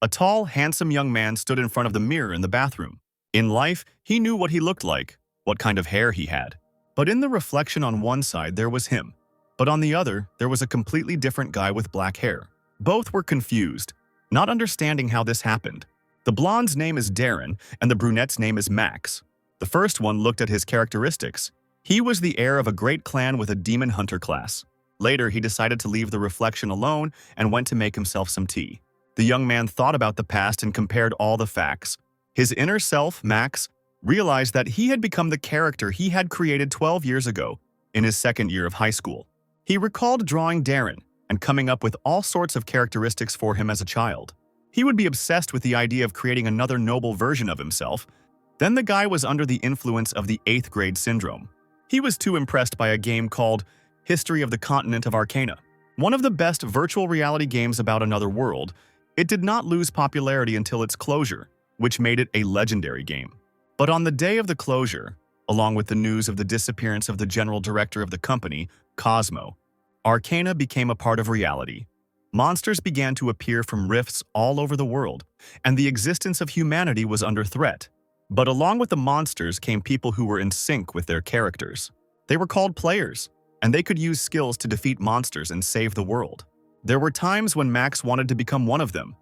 A tall, handsome young man stood in front of the mirror in the bathroom. In life, he knew what he looked like, what kind of hair he had. But in the reflection on one side, there was him. But on the other, there was a completely different guy with black hair. Both were confused, not understanding how this happened. The blonde's name is Darren, and the brunette's name is Max. The first one looked at his characteristics. He was the heir of a great clan with a demon hunter class. Later, he decided to leave the reflection alone and went to make himself some tea. The young man thought about the past and compared all the facts. His inner self, Max, realized that he had become the character he had created 12 years ago in his second year of high school. He recalled drawing Darren and coming up with all sorts of characteristics for him as a child. He would be obsessed with the idea of creating another noble version of himself. Then the guy was under the influence of the 8th grade syndrome. He was too impressed by a game called History of the Continent of Arcana. One of the best virtual reality games about another world, it did not lose popularity until its closure, which made it a legendary game. But on the day of the closure, along with the news of the disappearance of the general director of the company, Cosmo, Arcana became a part of reality. Monsters began to appear from rifts all over the world, and the existence of humanity was under threat. But along with the monsters came people who were in sync with their characters. They were called players, and they could use skills to defeat monsters and save the world. There were times when Max wanted to become one of them,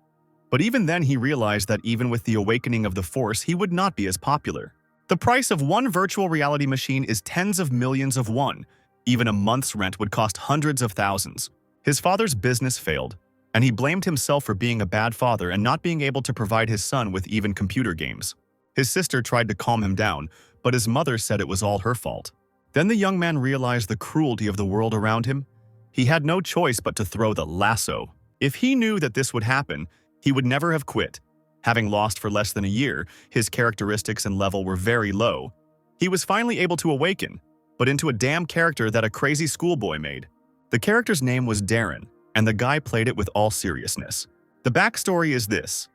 but even then he realized that even with the awakening of the Force, he would not be as popular. The price of one virtual reality machine is tens of millions of won. Even a month's rent would cost hundreds of thousands. His father's business failed, and he blamed himself for being a bad father and not being able to provide his son with even computer games. His sister tried to calm him down, but his mother said it was all her fault. Then the young man realized the cruelty of the world around him. He had no choice but to throw the lasso. If he knew that this would happen, he would never have quit. Having lost for less than a year, his characteristics and level were very low. He was finally able to awaken, but into a damn character that a crazy schoolboy made. The character's name was Darren, and the guy played it with all seriousness. The backstory is this.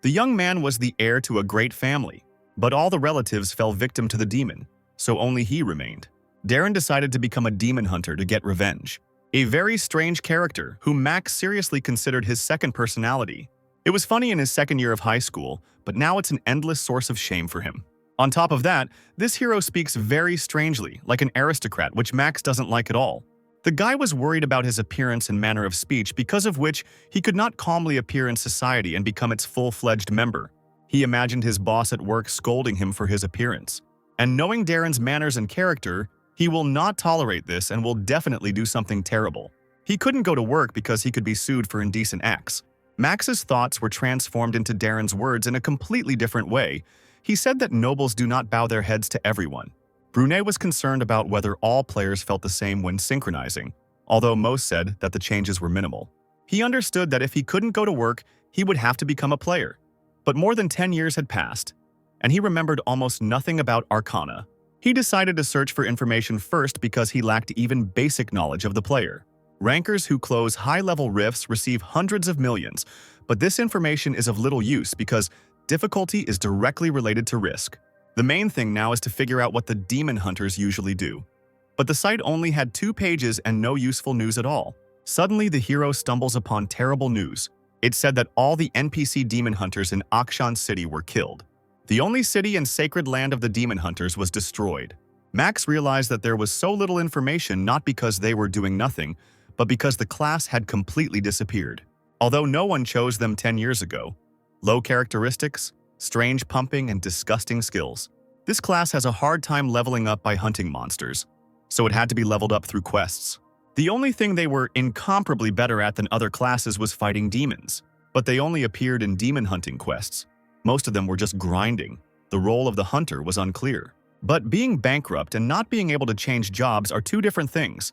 The young man was the heir to a great family, but all the relatives fell victim to the demon, so only he remained. Darren decided to become a demon hunter to get revenge. A very strange character whom Max seriously considered his second personality. It was funny in his second year of high school, but now it's an endless source of shame for him. On top of that, this hero speaks very strangely, like an aristocrat, which Max doesn't like at all. The guy was worried about his appearance and manner of speech, because of which he could not calmly appear in society and become its full-fledged member. He imagined his boss at work scolding him for his appearance. And knowing Darren's manners and character, he will not tolerate this and will definitely do something terrible. He couldn't go to work because he could be sued for indecent acts. Max's thoughts were transformed into Darren's words in a completely different way. He said that nobles do not bow their heads to everyone. Brunet was concerned about whether all players felt the same when synchronizing, although most said that the changes were minimal. He understood that if he couldn't go to work, he would have to become a player. But more than 10 years had passed, and he remembered almost nothing about Arcana. He decided to search for information first because he lacked even basic knowledge of the player. Rankers who close high-level rifts receive hundreds of millions, but this information is of little use because difficulty is directly related to risk. The main thing now is to figure out what the demon hunters usually do. But the site only had 2 pages and no useful news at all. Suddenly, the hero stumbles upon terrible news. It said that all the NPC demon hunters in Akshan City were killed. The only city and sacred land of the demon hunters was destroyed. Max realized that there was so little information not because they were doing nothing, but because the class had completely disappeared. Although no one chose them 10 years ago. Low characteristics, strange pumping, and disgusting skills. This class has a hard time leveling up by hunting monsters, so it had to be leveled up through quests. The only thing they were incomparably better at than other classes was fighting demons, but they only appeared in demon hunting quests. Most of them were just grinding. The role of the hunter was unclear. But being bankrupt and not being able to change jobs are 2 different things.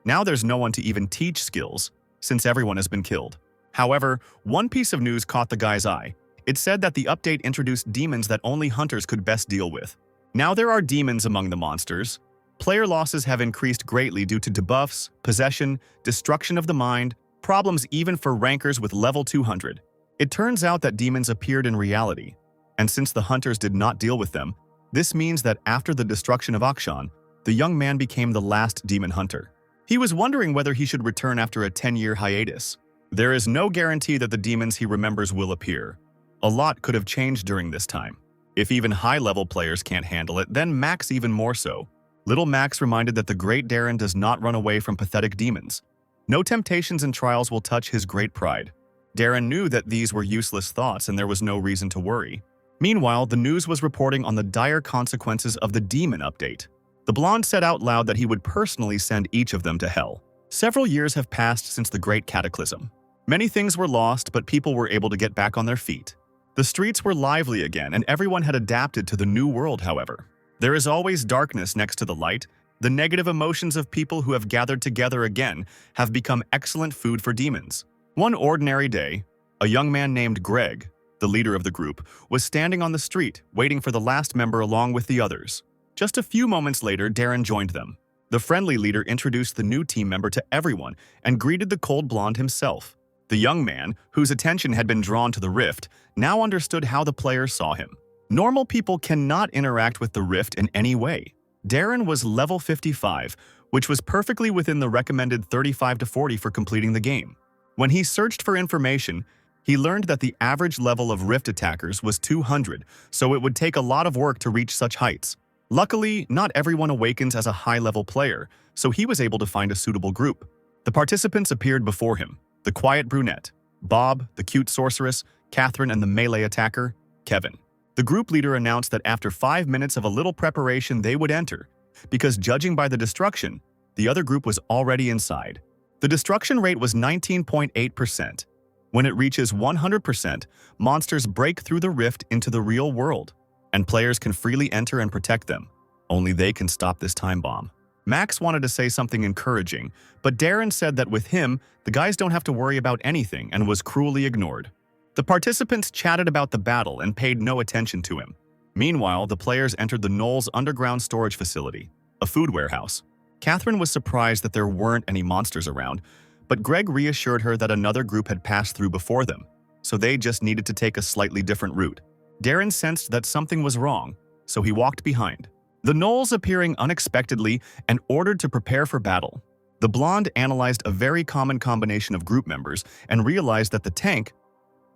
Now there's no one to even teach skills, since everyone has been killed. However, one piece of news caught the guy's eye. It said that the update introduced demons that only hunters could best deal with. Now there are demons among the monsters. Player losses have increased greatly due to debuffs, possession, destruction of the mind, problems even for rankers with level 200. It turns out that demons appeared in reality, and since the hunters did not deal with them, this means that after the destruction of Akshan, the young man became the last demon hunter. He was wondering whether he should return after a 10-year hiatus. There is no guarantee that the demons he remembers will appear. A lot could have changed during this time. If even high-level players can't handle it, then Max even more so. Little Max reminded that the great Darren does not run away from pathetic demons. No temptations and trials will touch his great pride. Darren knew that these were useless thoughts and there was no reason to worry. Meanwhile, the news was reporting on the dire consequences of the demon update. The blonde said out loud that he would personally send each of them to hell. Several years have passed since the Great Cataclysm. Many things were lost, but people were able to get back on their feet. The streets were lively again, and everyone had adapted to the new world, however. There is always darkness next to the light. The negative emotions of people who have gathered together again have become excellent food for demons. One ordinary day, a young man named Greg, the leader of the group, was standing on the street, waiting for the last member along with the others. Just a few moments later, Darren joined them. The friendly leader introduced the new team member to everyone and greeted the cold blonde himself. The young man, whose attention had been drawn to the rift, now understood how the players saw him. Normal people cannot interact with the rift in any way. Darren was level 55, which was perfectly within the recommended 35 to 40 for completing the game. When he searched for information, he learned that the average level of rift attackers was 200, so it would take a lot of work to reach such heights. Luckily, not everyone awakens as a high-level player, so he was able to find a suitable group. The participants appeared before him: the quiet brunette, Bob, the cute sorceress, Catherine, and the melee attacker, Kevin. The group leader announced that after 5 minutes of a little preparation they would enter, because judging by the destruction, the other group was already inside. The destruction rate was 19.8%. When it reaches 100%, monsters break through the rift into the real world, and players can freely enter and protect them. Only they can stop this time bomb. Max wanted to say something encouraging, but Darren said that with him, the guys don't have to worry about anything and was cruelly ignored. The participants chatted about the battle and paid no attention to him. Meanwhile, the players entered the Knoll's underground storage facility, a food warehouse. Catherine was surprised that there weren't any monsters around, but Greg reassured her that another group had passed through before them, so they just needed to take a slightly different route. Darren sensed that something was wrong, so he walked behind. The Knolls appearing unexpectedly and ordered to prepare for battle. The blonde analyzed a very common combination of group members and realized that the tank,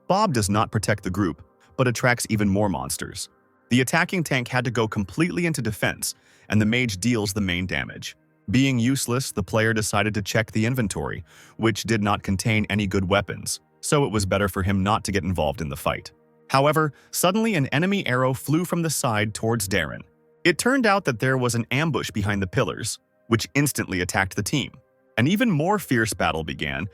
Bob, does not protect the group, but attracts even more monsters. The attacking tank had to go completely into defense, and the mage deals the main damage. Being useless, the player decided to check the inventory, which did not contain any good weapons, so it was better for him not to get involved in the fight. However, suddenly an enemy arrow flew from the side towards Darren. It turned out that there was an ambush behind the pillars, which instantly attacked the team. An even more fierce battle began,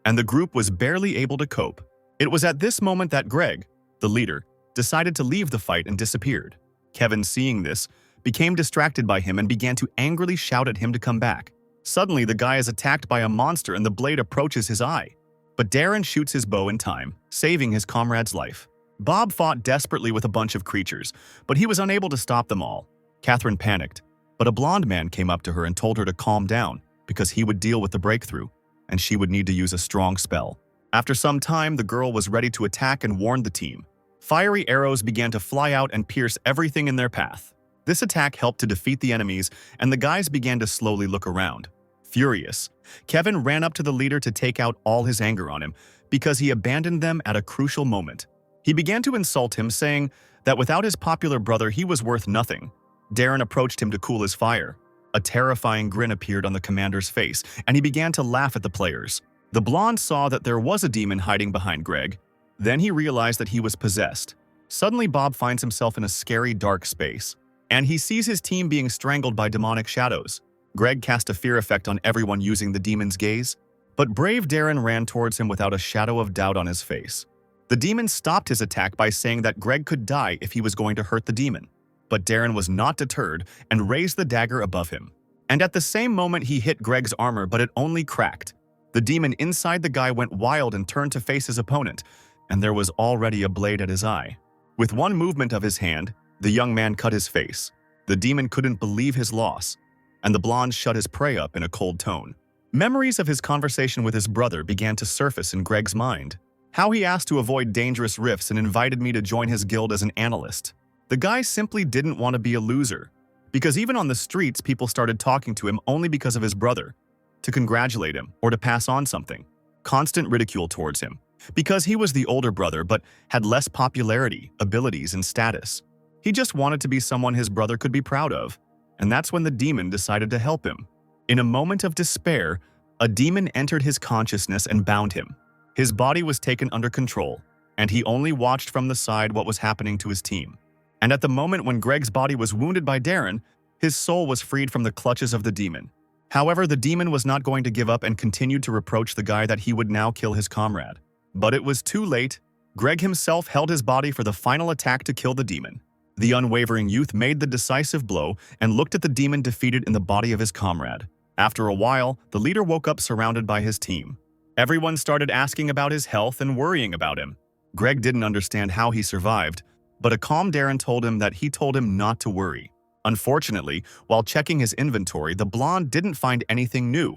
and the group was barely able to cope. It was at this moment that Greg, the leader, decided to leave the fight and disappeared. Kevin, seeing this, became distracted by him and began to angrily shout at him to come back. Suddenly, the guy is attacked by a monster and the blade approaches his eye. But Darren shoots his bow in time, saving his comrade's life. Bob fought desperately with a bunch of creatures, but he was unable to stop them all. Catherine panicked, but a blonde man came up to her and told her to calm down because he would deal with the breakthrough, and she would need to use a strong spell. After some time, the girl was ready to attack and warned the team. Fiery arrows began to fly out and pierce everything in their path. This attack helped to defeat the enemies, and the guys began to slowly look around. Furious, Kevin ran up to the leader to take out all his anger on him because he abandoned them at a crucial moment. He began to insult him, saying that without his popular brother, he was worth nothing. Darren approached him to cool his fire. A terrifying grin appeared on the commander's face, and he began to laugh at the players. The blonde saw that there was a demon hiding behind Greg. Then he realized that he was possessed. Suddenly, Bob finds himself in a scary, dark space, and he sees his team being strangled by demonic shadows. Greg cast a fear effect on everyone using the demon's gaze, but brave Darren ran towards him without a shadow of doubt on his face. The demon stopped his attack by saying that Greg could die if he was going to hurt the demon. But Darren was not deterred and raised the dagger above him. And at the same moment, he hit Greg's armor, but it only cracked. The demon inside the guy went wild and turned to face his opponent, and there was already a blade at his eye. With one movement of his hand, the young man cut his face. The demon couldn't believe his loss, and the blonde shut his prey up in a cold tone. Memories of his conversation with his brother began to surface in Greg's mind. How he asked to avoid dangerous rifts and invited me to join his guild as an analyst. The guy simply didn't want to be a loser, because even on the streets, people started talking to him only because of his brother, to congratulate him or to pass on something. constant ridicule towards him, because he was the older brother but had less popularity, abilities, and status. He just wanted to be someone his brother could be proud of, and that's when the demon decided to help him. In a moment of despair, a demon entered his consciousness and bound him. His body was taken under control, and he only watched from the side what was happening to his team. And at the moment when Greg's body was wounded by Darren, his soul was freed from the clutches of the demon. However, the demon was not going to give up and continued to reproach the guy that he would now kill his comrade. But it was too late. Greg himself held his body for the final attack to kill the demon. The unwavering youth made the decisive blow and looked at the demon defeated in the body of his comrade. After a while, the leader woke up surrounded by his team. Everyone started asking about his health and worrying about him. Greg didn't understand how he survived, but a calm Darren told him that he told him not to worry. Unfortunately, while checking his inventory, the blonde didn't find anything new,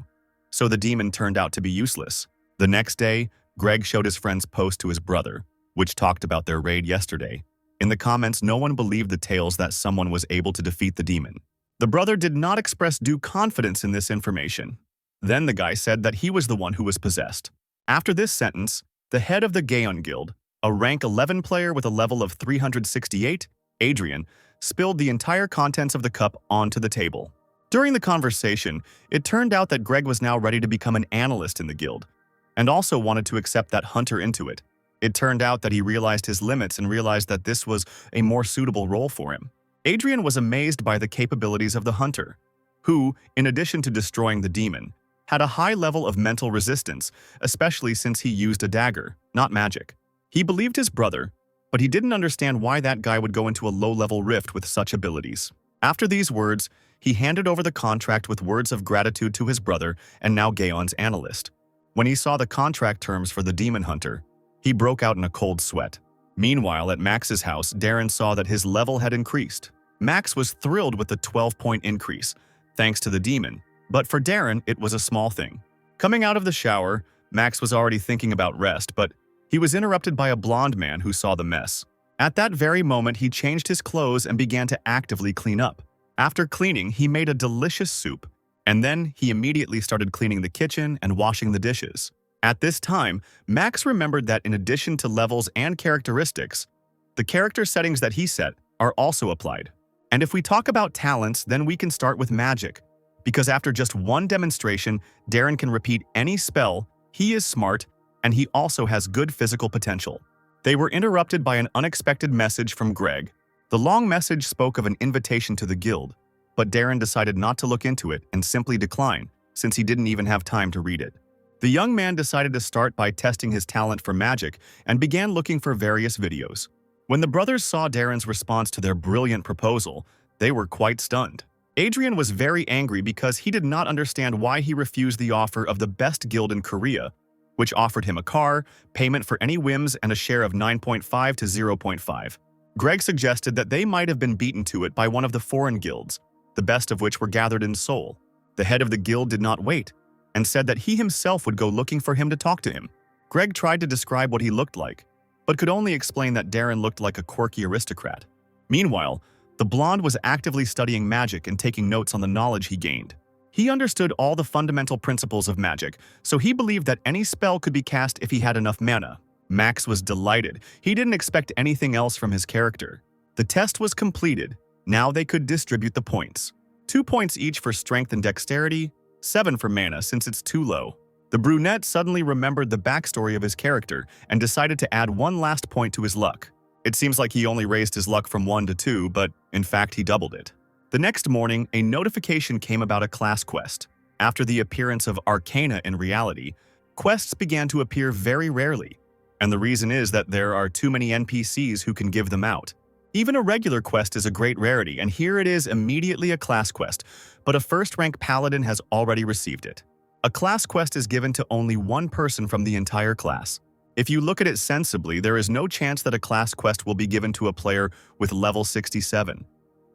so the demon turned out to be useless. The next day, Greg showed his friend's post to his brother, which talked about their raid yesterday. In the comments, no one believed the tales that someone was able to defeat the demon. The brother did not express due confidence in this information. Then the guy said that he was the one who was possessed. After this sentence, the head of the Gaon Guild, a rank 11 player with a level of 368, Adrian, spilled the entire contents of the cup onto the table. During the conversation, it turned out that Greg was now ready to become an analyst in the guild, and also wanted to accept that hunter into it. It turned out that he realized his limits and realized that this was a more suitable role for him. Adrian was amazed by the capabilities of the hunter, who, in addition to destroying the demon, had a high level of mental resistance, especially since he used a dagger, not magic. He believed his brother, but he didn't understand why that guy would go into a low-level rift with such abilities. After these words, he handed over the contract with words of gratitude to his brother and now Gaon's analyst. When he saw the contract terms for the demon hunter, he broke out in a cold sweat. Meanwhile, at Max's house, Darren saw that his level had increased. Max was thrilled with the 12-point increase, thanks to the demon, but for Darren, it was a small thing. Coming out of the shower, Max was already thinking about rest, but he was interrupted by a blonde man who saw the mess. At that very moment, he changed his clothes and began to actively clean up. After cleaning, he made a delicious soup, and then he immediately started cleaning the kitchen and washing the dishes. At this time, Max remembered that in addition to levels and characteristics, the character settings that he set are also applied. And if we talk about talents, then we can start with magic, because after just one demonstration, Darren can repeat any spell, he is smart, and he also has good physical potential. They were interrupted by an unexpected message from Greg. The long message spoke of an invitation to the guild, but Darren decided not to look into it and simply decline, since he didn't even have time to read it. The young man decided to start by testing his talent for magic and began looking for various videos. When the brothers saw Darren's response to their brilliant proposal, they were quite stunned. Adrian was very angry because he did not understand why he refused the offer of the best guild in Korea, which offered him a car, payment for any whims, and a share of 9.5 to 0.5. Greg suggested that they might have been beaten to it by one of the foreign guilds, the best of which were gathered in Seoul. The head of the guild did not wait, and said that he himself would go looking for him to talk to him. Greg tried to describe what he looked like, but could only explain that Darren looked like a quirky aristocrat. Meanwhile, the blonde was actively studying magic and taking notes on the knowledge he gained. He understood all the fundamental principles of magic, so he believed that any spell could be cast if he had enough mana. Max was delighted. He didn't expect anything else from his character. The test was completed. Now they could distribute the points. 2 points each for strength and dexterity, 7 for mana since it's too low. The brunette suddenly remembered the backstory of his character and decided to add 1 last point to his luck. It seems like he only raised his luck from 1 to 2, but in fact he doubled it. The next morning, a notification came about a class quest. After the appearance of Arcana in reality, quests began to appear very rarely, and the reason is that there are too many NPCs who can give them out. Even a regular quest is a great rarity, and here it is immediately a class quest, but a first-rank paladin has already received it. A class quest is given to only one person from the entire class. If you look at it sensibly, there is no chance that a class quest will be given to a player with level 67.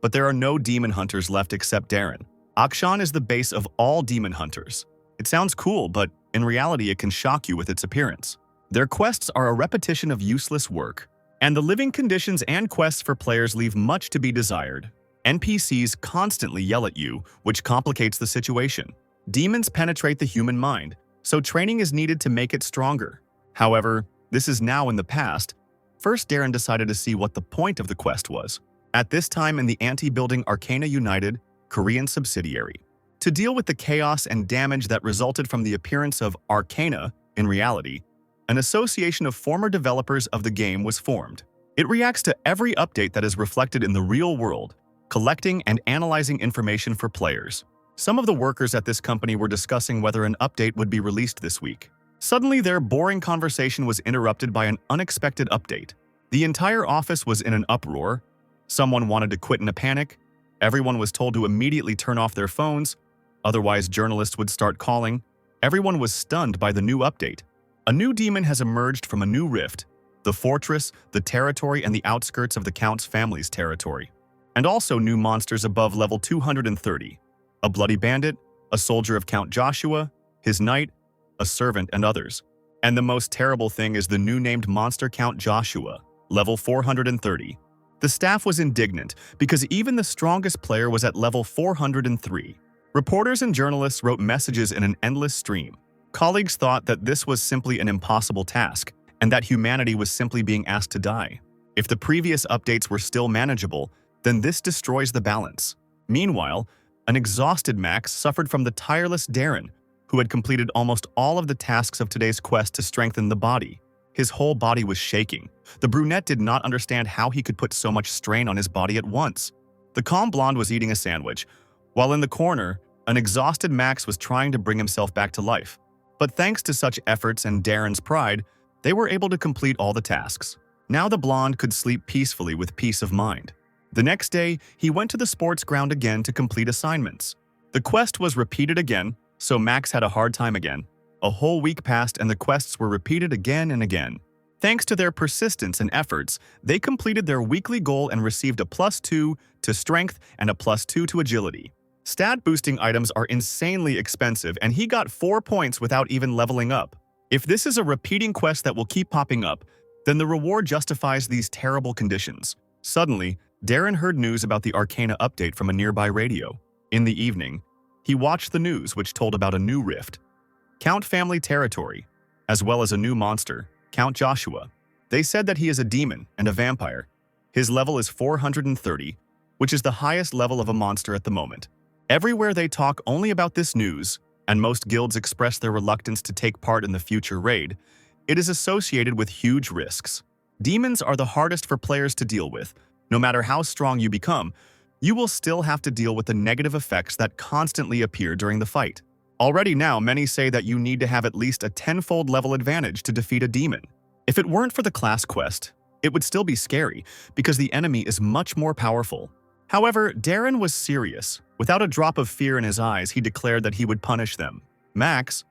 But there are no demon hunters left except Darren. Akshan is the base of all demon hunters. It sounds cool, but in reality it can shock you with its appearance. Their quests are a repetition of useless work, and the living conditions and quests for players leave much to be desired. NPCs constantly yell at you, which complicates the situation. Demons penetrate the human mind, so training is needed to make it stronger. However, this is now in the past. First, Darren decided to see what the point of the quest was. At this time in the anti-building Arcana United, Korean subsidiary. To deal with the chaos and damage that resulted from the appearance of Arcana, in reality, an association of former developers of the game was formed. It reacts to every update that is reflected in the real world, collecting and analyzing information for players. Some of the workers at this company were discussing whether an update would be released this week. Suddenly, their boring conversation was interrupted by an unexpected update. The entire office was in an uproar. Someone wanted to quit in a panic. Everyone was told to immediately turn off their phones, otherwise journalists would start calling. Everyone was stunned by the new update. A new demon has emerged from a new rift, the fortress, the territory, and the outskirts of the Count's family's territory. And also new monsters above level 230. A bloody bandit, a soldier of Count Joshua, his knight, a servant, and others. And the most terrible thing is the new named monster Count Joshua, level 430. The staff was indignant because even the strongest player was at level 403. Reporters and journalists wrote messages in an endless stream. Colleagues thought that this was simply an impossible task, and that humanity was simply being asked to die. If the previous updates were still manageable, then this destroys the balance. Meanwhile, an exhausted Max suffered from the tireless Darren, who had completed almost all of the tasks of today's quest to strengthen the body. His whole body was shaking. The brunette did not understand how he could put so much strain on his body at once. The calm blonde was eating a sandwich, while in the corner, an exhausted Max was trying to bring himself back to life. But thanks to such efforts and Darren's pride, they were able to complete all the tasks. Now the blonde could sleep peacefully with peace of mind. The next day, he went to the sports ground again to complete assignments. The quest was repeated again, so Max had a hard time again. A whole week passed and the quests were repeated again and again. Thanks to their persistence and efforts, they completed their weekly goal and received a +2 to strength and a +2 to agility. Stat-boosting items are insanely expensive, and he got 4 points without even leveling up. If this is a repeating quest that will keep popping up, then the reward justifies these terrible conditions. Suddenly, Darren heard news about the Arcana update from a nearby radio. In the evening, he watched the news, which told about a new rift, Count family territory, as well as a new monster, Count Joshua. They said that he is a demon and a vampire. His level is 430, which is the highest level of a monster at the moment. Everywhere they talk only about this news, and most guilds express their reluctance to take part in the future raid. It is associated with huge risks. Demons are the hardest for players to deal with. No matter how strong you become, you will still have to deal with the negative effects that constantly appear during the fight. Already now, many say that you need to have at least a 10-fold level advantage to defeat a demon. If it weren't for the class quest, it would still be scary because the enemy is much more powerful. However, Darren was serious. Without a drop of fear in his eyes, he declared that he would punish them. Max,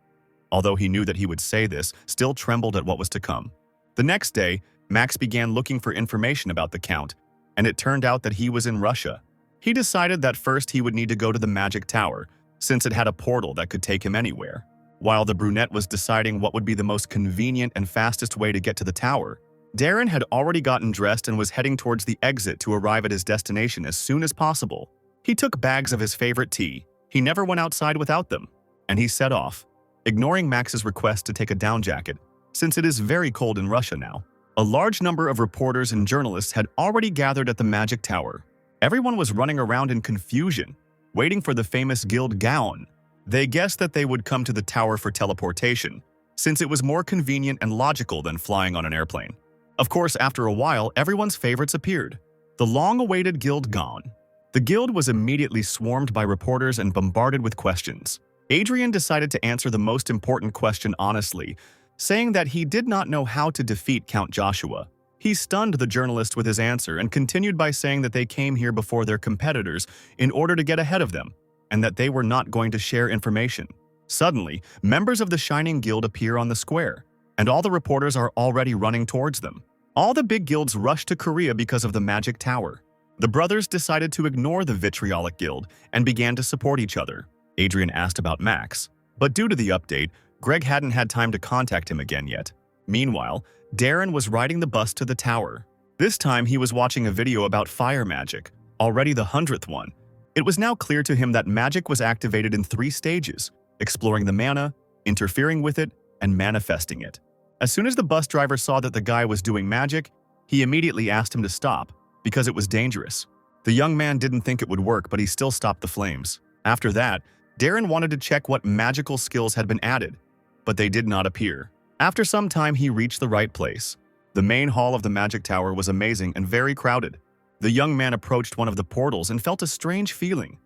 although he knew that he would say this, still trembled at what was to come. The next day, Max began looking for information about the Count, and it turned out that he was in Russia. He decided that first he would need to go to the Magic Tower, since it had a portal that could take him anywhere. While the brunette was deciding what would be the most convenient and fastest way to get to the tower, Darren had already gotten dressed and was heading towards the exit to arrive at his destination as soon as possible. He took bags of his favorite tea. He never went outside without them, and he set off, ignoring Max's request to take a down jacket, since it is very cold in Russia now. A large number of reporters and journalists had already gathered at the Magic Tower. Everyone was running around in confusion, waiting for the famous guild Gaon. They guessed that they would come to the tower for teleportation, since it was more convenient and logical than flying on an airplane. Of course, after a while, everyone's favorites appeared. The long-awaited guild Gaon. The guild was immediately swarmed by reporters and bombarded with questions. Adrian decided to answer the most important question honestly, saying that he did not know how to defeat Count Joshua. He stunned the journalist with his answer and continued by saying that they came here before their competitors in order to get ahead of them, and that they were not going to share information. Suddenly, members of the Shining Guild appear on the square, and all the reporters are already running towards them. All the big guilds rushed to Korea because of the Magic Tower. The brothers decided to ignore the Vitriolic Guild and began to support each other. Adrian asked about Max, but due to the update, Greg hadn't had time to contact him again yet. Meanwhile, Darren was riding the bus to the tower. This time he was watching a video about fire magic, already the 100th one. It was now clear to him that magic was activated in 3 stages: exploring the mana, interfering with it, and manifesting it. As soon as the bus driver saw that the guy was doing magic, he immediately asked him to stop, because it was dangerous. The young man didn't think it would work, but he still stopped the flames. After that, Darren wanted to check what magical skills had been added, but they did not appear. After some time, he reached the right place. The main hall of the magic tower was amazing and very crowded. The young man approached one of the portals and felt a strange feeling,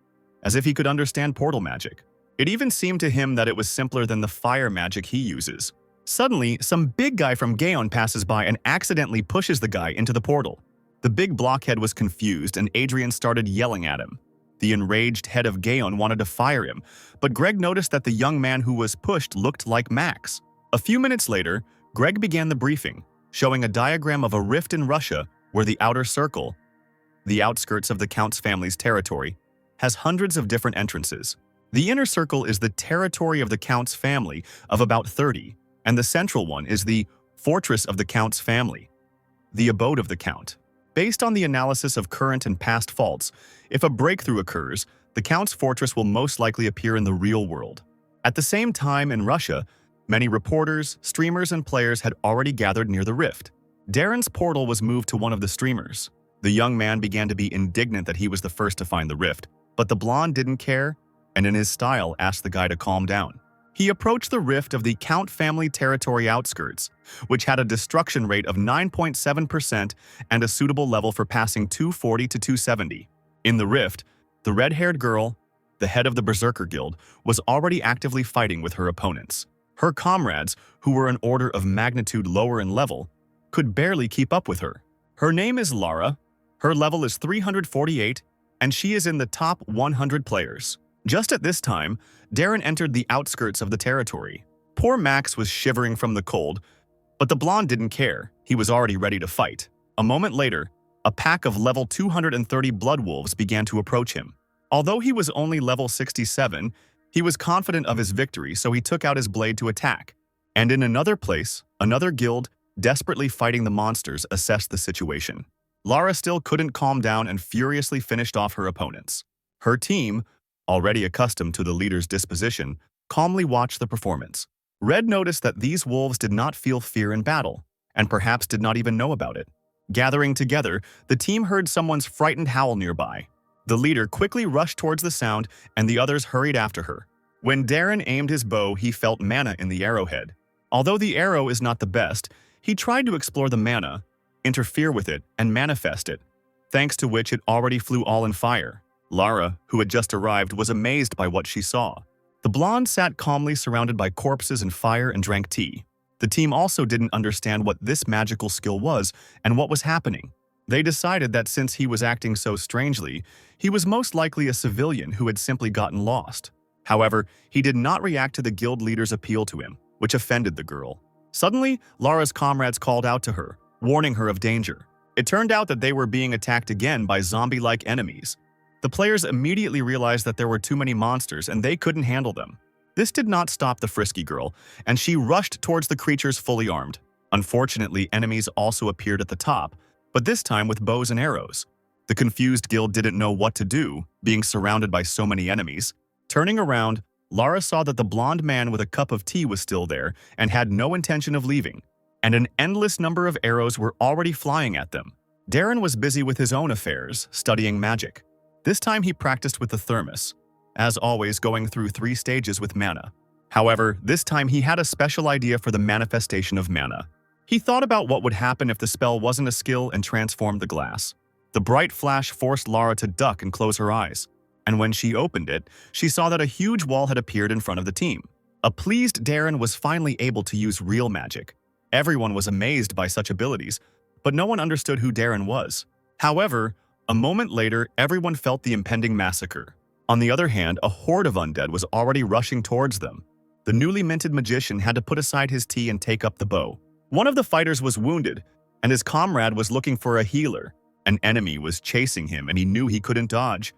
as if he could understand portal magic. It even seemed to him that it was simpler than the fire magic he uses. Suddenly, some big guy from Gaon passes by and accidentally pushes the guy into the portal. The big blockhead was confused and Adrian started yelling at him. The enraged head of Gaon wanted to fire him, but Greg noticed that the young man who was pushed looked like Max. A few minutes later, Greg began the briefing, showing a diagram of a rift in Russia where the outer circle, the outskirts of the Count's family's territory, has hundreds of different entrances. The inner circle is the territory of the Count's family of about 30, and the central one is the fortress of the Count's family, the abode of the Count. Based on the analysis of current and past faults, if a breakthrough occurs, the Count's fortress will most likely appear in the real world. At the same time, in Russia, many reporters, streamers, and players had already gathered near the rift. Darren's portal was moved to one of the streamers. The young man began to be indignant that he was the first to find the rift, but the blonde didn't care, and in his style asked the guy to calm down. He approached the rift of the Count family territory outskirts, which had a destruction rate of 9.7% and a suitable level for passing 240 to 270. In the rift, the red-haired girl, the head of the Berserker Guild, was already actively fighting with her opponents. Her comrades, who were an order of magnitude lower in level, could barely keep up with her. Her name is Lara, her level is 348, and she is in the top 100 players. Just at this time, Darren entered the outskirts of the territory. Poor Max was shivering from the cold, but the blonde didn't care. He was already ready to fight. A moment later, a pack of level 230 blood wolves began to approach him. Although he was only level 67, he was confident of his victory, so he took out his blade to attack. And in another place, another guild, desperately fighting the monsters, assessed the situation. Lara still couldn't calm down and furiously finished off her opponents. Her team, already accustomed to the leader's disposition, calmly watched the performance. Red noticed that these wolves did not feel fear in battle, and perhaps did not even know about it. Gathering together, the team heard someone's frightened howl nearby. The leader quickly rushed towards the sound, and the others hurried after her. When Darren aimed his bow, he felt mana in the arrowhead. Although the arrow is not the best, he tried to explore the mana, interfere with it, and manifest it, thanks to which it already flew all in fire. Lara, who had just arrived, was amazed by what she saw. The blonde sat calmly surrounded by corpses and fire and drank tea. The team also didn't understand what this magical skill was and what was happening. They decided that since he was acting so strangely, he was most likely a civilian who had simply gotten lost. However, he did not react to the guild leader's appeal to him, which offended the girl. Suddenly, Lara's comrades called out to her, warning her of danger. It turned out that they were being attacked again by zombie-like enemies. The players immediately realized that there were too many monsters and they couldn't handle them. This did not stop the frisky girl, and she rushed towards the creatures fully armed. Unfortunately, enemies also appeared at the top, but this time with bows and arrows. The confused guild didn't know what to do, being surrounded by so many enemies. Turning around, Lara saw that the blonde man with a cup of tea was still there and had no intention of leaving, and an endless number of arrows were already flying at them. Darren was busy with his own affairs, studying magic. This time he practiced with the thermos, as always going through 3 stages with mana. However, this time he had a special idea for the manifestation of mana. He thought about what would happen if the spell wasn't a skill and transformed the glass. The bright flash forced Lara to duck and close her eyes, and when she opened it, she saw that a huge wall had appeared in front of the team. A pleased Darren was finally able to use real magic. Everyone was amazed by such abilities, but no one understood who Darren was. However, a moment later, everyone felt the impending massacre. On the other hand, a horde of undead was already rushing towards them. The newly minted magician had to put aside his tea and take up the bow. One of the fighters was wounded, and his comrade was looking for a healer. An enemy was chasing him, and he knew he couldn't dodge.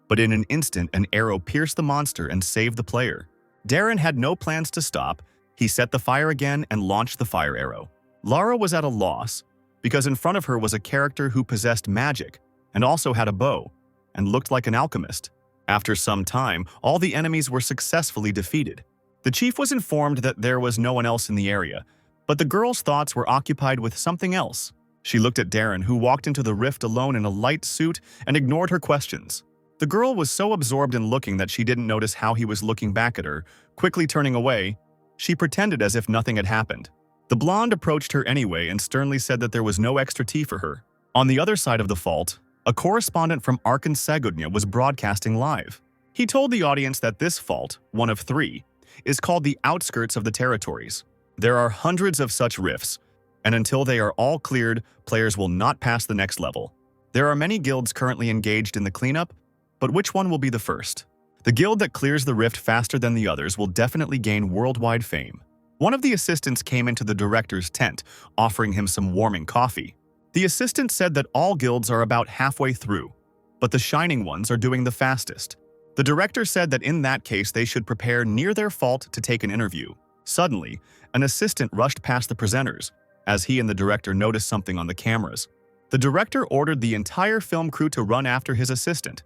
But in an instant, an arrow pierced the monster and saved the player. Darren had no plans to stop. He set the fire again and launched the fire arrow. Lara was at a loss, because in front of her was a character who possessed magic, and also had a bow, and looked like an alchemist. After some time, all the enemies were successfully defeated. The chief was informed that there was no one else in the area, but the girl's thoughts were occupied with something else. She looked at Darren, who walked into the rift alone in a light suit, and ignored her questions. The girl was so absorbed in looking that she didn't notice how he was looking back at her. Quickly turning away, she pretended as if nothing had happened. The blonde approached her anyway and sternly said that there was no extra tea for her. On the other side of the fault, a correspondent from Arcana was broadcasting live. He told the audience that this fault, one of 3, is called the outskirts of the territories. There are hundreds of such rifts, and until they are all cleared, players will not pass the next level. There are many guilds currently engaged in the cleanup, but which one will be the first? The guild that clears the rift faster than the others will definitely gain worldwide fame. One of the assistants came into the director's tent, offering him some warming coffee. The assistant said that all guilds are about halfway through, but the shining ones are doing the fastest. The director said that in that case they should prepare near their fault to take an interview. Suddenly, an assistant rushed past the presenters, as he and the director noticed something on the cameras. The director ordered the entire film crew to run after his assistant,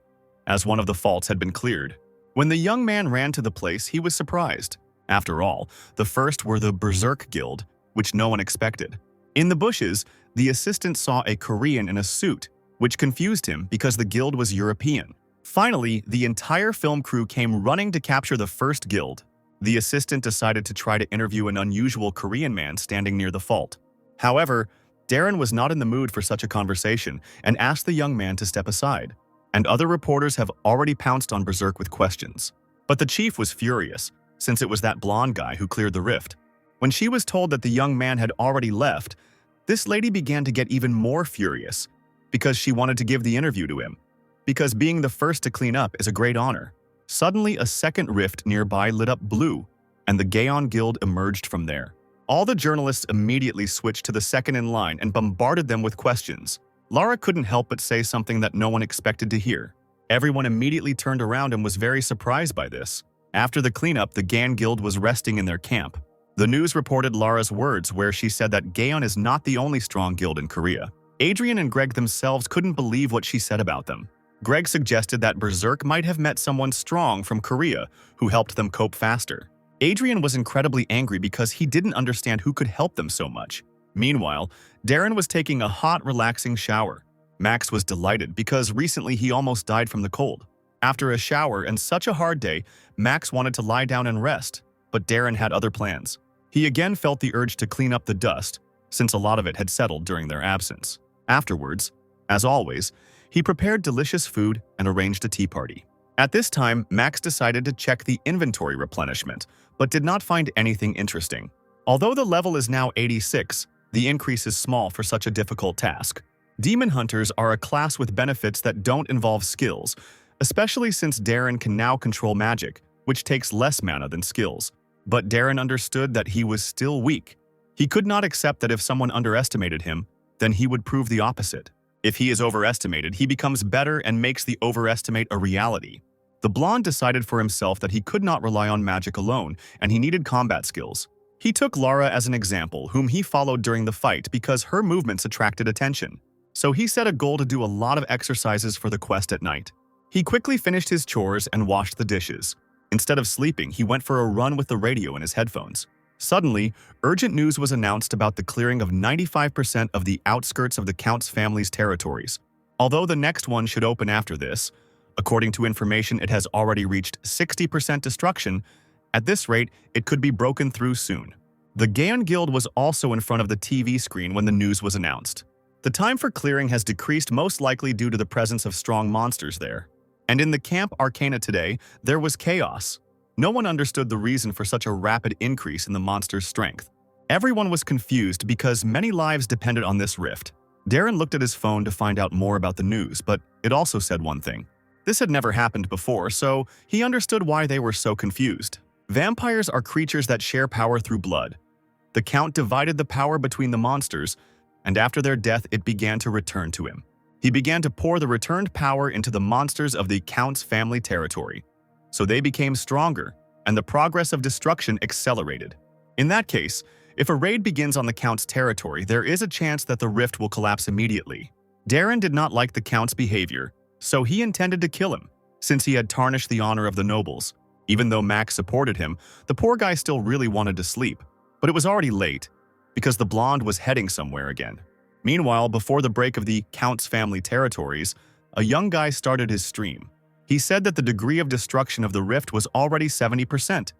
as one of the faults had been cleared. When the young man ran to the place, he was surprised. After all, the first were the Berserk Guild, which no one expected. In the bushes, the assistant saw a Korean in a suit, which confused him because the guild was European. Finally, the entire film crew came running to capture the first guild. The assistant decided to try to interview an unusual Korean man standing near the fault. However, Darren was not in the mood for such a conversation and asked the young man to step aside. And other reporters have already pounced on Berserk with questions. But the chief was furious, since it was that blonde guy who cleared the rift. When she was told that the young man had already left, this lady began to get even more furious, because she wanted to give the interview to him. Because being the first to clean up is a great honor. Suddenly, a second rift nearby lit up blue, and the Gaon Guild emerged from there. All the journalists immediately switched to the second in line and bombarded them with questions. Lara couldn't help but say something that no one expected to hear. Everyone immediately turned around and was very surprised by this. After the cleanup, the Gaon Guild was resting in their camp. The news reported Lara's words where she said that Gaon is not the only strong guild in Korea. Adrian and Greg themselves couldn't believe what she said about them. Greg suggested that Berserk might have met someone strong from Korea who helped them cope faster. Adrian was incredibly angry because he didn't understand who could help them so much. Meanwhile, Darren was taking a hot, relaxing shower. Max was delighted because recently he almost died from the cold. After a shower and such a hard day, Max wanted to lie down and rest, but Darren had other plans. He again felt the urge to clean up the dust, since a lot of it had settled during their absence. Afterwards, as always, he prepared delicious food and arranged a tea party. At this time, Max decided to check the inventory replenishment, but did not find anything interesting. Although the level is now 86, the increase is small for such a difficult task. Demon Hunters are a class with benefits that don't involve skills, especially since Darren can now control magic, which takes less mana than skills. But Darren understood that he was still weak. He could not accept that if someone underestimated him, then he would prove the opposite. If he is overestimated, he becomes better and makes the overestimate a reality. The blonde decided for himself that he could not rely on magic alone, and he needed combat skills. He took Lara as an example, whom he followed during the fight because her movements attracted attention. So he set a goal to do a lot of exercises for the quest at night. He quickly finished his chores and washed the dishes. Instead of sleeping, he went for a run with the radio in his headphones. Suddenly, urgent news was announced about the clearing of 95% of the outskirts of the Count's family's territories. Although the next one should open after this, according to information, it has already reached 60% destruction. At this rate, it could be broken through soon. The Gaon Guild was also in front of the TV screen when the news was announced. The time for clearing has decreased, most likely due to the presence of strong monsters there. And in the camp Arcana today, there was chaos. No one understood the reason for such a rapid increase in the monster's strength. Everyone was confused because many lives depended on this rift. Darren looked at his phone to find out more about the news, but it also said one thing. This had never happened before, so he understood why they were so confused. Vampires are creatures that share power through blood. The Count divided the power between the monsters, and after their death it began to return to him. He began to pour the returned power into the monsters of the Count's family territory. So they became stronger, and the progress of destruction accelerated. In that case, if a raid begins on the Count's territory, there is a chance that the rift will collapse immediately. Darren did not like the Count's behavior, so he intended to kill him, since he had tarnished the honor of the nobles. Even though Max supported him, the poor guy still really wanted to sleep. But it was already late, because the blonde was heading somewhere again. Meanwhile, before the break of the Count's family territories, a young guy started his stream. He said that the degree of destruction of the rift was already 70%,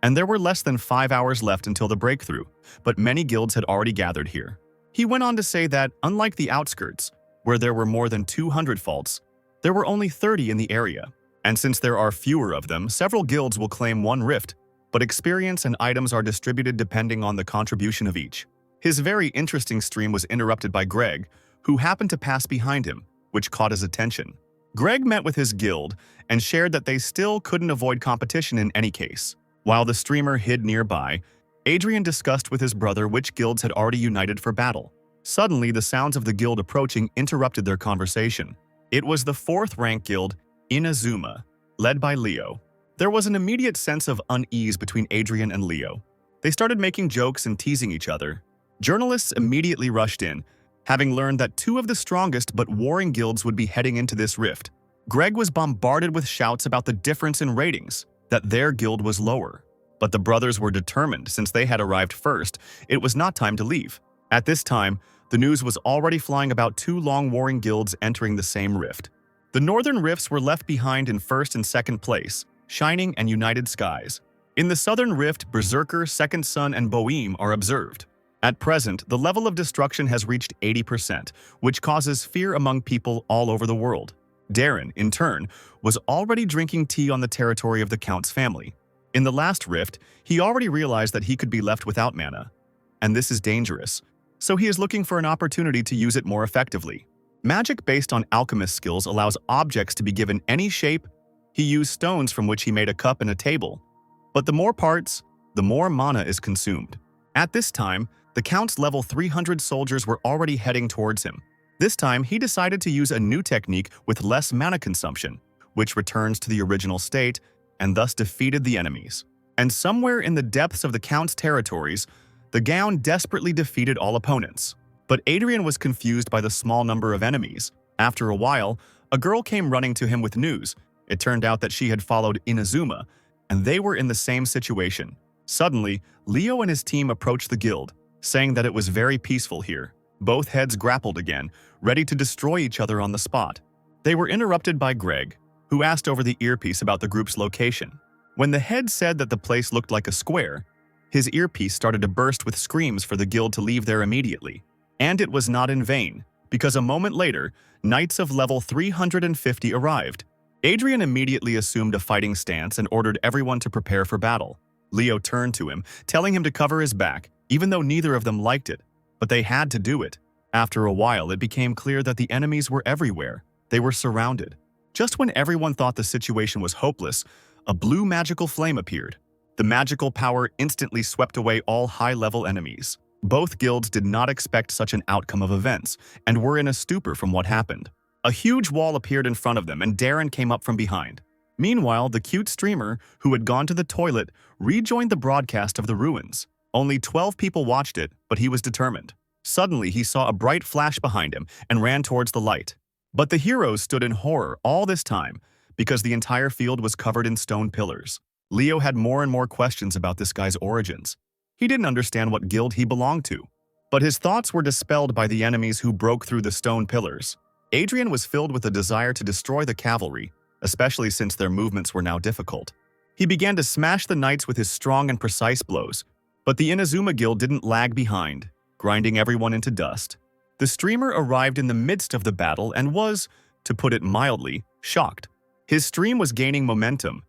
and there were less than 5 hours left until the breakthrough, but many guilds had already gathered here. He went on to say that, unlike the outskirts, where there were more than 200 faults, there were only 30 in the area, and since there are fewer of them, several guilds will claim one rift, but experience and items are distributed depending on the contribution of each. His very interesting stream was interrupted by Greg, who happened to pass behind him, which caught his attention. Greg met with his guild and shared that they still couldn't avoid competition in any case. While the streamer hid nearby, Adrian discussed with his brother which guilds had already united for battle. Suddenly, the sounds of the guild approaching interrupted their conversation. It was the 4th-rank guild, Inazuma, led by Leo. There was an immediate sense of unease between Adrian and Leo. They started making jokes and teasing each other. Journalists immediately rushed in, having learned that 2 of the strongest but warring guilds would be heading into this rift. Greg was bombarded with shouts about the difference in ratings, that their guild was lower. But the brothers were determined. Since they had arrived first, it was not time to leave. At this time, the news was already flying about 2 long warring guilds entering the same rift. The northern rifts were left behind in 1st and 2nd place, Shining and United Skies. In the southern rift, Berserker, Second Son, and Boheme are observed. At present, the level of destruction has reached 80%, which causes fear among people all over the world. Darren, in turn, was already drinking tea on the territory of the Count's family. In the last rift, he already realized that he could be left without mana, and this is dangerous, so he is looking for an opportunity to use it more effectively. Magic based on alchemist skills allows objects to be given any shape. He used stones from which he made a cup and a table. But the more parts, the more mana is consumed. At this time, the Count's level 300 soldiers were already heading towards him. This time, he decided to use a new technique with less mana consumption, which returns to the original state and thus defeated the enemies. And somewhere in the depths of the Count's territories, the Gown desperately defeated all opponents. But Adrian was confused by the small number of enemies. After a while, a girl came running to him with news. It turned out that she had followed Inazuma, and they were in the same situation. Suddenly, Leo and his team approached the guild, saying that it was very peaceful here. Both heads grappled again, ready to destroy each other on the spot. They were interrupted by Greg, who asked over the earpiece about the group's location. When the head said that the place looked like a square, his earpiece started to burst with screams for the guild to leave there immediately. And it was not in vain, because a moment later, knights of level 350 arrived. Adrian immediately assumed a fighting stance and ordered everyone to prepare for battle. Leo turned to him, telling him to cover his back, even though neither of them liked it. But they had to do it. After a while, it became clear that the enemies were everywhere. They were surrounded. Just when everyone thought the situation was hopeless, a blue magical flame appeared. The magical power instantly swept away all high-level enemies. Both guilds did not expect such an outcome of events, and were in a stupor from what happened. A huge wall appeared in front of them, and Darren came up from behind. Meanwhile, the cute streamer, who had gone to the toilet, rejoined the broadcast of the ruins. Only 12 people watched it, but he was determined. Suddenly, he saw a bright flash behind him and ran towards the light. But the heroes stood in horror all this time, because the entire field was covered in stone pillars. Leo had more and more questions about this guy's origins. He didn't understand what guild he belonged to. But his thoughts were dispelled by the enemies who broke through the stone pillars. Adrian was filled with a desire to destroy the cavalry, especially since their movements were now difficult. He began to smash the knights with his strong and precise blows, but the Inazuma guild didn't lag behind, grinding everyone into dust. The streamer arrived in the midst of the battle and was, to put it mildly, shocked. His stream was gaining momentum.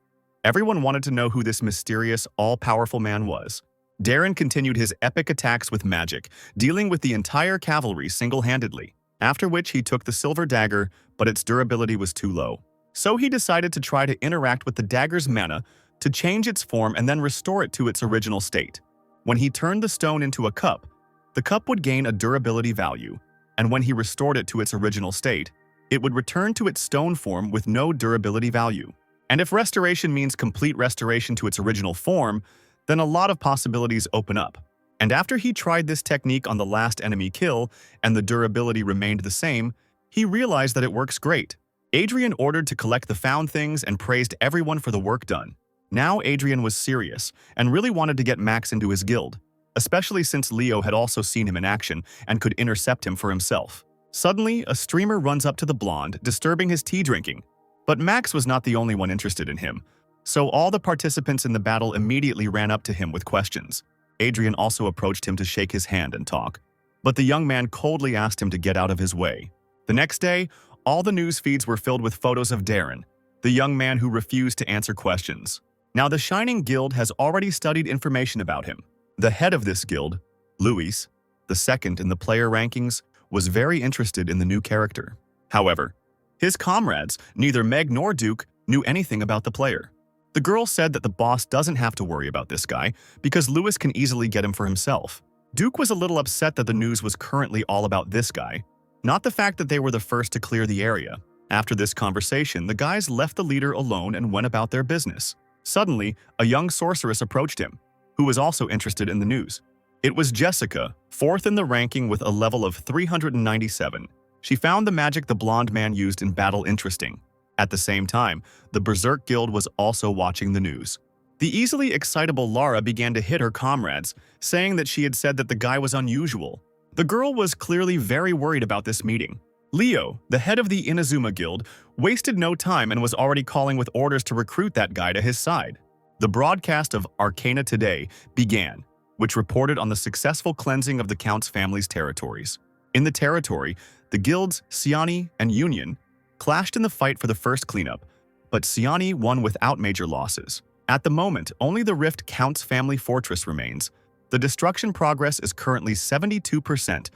Everyone wanted to know who this mysterious, all-powerful man was. Darren continued his epic attacks with magic, dealing with the entire cavalry single-handedly, after which he took the silver dagger, but its durability was too low. So he decided to try to interact with the dagger's mana to change its form and then restore it to its original state. When he turned the stone into a cup, the cup would gain a durability value, and when he restored it to its original state, it would return to its stone form with no durability value. And if restoration means complete restoration to its original form, then a lot of possibilities open up. And after he tried this technique on the last enemy kill and the durability remained the same, he realized that it works great. Adrian ordered to collect the found things and praised everyone for the work done. Now Adrian was serious and really wanted to get Max into his guild, especially since Leo had also seen him in action and could intercept him for himself. Suddenly, a streamer runs up to the blonde, disturbing his tea drinking. But Max was not the only one interested in him, so all the participants in the battle immediately ran up to him with questions. Adrian also approached him to shake his hand and talk, but the young man coldly asked him to get out of his way. The next day, all the news feeds were filled with photos of Darren, the young man who refused to answer questions. Now the Shining Guild has already studied information about him. The head of this guild, Luis, the second in the player rankings, was very interested in the new character. However, his comrades, neither Meg nor Duke, knew anything about the player. The girl said that the boss doesn't have to worry about this guy because Luis can easily get him for himself. Duke was a little upset that the news was currently all about this guy, not the fact that they were the first to clear the area. After this conversation, the guys left the leader alone and went about their business. Suddenly, a young sorceress approached him, who was also interested in the news. It was Jessica, fourth in the ranking with a level of 397. She found the magic the blonde man used in battle interesting. At the same time, the Berserk Guild was also watching the news. The easily excitable Lara began to hit her comrades, saying that she had said that the guy was unusual. The girl was clearly very worried about this meeting. Leo, the head of the Inazuma Guild, wasted no time and was already calling with orders to recruit that guy to his side. The broadcast of Arcana Today began, which reported on the successful cleansing of the Count's family's territories. In the territory, the guilds Siani and Union clashed in the fight for the first cleanup, but Siani won without major losses. At the moment, only the Rift Count's family fortress remains. The destruction progress is currently 72%,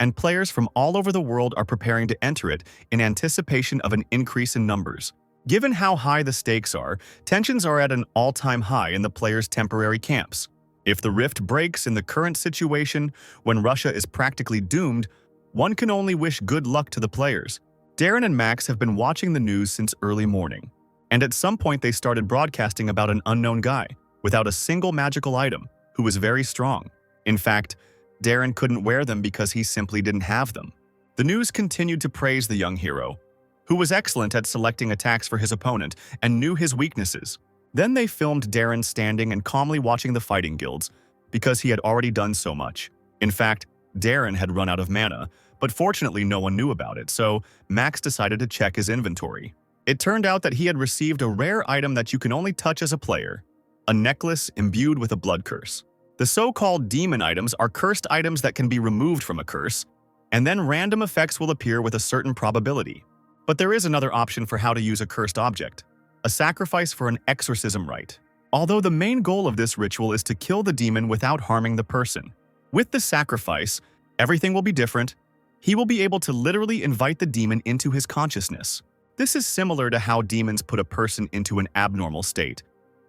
and players from all over the world are preparing to enter it in anticipation of an increase in numbers. Given how high the stakes are, tensions are at an all-time high in the players' temporary camps. If the rift breaks in the current situation, when Russia is practically doomed, one can only wish good luck to the players. Darren and Max have been watching the news since early morning, and at some point they started broadcasting about an unknown guy, without a single magical item, who was very strong. In fact, Darren couldn't wear them because he simply didn't have them. The news continued to praise the young hero, who was excellent at selecting attacks for his opponent and knew his weaknesses. Then they filmed Darren standing and calmly watching the fighting guilds, because he had already done so much. In fact, Darren had run out of mana, but fortunately no one knew about it, so Max decided to check his inventory. It turned out that he had received a rare item that you can only touch as a player, a necklace imbued with a blood curse. The so-called demon items are cursed items that can be removed from a curse, and then random effects will appear with a certain probability. But there is another option for how to use a cursed object, a sacrifice for an exorcism rite. Although the main goal of this ritual is to kill the demon without harming the person. With the sacrifice, everything will be different. He will be able to literally invite the demon into his consciousness. This is similar to how demons put a person into an abnormal state.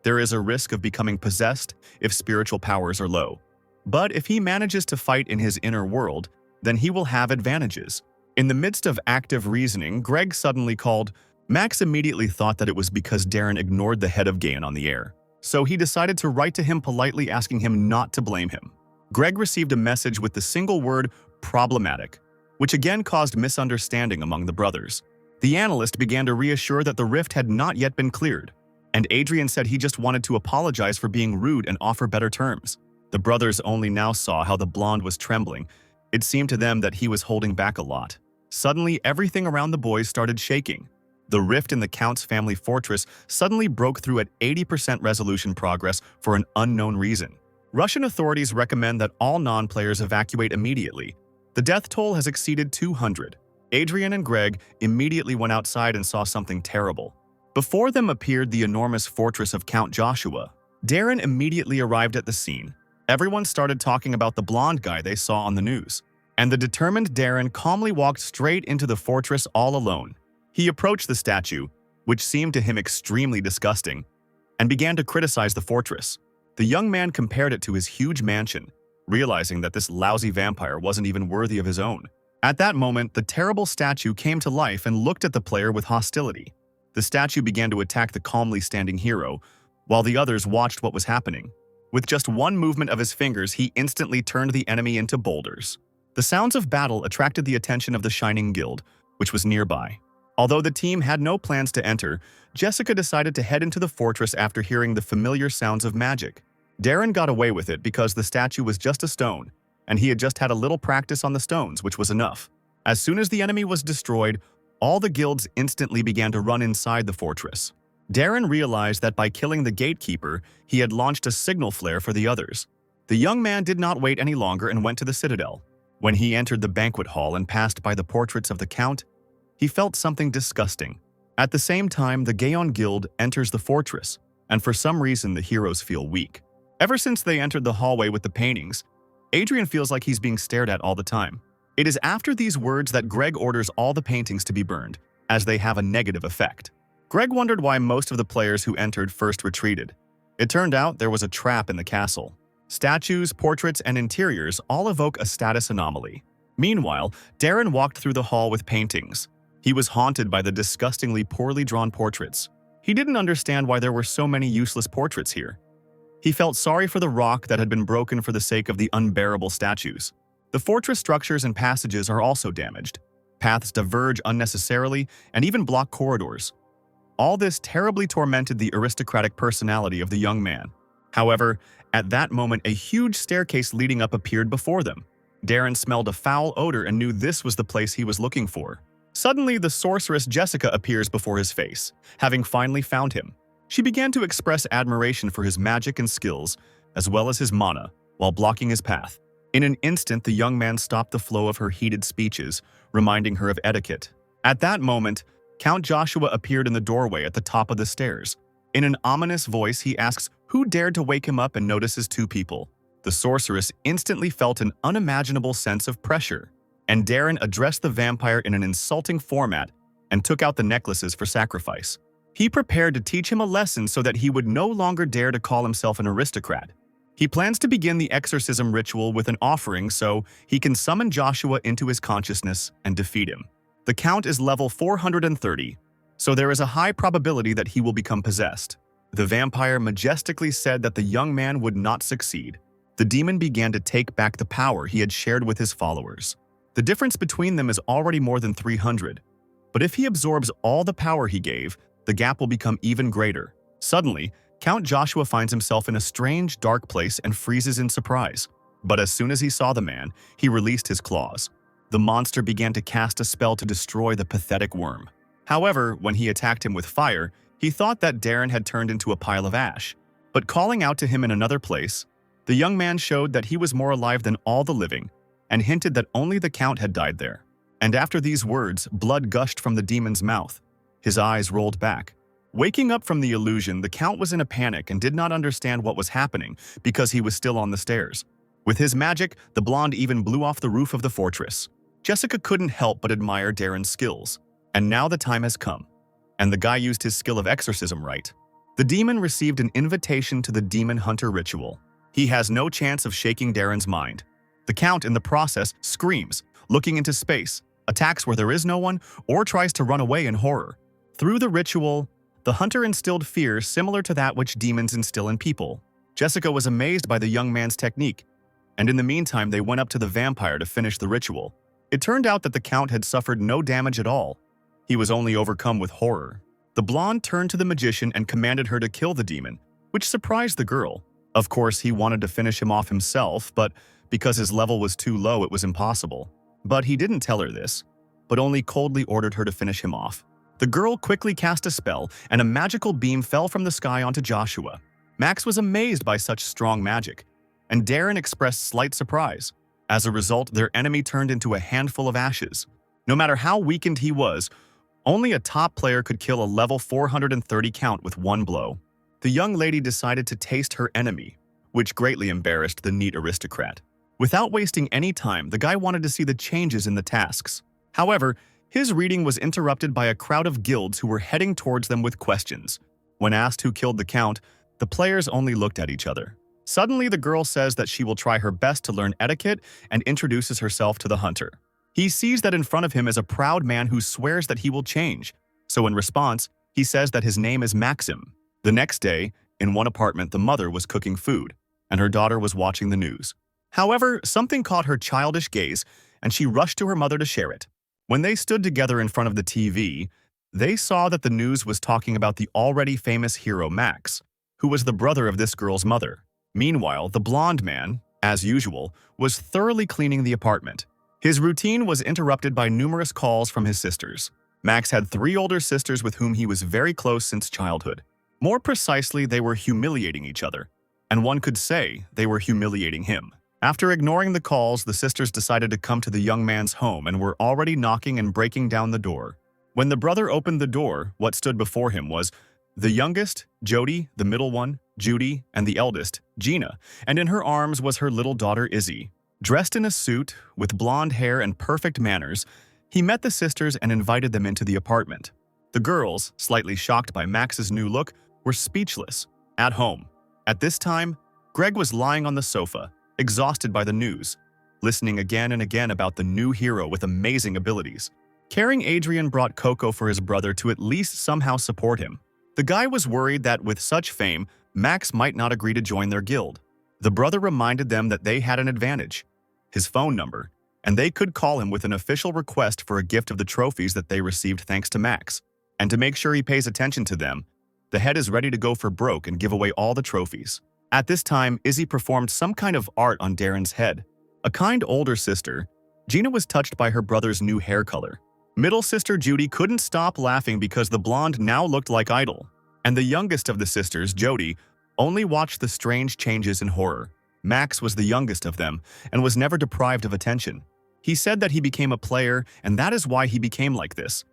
There is a risk of becoming possessed if spiritual powers are low. But if he manages to fight in his inner world, then he will have advantages. In the midst of active reasoning, Greg suddenly called. Max immediately thought that it was because Darren ignored the head of Gaon on the air. So he decided to write to him politely asking him not to blame him. Greg received a message with the single word, problematic, which again caused misunderstanding among the brothers. The analyst began to reassure that the rift had not yet been cleared, and Adrian said he just wanted to apologize for being rude and offer better terms. The brothers only now saw how the blonde was trembling. It seemed to them that he was holding back a lot. Suddenly, everything around the boys started shaking. The rift in the Count's family fortress suddenly broke through at 80% resolution progress for an unknown reason. Russian authorities recommend that all non-players evacuate immediately. The death toll has exceeded 200. Adrian and Greg immediately went outside and saw something terrible. Before them appeared the enormous fortress of Count Joshua. Darren immediately arrived at the scene. Everyone started talking about the blonde guy they saw on the news, and the determined Darren calmly walked straight into the fortress all alone. He approached the statue, which seemed to him extremely disgusting, and began to criticize the fortress. The young man compared it to his huge mansion, realizing that this lousy vampire wasn't even worthy of his own. At that moment, the terrible statue came to life and looked at the player with hostility. The statue began to attack the calmly standing hero, while the others watched what was happening. With just one movement of his fingers, he instantly turned the enemy into boulders. The sounds of battle attracted the attention of the Shining Guild, which was nearby. Although the team had no plans to enter, Jessica decided to head into the fortress after hearing the familiar sounds of magic. Darren got away with it because the statue was just a stone, and he had just had a little practice on the stones, which was enough. As soon as the enemy was destroyed, all the guilds instantly began to run inside the fortress. Darren realized that by killing the gatekeeper, he had launched a signal flare for the others. The young man did not wait any longer and went to the citadel. When he entered the banquet hall and passed by the portraits of the count, he felt something disgusting. At the same time, the Gaon Guild enters the fortress, and for some reason the heroes feel weak. Ever since they entered the hallway with the paintings, Adrian feels like he's being stared at all the time. It is after these words that Greg orders all the paintings to be burned, as they have a negative effect. Greg wondered why most of the players who entered first retreated. It turned out there was a trap in the castle. Statues, portraits, and interiors all evoke a status anomaly. Meanwhile, Darren walked through the hall with paintings. He was haunted by the disgustingly poorly drawn portraits. He didn't understand why there were so many useless portraits here. He felt sorry for the rock that had been broken for the sake of the unbearable statues. The fortress structures and passages are also damaged. Paths diverge unnecessarily and even block corridors. All this terribly tormented the aristocratic personality of the young man. However, at that moment, a huge staircase leading up appeared before them. Darren smelled a foul odor and knew this was the place he was looking for. Suddenly, the sorceress Jessica appears before his face, having finally found him. She began to express admiration for his magic and skills, as well as his mana, while blocking his path. In an instant, the young man stopped the flow of her heated speeches, reminding her of etiquette. At that moment, Count Joshua appeared in the doorway at the top of the stairs. In an ominous voice, he asks who dared to wake him up and notices two people. The sorceress instantly felt an unimaginable sense of pressure, and Darren addressed the vampire in an insulting format and took out the necklaces for sacrifice. He prepared to teach him a lesson so that he would no longer dare to call himself an aristocrat. He plans to begin the exorcism ritual with an offering so he can summon Joshua into his consciousness and defeat him. The count is level 430, so there is a high probability that he will become possessed. The vampire majestically said that the young man would not succeed. The demon began to take back the power he had shared with his followers. The difference between them is already more than 300. But if he absorbs all the power he gave, the gap will become even greater. Suddenly, Count Joshua finds himself in a strange, dark place and freezes in surprise. But as soon as he saw the man, he released his claws. The monster began to cast a spell to destroy the pathetic worm. However, when he attacked him with fire, he thought that Darren had turned into a pile of ash. But calling out to him in another place, the young man showed that he was more alive than all the living, and hinted that only the count had died there. And after these words, blood gushed from the demon's mouth. His eyes rolled back. Waking up from the illusion, the count was in a panic and did not understand what was happening because he was still on the stairs. With his magic, the blonde even blew off the roof of the fortress. Jessica couldn't help but admire Darren's skills. And now the time has come. And the guy used his skill of exorcism right. The demon received an invitation to the demon hunter ritual. He has no chance of shaking Darren's mind. The count, in the process, screams, looking into space, attacks where there is no one, or tries to run away in horror. Through the ritual, the hunter instilled fear similar to that which demons instill in people. Jessica was amazed by the young man's technique, and in the meantime they went up to the vampire to finish the ritual. It turned out that the count had suffered no damage at all. He was only overcome with horror. The blonde turned to the magician and commanded her to kill the demon, which surprised the girl. Of course, he wanted to finish him off himself, but because his level was too low, it was impossible. But he didn't tell her this, but only coldly ordered her to finish him off. The girl quickly cast a spell, and a magical beam fell from the sky onto Joshua. Max was amazed by such strong magic, and Darren expressed slight surprise. As a result, their enemy turned into a handful of ashes. No matter how weakened he was, only a top player could kill a level 430 count with one blow. The young lady decided to taste her enemy, which greatly embarrassed the neat aristocrat. Without wasting any time, the guy wanted to see the changes in the tasks. However, his reading was interrupted by a crowd of guilds who were heading towards them with questions. When asked who killed the count, the players only looked at each other. Suddenly, the girl says that she will try her best to learn etiquette and introduces herself to the hunter. He sees that in front of him is a proud man who swears that he will change. So in response, he says that his name is Maxim. The next day, in one apartment, the mother was cooking food, and her daughter was watching the news. However, something caught her childish gaze, and she rushed to her mother to share it. When they stood together in front of the TV, They saw that the news was talking about the already famous hero Max, who was the brother of this girl's mother. Meanwhile, the blonde man, as usual, was thoroughly cleaning the apartment. His routine was interrupted by numerous calls from his sisters. Max had 3 older sisters with whom he was very close since childhood. More precisely, they were humiliating each other, and one could say they were humiliating him. After ignoring the calls, the sisters decided to come to the young man's home and were already knocking and breaking down the door. When the brother opened the door, what stood before him was the youngest, Jody, the middle one, Judy, and the eldest, Gina, and in her arms was her little daughter Izzy. Dressed in a suit, with blonde hair and perfect manners, he met the sisters and invited them into the apartment. The girls, slightly shocked by Max's new look, were speechless. At home. At this time, Greg was lying on the sofa, exhausted by the news, listening again and again about the new hero with amazing abilities. Caring Adrian brought cocoa for his brother to at least somehow support him. The guy was worried that with such fame, Max might not agree to join their guild. The brother reminded them that they had an advantage, his phone number, and they could call him with an official request for a gift of the trophies that they received thanks to Max. And to make sure he pays attention to them, the head is ready to go for broke and give away all the trophies. At this time, Izzy performed some kind of art on Darren's head. A kind older sister, Gina was touched by her brother's new hair color. Middle sister Judy couldn't stop laughing because the blonde now looked like Idol. And the youngest of the sisters, Jody, only watched the strange changes in horror. Max was the youngest of them and was never deprived of attention. He said that he became a player, and that is why he became like this,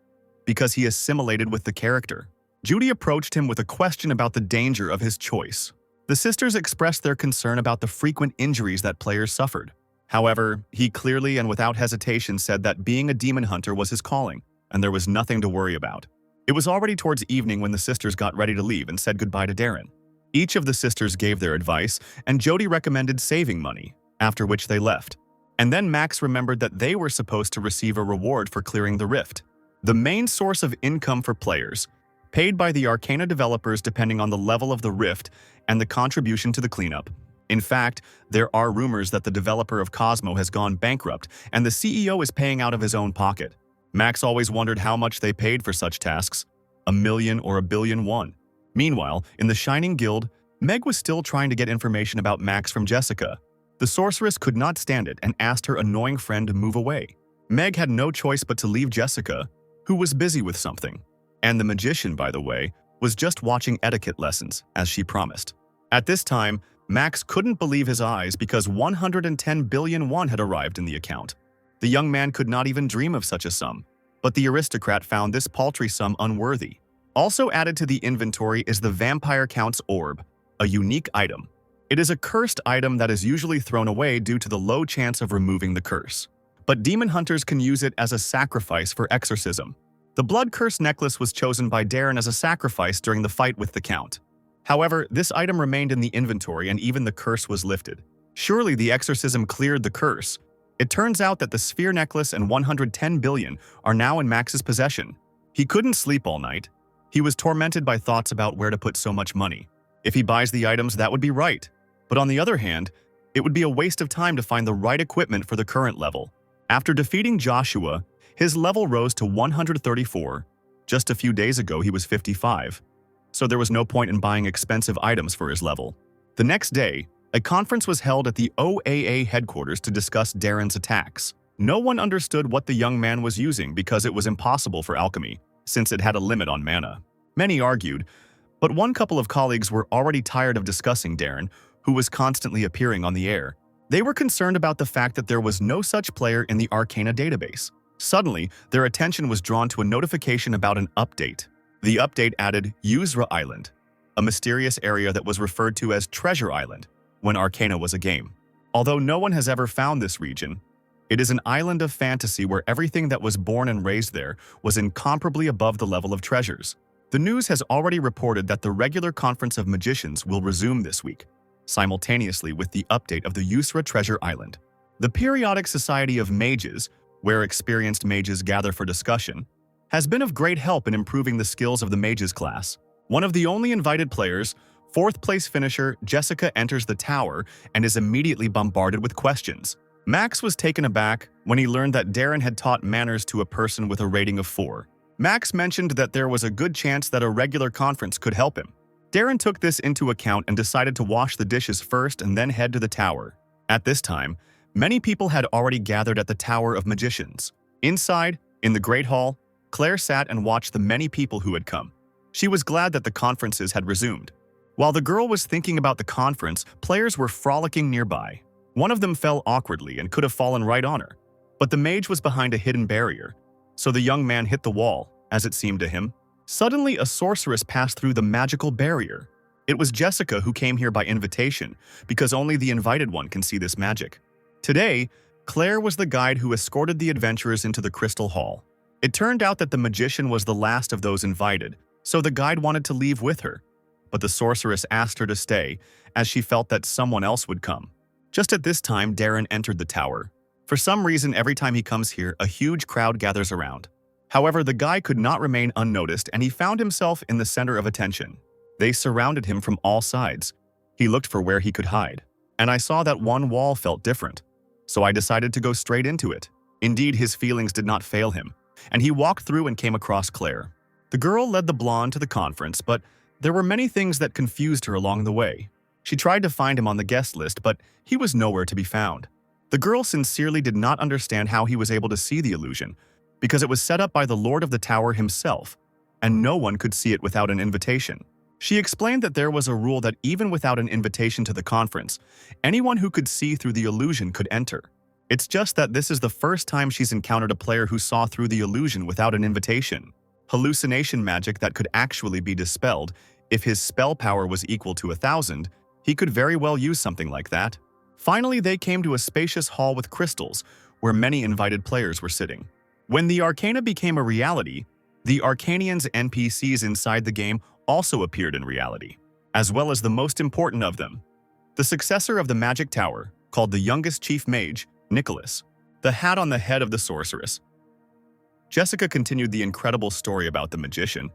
because he assimilated with the character. Judy approached him with a question about the danger of his choice. The sisters expressed their concern about the frequent injuries that players suffered. However, he clearly and without hesitation said that being a demon hunter was his calling, and there was nothing to worry about. It was already towards evening when the sisters got ready to leave and said goodbye to Darren. Each of the sisters gave their advice, and Jody recommended saving money, after which they left. And then Max remembered that they were supposed to receive a reward for clearing the rift. The main source of income for players, paid by the Arcana developers depending on the level of the rift and the contribution to the cleanup. In fact, there are rumors that the developer of Cosmo has gone bankrupt and the CEO is paying out of his own pocket. Max always wondered how much they paid for such tasks, 1 million or 1 billion won. Meanwhile, in the Shining Guild, Meg was still trying to get information about Max from Jessica. The sorceress could not stand it and asked her annoying friend to move away. Meg had no choice but to leave Jessica, who was busy with something. And the magician, by the way, was just watching etiquette lessons, as she promised. At this time, Max couldn't believe his eyes because 110 billion won had arrived in the account. The young man could not even dream of such a sum, but the aristocrat found this paltry sum unworthy. Also added to the inventory is the Vampire Count's Orb, a unique item. It is a cursed item that is usually thrown away due to the low chance of removing the curse. But demon hunters can use it as a sacrifice for exorcism. The blood curse necklace was chosen by Darren as a sacrifice during the fight with the Count. However, this item remained in the inventory and even the curse was lifted. Surely the exorcism cleared the curse. It turns out that the sphere necklace and 110 billion are now in Max's possession. He couldn't sleep all night. He was tormented by thoughts about where to put so much money. If he buys the items, that would be right. But on the other hand, it would be a waste of time to find the right equipment for the current level. After defeating Joshua, his level rose to 134. Just a few days ago, he was 55. So there was no point in buying expensive items for his level. The next day, a conference was held at the OAA headquarters to discuss Darren's attacks. No one understood what the young man was using because it was impossible for alchemy, since it had a limit on mana. Many argued, but one couple of colleagues were already tired of discussing Darren, who was constantly appearing on the air. They were concerned about the fact that there was no such player in the Arcana database. Suddenly, their attention was drawn to a notification about an update. The update added Usra Island, a mysterious area that was referred to as Treasure Island when Arcana was a game. Although no one has ever found this region, it is an island of fantasy where everything that was born and raised there was incomparably above the level of treasures. The news has already reported that the regular Conference of Magicians will resume this week, simultaneously with the update of the Usra Treasure Island. The Periodic Society of Mages, where experienced mages gather for discussion, has been of great help in improving the skills of the mages class. One of the only invited players, 4th place finisher Jessica, enters the tower and is immediately bombarded with questions. Max was taken aback when he learned that Darren had taught manners to a person with a rating of 4. Max mentioned that there was a good chance that a regular conference could help him. Darren took this into account and decided to wash the dishes first and then head to the tower. At this time, many people had already gathered at the Tower of Magicians. Inside, in the Great Hall, Claire sat and watched the many people who had come. She was glad that the conferences had resumed. While the girl was thinking about the conference, players were frolicking nearby. One of them fell awkwardly and could have fallen right on her. But the mage was behind a hidden barrier, so the young man hit the wall, as it seemed to him. Suddenly, a sorceress passed through the magical barrier. It was Jessica who came here by invitation, because only the invited one can see this magic. Today, Claire was the guide who escorted the adventurers into the Crystal Hall. It turned out that the magician was the last of those invited, so the guide wanted to leave with her. But the sorceress asked her to stay, as she felt that someone else would come. Just at this time, Darren entered the tower. For some reason, every time he comes here, a huge crowd gathers around. However, the guy could not remain unnoticed, and he found himself in the center of attention. They surrounded him from all sides. He looked for where he could hide, and I saw that one wall felt different. So I decided to go straight into it. Indeed, his feelings did not fail him, and he walked through and came across Claire. The girl led the blonde to the conference, but there were many things that confused her along the way. She tried to find him on the guest list, but he was nowhere to be found. The girl sincerely did not understand how he was able to see the illusion, because it was set up by the Lord of the Tower himself, and no one could see it without an invitation. She explained that there was a rule that even without an invitation to the conference, anyone who could see through the illusion could enter. It's just that this is the first time she's encountered a player who saw through the illusion without an invitation. Hallucination magic that could actually be dispelled. If his spell power was equal to 1,000, he could very well use something like that. Finally, they came to a spacious hall with crystals, where many invited players were sitting. When the Arcana became a reality, the Arcanians NPCs inside the game also appeared in reality, as well as the most important of them, the successor of the Magic Tower, called the youngest chief mage, Nicholas, the hat on the head of the sorceress. Jessica continued the incredible story about the magician,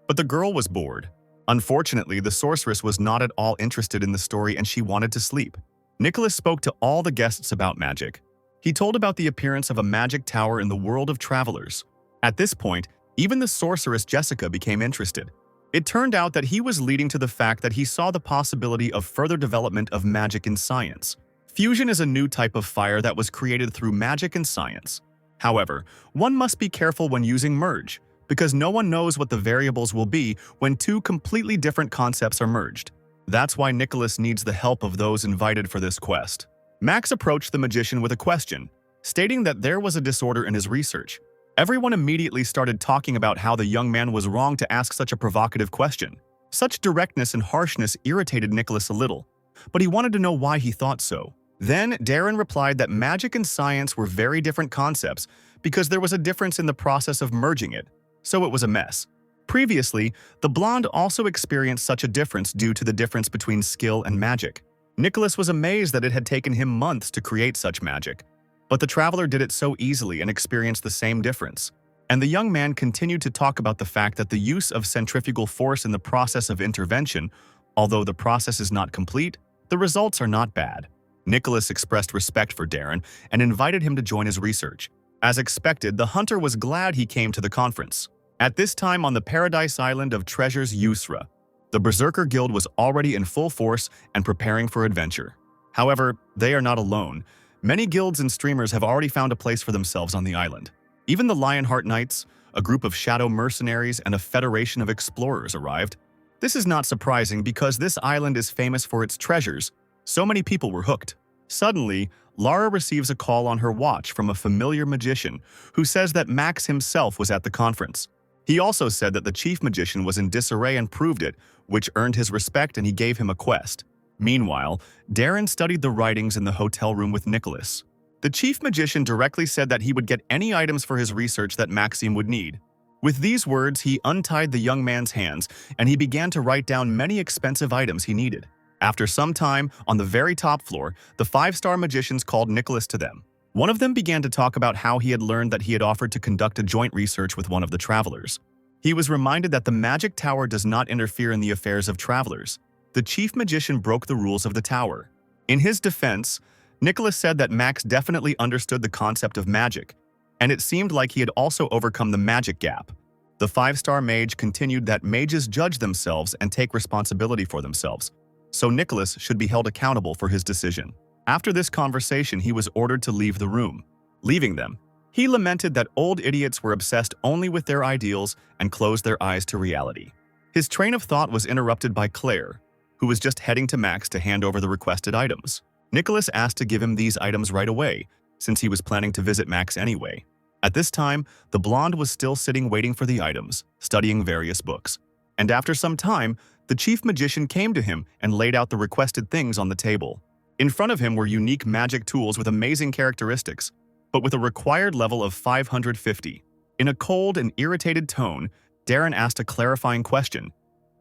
but the girl was bored. Unfortunately, the sorceress was not at all interested in the story and she wanted to sleep. Nicholas spoke to all the guests about magic. He told about the appearance of a magic tower in the world of travelers. At this point, even the sorceress Jessica became interested. It turned out that he was leading to the fact that he saw the possibility of further development of magic in science. Fusion is a new type of fire that was created through magic and science. However, one must be careful when using merge, because no one knows what the variables will be when two completely different concepts are merged. That's why Nicholas needs the help of those invited for this quest. Max approached the magician with a question, stating that there was a disorder in his research. Everyone immediately started talking about how the young man was wrong to ask such a provocative question. Such directness and harshness irritated Nicholas a little, but he wanted to know why he thought so. Then Darren replied that magic and science were very different concepts because there was a difference in the process of merging it, so it was a mess. Previously, the blonde also experienced such a difference due to the difference between skill and magic. Nicholas was amazed that it had taken him months to create such magic. But the traveler did it so easily and experienced the same difference. And the young man continued to talk about the fact that the use of centrifugal force in the process of intervention, although the process is not complete, the results are not bad. Nicholas expressed respect for Darren and invited him to join his research. As expected, the hunter was glad he came to the conference. At this time on the Paradise Island of Treasures Usra, the Berserker Guild was already in full force and preparing for adventure. However, they are not alone. Many guilds and streamers have already found a place for themselves on the island. Even the Lionheart Knights, a group of shadow mercenaries, and a federation of explorers arrived. This is not surprising because this island is famous for its treasures. So many people were hooked. Suddenly, Lara receives a call on her watch from a familiar magician who says that Max himself was at the conference. He also said that the chief magician was in disarray and proved it, which earned his respect and he gave him a quest. Meanwhile, Darren studied the writings in the hotel room with Nicholas. The chief magician directly said that he would get any items for his research that Maxime would need. With these words, he untied the young man's hands and he began to write down many expensive items he needed. After some time, on the very top floor, the five-star magicians called Nicholas to them. One of them began to talk about how he had learned that he had offered to conduct a joint research with one of the travelers. He was reminded that the magic tower does not interfere in the affairs of travelers. The chief magician broke the rules of the tower. In his defense, Nicholas said that Max definitely understood the concept of magic, and it seemed like he had also overcome the magic gap. The 5-star mage continued that mages judge themselves and take responsibility for themselves, so Nicholas should be held accountable for his decision. After this conversation, he was ordered to leave the room. Leaving them, he lamented that old idiots were obsessed only with their ideals and closed their eyes to reality. His train of thought was interrupted by Claire, who was just heading to Max to hand over the requested items. Nicholas asked to give him these items right away, since he was planning to visit Max anyway. At this time, the blonde was still sitting waiting for the items, studying various books. And after some time, the chief magician came to him and laid out the requested things on the table. In front of him were unique magic tools with amazing characteristics, but with a required level of 550. In a cold and irritated tone, Darren asked a clarifying question.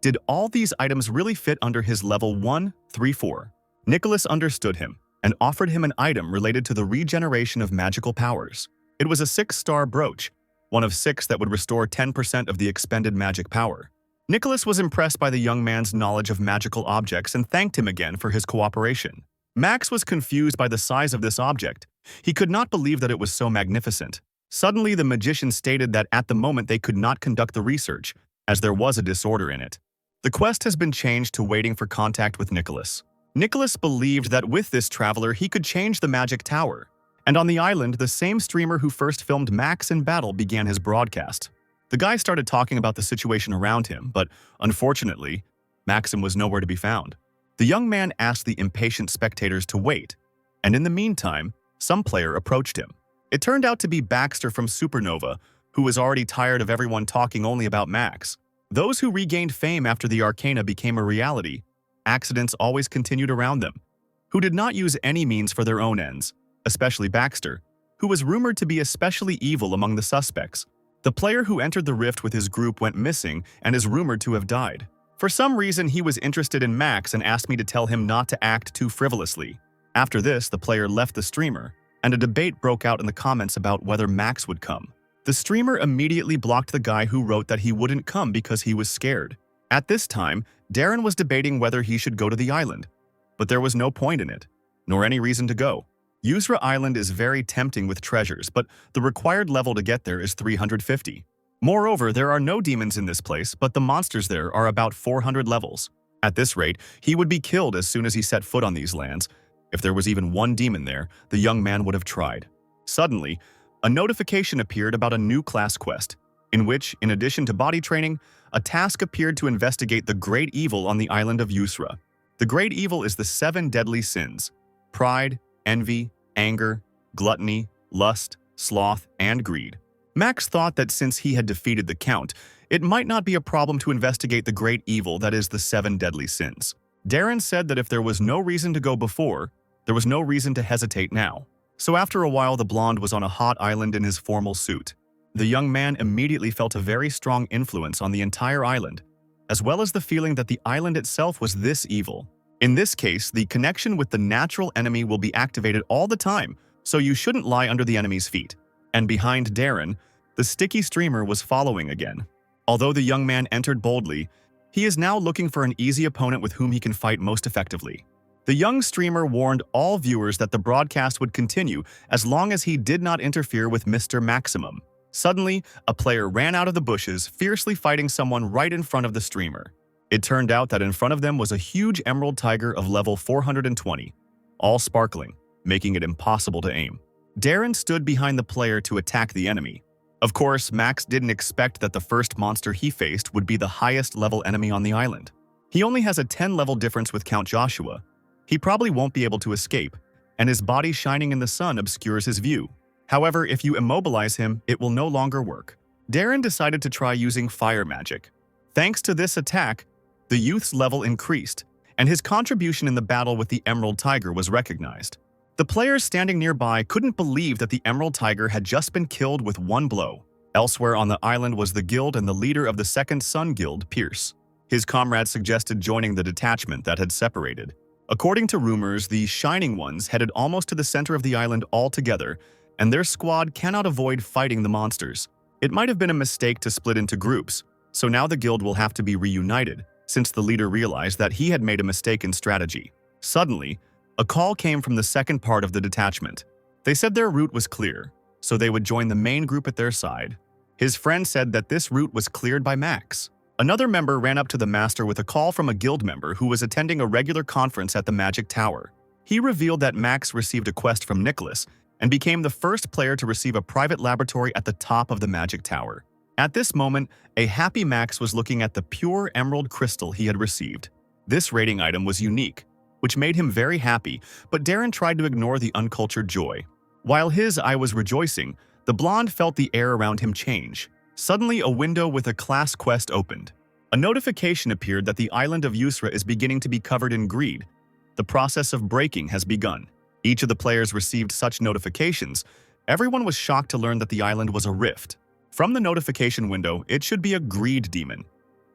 Did all these items really fit under his level 134? Nicholas understood him and offered him an item related to the regeneration of magical powers. It was a 6-star brooch, one of 6 that would restore 10% of the expended magic power. Nicholas was impressed by the young man's knowledge of magical objects and thanked him again for his cooperation. Max was confused by the size of this object. He could not believe that it was so magnificent. Suddenly, the magician stated that at the moment they could not conduct the research, as there was a disorder in it. The quest has been changed to waiting for contact with Nicholas. Nicholas believed that with this traveler he could change the magic tower. And on the island, the same streamer who first filmed Max in battle began his broadcast. The guy started talking about the situation around him, but unfortunately, Maxim was nowhere to be found. The young man asked the impatient spectators to wait, and in the meantime, some player approached him. It turned out to be Baxter from Supernova, who was already tired of everyone talking only about Max. Those who regained fame after the Arcana became a reality, accidents always continued around them, who did not use any means for their own ends, especially Baxter, who was rumored to be especially evil among the suspects. The player who entered the rift with his group went missing and is rumored to have died. For some reason, he was interested in Max and asked me to tell him not to act too frivolously. After this, the player left the streamer, and a debate broke out in the comments about whether Max would come. The streamer immediately blocked the guy who wrote that he wouldn't come because he was scared. At this time, Darren was debating whether he should go to the island, but there was no point in it, nor any reason to go. Asura Island is very tempting with treasures, but the required level to get there is 350. Moreover, there are no demons in this place, but the monsters there are about 400 levels. At this rate, he would be killed as soon as he set foot on these lands. If there was even one demon there, the young man would have tried. Suddenly, a notification appeared about a new class quest, in which, in addition to body training, a task appeared to investigate the great evil on the island of Asura. The great evil is the 7 deadly sins: pride, envy, anger, gluttony, lust, sloth, and greed. Max thought that since he had defeated the Count, it might not be a problem to investigate the great evil that is the 7 deadly sins. Darren said that if there was no reason to go before, there was no reason to hesitate now. So after a while, the blonde was on a hot island in his formal suit. The young man immediately felt a very strong influence on the entire island, as well as the feeling that the island itself was this evil. In this case, the connection with the natural enemy will be activated all the time, so you shouldn't lie under the enemy's feet. And behind Darren, the sticky streamer was following again. Although the young man entered boldly, he is now looking for an easy opponent with whom he can fight most effectively. The young streamer warned all viewers that the broadcast would continue as long as he did not interfere with Mr. Maximum. Suddenly, a player ran out of the bushes, fiercely fighting someone right in front of the streamer. It turned out that in front of them was a huge emerald tiger of level 420, all sparkling, making it impossible to aim. Darren stood behind the player to attack the enemy. Of course, Max didn't expect that the first monster he faced would be the highest level enemy on the island. He only has a 10-level difference with Count Joshua. He probably won't be able to escape, and his body shining in the sun obscures his view. However, if you immobilize him, it will no longer work. Darren decided to try using fire magic. Thanks to this attack, the youth's level increased, and his contribution in the battle with the Emerald Tiger was recognized. The players standing nearby couldn't believe that the Emerald Tiger had just been killed with one blow. Elsewhere on the island was the guild and the leader of the Second Sun Guild, Pierce. His comrades suggested joining the detachment that had separated. According to rumors, the Shining Ones headed almost to the center of the island altogether, and their squad cannot avoid fighting the monsters. It might have been a mistake to split into groups, so now the guild will have to be reunited, since the leader realized that he had made a mistake in strategy. Suddenly, a call came from the second part of the detachment. They said their route was clear, so they would join the main group at their side. His friend said that this route was cleared by Max. Another member ran up to the master with a call from a guild member who was attending a regular conference at the Magic Tower. He revealed that Max received a quest from Nicholas and became the first player to receive a private laboratory at the top of the Magic Tower. At this moment, a happy Max was looking at the pure emerald crystal he had received. This rating item was unique, which made him very happy, but Darren tried to ignore the uncultured joy. While his eye was rejoicing, the blonde felt the air around him change. Suddenly, a window with a class quest opened. A notification appeared that the island of Yusra is beginning to be covered in greed. The process of breaking has begun. Each of the players received such notifications. Everyone was shocked to learn that the island was a rift. From the notification window, it should be a greed demon.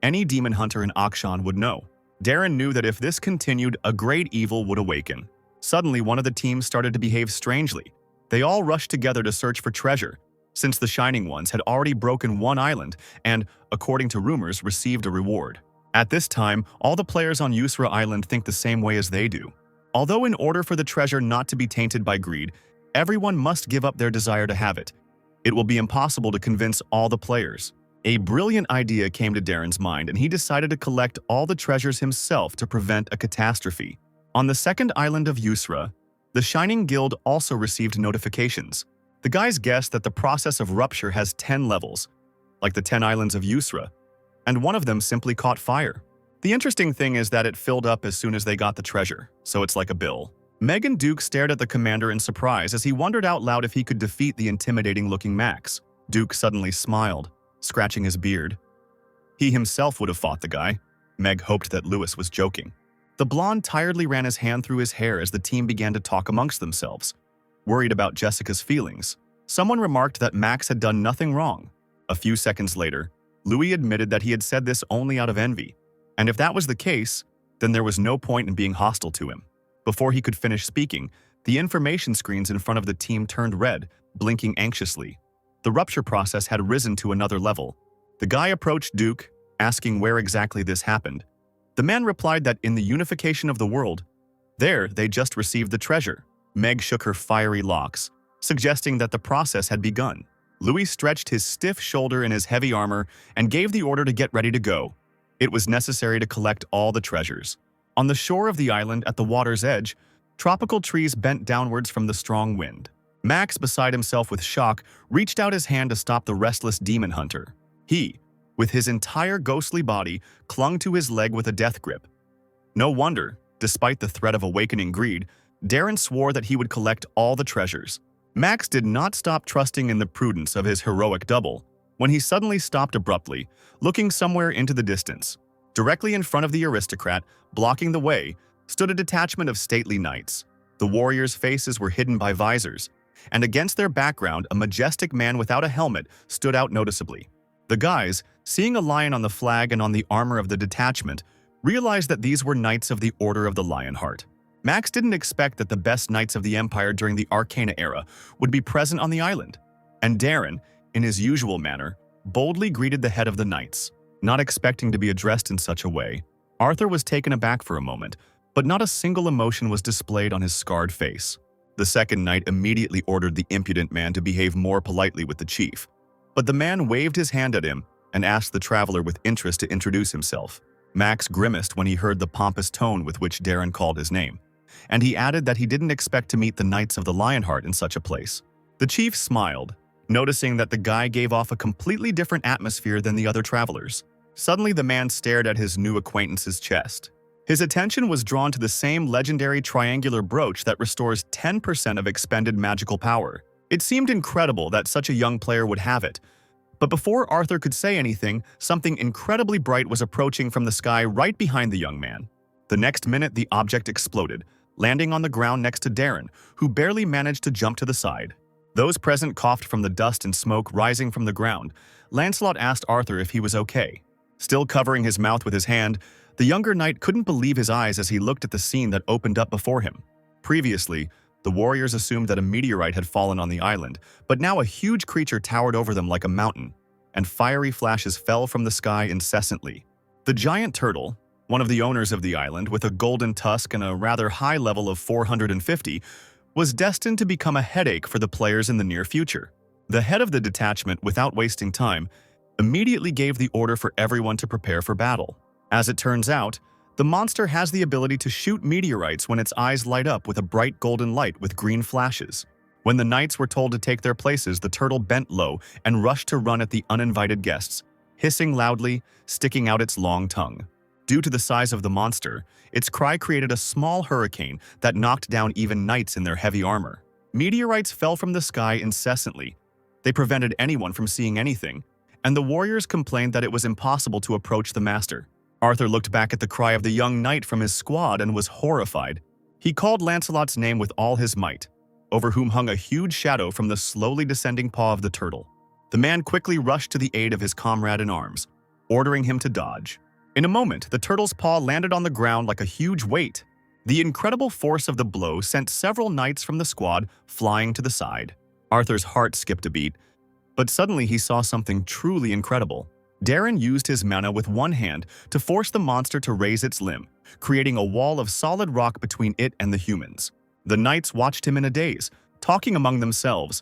Any demon hunter in Akshan would know. Darren knew that if this continued, a great evil would awaken. Suddenly, one of the teams started to behave strangely. They all rushed together to search for treasure, since the Shining Ones had already broken one island and, according to rumors, received a reward. At this time, all the players on Yusra Island think the same way as they do. Although in order for the treasure not to be tainted by greed, everyone must give up their desire to have it. It will be impossible to convince all the players. A brilliant idea came to Darren's mind, and he decided to collect all the treasures himself to prevent a catastrophe. On the second island of Yusra, the Shining Guild also received notifications. The guys guessed that the process of rupture has 10 levels, like the 10 islands of Yusra, and one of them simply caught fire. The interesting thing is that it filled up as soon as they got the treasure, so it's like a bill. Meg and Duke stared at the commander in surprise as he wondered out loud if he could defeat the intimidating-looking Max. Duke suddenly smiled, scratching his beard. He himself would have fought the guy. Meg hoped that Lewis was joking. The blonde tiredly ran his hand through his hair as the team began to talk amongst themselves. Worried about Jessica's feelings, someone remarked that Max had done nothing wrong. A few seconds later, Louis admitted that he had said this only out of envy, and if that was the case, then there was no point in being hostile to him. Before he could finish speaking, the information screens in front of the team turned red, blinking anxiously. The rupture process had risen to another level. The guy approached Duke, asking where exactly this happened. The man replied that in the unification of the world, there they just received the treasure. Meg shook her fiery locks, suggesting that the process had begun. Louis stretched his stiff shoulder in his heavy armor and gave the order to get ready to go. It was necessary to collect all the treasures. On the shore of the island at the water's edge, tropical trees bent downwards from the strong wind. Max, beside himself with shock, reached out his hand to stop the restless demon hunter. He, with his entire ghostly body, clung to his leg with a death grip. No wonder, despite the threat of awakening greed, Darren swore that he would collect all the treasures. Max did not stop trusting in the prudence of his heroic double when he suddenly stopped abruptly, looking somewhere into the distance. Directly in front of the aristocrat, blocking the way, stood a detachment of stately knights. The warriors' faces were hidden by visors, and against their background, a majestic man without a helmet stood out noticeably. The guys, seeing a lion on the flag and on the armor of the detachment, realized that these were knights of the Order of the Lionheart. Max didn't expect that the best knights of the Empire during the Arcana era would be present on the island, and Darren, in his usual manner, boldly greeted the head of the knights. Not expecting to be addressed in such a way, Arthur was taken aback for a moment, but not a single emotion was displayed on his scarred face. The second knight immediately ordered the impudent man to behave more politely with the chief, but the man waved his hand at him and asked the traveler with interest to introduce himself. Max grimaced when he heard the pompous tone with which Darren called his name, and he added that he didn't expect to meet the Knights of the Lionheart in such a place. The chief smiled, noticing that the guy gave off a completely different atmosphere than the other travelers. Suddenly, the man stared at his new acquaintance's chest. His attention was drawn to the same legendary triangular brooch that restores 10% of expended magical power. It seemed incredible that such a young player would have it, but before Arthur could say anything, something incredibly bright was approaching from the sky right behind the young man. The next minute, the object exploded, landing on the ground next to Darren, who barely managed to jump to the side. Those present coughed from the dust and smoke rising from the ground. Lancelot asked Arthur if he was okay. Still covering his mouth with his hand, the younger knight couldn't believe his eyes as he looked at the scene that opened up before him. Previously, the warriors assumed that a meteorite had fallen on the island, but now a huge creature towered over them like a mountain, and fiery flashes fell from the sky incessantly. The giant turtle, one of the owners of the island with a golden tusk and a rather high level of 450, was destined to become a headache for the players in the near future. The head of the detachment, without wasting time, immediately gave the order for everyone to prepare for battle. As it turns out, the monster has the ability to shoot meteorites when its eyes light up with a bright golden light with green flashes. When the knights were told to take their places, the turtle bent low and rushed to run at the uninvited guests, hissing loudly, sticking out its long tongue. Due to the size of the monster, its cry created a small hurricane that knocked down even knights in their heavy armor. Meteorites fell from the sky incessantly. They prevented anyone from seeing anything, and the warriors complained that it was impossible to approach the master. Arthur looked back at the cry of the young knight from his squad and was horrified. He called Lancelot's name with all his might, over whom hung a huge shadow from the slowly descending paw of the turtle. The man quickly rushed to the aid of his comrade in arms, ordering him to dodge. In a moment, the turtle's paw landed on the ground like a huge weight. The incredible force of the blow sent several knights from the squad flying to the side. Arthur's heart skipped a beat, but suddenly he saw something truly incredible. Darren used his mana with one hand to force the monster to raise its limb, creating a wall of solid rock between it and the humans. The knights watched him in a daze, talking among themselves.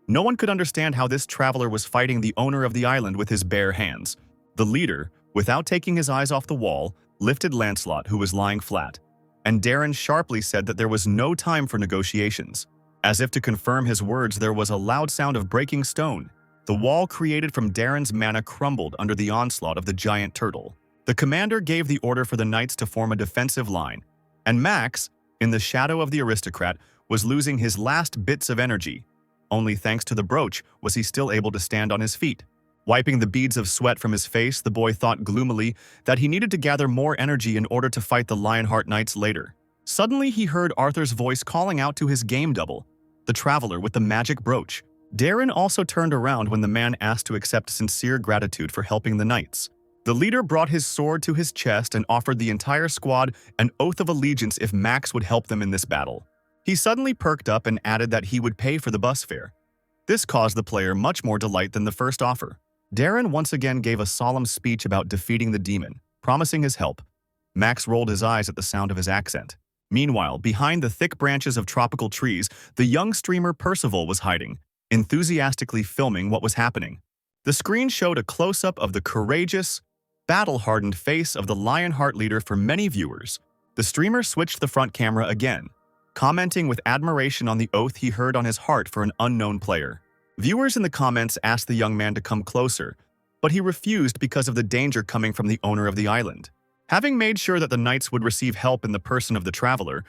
No one could understand how this traveler was fighting the owner of the island with his bare hands. The leader, without taking his eyes off the wall, lifted Lancelot, who was lying flat, and Darren sharply said that there was no time for negotiations. As if to confirm his words, there was a loud sound of breaking stone. The wall created from Darren's mana crumbled under the onslaught of the giant turtle. The commander gave the order for the knights to form a defensive line, and Max, in the shadow of the aristocrat, was losing his last bits of energy. Only thanks to the brooch was he still able to stand on his feet. Wiping the beads of sweat from his face, the boy thought gloomily that he needed to gather more energy in order to fight the Lionheart knights later. Suddenly he heard Arthur's voice calling out to his game double, the traveler with the magic brooch. Darren also turned around when the man asked to accept sincere gratitude for helping the knights. The leader brought his sword to his chest and offered the entire squad an oath of allegiance if Max would help them in this battle. He suddenly perked up and added that he would pay for the bus fare. This caused the player much more delight than the first offer. Darren once again gave a solemn speech about defeating the demon, promising his help. Max rolled his eyes at the sound of his accent. Meanwhile, behind the thick branches of tropical trees, the young streamer Percival was hiding, enthusiastically filming what was happening. The screen showed a close-up of the courageous, battle-hardened face of the Lionheart leader for many viewers. The streamer switched the front camera again, commenting with admiration on the oath he heard on his heart for an unknown player. Viewers in the comments asked the young man to come closer, but he refused because of the danger coming from the owner of the island. Having made sure that the knights would receive help in the person of the traveler,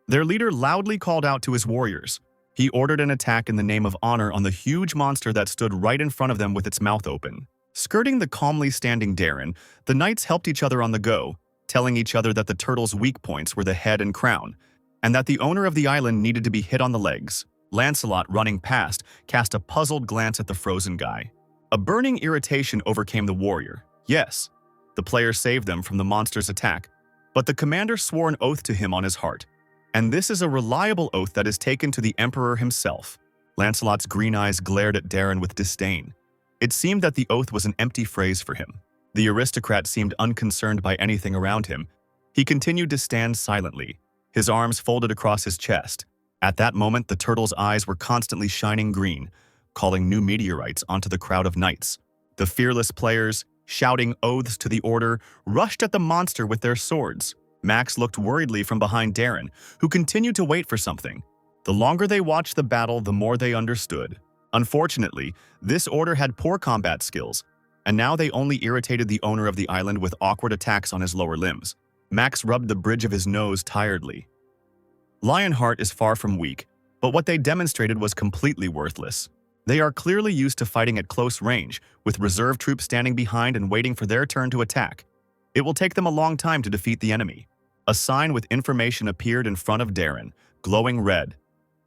their leader loudly called out to his warriors. He ordered an attack in the name of honor on the huge monster that stood right in front of them with its mouth open. Skirting the calmly standing Darren, the knights helped each other on the go, telling each other that the turtle's weak points were the head and crown, and that the owner of the island needed to be hit on the legs. Lancelot, running past, cast a puzzled glance at the frozen guy. A burning irritation overcame the warrior. Yes, the player saved them from the monster's attack, but the commander swore an oath to him on his heart. And this is a reliable oath that is taken to the Emperor himself. Lancelot's green eyes glared at Darren with disdain. It seemed that the oath was an empty phrase for him. The aristocrat seemed unconcerned by anything around him. He continued to stand silently, his arms folded across his chest. At that moment, the turtle's eyes were constantly shining green, calling new meteorites onto the crowd of knights. The fearless players, shouting oaths to the order, rushed at the monster with their swords. Max looked worriedly from behind Darren, who continued to wait for something. The longer they watched the battle, the more they understood. Unfortunately, this order had poor combat skills, and now they only irritated the owner of the island with awkward attacks on his lower limbs. Max rubbed the bridge of his nose tiredly. Lionheart is far from weak, but what they demonstrated was completely worthless. They are clearly used to fighting at close range, with reserve troops standing behind and waiting for their turn to attack. It will take them a long time to defeat the enemy. A sign with information appeared in front of Darren, glowing red.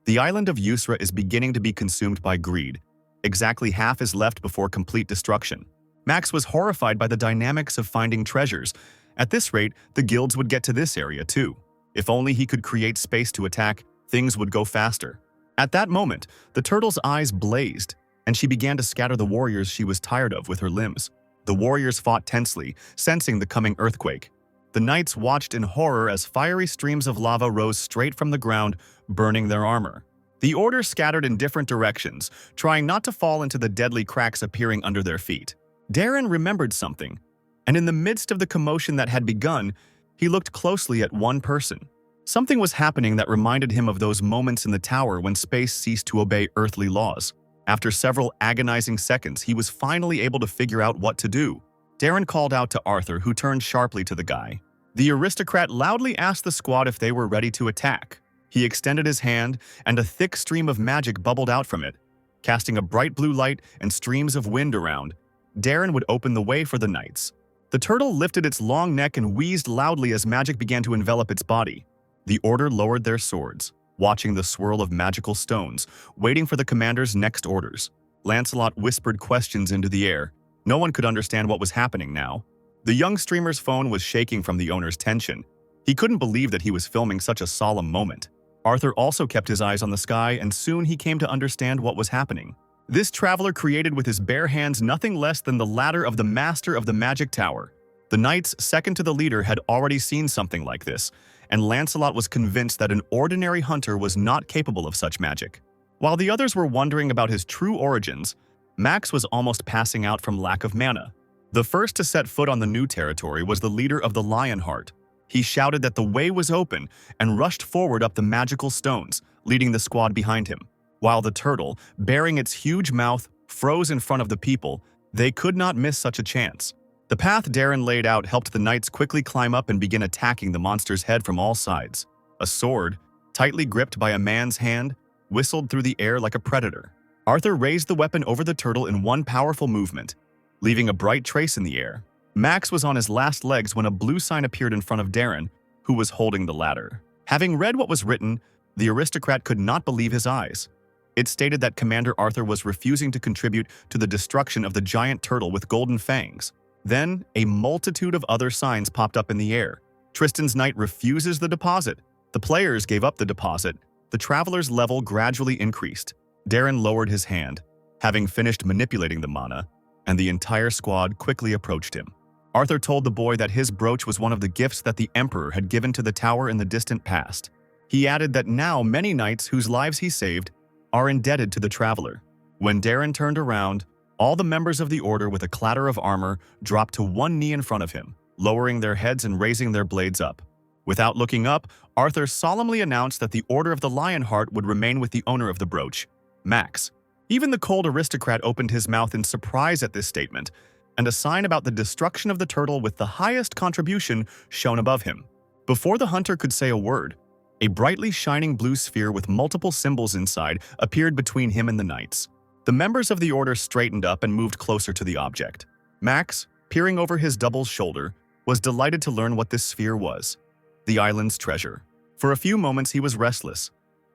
The island of Usra is beginning to be consumed by greed. Exactly half is left before complete destruction. Max was horrified by the dynamics of finding treasures. At this rate, the guilds would get to this area too. If only he could create space to attack, things would go faster. At that moment, the turtle's eyes blazed, and she began to scatter the warriors she was tired of with her limbs. The warriors fought tensely, sensing the coming earthquake. The knights watched in horror as fiery streams of lava rose straight from the ground, burning their armor. The order scattered in different directions, trying not to fall into the deadly cracks appearing under their feet. Darren remembered something, and in the midst of the commotion that had begun, he looked closely at one person. Something was happening that reminded him of those moments in the tower when space ceased to obey earthly laws. After several agonizing seconds, he was finally able to figure out what to do. Darren called out to Arthur, who turned sharply to the guy. The aristocrat loudly asked the squad if they were ready to attack. He extended his hand, and a thick stream of magic bubbled out from it, casting a bright blue light and streams of wind around. Darren would open the way for the knights. The turtle lifted its long neck and wheezed loudly as magic began to envelop its body. The order lowered their swords, watching the swirl of magical stones, waiting for the commander's next orders. Lancelot whispered questions into the air. No one could understand what was happening now. The young streamer's phone was shaking from the owner's tension. He couldn't believe that he was filming such a solemn moment. Arthur also kept his eyes on the sky, and soon he came to understand what was happening. This traveler created with his bare hands nothing less than the ladder of the master of the magic tower. The knights, second to the leader, had already seen something like this, and Lancelot was convinced that an ordinary hunter was not capable of such magic. While the others were wondering about his true origins, Max was almost passing out from lack of mana. The first to set foot on the new territory was the leader of the Lionheart. He shouted that the way was open and rushed forward up the magical stones, leading the squad behind him. While the turtle, bearing its huge mouth, froze in front of the people, they could not miss such a chance. The path Darren laid out helped the knights quickly climb up and begin attacking the monster's head from all sides. A sword, tightly gripped by a man's hand, whistled through the air like a predator. Arthur raised the weapon over the turtle in one powerful movement, leaving a bright trace in the air. Max was on his last legs when a blue sign appeared in front of Darren, who was holding the ladder. Having read what was written, the aristocrat could not believe his eyes. It stated that Commander Arthur was refusing to contribute to the destruction of the giant turtle with golden fangs. Then, a multitude of other signs popped up in the air. Tristan's knight refuses the deposit. The players gave up the deposit. The traveler's level gradually increased. Darren lowered his hand, having finished manipulating the mana, and the entire squad quickly approached him. Arthur told the boy that his brooch was one of the gifts that the Emperor had given to the tower in the distant past. He added that now many knights whose lives he saved are indebted to the traveler. When Darren turned around, all the members of the order with a clatter of armor dropped to one knee in front of him, lowering their heads and raising their blades up. Without looking up, Arthur solemnly announced that the Order of the Lionheart would remain with the owner of the brooch, Max. Even the cold aristocrat opened his mouth in surprise at this statement, and a sign about the destruction of the turtle with the highest contribution shone above him. Before the hunter could say a word, a brightly shining blue sphere with multiple symbols inside appeared between him and the knights. The members of the order straightened up and moved closer to the object. Max, peering over his double's shoulder, was delighted to learn what this sphere was: the island's treasure. For a few moments he was restless,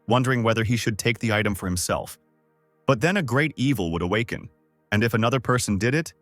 wondering whether he should take the item for himself. But then a great evil would awaken, and if another person did it,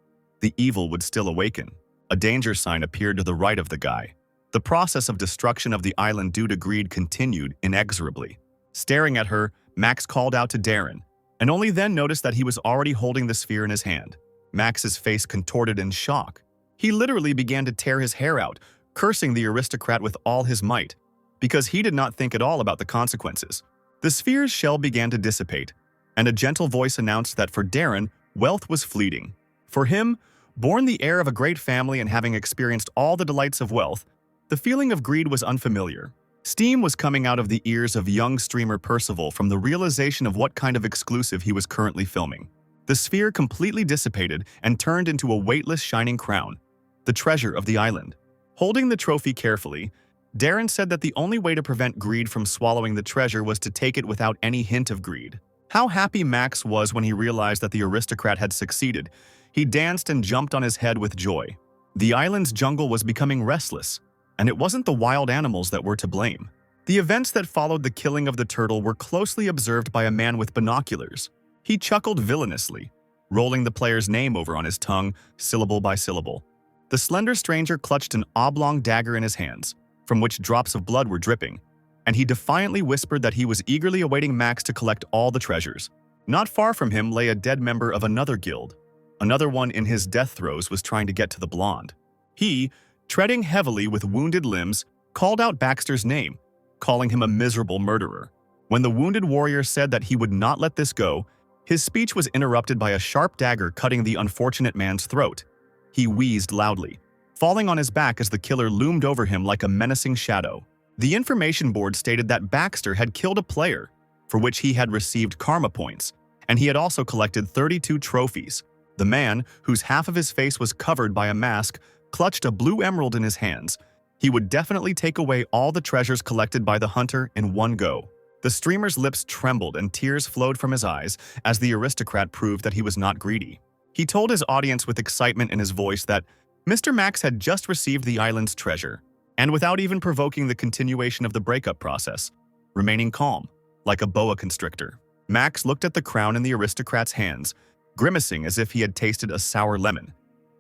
the evil would still awaken. A danger sign appeared to the right of the guy. The process of destruction of the island due to greed continued inexorably. Staring at her, Max called out to Darren, and only then noticed that he was already holding the sphere in his hand. Max's face contorted in shock. He literally began to tear his hair out, cursing the aristocrat with all his might, because he did not think at all about the consequences. The sphere's shell began to dissipate, and a gentle voice announced that for Darren, wealth was fleeting. For him, born the heir of a great family and having experienced all the delights of wealth, the feeling of greed was unfamiliar. Steam was coming out of the ears of young streamer Percival from the realization of what kind of exclusive he was currently filming. The sphere completely dissipated and turned into a weightless shining crown, the treasure of the island. Holding the trophy carefully, Darren said that the only way to prevent greed from swallowing the treasure was to take it without any hint of greed. How happy Max was when he realized that the aristocrat had succeeded. He danced and jumped on his head with joy. The island's jungle was becoming restless, and it wasn't the wild animals that were to blame. The events that followed the killing of the turtle were closely observed by a man with binoculars. He chuckled villainously, rolling the player's name over on his tongue, syllable by syllable. The slender stranger clutched an oblong dagger in his hands, from which drops of blood were dripping, and he defiantly whispered that he was eagerly awaiting Max to collect all the treasures. Not far from him lay a dead member of another guild. Another one in his death throes was trying to get to the blonde. He, treading heavily with wounded limbs, called out Baxter's name, calling him a miserable murderer. When the wounded warrior said that he would not let this go, his speech was interrupted by a sharp dagger cutting the unfortunate man's throat. He wheezed loudly, falling on his back as the killer loomed over him like a menacing shadow. The information board stated that Baxter had killed a player, for which he had received karma points, and he had also collected 32 trophies. The man, whose half of his face was covered by a mask, clutched a blue emerald in his hands. He would definitely take away all the treasures collected by the hunter in one go. The streamer's lips trembled and tears flowed from his eyes as the aristocrat proved that he was not greedy. He told his audience with excitement in his voice that Mr. Max had just received the island's treasure, and without even provoking the continuation of the breakup process, remaining calm, like a boa constrictor. Max looked at the crown in the aristocrat's hands, grimacing as if he had tasted a sour lemon.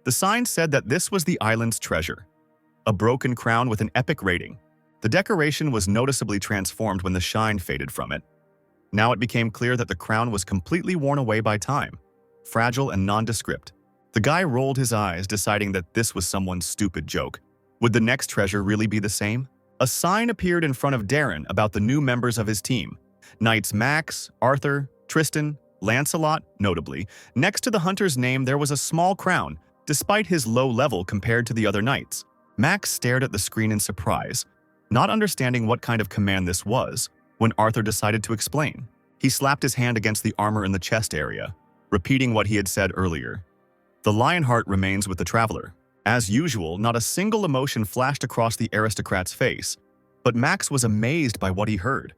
The sign said that this was the island's treasure, a broken crown with an epic rating. The decoration was noticeably transformed when the shine faded from it. Now it became clear that the crown was completely worn away by time, fragile and nondescript. The guy rolled his eyes, deciding that this was someone's stupid joke. Would the next treasure really be the same? A sign appeared in front of Darren about the new members of his team. Knights Max, Arthur, Tristan, Lancelot, notably. Next to the hunter's name there was a small crown, despite his low level compared to the other knights. Max stared at the screen in surprise, not understanding what kind of command this was, when Arthur decided to explain. He slapped his hand against the armor in the chest area, repeating what he had said earlier. The Lionheart remains with the traveler. As usual, not a single emotion flashed across the aristocrat's face, but Max was amazed by what he heard.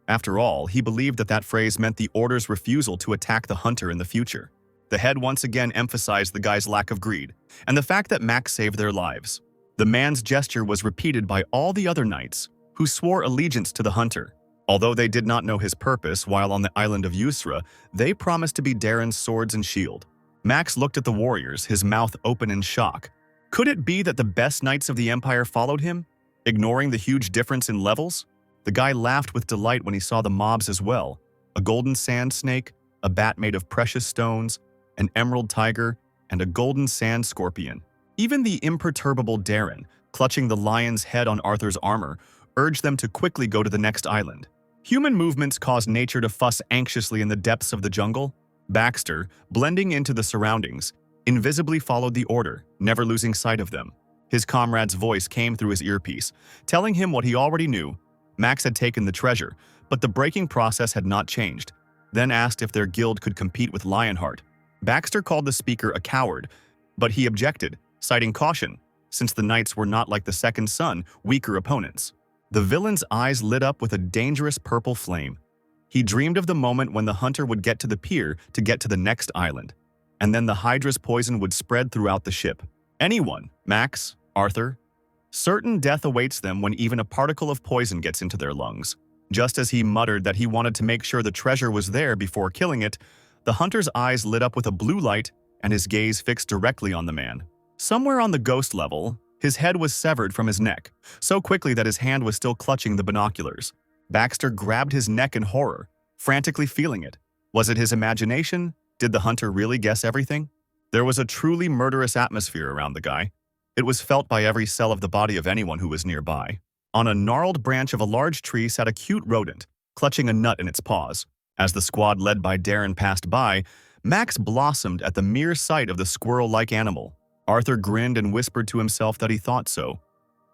After all, he believed that that phrase meant the Order's refusal to attack the hunter in the future. The head once again emphasized the guy's lack of greed, and the fact that Max saved their lives. The man's gesture was repeated by all the other knights, who swore allegiance to the hunter. Although they did not know his purpose while on the island of Asura, they promised to be Darren's swords and shield. Max looked at the warriors, his mouth open in shock. Could it be that the best knights of the Empire followed him, ignoring the huge difference in levels? The guy laughed with delight when he saw the mobs as well. A golden sand snake, a bat made of precious stones, an emerald tiger, and a golden sand scorpion. Even the imperturbable Darren, clutching the lion's head on Arthur's armor, urged them to quickly go to the next island. Human movements caused nature to fuss anxiously in the depths of the jungle. Baxter, blending into the surroundings, invisibly followed the order, never losing sight of them. His comrade's voice came through his earpiece, telling him what he already knew. Max had taken the treasure, but the breaking process had not changed. Then asked if their guild could compete with Lionheart. Baxter called the speaker a coward, but he objected, citing caution, since the knights were not like the Second Son, weaker opponents. The villain's eyes lit up with a dangerous purple flame. He dreamed of the moment when the hunter would get to the pier to get to the next island, and then the Hydra's poison would spread throughout the ship. Anyone, Max, Arthur, certain death awaits them when even a particle of poison gets into their lungs. Just as he muttered that he wanted to make sure the treasure was there before killing it, the hunter's eyes lit up with a blue light and his gaze fixed directly on the man. Somewhere on the ghost level, his head was severed from his neck, so quickly that his hand was still clutching the binoculars. Baxter grabbed his neck in horror, frantically feeling it. Was it his imagination? Did the hunter really guess everything? There was a truly murderous atmosphere around the guy. It was felt by every cell of the body of anyone who was nearby. On a gnarled branch of a large tree sat a cute rodent, clutching a nut in its paws. As the squad led by Darren passed by, Max blossomed at the mere sight of the squirrel-like animal. Arthur grinned and whispered to himself that he thought so.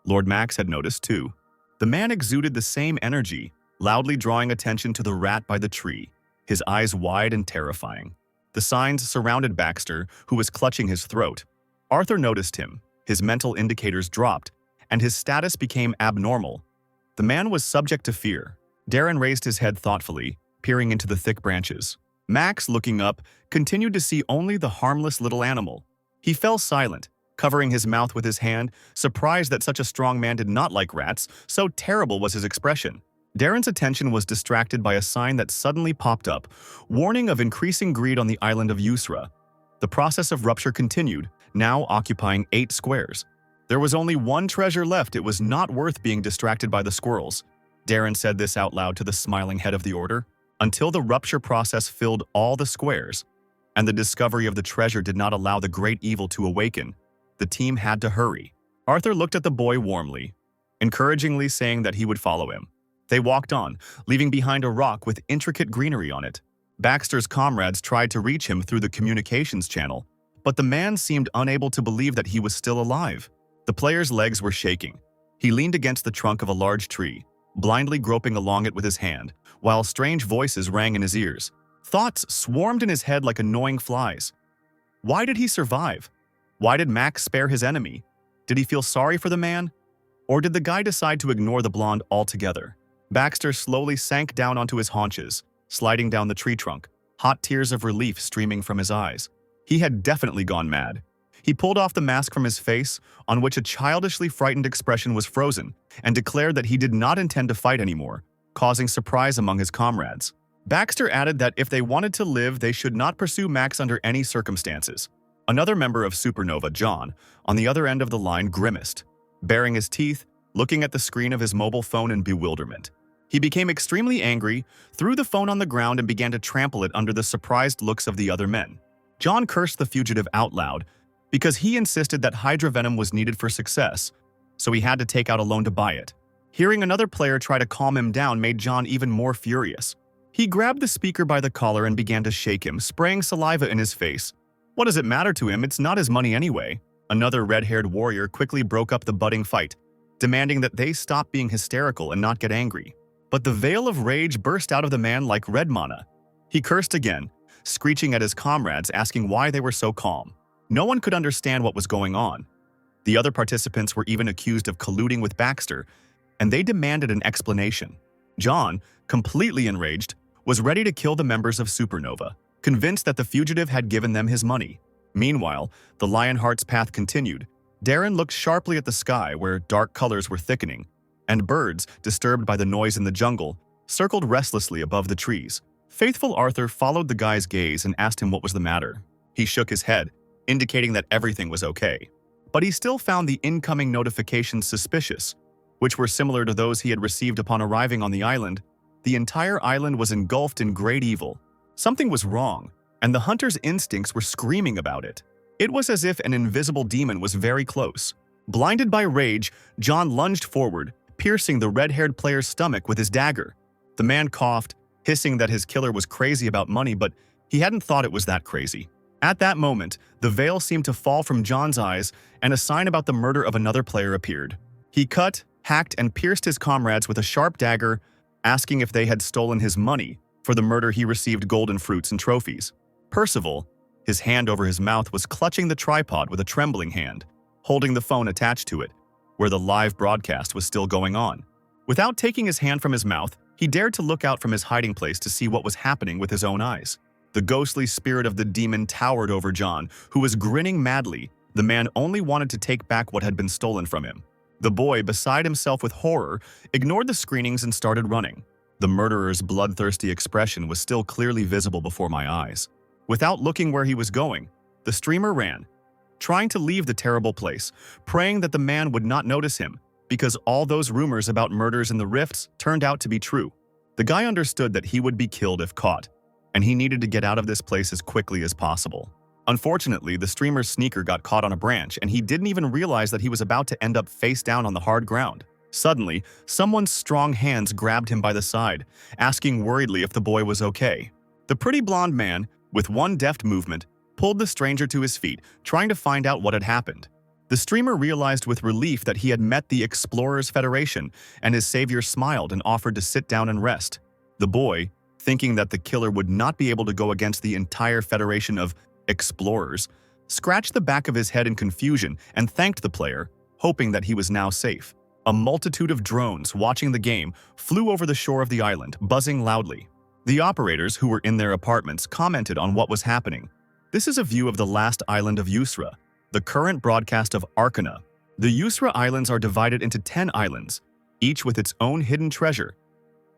Lord Max had noticed too. The man exuded the same energy, loudly drawing attention to the rat by the tree, his eyes wide and terrifying. The signs surrounded Baxter, who was clutching his throat. Arthur noticed him. His mental indicators dropped, and his status became abnormal. The man was subject to fear. Darren raised his head thoughtfully, peering into the thick branches. Max, looking up, continued to see only the harmless little animal. He fell silent, covering his mouth with his hand, surprised that such a strong man did not like rats, so terrible was his expression. Darren's attention was distracted by a sign that suddenly popped up, warning of increasing greed on the island of Asura. The process of rupture continued, now occupying 8 squares. There was only one treasure left. It was not worth being distracted by the squirrels. Darren said this out loud to the smiling head of the order. Until the rupture process filled all the squares, and the discovery of the treasure did not allow the great evil to awaken, the team had to hurry. Arthur looked at the boy warmly, encouragingly saying that he would follow him. They walked on, leaving behind a rock with intricate greenery on it. Baxter's comrades tried to reach him through the communications channel, but the man seemed unable to believe that he was still alive. The player's legs were shaking. He leaned against the trunk of a large tree, blindly groping along it with his hand, while strange voices rang in his ears. Thoughts swarmed in his head like annoying flies. Why did he survive? Why did Max spare his enemy? Did he feel sorry for the man? Or did the guy decide to ignore the blonde altogether? Baxter slowly sank down onto his haunches, sliding down the tree trunk, hot tears of relief streaming from his eyes. He had definitely gone mad. He pulled off the mask from his face, on which a childishly frightened expression was frozen, and declared that he did not intend to fight anymore, causing surprise among his comrades. Baxter added that if they wanted to live, they should not pursue Max under any circumstances. Another member of Supernova, John, on the other end of the line grimaced, baring his teeth, looking at the screen of his mobile phone in bewilderment. He became extremely angry, threw the phone on the ground and began to trample it under the surprised looks of the other men. John cursed the fugitive out loud because he insisted that Hydra Venom was needed for success, so he had to take out a loan to buy it. Hearing another player try to calm him down made John even more furious. He grabbed the speaker by the collar and began to shake him, spraying saliva in his face. What does it matter to him? It's not his money anyway. Another red-haired warrior quickly broke up the budding fight, demanding that they stop being hysterical and not get angry. But the veil of rage burst out of the man like red mana. He cursed again, screeching at his comrades, asking why they were so calm. No one could understand what was going on. The other participants were even accused of colluding with Baxter, and they demanded an explanation. John, completely enraged, was ready to kill the members of Supernova, convinced that the fugitive had given them his money. Meanwhile, the Lionheart's path continued. Darren looked sharply at the sky where dark colors were thickening, and birds, disturbed by the noise in the jungle, circled restlessly above the trees. Faithful Arthur followed the guy's gaze and asked him what was the matter. He shook his head, indicating that everything was okay. But he still found the incoming notifications suspicious, which were similar to those he had received upon arriving on the island. The entire island was engulfed in great evil. Something was wrong, and the hunter's instincts were screaming about it. It was as if an invisible demon was very close. Blinded by rage, John lunged forward, piercing the red-haired player's stomach with his dagger. The man coughed, hissing that his killer was crazy about money, but he hadn't thought it was that crazy. At that moment, the veil seemed to fall from John's eyes, and a sign about the murder of another player appeared. He cut, hacked, and pierced his comrades with a sharp dagger, asking if they had stolen his money. For the murder, he received golden fruits and trophies. Percival, his hand over his mouth, was clutching the tripod with a trembling hand, holding the phone attached to it, where the live broadcast was still going on. Without taking his hand from his mouth, he dared to look out from his hiding place to see what was happening with his own eyes. The ghostly spirit of the demon towered over John, who was grinning madly. The man only wanted to take back what had been stolen from him. The boy, beside himself with horror, ignored the screenings and started running. The murderer's bloodthirsty expression was still clearly visible before my eyes. Without looking where he was going, the streamer ran, trying to leave the terrible place, praying that the man would not notice him, because all those rumors about murders in the rifts turned out to be true. The guy understood that he would be killed if caught, and he needed to get out of this place as quickly as possible. Unfortunately, the streamer's sneaker got caught on a branch, and he didn't even realize that he was about to end up face down on the hard ground. Suddenly, someone's strong hands grabbed him by the side, asking worriedly if the boy was okay. The pretty blonde man, with one deft movement, pulled the stranger to his feet, trying to find out what had happened. The streamer realized with relief that he had met the Explorers Federation, and his savior smiled and offered to sit down and rest. The boy, thinking that the killer would not be able to go against the entire federation of explorers, scratched the back of his head in confusion and thanked the player, hoping that he was now safe. A multitude of drones watching the game flew over the shore of the island, buzzing loudly. The operators, who were in their apartments, commented on what was happening. This is a view of the last island of Usra, the current broadcast of Arcana. The Usra Islands are divided into 10 islands, each with its own hidden treasure.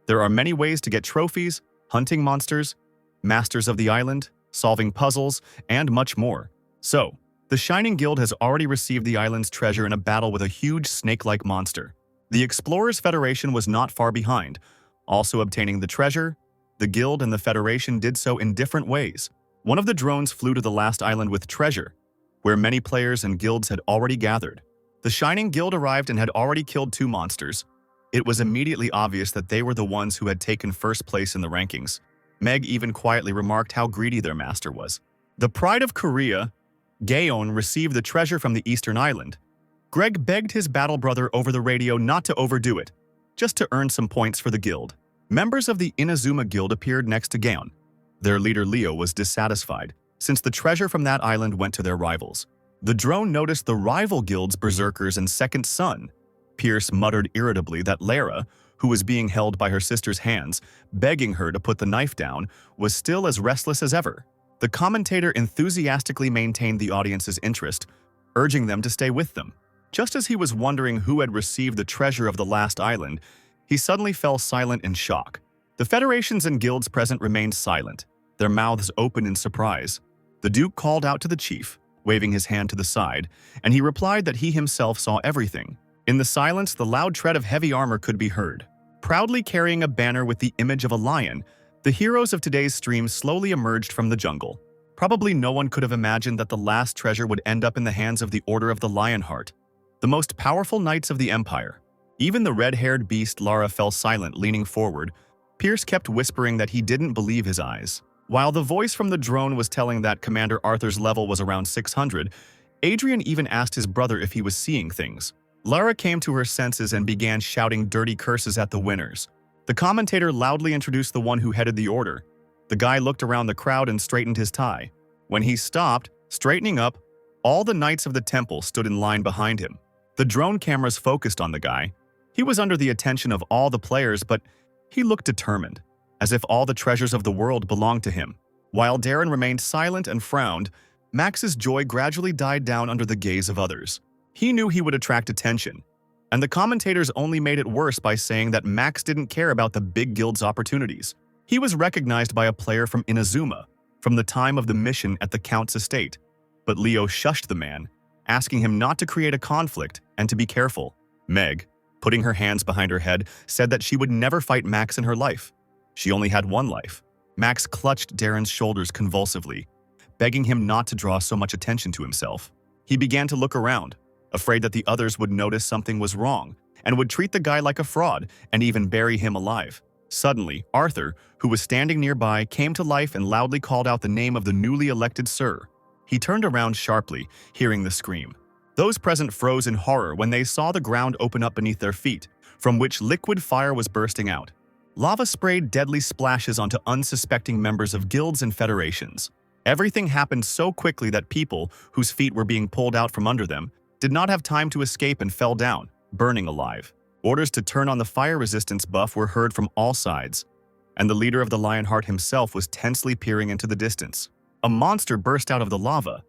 There are many ways to get trophies, hunting monsters, masters of the island, solving puzzles, and much more. So, the Shining Guild has already received the island's treasure in a battle with a huge snake-like monster. The Explorers Federation was not far behind, also obtaining the treasure. The Guild and the Federation did so in different ways. One of the drones flew to the last island with treasure, where many players and guilds had already gathered. The Shining Guild arrived and had already killed 2 monsters. It was immediately obvious that they were the ones who had taken first place in the rankings. Meg even quietly remarked how greedy their master was. The pride of Korea, Gaon, received the treasure from the eastern island. Greg begged his battle brother over the radio not to overdo it, just to earn some points for the guild. Members of the Inazuma Guild appeared next to Gaon. Their leader Leo was dissatisfied, since the treasure from that island went to their rivals. The drone noticed the rival guild's berserkers and second son. Pierce muttered irritably that Lara, who was being held by her sister's hands, begging her to put the knife down, was still as restless as ever. The commentator enthusiastically maintained the audience's interest, urging them to stay with them. Just as he was wondering who had received the treasure of the last island, he suddenly fell silent in shock. The federations and guilds present remained silent, their mouths open in surprise. The Duke called out to the chief, waving his hand to the side, and he replied that he himself saw everything. In the silence, the loud tread of heavy armor could be heard. Proudly carrying a banner with the image of a lion, the heroes of today's stream slowly emerged from the jungle. Probably no one could have imagined that the last treasure would end up in the hands of the Order of the Lionheart, the most powerful knights of the Empire. Even the red-haired beast Lara fell silent, leaning forward. Pierce kept whispering that he didn't believe his eyes. While the voice from the drone was telling that Commander Arthur's level was around 600, Adrian even asked his brother if he was seeing things. Lara came to her senses and began shouting dirty curses at the winners. The commentator loudly introduced the one who headed the order. The guy looked around the crowd and straightened his tie. When he stopped, straightening up, all the knights of the temple stood in line behind him. The drone cameras focused on the guy. He was under the attention of all the players, but he looked determined, as if all the treasures of the world belonged to him. While Darren remained silent and frowned, Max's joy gradually died down under the gaze of others. He knew he would attract attention, and the commentators only made it worse by saying that Max didn't care about the big guild's opportunities. He was recognized by a player from Inazuma, from the time of the mission at the Count's estate. But Leo shushed the man, asking him not to create a conflict and to be careful. Meg, putting her hands behind her head, said that she would never fight Max in her life. She only had one life. Max clutched Darren's shoulders convulsively, begging him not to draw so much attention to himself. He began to look around, afraid that the others would notice something was wrong and would treat the guy like a fraud and even bury him alive. Suddenly, Arthur, who was standing nearby, came to life and loudly called out the name of the newly elected Sir. He turned around sharply, hearing the scream. Those present froze in horror when they saw the ground open up beneath their feet, from which liquid fire was bursting out. Lava sprayed deadly splashes onto unsuspecting members of guilds and federations. Everything happened so quickly that people, whose feet were being pulled out from under them, did not have time to escape and fell down, burning alive. Orders to turn on the fire resistance buff were heard from all sides, and the leader of the Lionheart himself was tensely peering into the distance. A monster burst out of the lava,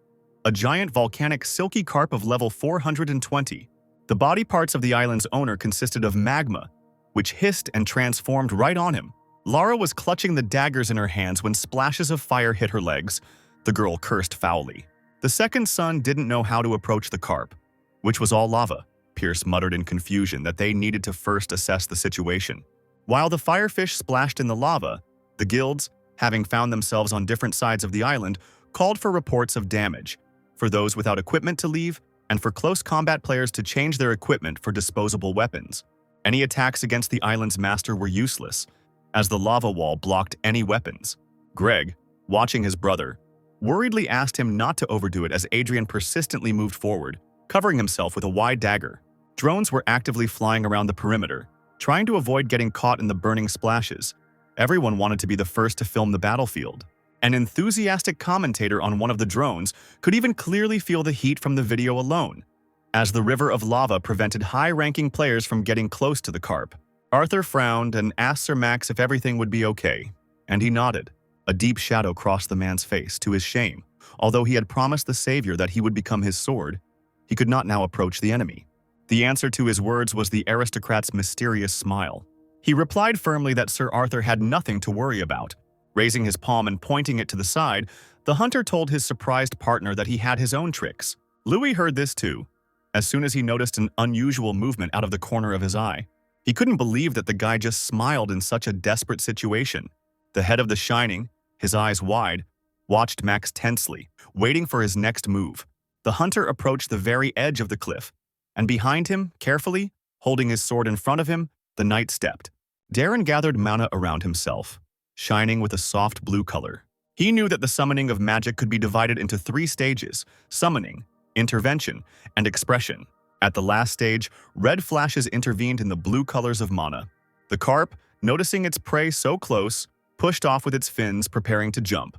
a giant volcanic silky carp of level 420. The body parts of the island's owner consisted of magma, which hissed and transformed right on him. Lara was clutching the daggers in her hands when splashes of fire hit her legs. The girl cursed foully. The second son didn't know how to approach the carp, which was all lava. Pierce muttered in confusion that they needed to first assess the situation. While the firefish splashed in the lava, the guilds, having found themselves on different sides of the island, called for reports of damage, for those without equipment to leave, and for close combat players to change their equipment for disposable weapons. Any attacks against the island's master were useless, as the lava wall blocked any weapons. Greg, watching his brother, worriedly asked him not to overdo it as Adrian persistently moved forward, covering himself with a wide dagger. Drones were actively flying around the perimeter, trying to avoid getting caught in the burning splashes. Everyone wanted to be the first to film the battlefield. An enthusiastic commentator on one of the drones could even clearly feel the heat from the video alone, as the river of lava prevented high-ranking players from getting close to the carp. Arthur frowned and asked Sir Max if everything would be okay, and he nodded. A deep shadow crossed the man's face, to his shame. Although he had promised the savior that he would become his sword, he could not now approach the enemy. The answer to his words was the aristocrat's mysterious smile. He replied firmly that Sir Arthur had nothing to worry about. Raising his palm and pointing it to the side, the hunter told his surprised partner that he had his own tricks. Louis heard this too, as soon as he noticed an unusual movement out of the corner of his eye. He couldn't believe that the guy just smiled in such a desperate situation. The head of the Shining, his eyes wide, watched Max tensely, waiting for his next move. The hunter approached the very edge of the cliff, and behind him, carefully, holding his sword in front of him, The knight stepped. Darren gathered mana around himself, shining with a soft blue color. He knew that the summoning of magic could be divided into 3 stages: summoning, intervention, and expression. At the last stage, red flashes intervened in the blue colors of mana. The carp, noticing its prey so close, pushed off with its fins, preparing to jump.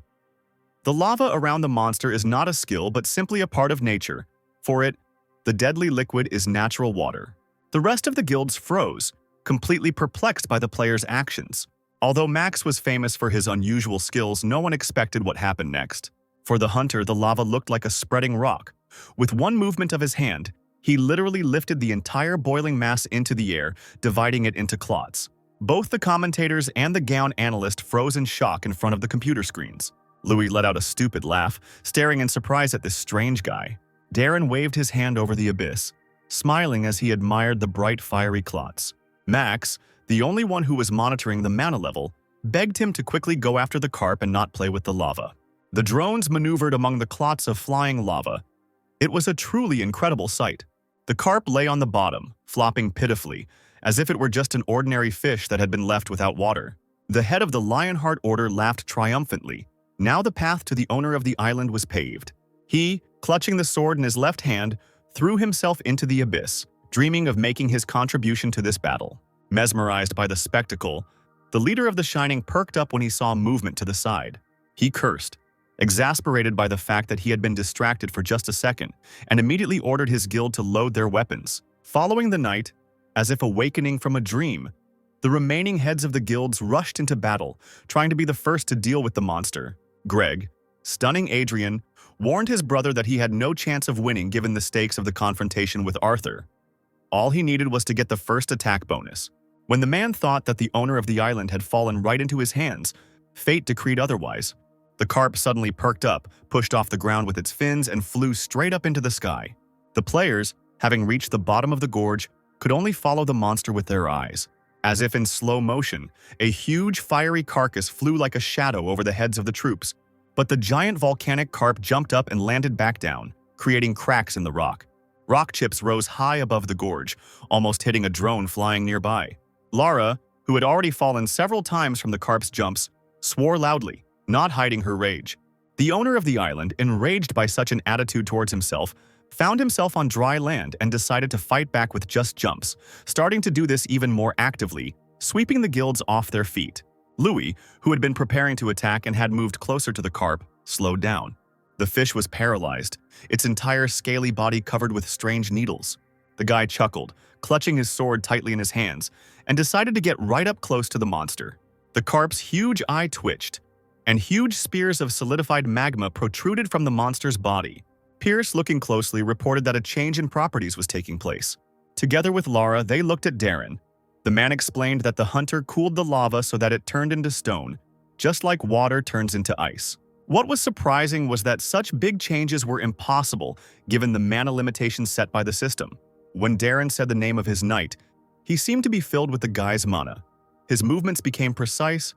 The lava around the monster is not a skill but simply a part of nature. For it, the deadly liquid is natural water. The rest of the guilds froze, completely perplexed by the player's actions. Although Max was famous for his unusual skills, no one expected what happened next. For the hunter, the lava looked like a spreading rock. With one movement of his hand, he literally lifted the entire boiling mass into the air, dividing it into clots. Both the commentators and the gown analyst froze in shock in front of the computer screens. Louis let out a stupid laugh, staring in surprise at this strange guy. Darren waved his hand over the abyss, smiling as he admired the bright fiery clots. Max, the only one who was monitoring the mana level, begged him to quickly go after the carp and not play with the lava. The drones maneuvered among the clots of flying lava. It was a truly incredible sight. The carp lay on the bottom, flopping pitifully, as if it were just an ordinary fish that had been left without water. The head of the Lionheart order laughed triumphantly. Now the path to the owner of the island was paved. He, clutching the sword in his left hand, threw himself into the abyss, dreaming of making his contribution to this battle. Mesmerized by the spectacle, the leader of the Shining perked up when he saw movement to the side. He cursed, exasperated by the fact that he had been distracted for just a second, and immediately ordered his guild to load their weapons. Following the night, as if awakening from a dream, the remaining heads of the guilds rushed into battle, trying to be the first to deal with the monster. Greg, stunning Adrian, warned his brother that he had no chance of winning given the stakes of the confrontation with Arthur. All he needed was to get the first attack bonus. When the man thought that the owner of the island had fallen right into his hands, fate decreed otherwise. The carp suddenly perked up, pushed off the ground with its fins, and flew straight up into the sky. The players, having reached the bottom of the gorge, could only follow the monster with their eyes. As if in slow motion, a huge fiery carcass flew like a shadow over the heads of the troops. But the giant volcanic carp jumped up and landed back down, creating cracks in the rock. Rock chips rose high above the gorge, almost hitting a drone flying nearby. Lara, who had already fallen several times from the carp's jumps, swore loudly, not hiding her rage. The owner of the island, enraged by such an attitude towards himself, found himself on dry land and decided to fight back with just jumps, starting to do this even more actively, sweeping the guilds off their feet. Louis, who had been preparing to attack and had moved closer to the carp, slowed down. The fish was paralyzed, its entire scaly body covered with strange needles. The guy chuckled, clutching his sword tightly in his hands, and decided to get right up close to the monster. The carp's huge eye twitched, and huge spears of solidified magma protruded from the monster's body. Pierce, looking closely, reported that a change in properties was taking place. Together with Lara, they looked at Darren. The man explained that the hunter cooled the lava so that it turned into stone, just like water turns into ice. What was surprising was that such big changes were impossible given the mana limitations set by the system. When Darren said the name of his knight, he seemed to be filled with the guy's mana. His movements became precise.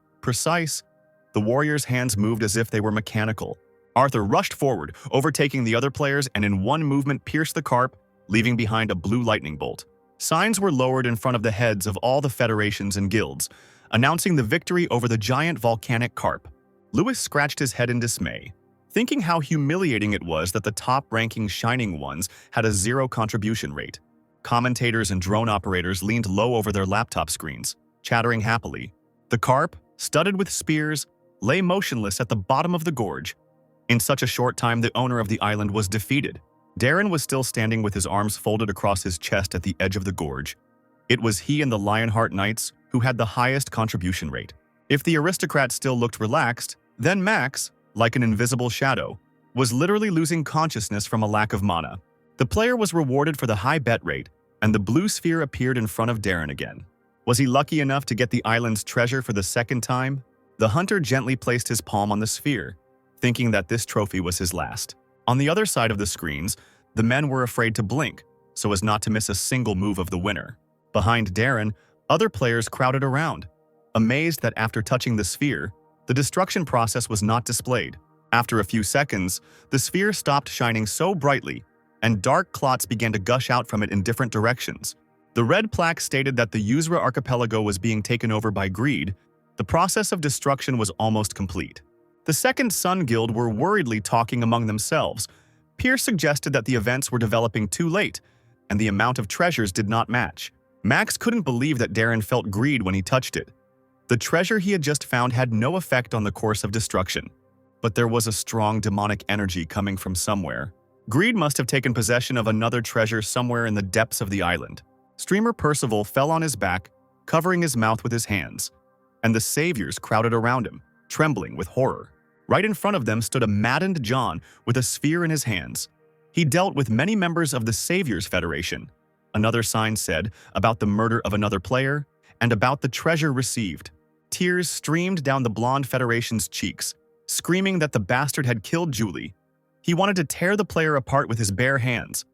The warrior's hands moved as if they were mechanical. Arthur rushed forward, overtaking the other players, and in one movement pierced the carp, leaving behind a blue lightning bolt. Signs were lowered in front of the heads of all the federations and guilds, announcing the victory over the giant volcanic carp. Louis scratched his head in dismay, thinking how humiliating it was that the top-ranking Shining ones had a 0 contribution rate. Commentators and drone operators leaned low over their laptop screens, chattering happily. The carp, studded with spears, lay motionless at the bottom of the gorge. In such a short time, the owner of the island was defeated. Darren was still standing with his arms folded across his chest at the edge of the gorge. It was he and the Lionheart Knights who had the highest contribution rate. If the aristocrat still looked relaxed, then Max, like an invisible shadow, was literally losing consciousness from a lack of mana. The player was rewarded for the high bet rate, and the blue sphere appeared in front of Darren again. Was he lucky enough to get the island's treasure for the second time? The hunter gently placed his palm on the sphere, thinking that this trophy was his last. On the other side of the screens, the men were afraid to blink, so as not to miss a single move of the winner. Behind Darren, other players crowded around, amazed that after touching the sphere, the destruction process was not displayed. After a few seconds, the sphere stopped shining so brightly, and dark clots began to gush out from it in different directions. The red plaque stated that the Asura archipelago was being taken over by greed. The process of destruction was almost complete. The Second Sun Guild were worriedly talking among themselves. Pierce suggested that the events were developing too late, and the amount of treasures did not match. Max couldn't believe that Darren felt greed when he touched it. The treasure he had just found had no effect on the course of destruction, but there was a strong demonic energy coming from somewhere. Greed must have taken possession of another treasure somewhere in the depths of the island. Streamer Percival fell on his back, covering his mouth with his hands, and the saviors crowded around him, trembling with horror. Right in front of them stood a maddened John with a sphere in his hands. He dealt with many members of the Saviors Federation. Another sign said about the murder of another player and about the treasure received. Tears streamed down the blonde Federation's cheeks, screaming that the bastard had killed Julie. He wanted to tear the player apart with his bare hands,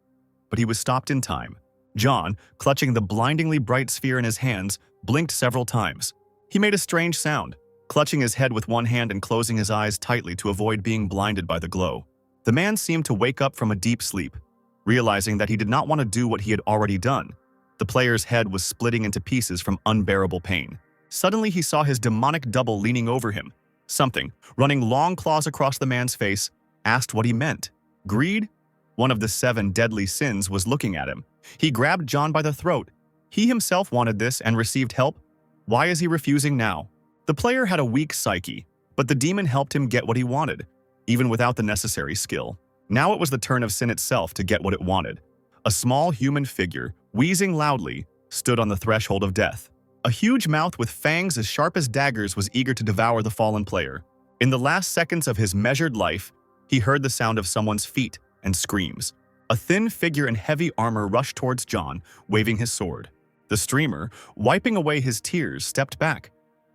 but he was stopped in time. John, clutching the blindingly bright sphere in his hands, blinked several times. He made a strange sound, clutching his head with one hand and closing his eyes tightly to avoid being blinded by the glow. The man seemed to wake up from a deep sleep, realizing that he did not want to do what he had already done. The player's head was splitting into pieces from unbearable pain. Suddenly he saw his demonic double leaning over him. Something, running long claws across the man's face, asked what he meant. Greed? One of the 7 deadly sins was looking at him. He grabbed John by the throat. He himself wanted this and received help. Why is he refusing now? The player had a weak psyche, but the demon helped him get what he wanted, even without the necessary skill. Now it was the turn of sin itself to get what it wanted. A small human figure, wheezing loudly, stood on the threshold of death. A huge mouth with fangs as sharp as daggers was eager to devour the fallen player. In the last seconds of his measured life, he heard the sound of someone's feet and screams. A thin figure in heavy armor rushed towards John, waving his sword. The streamer, wiping away his tears, stepped back,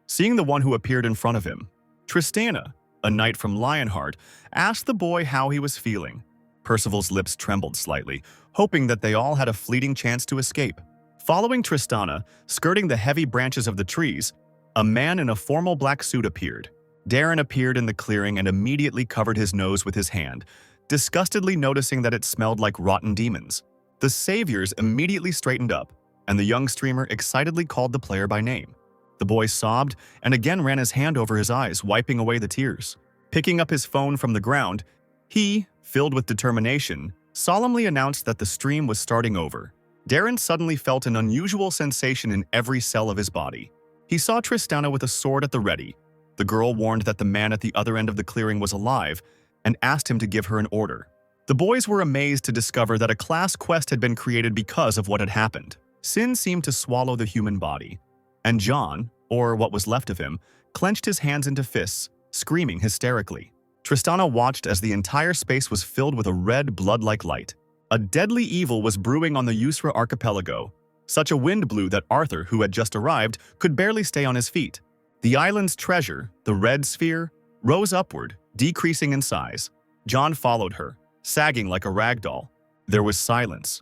seeing the one who appeared in front of him. Tristana, a knight from Lionheart, asked the boy how he was feeling. Percival's lips trembled slightly, hoping that they all had a fleeting chance to escape. Following Tristana, skirting the heavy branches of the trees, a man in a formal black suit appeared. Darren appeared in the clearing and immediately covered his nose with his hand, disgustedly noticing that it smelled like rotten demons. The saviors immediately straightened up, and the young streamer excitedly called the player by name. The boy sobbed and again ran his hand over his eyes, wiping away the tears. Picking up his phone from the ground, he, filled with determination, solemnly announced that the stream was starting over. Darren suddenly felt an unusual sensation in every cell of his body. He saw Tristana with a sword at the ready. The girl warned that the man at the other end of the clearing was alive and asked him to give her an order. The boys were amazed to discover that a class quest had been created because of what had happened. Sin seemed to swallow the human body, and John, or what was left of him, clenched his hands into fists, screaming hysterically. Tristana watched as the entire space was filled with a red blood-like light. A deadly evil was brewing on the Asura archipelago. Such a wind blew that Arthur, who had just arrived, could barely stay on his feet. The island's treasure, the red sphere, rose upward, decreasing in size. John followed her, sagging like a rag doll. There was silence.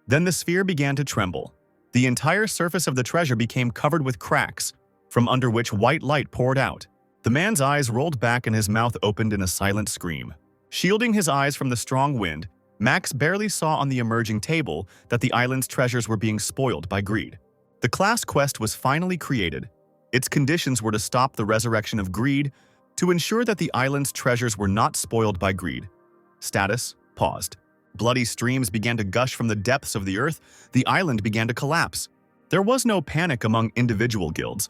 Then the sphere began to tremble. The entire surface of the treasure became covered with cracks, from under which white light poured out. The man's eyes rolled back and his mouth opened in a silent scream. Shielding his eyes from the strong wind, Max barely saw on the emerging table that the island's treasures were being spoiled by greed. The class quest was finally created. Its conditions were to stop the resurrection of greed, to ensure that the island's treasures were not spoiled by greed. Status paused. Bloody streams began to gush from the depths of the earth. The island began to collapse. There was no panic among individual guilds.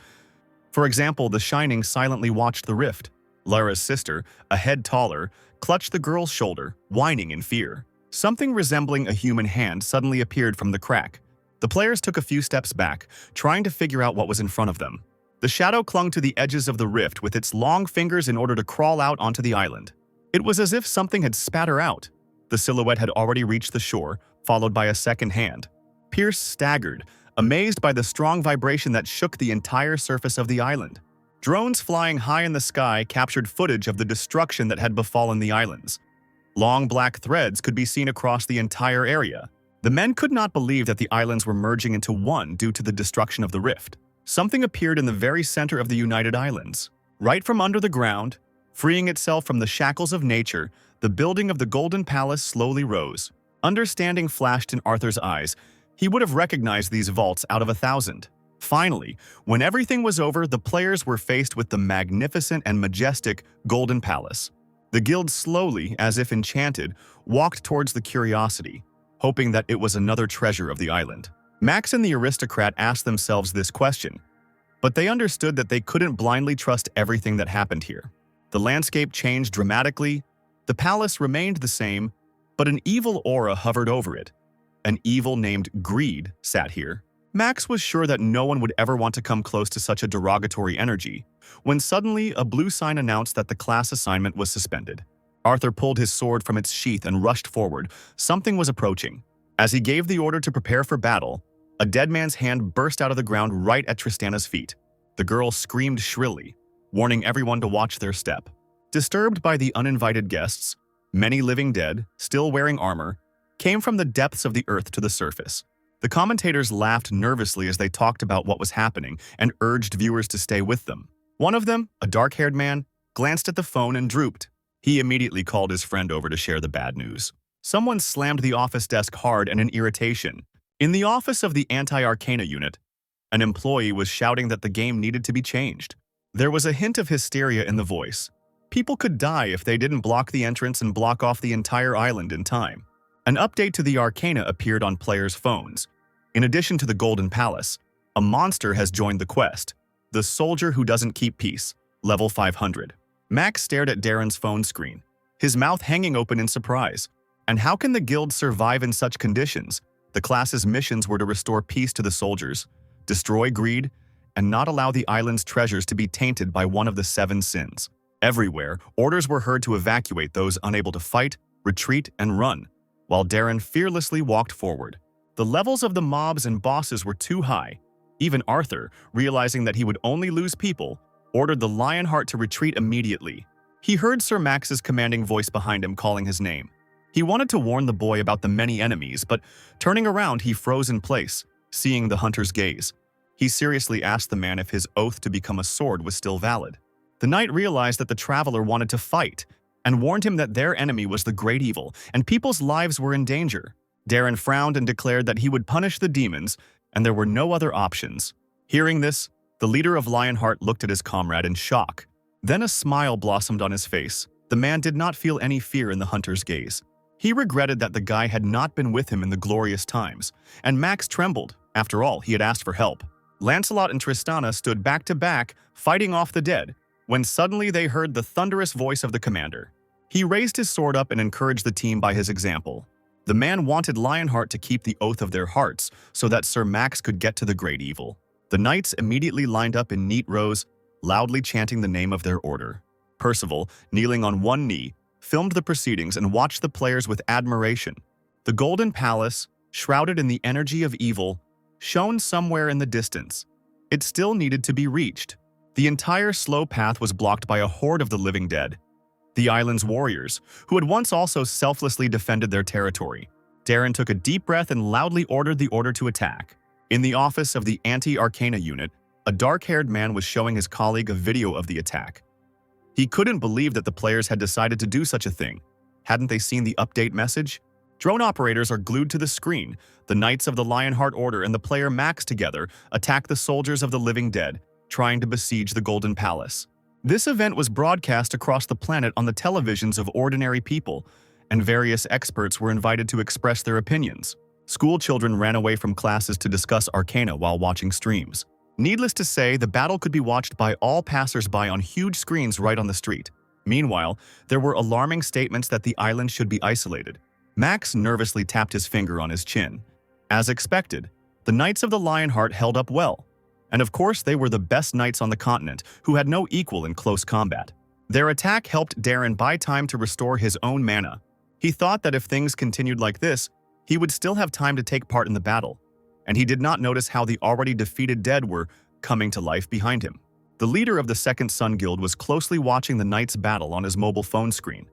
For example, the Shining silently watched the rift. Lara's sister, a head taller, clutched the girl's shoulder, whining in fear. Something resembling a human hand suddenly appeared from the crack. The players took a few steps back, trying to figure out what was in front of them. The shadow clung to the edges of the rift with its long fingers in order to crawl out onto the island. It was as if something had spat her out. The silhouette had already reached the shore, followed by a second hand. Pierce staggered, amazed by the strong vibration that shook the entire surface of the island. Drones flying high in the sky captured footage of the destruction that had befallen the islands. Long black threads could be seen across the entire area. The men could not believe that the islands were merging into one due to the destruction of the rift. Something appeared in the very center of the United Islands. Right from under the ground, freeing itself from the shackles of nature, the building of the Golden Palace slowly rose. Understanding flashed in Arthur's eyes. He would have recognized these vaults out of 1,000. Finally, when everything was over, the players were faced with the magnificent and majestic Golden Palace. The guild slowly, as if enchanted, walked towards the curiosity, hoping that it was another treasure of the island. Max and the aristocrat asked themselves this question, but they understood that they couldn't blindly trust everything that happened here. The landscape changed dramatically. The palace remained the same, but an evil aura hovered over it. An evil named Greed sat here. Max was sure that no one would ever want to come close to such a derogatory energy, when suddenly a blue sign announced that the class assignment was suspended. Arthur pulled his sword from its sheath and rushed forward. Something was approaching. As he gave the order to prepare for battle, a dead man's hand burst out of the ground right at Tristana's feet. The girl screamed shrilly, warning everyone to watch their step. Disturbed by the uninvited guests, many living dead, still wearing armor, came from the depths of the earth to the surface. The commentators laughed nervously as they talked about what was happening and urged viewers to stay with them. One of them, a dark-haired man, glanced at the phone and drooped. He immediately called his friend over to share the bad news. Someone slammed the office desk hard and in irritation. In the office of the anti-Arcana unit, an employee was shouting that the game needed to be changed. There was a hint of hysteria in the voice. People could die if they didn't block the entrance and block off the entire island in time. An update to the Arcana appeared on players' phones. In addition to the Golden Palace, a monster has joined the quest. The Soldier Who Doesn't Keep Peace, level 500. Max stared at Darren's phone screen, his mouth hanging open in surprise. And how can the guild survive in such conditions? The class's missions were to restore peace to the soldiers, destroy greed, and not allow the island's treasures to be tainted by one of the 7 sins. Everywhere, orders were heard to evacuate those unable to fight, retreat, and run, while Darren fearlessly walked forward. The levels of the mobs and bosses were too high. Even Arthur, realizing that he would only lose people, ordered the Lionheart to retreat immediately. He heard Sir Max's commanding voice behind him calling his name. He wanted to warn the boy about the many enemies, but turning around, he froze in place, seeing the hunter's gaze. He seriously asked the man if his oath to become a sword was still valid. The knight realized that the traveler wanted to fight, and warned him that their enemy was the great evil, and people's lives were in danger. Darren frowned and declared that he would punish the demons, and there were no other options. Hearing this, the leader of Lionheart looked at his comrade in shock. Then a smile blossomed on his face. The man did not feel any fear in the hunter's gaze. He regretted that the guy had not been with him in the glorious times, and Max trembled. After all, he had asked for help. Lancelot and Tristana stood back to back, fighting off the dead, when suddenly they heard the thunderous voice of the commander. He raised his sword up and encouraged the team by his example. The man wanted Lionheart to keep the oath of their hearts so that Sir Max could get to the great evil. The knights immediately lined up in neat rows, loudly chanting the name of their order. Percival, kneeling on one knee, filmed the proceedings and watched the players with admiration. The Golden Palace, shrouded in the energy of evil, shone somewhere in the distance. It still needed to be reached. The entire slow path was blocked by a horde of the living dead, the island's warriors, who had once also selflessly defended their territory. Darren took a deep breath and loudly ordered the order to attack. In the office of the anti-Arcana unit, a dark-haired man was showing his colleague a video of the attack. He couldn't believe that the players had decided to do such a thing. Hadn't they seen the update message? Drone operators are glued to the screen. The Knights of the Lionheart Order and the player Max together attack the soldiers of the living dead, trying to besiege the Golden Palace. This event was broadcast across the planet on the televisions of ordinary people, and various experts were invited to express their opinions. School children ran away from classes to discuss Arcana while watching streams. Needless to say, the battle could be watched by all passers-by on huge screens right on the street. Meanwhile, there were alarming statements that the island should be isolated. Max nervously tapped his finger on his chin. As expected, the Knights of the Lionheart held up well. And of course, they were the best knights on the continent, who had no equal in close combat. Their attack helped Darren buy time to restore his own mana. He thought that if things continued like this, he would still have time to take part in the battle, and he did not notice how the already defeated dead were coming to life behind him. The leader of the Second Sun Guild was closely watching the knights' battle on his mobile phone screen,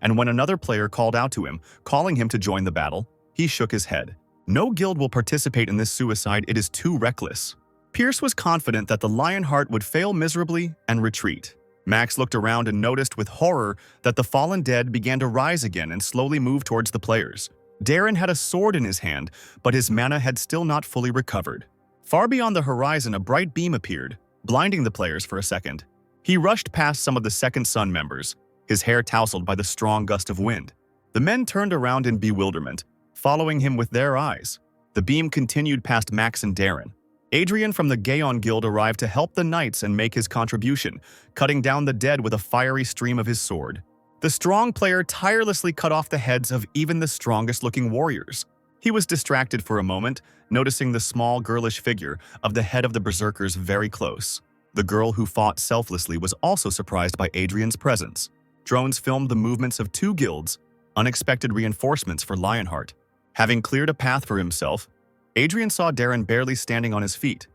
and when another player called out to him, calling him to join the battle, he shook his head. No guild will participate in this suicide, it is too reckless. Pierce was confident that the Lionheart would fail miserably and retreat. Max looked around and noticed with horror that the fallen dead began to rise again and slowly move towards the players. Darren had a sword in his hand, but his mana had still not fully recovered. Far beyond the horizon, a bright beam appeared, blinding the players for a second. He rushed past some of the Second Son members, his hair tousled by the strong gust of wind. The men turned around in bewilderment, following him with their eyes. The beam continued past Max and Darren. Adrian from the Gaon Guild arrived to help the knights and make his contribution, cutting down the dead with a fiery stream of his sword. The strong player tirelessly cut off the heads of even the strongest-looking warriors. He was distracted for a moment, noticing the small, girlish figure of the head of the berserkers very close. The girl who fought selflessly was also surprised by Adrian's presence. Drones filmed the movements of two guilds, unexpected reinforcements for Lionheart. Having cleared a path for himself, Adrian saw Darren barely standing on his feet.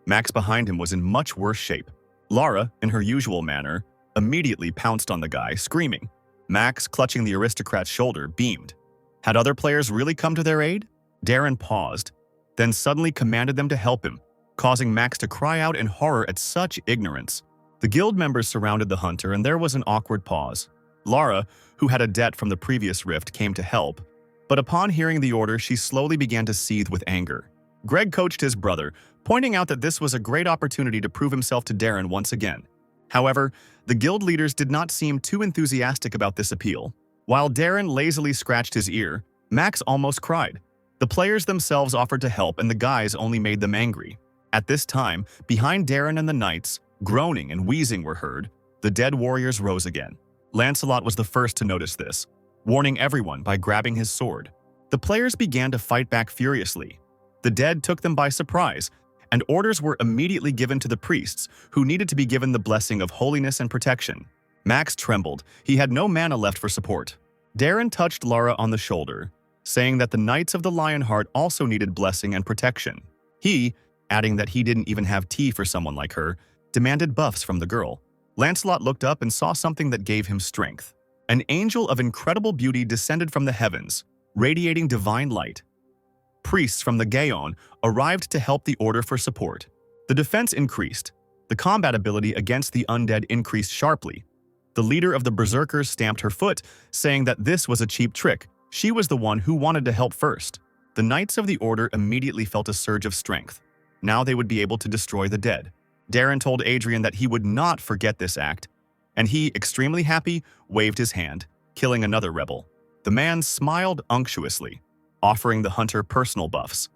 Max behind him was in much worse shape. Lara, in her usual manner, immediately pounced on the guy, screaming. Max, clutching the aristocrat's shoulder, beamed. Had other players really come to their aid? Darren paused, then suddenly commanded them to help him, causing Max to cry out in horror at such ignorance. The guild members surrounded the hunter, and there was an awkward pause. Lara, who had a debt from the previous rift, came to help, but upon hearing the order, she slowly began to seethe with anger. Greg coached his brother, pointing out that this was a great opportunity to prove himself to Darren once again. However, the guild leaders did not seem too enthusiastic about this appeal. While Darren lazily scratched his ear, Max almost cried. The players themselves offered to help, and the guys only made them angry. At this time, behind Darren and the knights, groaning and wheezing were heard. The dead warriors rose again. Lancelot was the first to notice this, warning everyone by grabbing his sword. The players began to fight back furiously. The dead took them by surprise, and orders were immediately given to the priests, who needed to be given the blessing of holiness and protection. Max trembled. He had no mana left for support. Darren touched Lara on the shoulder, saying that the Knights of the Lionheart also needed blessing and protection. He, adding that he didn't even have tea for someone like her, demanded buffs from the girl. Lancelot looked up and saw something that gave him strength. An angel of incredible beauty descended from the heavens, radiating divine light. Priests from the Gaon arrived to help the order for support. The defense increased. The combat ability against the undead increased sharply. The leader of the berserkers stamped her foot, saying that this was a cheap trick. She was the one who wanted to help first. The Knights of the Order immediately felt a surge of strength. Now they would be able to destroy the dead. Darren told Adrian that he would not forget this act, and he, extremely happy, waved his hand, killing another rebel. The man smiled unctuously, offering the hunter personal buffs.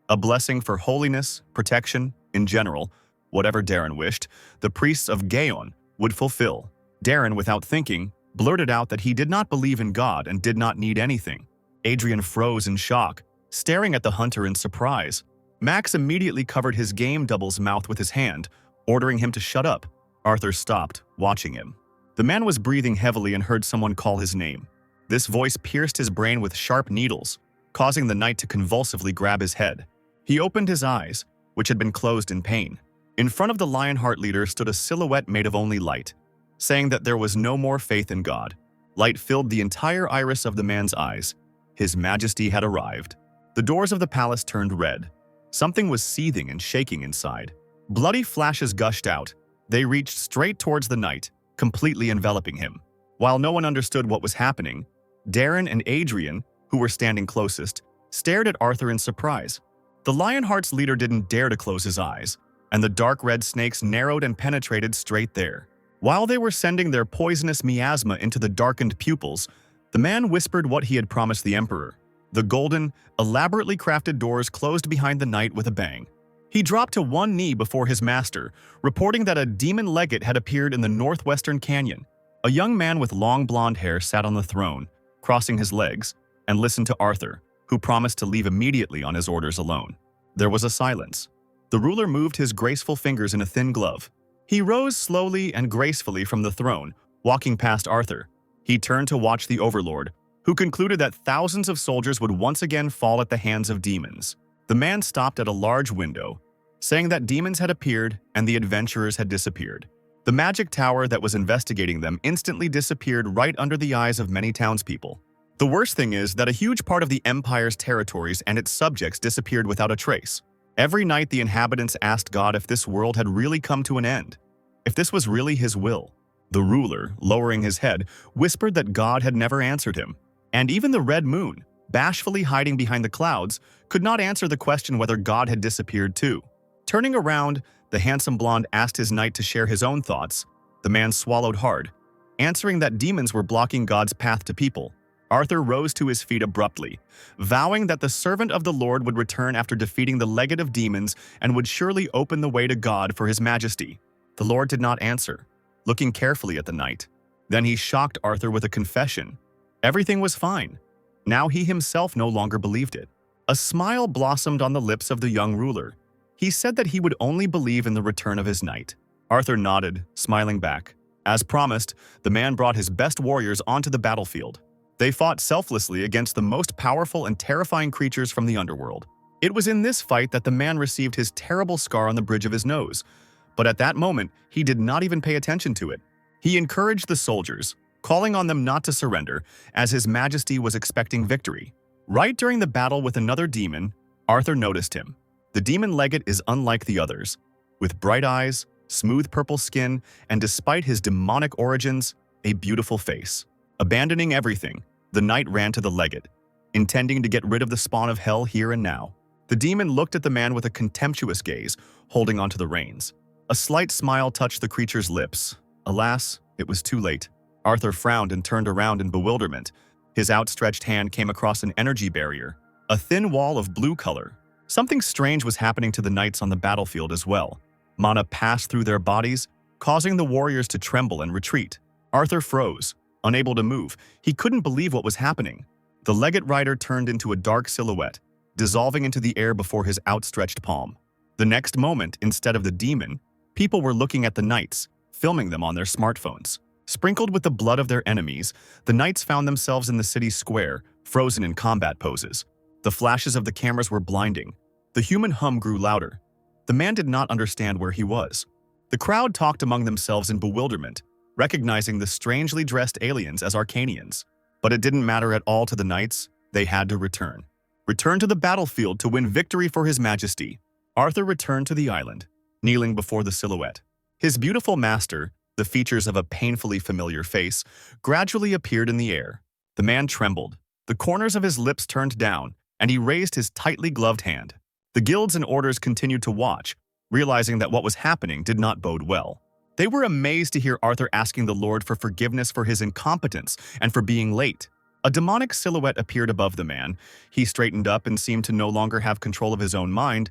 A blessing for holiness, protection, in general, whatever Darren wished, the priests of Gaon would fulfill. Darren, without thinking, blurted out that he did not believe in God and did not need anything. Adrian froze in shock, staring at the hunter in surprise. Max immediately covered his game double's mouth with his hand, ordering him to shut up. Arthur stopped, watching him. The man was breathing heavily and heard someone call his name. This voice pierced his brain with sharp needles, causing the knight to convulsively grab his head. He opened his eyes, which had been closed in pain. In front of the Lionheart leader stood a silhouette made of only light, saying that there was no more faith in God. Light filled the entire iris of the man's eyes. His majesty had arrived. The doors of the palace turned red. Something was seething and shaking inside. Bloody flashes gushed out. They reached straight towards the knight, completely enveloping him. While no one understood what was happening, Darren and Adrian, who were standing closest, stared at Arthur in surprise. The Lionheart's leader didn't dare to close his eyes, and the dark red snakes narrowed and penetrated straight there. While they were sending their poisonous miasma into the darkened pupils, the man whispered what he had promised the Emperor. The golden, elaborately crafted doors closed behind the knight with a bang. He dropped to one knee before his master, reporting that a demon legate had appeared in the northwestern canyon. A young man with long blonde hair sat on the throne, crossing his legs, and listened to Arthur, who promised to leave immediately on his orders alone. There was a silence. The ruler moved his graceful fingers in a thin glove. He rose slowly and gracefully from the throne, walking past Arthur. He turned to watch the overlord, who concluded that thousands of soldiers would once again fall at the hands of demons. The man stopped at a large window, saying that demons had appeared and the adventurers had disappeared. The magic tower that was investigating them instantly disappeared right under the eyes of many townspeople. The worst thing is that a huge part of the Empire's territories and its subjects disappeared without a trace. Every night the inhabitants asked God if this world had really come to an end, if this was really his will. The ruler, lowering his head, whispered that God had never answered him. And even the red moon, bashfully hiding behind the clouds, could not answer the question whether God had disappeared too. Turning around, the handsome blonde asked his knight to share his own thoughts. The man swallowed hard, answering that demons were blocking God's path to people. Arthur rose to his feet abruptly, vowing that the servant of the Lord would return after defeating the legate of demons and would surely open the way to God for his majesty. The Lord did not answer, looking carefully at the knight. Then he shocked Arthur with a confession. Everything was fine. Now he himself no longer believed it. A smile blossomed on the lips of the young ruler. He said that he would only believe in the return of his knight. Arthur nodded, smiling back. As promised, the man brought his best warriors onto the battlefield. They fought selflessly against the most powerful and terrifying creatures from the underworld. It was in this fight that the man received his terrible scar on the bridge of his nose. But at that moment, he did not even pay attention to it. He encouraged the soldiers, calling on them not to surrender, as his majesty was expecting victory. Right during the battle with another demon, Arthur noticed him. The demon legate is unlike the others. With bright eyes, smooth purple skin, and despite his demonic origins, a beautiful face. Abandoning everything, the knight ran to the legate, intending to get rid of the spawn of hell here and now. The demon looked at the man with a contemptuous gaze, holding onto the reins. A slight smile touched the creature's lips. Alas, it was too late. Arthur frowned and turned around in bewilderment. His outstretched hand came across an energy barrier, a thin wall of blue color. Something strange was happening to the knights on the battlefield as well. Mana passed through their bodies, causing the warriors to tremble and retreat. Arthur froze, unable to move. He couldn't believe what was happening. The legate rider turned into a dark silhouette, dissolving into the air before his outstretched palm. The next moment, instead of the demon, people were looking at the knights, filming them on their smartphones. Sprinkled with the blood of their enemies, the knights found themselves in the city square, frozen in combat poses. The flashes of the cameras were blinding. The human hum grew louder. The man did not understand where he was. The crowd talked among themselves in bewilderment, recognizing the strangely dressed aliens as Arcanians. But it didn't matter at all to the knights. They had to return. Return to the battlefield to win victory for his majesty. Arthur returned to the island, kneeling before the silhouette. His beautiful master, the features of a painfully familiar face, gradually appeared in the air. The man trembled. The corners of his lips turned down, and he raised his tightly gloved hand. The guilds and orders continued to watch, realizing that what was happening did not bode well. They were amazed to hear Arthur asking the Lord for forgiveness for his incompetence and for being late. A demonic silhouette appeared above the man. He straightened up and seemed to no longer have control of his own mind.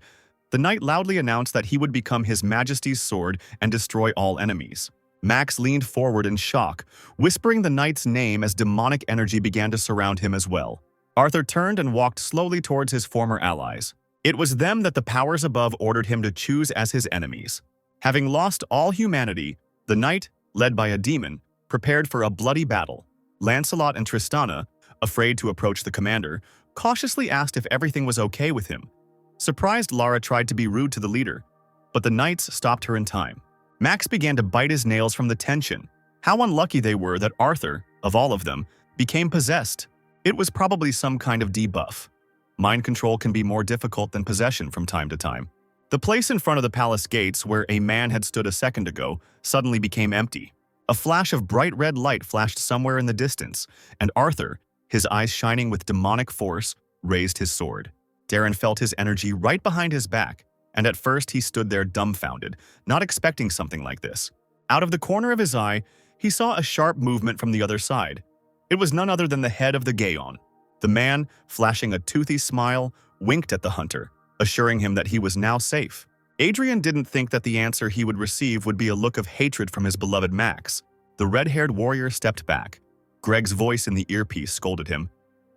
The knight loudly announced that he would become his majesty's sword and destroy all enemies. Max leaned forward in shock, whispering the knight's name as demonic energy began to surround him as well. Arthur turned and walked slowly towards his former allies. It was them that the powers above ordered him to choose as his enemies. Having lost all humanity, the knight, led by a demon, prepared for a bloody battle. Lancelot and Tristana, afraid to approach the commander, cautiously asked if everything was okay with him. Surprised, Lara tried to be rude to the leader, but the knights stopped her in time. Max began to bite his nails from the tension. How unlucky they were that Arthur, of all of them, became possessed. It was probably some kind of debuff. Mind control can be more difficult than possession from time to time. The place in front of the palace gates where a man had stood a second ago suddenly became empty. A flash of bright red light flashed somewhere in the distance, and Arthur, his eyes shining with demonic force, raised his sword. Darren felt his energy right behind his back, and at first he stood there dumbfounded, not expecting something like this. Out of the corner of his eye, he saw a sharp movement from the other side. It was none other than the head of the Gaon. The man, flashing a toothy smile, winked at the hunter, assuring him that he was now safe. Adrian didn't think that the answer he would receive would be a look of hatred from his beloved Max. The red-haired warrior stepped back. Greg's voice in the earpiece scolded him.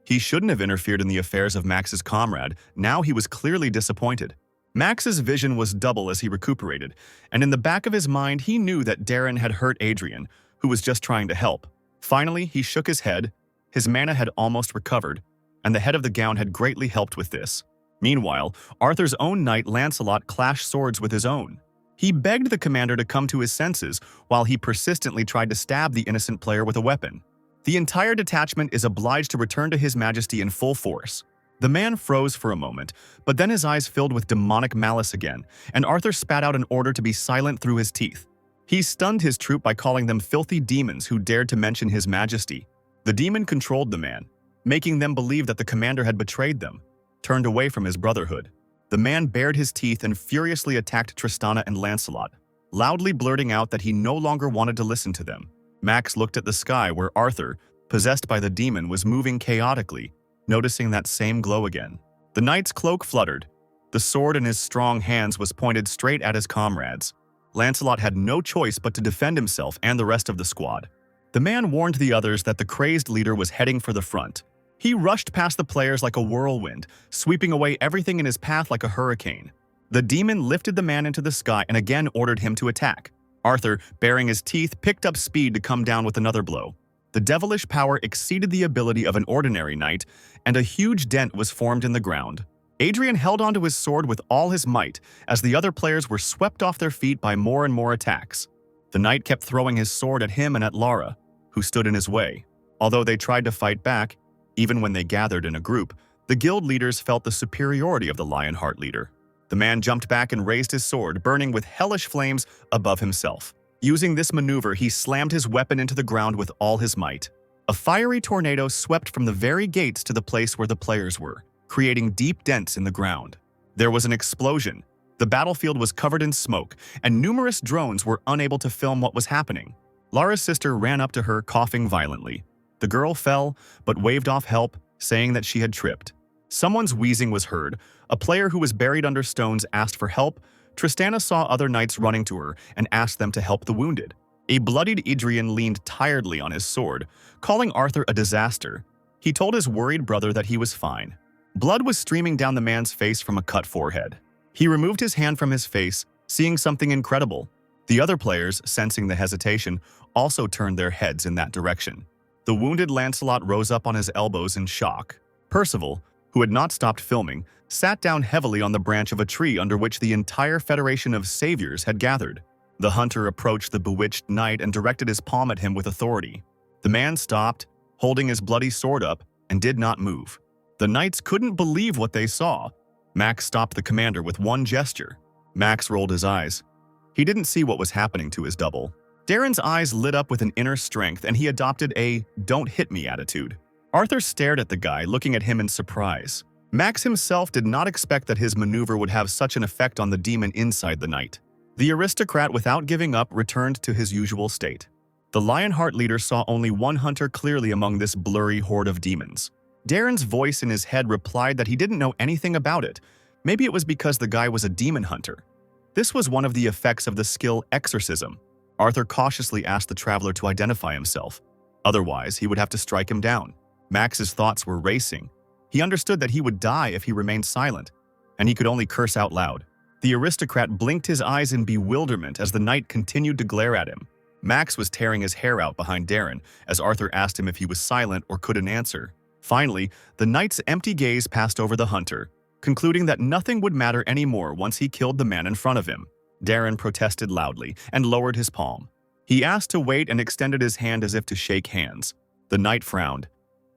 He shouldn't have interfered in the affairs of Max's comrade. Now he was clearly disappointed. Max's vision was double as he recuperated, and in the back of his mind he knew that Darren had hurt Adrian, who was just trying to help. Finally, he shook his head. His mana had almost recovered, and the head of the gown had greatly helped with this. Meanwhile, Arthur's own knight Lancelot clashed swords with his own. He begged the commander to come to his senses while he persistently tried to stab the innocent player with a weapon. The entire detachment is obliged to return to His Majesty in full force. The man froze for a moment, but then his eyes filled with demonic malice again, and Arthur spat out an order to be silent through his teeth. He stunned his troop by calling them filthy demons who dared to mention His Majesty. The demon controlled the man. making them believe that the commander had betrayed them, turned away from his brotherhood. The man bared his teeth and furiously attacked Tristana and Lancelot, loudly blurting out that he no longer wanted to listen to them. Max looked at the sky where Arthur, possessed by the demon, was moving chaotically, noticing that same glow again. The knight's cloak fluttered. The sword in his strong hands was pointed straight at his comrades. Lancelot had no choice but to defend himself and the rest of the squad. The man warned the others that the crazed leader was heading for the front. He rushed past the players like a whirlwind, sweeping away everything in his path like a hurricane. The demon lifted the man into the sky and again ordered him to attack. Arthur, baring his teeth, picked up speed to come down with another blow. The devilish power exceeded the ability of an ordinary knight, and a huge dent was formed in the ground. Adrian held onto his sword with all his might as the other players were swept off their feet by more and more attacks. The knight kept throwing his sword at him and at Lara, who stood in his way. Although they tried to fight back, even when they gathered in a group, the guild leaders felt the superiority of the Lionheart leader. The man jumped back and raised his sword, burning with hellish flames above himself. Using this maneuver, he slammed his weapon into the ground with all his might. A fiery tornado swept from the very gates to the place where the players were, creating deep dents in the ground. There was an explosion. The battlefield was covered in smoke, and numerous drones were unable to film what was happening. Lara's sister ran up to her, coughing violently. The girl fell, but waved off help, saying that she had tripped. Someone's wheezing was heard. A player who was buried under stones asked for help. Tristana saw other knights running to her and asked them to help the wounded. A bloodied Adrian leaned tiredly on his sword, calling Arthur a disaster. He told his worried brother that he was fine. Blood was streaming down the man's face from a cut forehead. He removed his hand from his face, seeing something incredible. The other players, sensing the hesitation, also turned their heads in that direction. The wounded Lancelot rose up on his elbows in shock. Percival, who had not stopped filming, sat down heavily on the branch of a tree under which the entire Federation of Saviors had gathered. The hunter approached the bewitched knight and directed his palm at him with authority. The man stopped, holding his bloody sword up, and did not move. The knights couldn't believe what they saw. Max stopped the commander with one gesture. Max rolled his eyes. He didn't see what was happening to his double. Darren's eyes lit up with an inner strength, and he adopted a "don't hit me" attitude. Arthur stared at the guy, looking at him in surprise. Max himself did not expect that his maneuver would have such an effect on the demon inside the knight. The aristocrat, without giving up, returned to his usual state. The Lionheart leader saw only one hunter clearly among this blurry horde of demons. Darren's voice in his head replied that he didn't know anything about it. Maybe it was because the guy was a demon hunter. This was one of the effects of the skill exorcism. Arthur cautiously asked the traveler to identify himself. Otherwise, he would have to strike him down. Max's thoughts were racing. He understood that he would die if he remained silent, and he could only curse out loud. The aristocrat blinked his eyes in bewilderment as the knight continued to glare at him. Max was tearing his hair out behind Darren as Arthur asked him if he was silent or couldn't answer. Finally, the knight's empty gaze passed over the hunter, concluding that nothing would matter anymore once he killed the man in front of him. Darren protested loudly and lowered his palm. He asked to wait and extended his hand as if to shake hands. The knight frowned,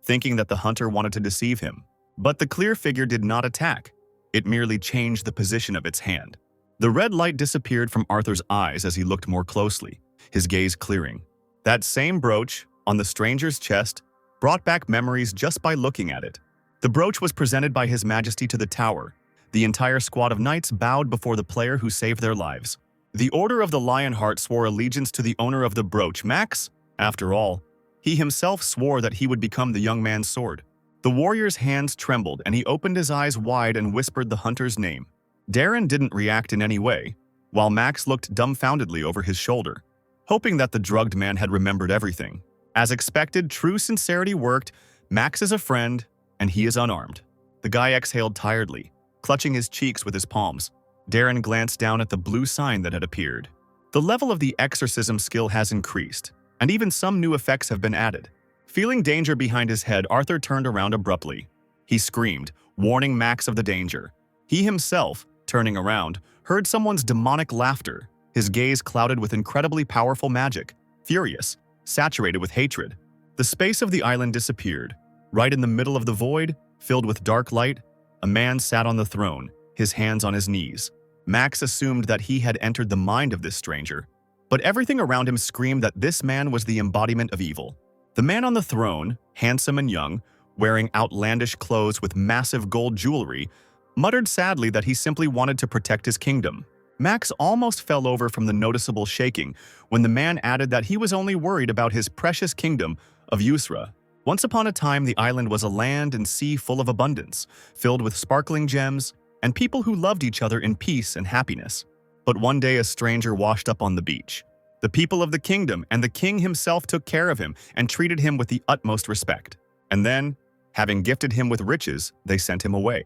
thinking that the hunter wanted to deceive him. But the clear figure did not attack. It merely changed the position of its hand. The red light disappeared from Arthur's eyes as he looked more closely, his gaze clearing. That same brooch, on the stranger's chest, brought back memories just by looking at it. The brooch was presented by His Majesty to the tower. The entire squad of knights bowed before the player who saved their lives. The Order of the Lionheart swore allegiance to the owner of the brooch, Max. After all, he himself swore that he would become the young man's sword. The warrior's hands trembled, and he opened his eyes wide and whispered the hunter's name. Darren didn't react in any way, while Max looked dumbfoundedly over his shoulder, hoping that the drugged man had remembered everything. As expected, true sincerity worked. Max is a friend, and he is unarmed. The guy exhaled tiredly, clutching his cheeks with his palms. Darren glanced down at the blue sign that had appeared. The level of the exorcism skill has increased, and even some new effects have been added. Feeling danger behind his head, Arthur turned around abruptly. He screamed, warning Max of the danger. He himself, turning around, heard someone's demonic laughter, his gaze clouded with incredibly powerful magic, furious, saturated with hatred. The space of the island disappeared. Right in the middle of the void, filled with dark light, a man sat on the throne, his hands on his knees. Max assumed that he had entered the mind of this stranger, but everything around him screamed that this man was the embodiment of evil. The man on the throne, handsome and young, wearing outlandish clothes with massive gold jewelry, muttered sadly that he simply wanted to protect his kingdom. Max almost fell over from the noticeable shaking when the man added that he was only worried about his precious kingdom of Usra. Once upon a time, the island was a land and sea full of abundance, filled with sparkling gems and people who loved each other in peace and happiness. But one day a stranger washed up on the beach. The people of the kingdom and the king himself took care of him and treated him with the utmost respect. And then, having gifted him with riches, they sent him away.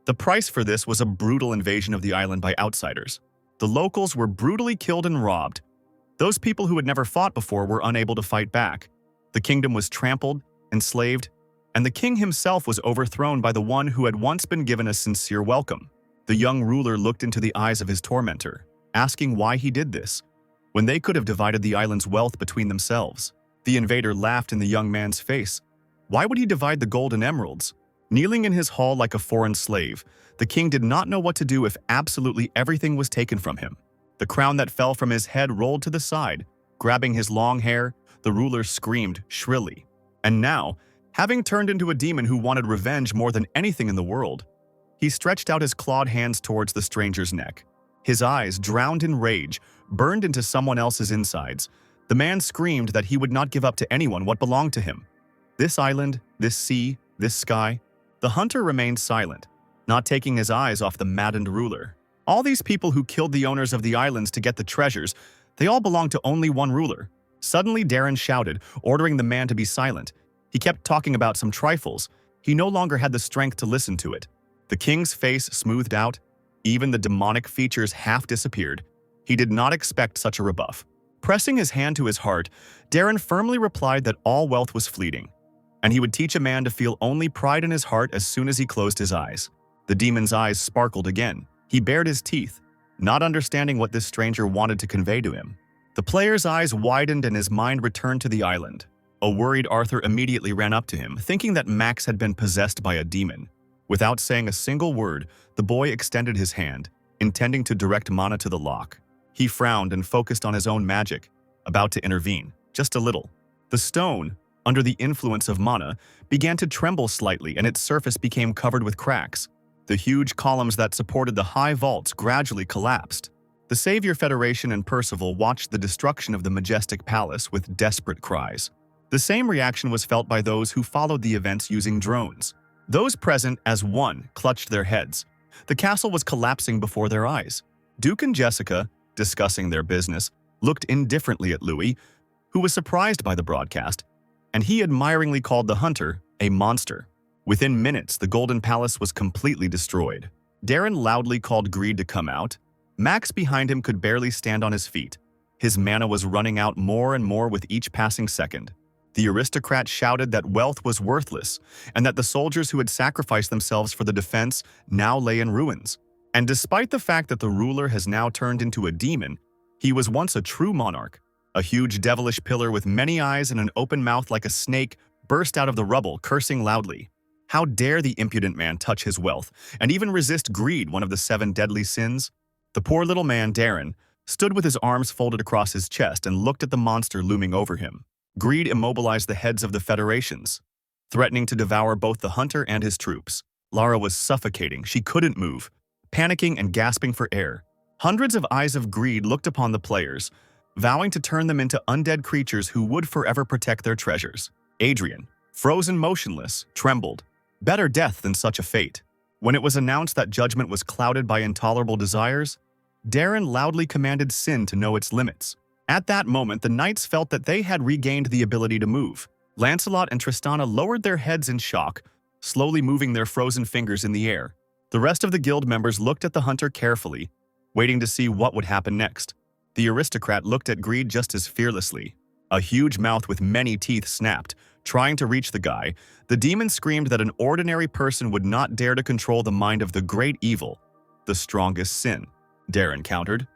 The price for this was a brutal invasion of the island by outsiders. The locals were brutally killed and robbed. Those people who had never fought before were unable to fight back. The kingdom was trampled, enslaved, and the king himself was overthrown by the one who had once been given a sincere welcome. The young ruler looked into the eyes of his tormentor, asking why he did this, when they could have divided the island's wealth between themselves. The invader laughed in the young man's face. Why would he divide the gold and emeralds? Kneeling in his hall like a foreign slave, the king did not know what to do if absolutely everything was taken from him. The crown that fell from his head rolled to the side. Grabbing his long hair, the ruler screamed shrilly. And now, having turned into a demon who wanted revenge more than anything in the world, he stretched out his clawed hands towards the stranger's neck. His eyes, drowned in rage, burned into someone else's insides. The man screamed that he would not give up to anyone what belonged to him. This island, this sea, this sky. The hunter remained silent, not taking his eyes off the maddened ruler. All these people who killed the owners of the islands to get the treasures, they all belonged to only one ruler. Suddenly, Darren shouted, ordering the man to be silent. He kept talking about some trifles. He no longer had the strength to listen to it. The king's face smoothed out. Even the demonic features half disappeared. He did not expect such a rebuff. Pressing his hand to his heart, Darren firmly replied that all wealth was fleeting, and he would teach a man to feel only pride in his heart as soon as he closed his eyes. The demon's eyes sparkled again. He bared his teeth, not understanding what this stranger wanted to convey to him. The player's eyes widened and his mind returned to the island. A worried Arthur immediately ran up to him, thinking that Max had been possessed by a demon. Without saying a single word, the boy extended his hand, intending to direct mana to the lock. He frowned and focused on his own magic, about to intervene, just a little. The stone, under the influence of mana, began to tremble slightly and its surface became covered with cracks. The huge columns that supported the high vaults gradually collapsed. The Savior Federation and Percival watched the destruction of the majestic palace with desperate cries. The same reaction was felt by those who followed the events using drones. Those present as one clutched their heads. The castle was collapsing before their eyes. Duke and Jessica, discussing their business, looked indifferently at Louis, who was surprised by the broadcast, and he admiringly called the hunter a monster. Within minutes, the Golden Palace was completely destroyed. Darren loudly called Greed to come out. Max behind him could barely stand on his feet. His mana was running out more and more with each passing second. The aristocrat shouted that wealth was worthless and that the soldiers who had sacrificed themselves for the defense now lay in ruins. And despite the fact that the ruler has now turned into a demon, he was once a true monarch. A huge devilish pillar with many eyes and an open mouth like a snake burst out of the rubble, cursing loudly. How dare the impudent man touch his wealth and even resist greed, one of the 7 deadly sins? The poor little man, Darren, stood with his arms folded across his chest and looked at the monster looming over him. Greed immobilized the heads of the federations, threatening to devour both the hunter and his troops. Lara was suffocating. She couldn't move, panicking and gasping for air. Hundreds of eyes of greed looked upon the players, vowing to turn them into undead creatures who would forever protect their treasures. Adrian, frozen motionless, trembled. Better death than such a fate. When it was announced that judgment was clouded by intolerable desires, Darren loudly commanded sin to know its limits. At that moment, the knights felt that they had regained the ability to move. Lancelot and Tristana lowered their heads in shock, slowly moving their frozen fingers in the air. The rest of the guild members looked at the hunter carefully, waiting to see what would happen next. The aristocrat looked at Greed just as fearlessly. A huge mouth with many teeth snapped, trying to reach the guy. The demon screamed that an ordinary person would not dare to control the mind of the great evil, the strongest sin. Darren countered.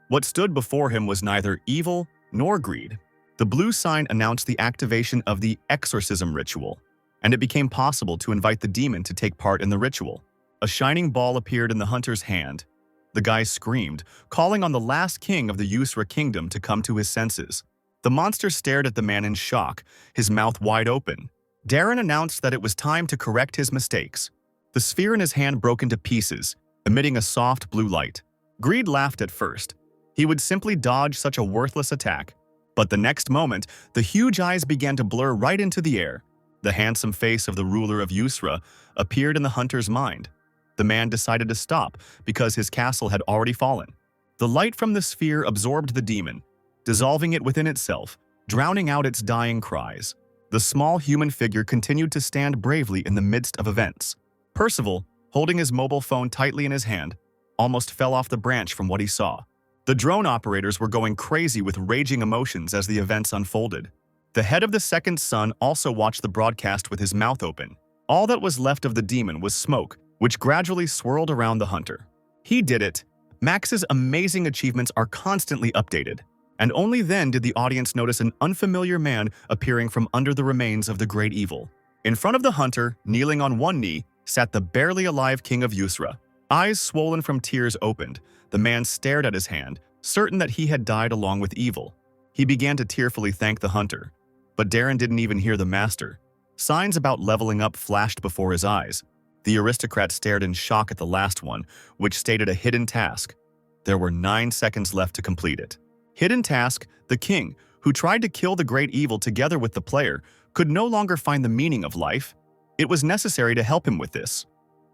What stood before him was neither evil nor greed. The blue sign announced the activation of the exorcism ritual, and it became possible to invite the demon to take part in the ritual. A shining ball appeared in the hunter's hand. The guy screamed, calling on the last king of the Usra kingdom to come to his senses. The monster stared at the man in shock, his mouth wide open. Darren announced that it was time to correct his mistakes. The sphere in his hand broke into pieces, emitting a soft blue light. Greed laughed at first. He would simply dodge such a worthless attack. But the next moment, the huge eyes began to blur right into the air. The handsome face of the ruler of Yusra appeared in the hunter's mind. The man decided to stop because his castle had already fallen. The light from the sphere absorbed the demon, dissolving it within itself, drowning out its dying cries. The small human figure continued to stand bravely in the midst of events. Percival, holding his mobile phone tightly in his hand, almost fell off the branch from what he saw. The drone operators were going crazy with raging emotions as the events unfolded. The head of the second son also watched the broadcast with his mouth open. All that was left of the demon was smoke, which gradually swirled around the hunter. He did it. Max's amazing achievements are constantly updated. And only then did the audience notice an unfamiliar man appearing from under the remains of the great evil. In front of the hunter, kneeling on one knee, sat the barely alive king of Yusra. Eyes swollen from tears opened, the man stared at his hand, certain that he had died along with evil. He began to tearfully thank the hunter. But Darren didn't even hear the master. Signs about leveling up flashed before his eyes. The aristocrat stared in shock at the last one, which stated a hidden task. There were 9 seconds left to complete it. Hidden task, the king, who tried to kill the great evil together with the player, could no longer find the meaning of life. It was necessary to help him with this.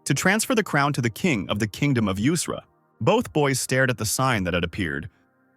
To transfer the crown to the king of the kingdom of Yusra. Both boys stared at the sign that had appeared,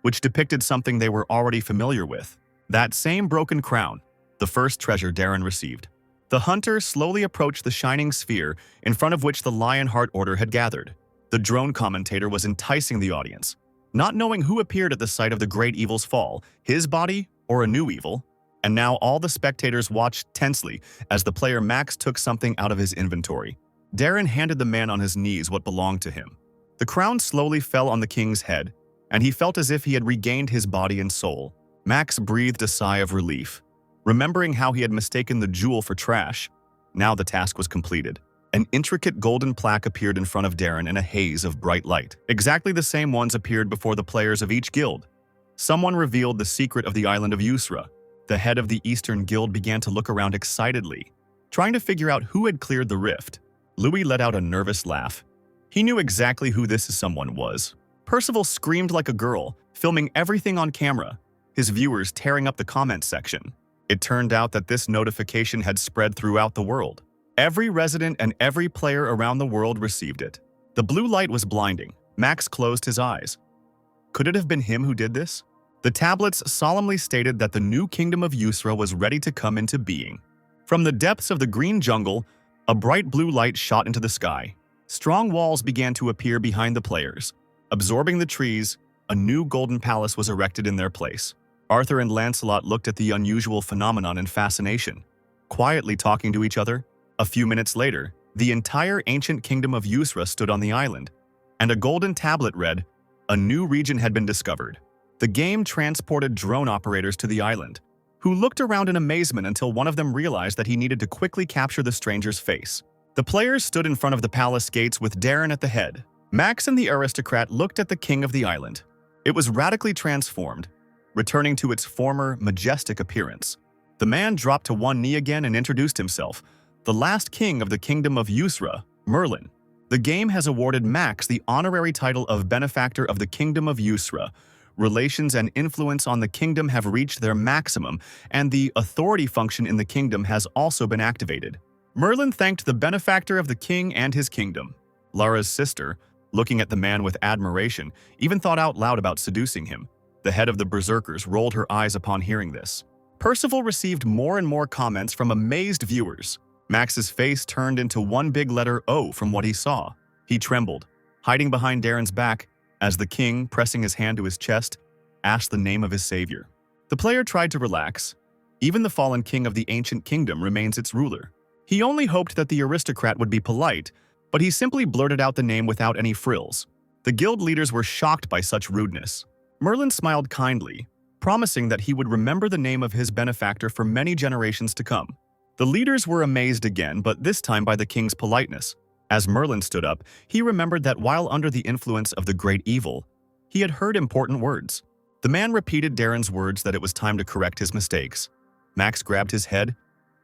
which depicted something they were already familiar with. That same broken crown, the first treasure Darren received. The hunter slowly approached the shining sphere in front of which the Lionheart order had gathered. The drone commentator was enticing the audience, not knowing who appeared at the site of the great evil's fall, his body or a new evil. And now all the spectators watched tensely as the player Max took something out of his inventory. Darren handed the man on his knees what belonged to him. The crown slowly fell on the king's head, and he felt as if he had regained his body and soul. Max breathed a sigh of relief, remembering how he had mistaken the jewel for trash. Now the task was completed. An intricate golden plaque appeared in front of Darren in a haze of bright light. Exactly the same ones appeared before the players of each guild. Someone revealed the secret of the island of Yusra. The head of the Eastern Guild began to look around excitedly, trying to figure out who had cleared the rift. Louis let out a nervous laugh. He knew exactly who this someone was. Percival screamed like a girl, filming everything on camera, his viewers tearing up the comments section. It turned out that this notification had spread throughout the world. Every resident and every player around the world received it. The blue light was blinding. Max closed his eyes. Could it have been him who did this? The tablets solemnly stated that the new kingdom of Yusra was ready to come into being. From the depths of the green jungle, a bright blue light shot into the sky. Strong walls began to appear behind the players. Absorbing the trees, a new golden palace was erected in their place. Arthur and Lancelot looked at the unusual phenomenon in fascination, quietly talking to each other. A few minutes later, the entire ancient kingdom of Yusra stood on the island, and a golden tablet read, "A new region had been discovered." The game transported drone operators to the island, who looked around in amazement until one of them realized that he needed to quickly capture the stranger's face. The players stood in front of the palace gates with Darren at the head. Max and the aristocrat looked at the king of the island. It was radically transformed, returning to its former majestic appearance. The man dropped to one knee again and introduced himself, the last king of the kingdom of Yusra, Merlin. The game has awarded Max the honorary title of benefactor of the kingdom of Yusra. Relations and influence on the kingdom have reached their maximum, and the authority function in the kingdom has also been activated. Merlin thanked the benefactor of the king and his kingdom. Lara's sister, looking at the man with admiration, even thought out loud about seducing him. The head of the berserkers rolled her eyes upon hearing this. Percival received more and more comments from amazed viewers. Max's face turned into one big letter O from what he saw. He trembled, hiding behind Darren's back, as the king, pressing his hand to his chest, asked the name of his savior. The player tried to relax. Even the fallen king of the ancient kingdom remains its ruler. He only hoped that the aristocrat would be polite, but he simply blurted out the name without any frills. The guild leaders were shocked by such rudeness. Merlin smiled kindly, promising that he would remember the name of his benefactor for many generations to come. The leaders were amazed again, but this time by the king's politeness. As Merlin stood up, he remembered that while under the influence of the great evil, he had heard important words. The man repeated Darren's words that it was time to correct his mistakes. Max grabbed his head,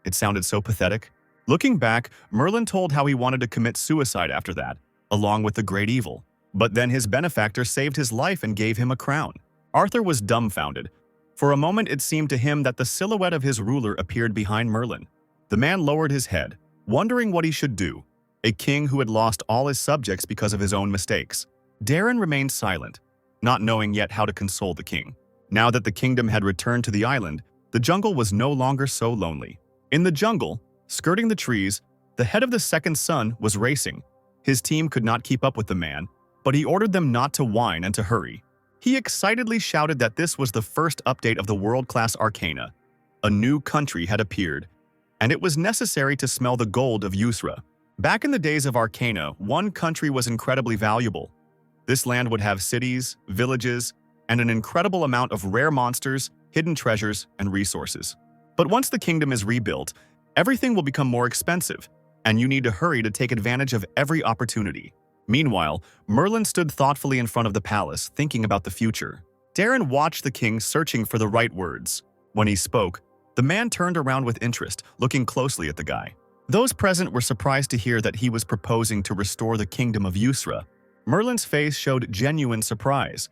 It sounded so pathetic. Looking back, Merlin told how he wanted to commit suicide after that, along with the great evil. But then his benefactor saved his life and gave him a crown. Arthur was dumbfounded. For a moment it seemed to him that the silhouette of his ruler appeared behind Merlin. The man lowered his head, wondering what he should do. A king who had lost all his subjects because of his own mistakes. Darren remained silent, not knowing yet how to console the king. Now that the kingdom had returned to the island, the jungle was no longer so lonely. In the jungle, skirting the trees, the head of the second son was racing. His team could not keep up with the man, but he ordered them not to whine and to hurry. He excitedly shouted that this was the first update of the world-class Arcana. A new country had appeared, and it was necessary to smell the gold of Yusra. Back in the days of Arcana, one country was incredibly valuable. This land would have cities, villages, and an incredible amount of rare monsters, hidden treasures, and resources. But once the kingdom is rebuilt, everything will become more expensive, and you need to hurry to take advantage of every opportunity. Meanwhile, Merlin stood thoughtfully in front of the palace, thinking about the future. Darren watched the king searching for the right words. When he spoke, the man turned around with interest, looking closely at the guy. Those present were surprised to hear that he was proposing to restore the kingdom of Yusra. Merlin's face showed genuine surprise.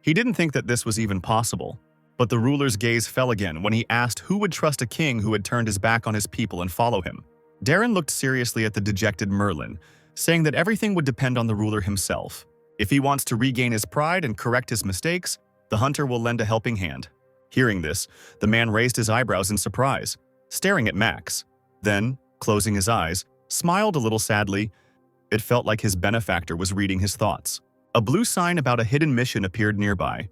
He didn't think that this was even possible. But the ruler's gaze fell again when he asked who would trust a king who had turned his back on his people and follow him. Darren looked seriously at the dejected Merlin, saying that everything would depend on the ruler himself. If he wants to regain his pride and correct his mistakes, the hunter will lend a helping hand. Hearing this, the man raised his eyebrows in surprise, staring at Max. Then, closing his eyes, smiled a little sadly. It felt like his benefactor was reading his thoughts. A blue sign about a hidden mission appeared nearby.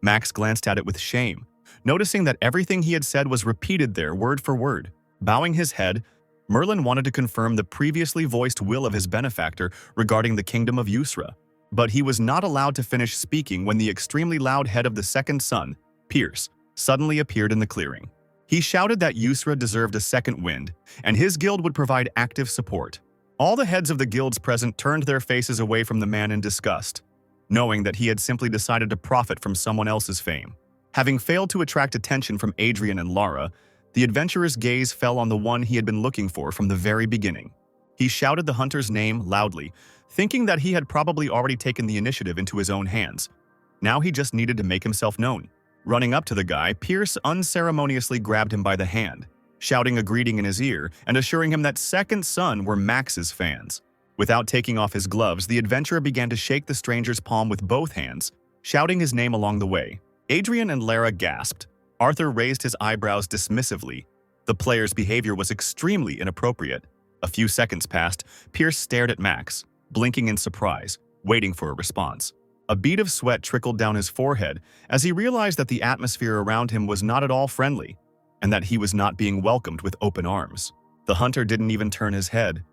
Max glanced at it with shame, noticing that everything he had said was repeated there word for word. Bowing his head, Merlin wanted to confirm the previously voiced will of his benefactor regarding the kingdom of Yusra. But he was not allowed to finish speaking when the extremely loud head of the second son, Pierce, suddenly appeared in the clearing. He shouted that Yusra deserved a second wind, and his guild would provide active support. All the heads of the guilds present turned their faces away from the man in disgust, knowing that he had simply decided to profit from someone else's fame. Having failed to attract attention from Adrian and Lara, the adventurer's gaze fell on the one he had been looking for from the very beginning. He shouted the hunter's name loudly, thinking that he had probably already taken the initiative into his own hands. Now he just needed to make himself known. Running up to the guy, Pierce unceremoniously grabbed him by the hand, shouting a greeting in his ear and assuring him that second son were Max's fans. Without taking off his gloves, the adventurer began to shake the stranger's palm with both hands, shouting his name along the way. Adrian and Lara gasped. Arthur raised his eyebrows dismissively. The player's behavior was extremely inappropriate. A few seconds passed. Pierce stared at Max, blinking in surprise, waiting for a response. A bead of sweat trickled down his forehead as he realized that the atmosphere around him was not at all friendly, and that he was not being welcomed with open arms. The hunter didn't even turn his head,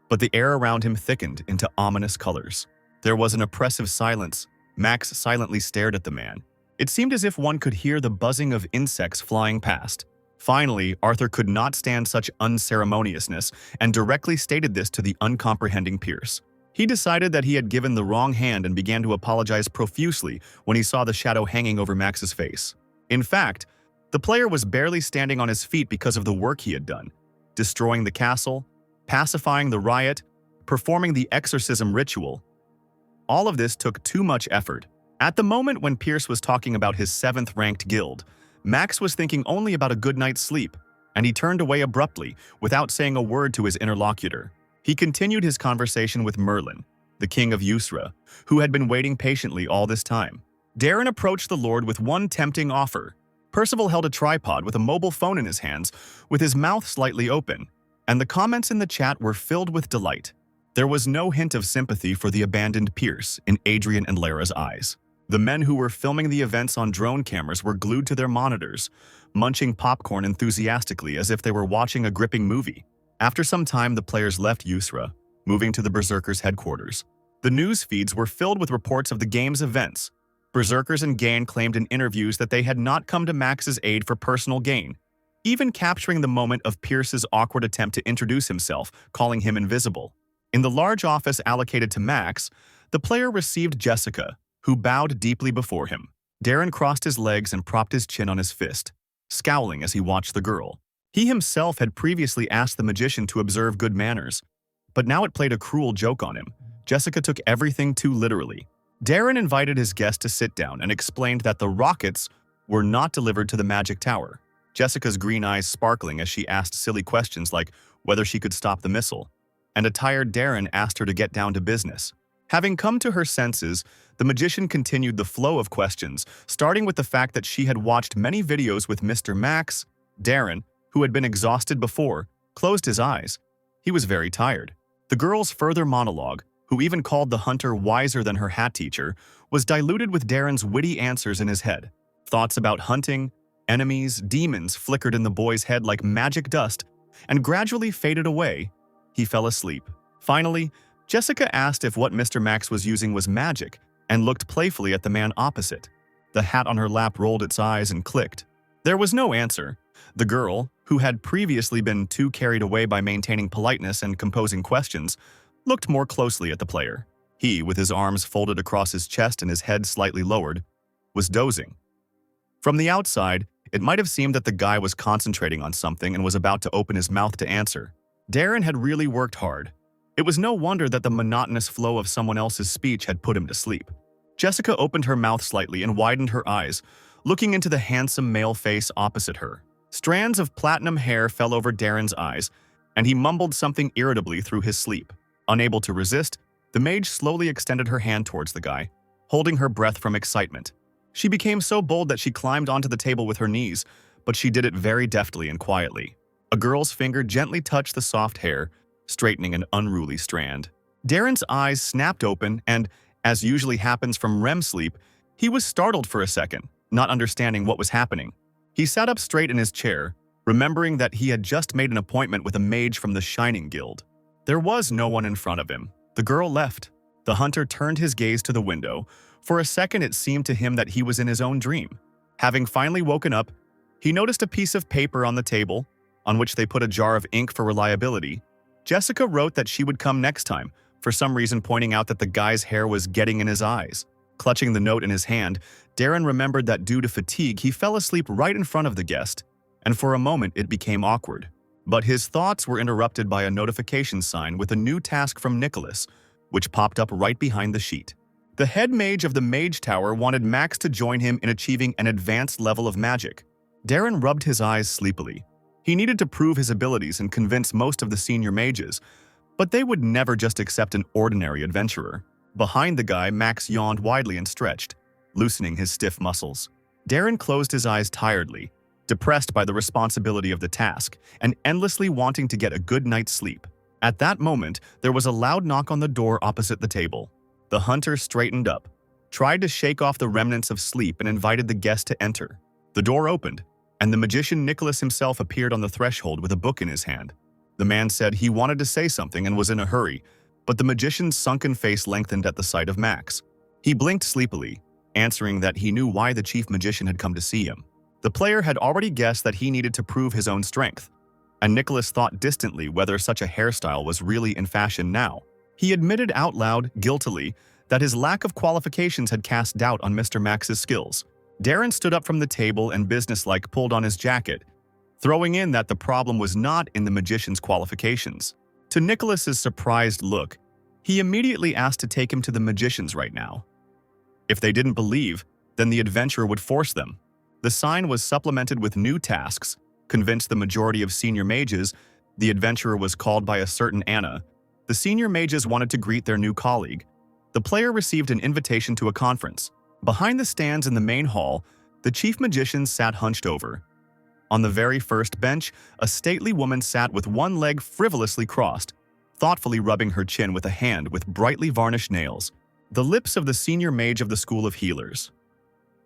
but the air around him thickened into ominous colors. There was an oppressive silence. Max silently stared at the man. It seemed as if one could hear the buzzing of insects flying past. Finally, Arthur could not stand such unceremoniousness and directly stated this to the uncomprehending Pierce. He decided that he had given the wrong hand and began to apologize profusely when he saw the shadow hanging over Max's face. In fact, the player was barely standing on his feet because of the work he had done, destroying the castle, pacifying the riot, performing the exorcism ritual. All of this took too much effort. At the moment when Pierce was talking about his 7th-ranked guild, Max was thinking only about a good night's sleep, and he turned away abruptly without saying a word to his interlocutor. He continued his conversation with Merlin, the king of Yusra, who had been waiting patiently all this time. Darren approached the lord with one tempting offer. Percival held a tripod with a mobile phone in his hands, with his mouth slightly open, and the comments in the chat were filled with delight. There was no hint of sympathy for the abandoned Pierce in Adrian and Lara's eyes. The men who were filming the events on drone cameras were glued to their monitors, munching popcorn enthusiastically as if they were watching a gripping movie. After some time, the players left Yusra, moving to the Berserkers' headquarters. The news feeds were filled with reports of the game's events. Berserkers and Gain claimed in interviews that they had not come to Max's aid for personal gain, even capturing the moment of Pierce's awkward attempt to introduce himself, calling him invisible. In the large office allocated to Max, the player received Jessica, who bowed deeply before him. Darren crossed his legs and propped his chin on his fist, scowling as he watched the girl. He himself had previously asked the magician to observe good manners, but now it played a cruel joke on him. Jessica took everything too literally. Darren invited his guest to sit down and explained that the rockets were not delivered to the magic tower. Jessica's green eyes sparkling as she asked silly questions like whether she could stop the missile, and a tired Darren asked her to get down to business. Having come to her senses, the magician continued the flow of questions, starting with the fact that she had watched many videos with Mr. Max. Darren, who had been exhausted before, closed his eyes. He was very tired. The girl's further monologue, who even called the hunter wiser than her hat teacher, was diluted with Darren's witty answers in his head. Thoughts about hunting, enemies, demons flickered in the boy's head like magic dust and gradually faded away. He fell asleep. Finally, Jessica asked if what Mr. Max was using was magic and looked playfully at the man opposite. The hat on her lap rolled its eyes and clicked. There was no answer. The girl, who had previously been too carried away by maintaining politeness and composing questions, looked more closely at the player. He, with his arms folded across his chest and his head slightly lowered, was dozing. From the outside, it might have seemed that the guy was concentrating on something and was about to open his mouth to answer. Darren had really worked hard. It was no wonder that the monotonous flow of someone else's speech had put him to sleep. Jessica opened her mouth slightly and widened her eyes, looking into the handsome male face opposite her. Strands of platinum hair fell over Darren's eyes, and he mumbled something irritably through his sleep. Unable to resist, the mage slowly extended her hand towards the guy, holding her breath from excitement. She became so bold that she climbed onto the table with her knees, but she did it very deftly and quietly. A girl's finger gently touched the soft hair, straightening an unruly strand. Darren's eyes snapped open and, as usually happens from REM sleep, he was startled for a second, not understanding what was happening. He sat up straight in his chair, remembering that he had just made an appointment with a mage from the Shining Guild. There was no one in front of him. The girl left. The hunter turned his gaze to the window. For a second, it seemed to him that he was in his own dream. Having finally woken up, he noticed a piece of paper on the table, on which they put a jar of ink for reliability. Jessica wrote that she would come next time, for some reason pointing out that the guy's hair was getting in his eyes. Clutching the note in his hand, Darren remembered that due to fatigue, he fell asleep right in front of the guest, and for a moment it became awkward. But his thoughts were interrupted by a notification sign with a new task from Nicholas, which popped up right behind the sheet. The head mage of the Mage Tower wanted Max to join him in achieving an advanced level of magic. Darren rubbed his eyes sleepily. He needed to prove his abilities and convince most of the senior mages, but they would never just accept an ordinary adventurer. Behind the guy, Max yawned widely and stretched, loosening his stiff muscles. Darren closed his eyes tiredly, depressed by the responsibility of the task and endlessly wanting to get a good night's sleep. At that moment, there was a loud knock on the door opposite the table. The hunter straightened up, tried to shake off the remnants of sleep and invited the guest to enter. The door opened, and the magician Nicholas himself appeared on the threshold with a book in his hand. The man said he wanted to say something and was in a hurry, but the magician's sunken face lengthened at the sight of Max. He blinked sleepily, answering that he knew why the chief magician had come to see him. The player had already guessed that he needed to prove his own strength, and Nicholas thought distantly whether such a hairstyle was really in fashion now. He admitted out loud, guiltily, that his lack of qualifications had cast doubt on Mr. Max's skills. Darren stood up from the table and businesslike pulled on his jacket, throwing in that the problem was not in the magician's qualifications. To Nicholas's surprised look, he immediately asked to take him to the magicians right now. If they didn't believe, then the adventurer would force them. The sign was supplemented with new tasks. Convinced the majority of senior mages, the adventurer was called by a certain Anna. The senior mages wanted to greet their new colleague. The player received an invitation to a conference. Behind the stands in the main hall, the chief magician sat hunched over. On the very first bench, a stately woman sat with one leg frivolously crossed, thoughtfully rubbing her chin with a hand with brightly varnished nails. The lips of the senior mage of the School of Healers.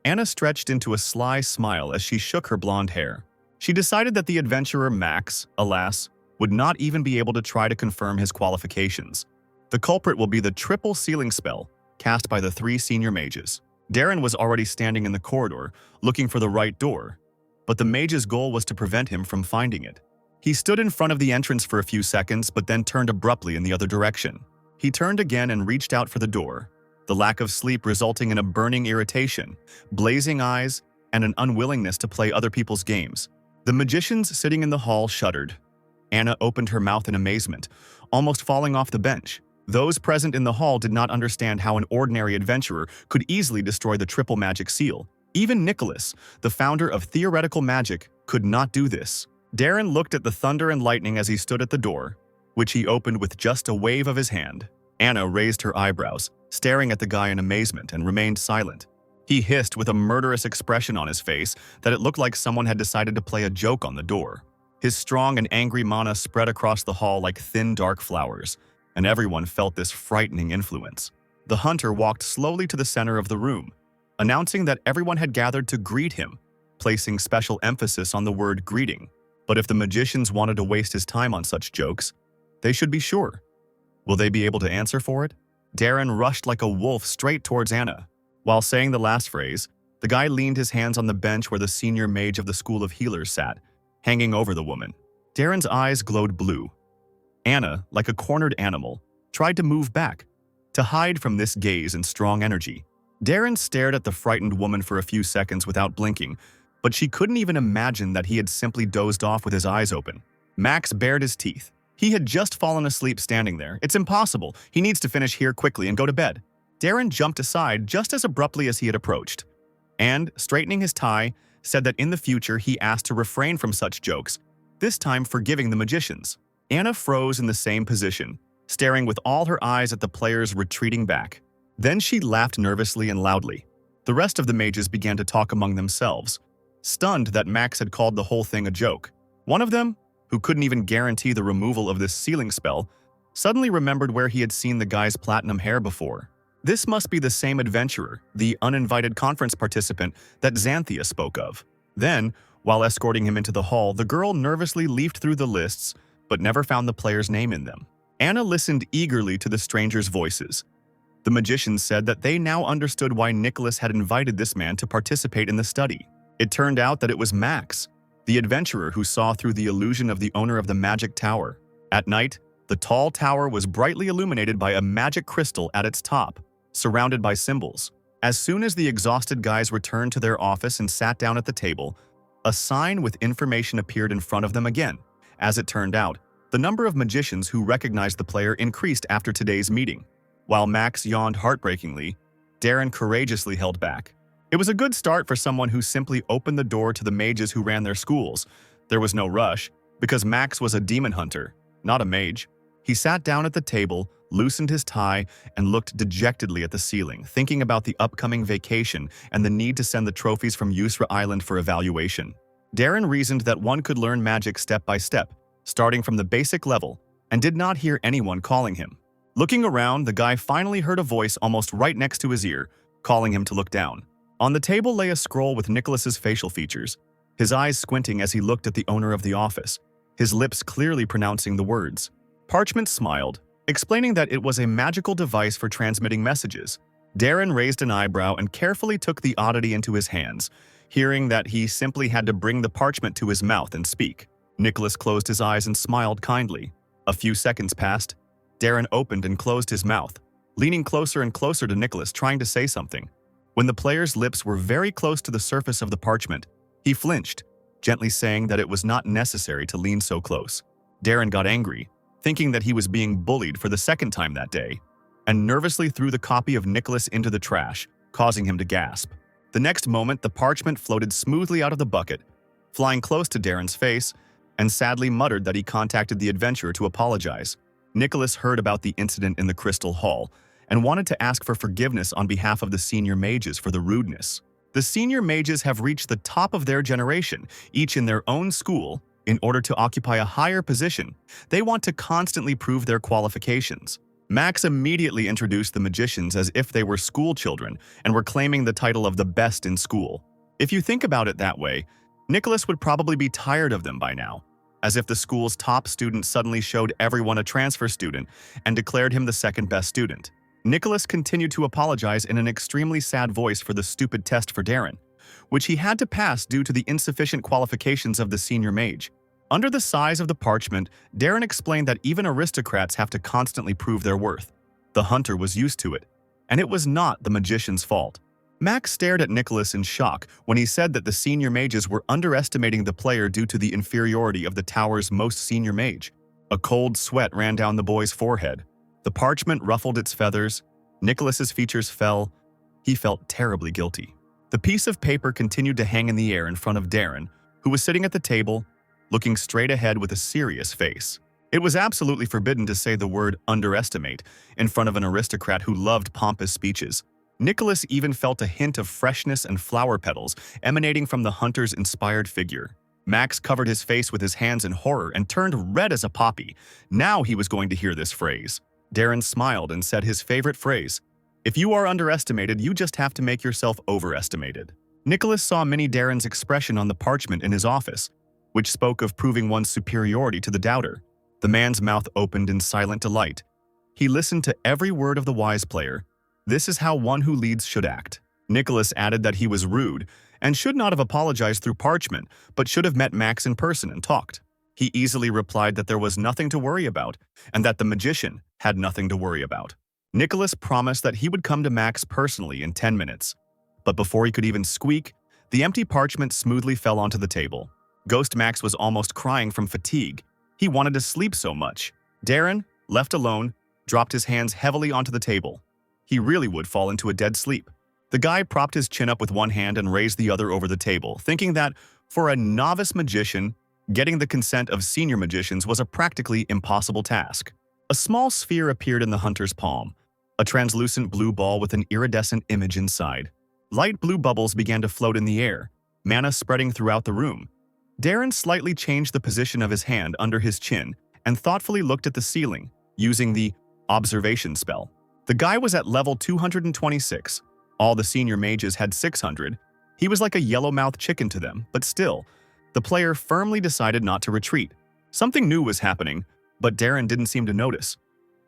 Anna stretched into a sly smile as she shook her blonde hair. She decided that the adventurer Max, alas, would not even be able to try to confirm his qualifications. The culprit will be the triple sealing spell cast by the 3 senior mages. Darren was already standing in the corridor, looking for the right door, but the mage's goal was to prevent him from finding it. He stood in front of the entrance for a few seconds, but then turned abruptly in the other direction. He turned again and reached out for the door, the lack of sleep resulting in a burning irritation, blazing eyes, and an unwillingness to play other people's games. The magicians sitting in the hall shuddered. Anna opened her mouth in amazement, almost falling off the bench. Those present in the hall did not understand how an ordinary adventurer could easily destroy the triple magic seal. Even Nicholas, the founder of theoretical magic, could not do this. Darren looked at the thunder and lightning as he stood at the door, which he opened with just a wave of his hand. Anna raised her eyebrows, staring at the guy in amazement, and remained silent. He hissed with a murderous expression on his face that it looked like someone had decided to play a joke on the door. His strong and angry mana spread across the hall like thin, dark flowers, and everyone felt this frightening influence. The hunter walked slowly to the center of the room, announcing that everyone had gathered to greet him, placing special emphasis on the word greeting. But if the magicians wanted to waste his time on such jokes, they should be sure. Will they be able to answer for it? Darren rushed like a wolf straight towards Anna. While saying the last phrase, the guy leaned his hands on the bench where the senior mage of the School of Healers sat, hanging over the woman. Darren's eyes glowed blue. Anna, like a cornered animal, tried to move back, to hide from this gaze and strong energy. Darren stared at the frightened woman for a few seconds without blinking, but she couldn't even imagine that he had simply dozed off with his eyes open. Max bared his teeth. He had just fallen asleep standing there. It's impossible. He needs to finish here quickly and go to bed. Darren jumped aside just as abruptly as he had approached, and, straightening his tie, said that in the future he asked to refrain from such jokes, this time forgiving the magicians. Anna froze in the same position, staring with all her eyes at the players retreating back. Then she laughed nervously and loudly. The rest of the mages began to talk among themselves, stunned that Max had called the whole thing a joke. One of them, who couldn't even guarantee the removal of this sealing spell, suddenly remembered where he had seen the guy's platinum hair before. This must be the same adventurer, the uninvited conference participant that Xanthia spoke of. Then, while escorting him into the hall, the girl nervously leafed through the lists, but never found the player's name in them. Anna listened eagerly to the strangers' voices. The magicians said that they now understood why Nicholas had invited this man to participate in the study. It turned out that it was Max, the adventurer who saw through the illusion of the owner of the magic tower. At night, the tall tower was brightly illuminated by a magic crystal at its top, surrounded by symbols. As soon as the exhausted guys returned to their office and sat down at the table, a sign with information appeared in front of them again. As it turned out, the number of magicians who recognized the player increased after today's meeting. While Max yawned heartbreakingly, Darren courageously held back. It was a good start for someone who simply opened the door to the mages who ran their schools. There was no rush, because Max was a demon hunter, not a mage. He sat down at the table, loosened his tie, and looked dejectedly at the ceiling, thinking about the upcoming vacation and the need to send the trophies from Yusra Island for evaluation. Darren reasoned that one could learn magic step by step, starting from the basic level, and did not hear anyone calling him. Looking around, the guy finally heard a voice almost right next to his ear, calling him to look down. On the table lay a scroll with Nicholas's facial features, his eyes squinting as he looked at the owner of the office, his lips clearly pronouncing the words. Parchment smiled, explaining that it was a magical device for transmitting messages. Darren raised an eyebrow and carefully took the oddity into his hands, hearing that he simply had to bring the parchment to his mouth and speak. Nicholas closed his eyes and smiled kindly. A few seconds passed. Darren opened and closed his mouth, leaning closer and closer to Nicholas, trying to say something. When the player's lips were very close to the surface of the parchment, he flinched, gently saying that it was not necessary to lean so close. Darren got angry, thinking that he was being bullied for the second time that day, and nervously threw the copy of Nicholas into the trash, causing him to gasp. The next moment, the parchment floated smoothly out of the bucket, flying close to Darren's face, and sadly muttered that he contacted the adventurer to apologize. Nicholas heard about the incident in the Crystal Hall and wanted to ask for forgiveness on behalf of the senior mages for the rudeness. The senior mages have reached the top of their generation, each in their own school. In order to occupy a higher position, they want to constantly prove their qualifications. Max immediately introduced the magicians as if they were school children and were claiming the title of the best in school. If you think about it that way, Nicholas would probably be tired of them by now, as if the school's top student suddenly showed everyone a transfer student and declared him the second best student. Nicholas continued to apologize in an extremely sad voice for the stupid test for Darren, which he had to pass due to the insufficient qualifications of the senior mage. Under the size of the parchment, Darren explained that even aristocrats have to constantly prove their worth. The hunter was used to it, and it was not the magician's fault. Max stared at Nicholas in shock when he said that the senior mages were underestimating the player due to the inferiority of the tower's most senior mage. A cold sweat ran down the boy's forehead. The parchment ruffled its feathers. Nicholas's features fell. He felt terribly guilty. The piece of paper continued to hang in the air in front of Darren, who was sitting at the table, looking straight ahead with a serious face. It was absolutely forbidden to say the word underestimate in front of an aristocrat who loved pompous speeches. Nicholas even felt a hint of freshness and flower petals emanating from the hunter's inspired figure. Max covered his face with his hands in horror and turned red as a poppy. Now he was going to hear this phrase. Darren smiled and said his favorite phrase, "If you are underestimated, you just have to make yourself overestimated." Nicholas saw Mini Darren's expression on the parchment in his office, which spoke of proving one's superiority to the doubter. The man's mouth opened in silent delight. He listened to every word of the wise player. This is how one who leads should act. Nicholas added that he was rude and should not have apologized through parchment, but should have met Max in person and talked. He easily replied that there was nothing to worry about and that the magician had nothing to worry about. Nicholas promised that he would come to Max personally in 10 minutes. But before he could even squeak, the empty parchment smoothly fell onto the table. Ghost Max was almost crying from fatigue. He wanted to sleep so much. Darren, left alone, dropped his hands heavily onto the table. He really would fall into a dead sleep. The guy propped his chin up with one hand and raised the other over the table, thinking that, for a novice magician, getting the consent of senior magicians was a practically impossible task. A small sphere appeared in the hunter's palm, a translucent blue ball with an iridescent image inside. Light blue bubbles began to float in the air, mana spreading throughout the room. Darren slightly changed the position of his hand under his chin and thoughtfully looked at the ceiling, using the observation spell. The guy was at level 226. All the senior mages had 600. He was like a yellow-mouthed chicken to them, but still, the player firmly decided not to retreat. Something new was happening, but Darren didn't seem to notice.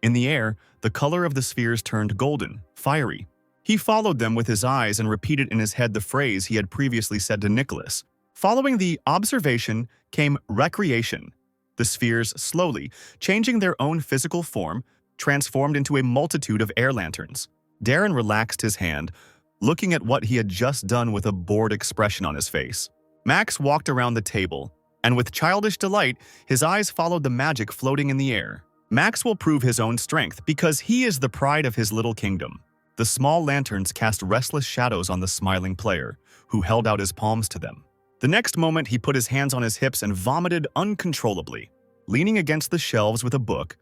In the air, the color of the spheres turned golden, fiery. He followed them with his eyes and repeated in his head the phrase he had previously said to Nicholas. Following the observation came recreation. The spheres, slowly, changing their own physical form, transformed into a multitude of air lanterns. Darren relaxed his hand, looking at what he had just done with a bored expression on his face. Max walked around the table, and with childish delight, his eyes followed the magic floating in the air. Max will prove his own strength because he is the pride of his little kingdom. The small lanterns cast restless shadows on the smiling player, who held out his palms to them. The next moment, he put his hands on his hips and vomited uncontrollably. Leaning against the shelves with a book,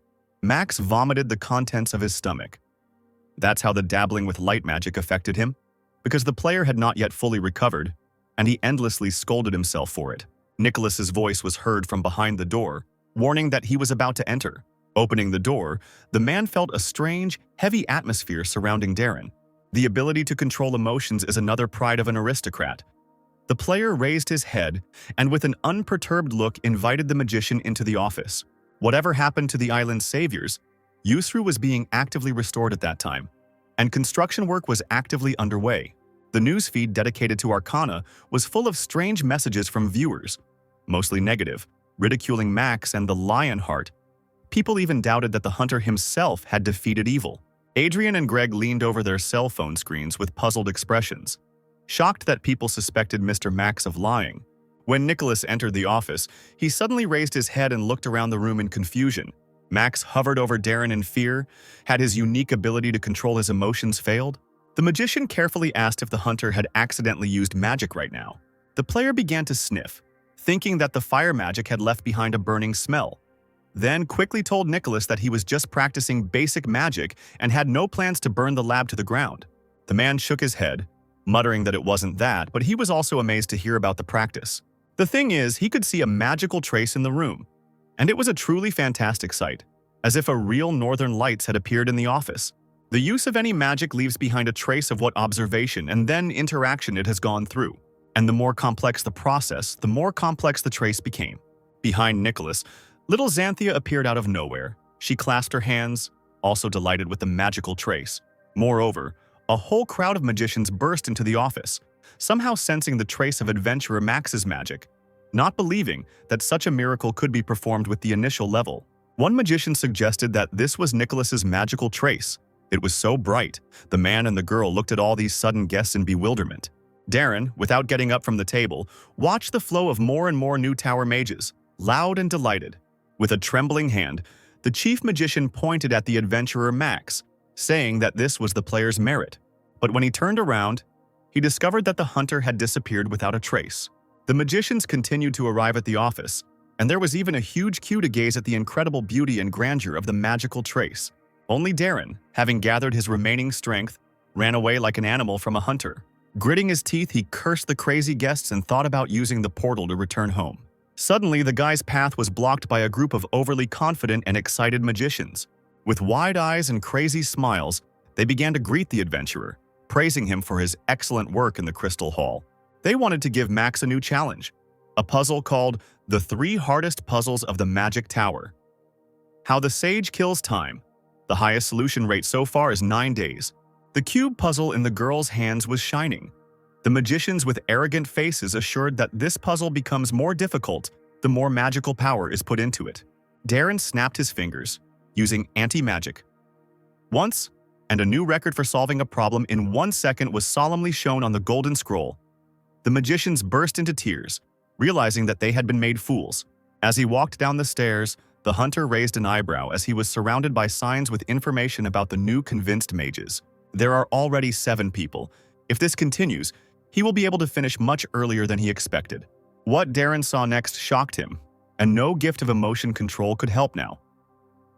Max vomited the contents of his stomach. That's how the dabbling with light magic affected him, because the player had not yet fully recovered, and he endlessly scolded himself for it. Nicholas's voice was heard from behind the door, warning that he was about to enter. Opening the door, the man felt a strange, heavy atmosphere surrounding Darren. The ability to control emotions is another pride of an aristocrat. The player raised his head and with an unperturbed look invited the magician into the office. Whatever happened to the island's saviors, Yusru was being actively restored at that time, and construction work was actively underway. The newsfeed dedicated to Arcana was full of strange messages from viewers, mostly negative, ridiculing Max and the Lionheart. People even doubted that the hunter himself had defeated evil. Adrian and Greg leaned over their cell phone screens with puzzled expressions, shocked that people suspected Mr. Max of lying. When Nicholas entered the office, he suddenly raised his head and looked around the room in confusion. Max hovered over Darren in fear. Had his unique ability to control his emotions failed? The magician carefully asked if the hunter had accidentally used magic right now. The player began to sniff, thinking that the fire magic had left behind a burning smell. Then quickly told Nicholas that he was just practicing basic magic and had no plans to burn the lab to the ground. The man shook his head, muttering that it wasn't that, but he was also amazed to hear about the practice. The thing is, he could see a magical trace in the room, and it was a truly fantastic sight, as if a real northern lights had appeared in the office. The use of any magic leaves behind a trace of what observation and then interaction it has gone through. And the more complex the process, the more complex the trace became. Behind Nicholas, little Xanthia appeared out of nowhere. She clasped her hands, also delighted with the magical trace. Moreover, a whole crowd of magicians burst into the office, somehow sensing the trace of adventurer Max's magic, not believing that such a miracle could be performed with the initial level. One magician suggested that this was Nicholas's magical trace, It was so bright. The man and the girl looked at all these sudden guests in bewilderment. Darren, without getting up from the table, watched the flow of more and more new tower mages, loud and delighted. With a trembling hand, the chief magician pointed at the adventurer Max, saying that this was the player's merit. But when he turned around, he discovered that the hunter had disappeared without a trace. The magicians continued to arrive at the office, and there was even a huge queue to gaze at the incredible beauty and grandeur of the magical trace. Only Darren, having gathered his remaining strength, ran away like an animal from a hunter. Gritting his teeth, he cursed the crazy guests and thought about using the portal to return home. Suddenly, the guy's path was blocked by a group of overly confident and excited magicians. With wide eyes and crazy smiles, they began to greet the adventurer, praising him for his excellent work in the Crystal Hall. They wanted to give Max a new challenge, a puzzle called The 3 Hardest Puzzles of the Magic Tower. How the Sage Kills Time. The highest solution rate so far is 9 days. The cube puzzle in the girl's hands was shining. The magicians with arrogant faces assured that this puzzle becomes more difficult the more magical power is put into it. Darren snapped his fingers, using anti-magic. Once, and a new record for solving a problem in 1 second was solemnly shown on the golden scroll. The magicians burst into tears, realizing that they had been made fools. As he walked down the stairs, the hunter raised an eyebrow as he was surrounded by signs with information about the new convinced mages. There are already 7 people. If this continues, he will be able to finish much earlier than he expected. What Darren saw next shocked him, and no gift of emotion control could help now.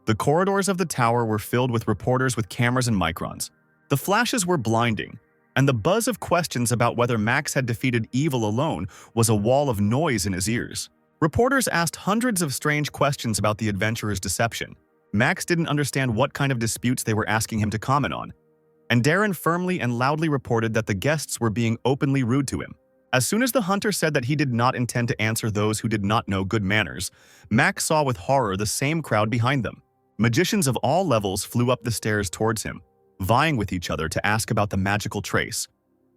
The corridors of the tower were filled with reporters with cameras and microns. The flashes were blinding, and the buzz of questions about whether Max had defeated evil alone was a wall of noise in his ears. Reporters asked hundreds of strange questions about the adventurer's deception. Max didn't understand what kind of disputes they were asking him to comment on, and Darren firmly and loudly reported that the guests were being openly rude to him. As soon as the hunter said that he did not intend to answer those who did not know good manners, Max saw with horror the same crowd behind them. Magicians of all levels flew up the stairs towards him, vying with each other to ask about the magical trace,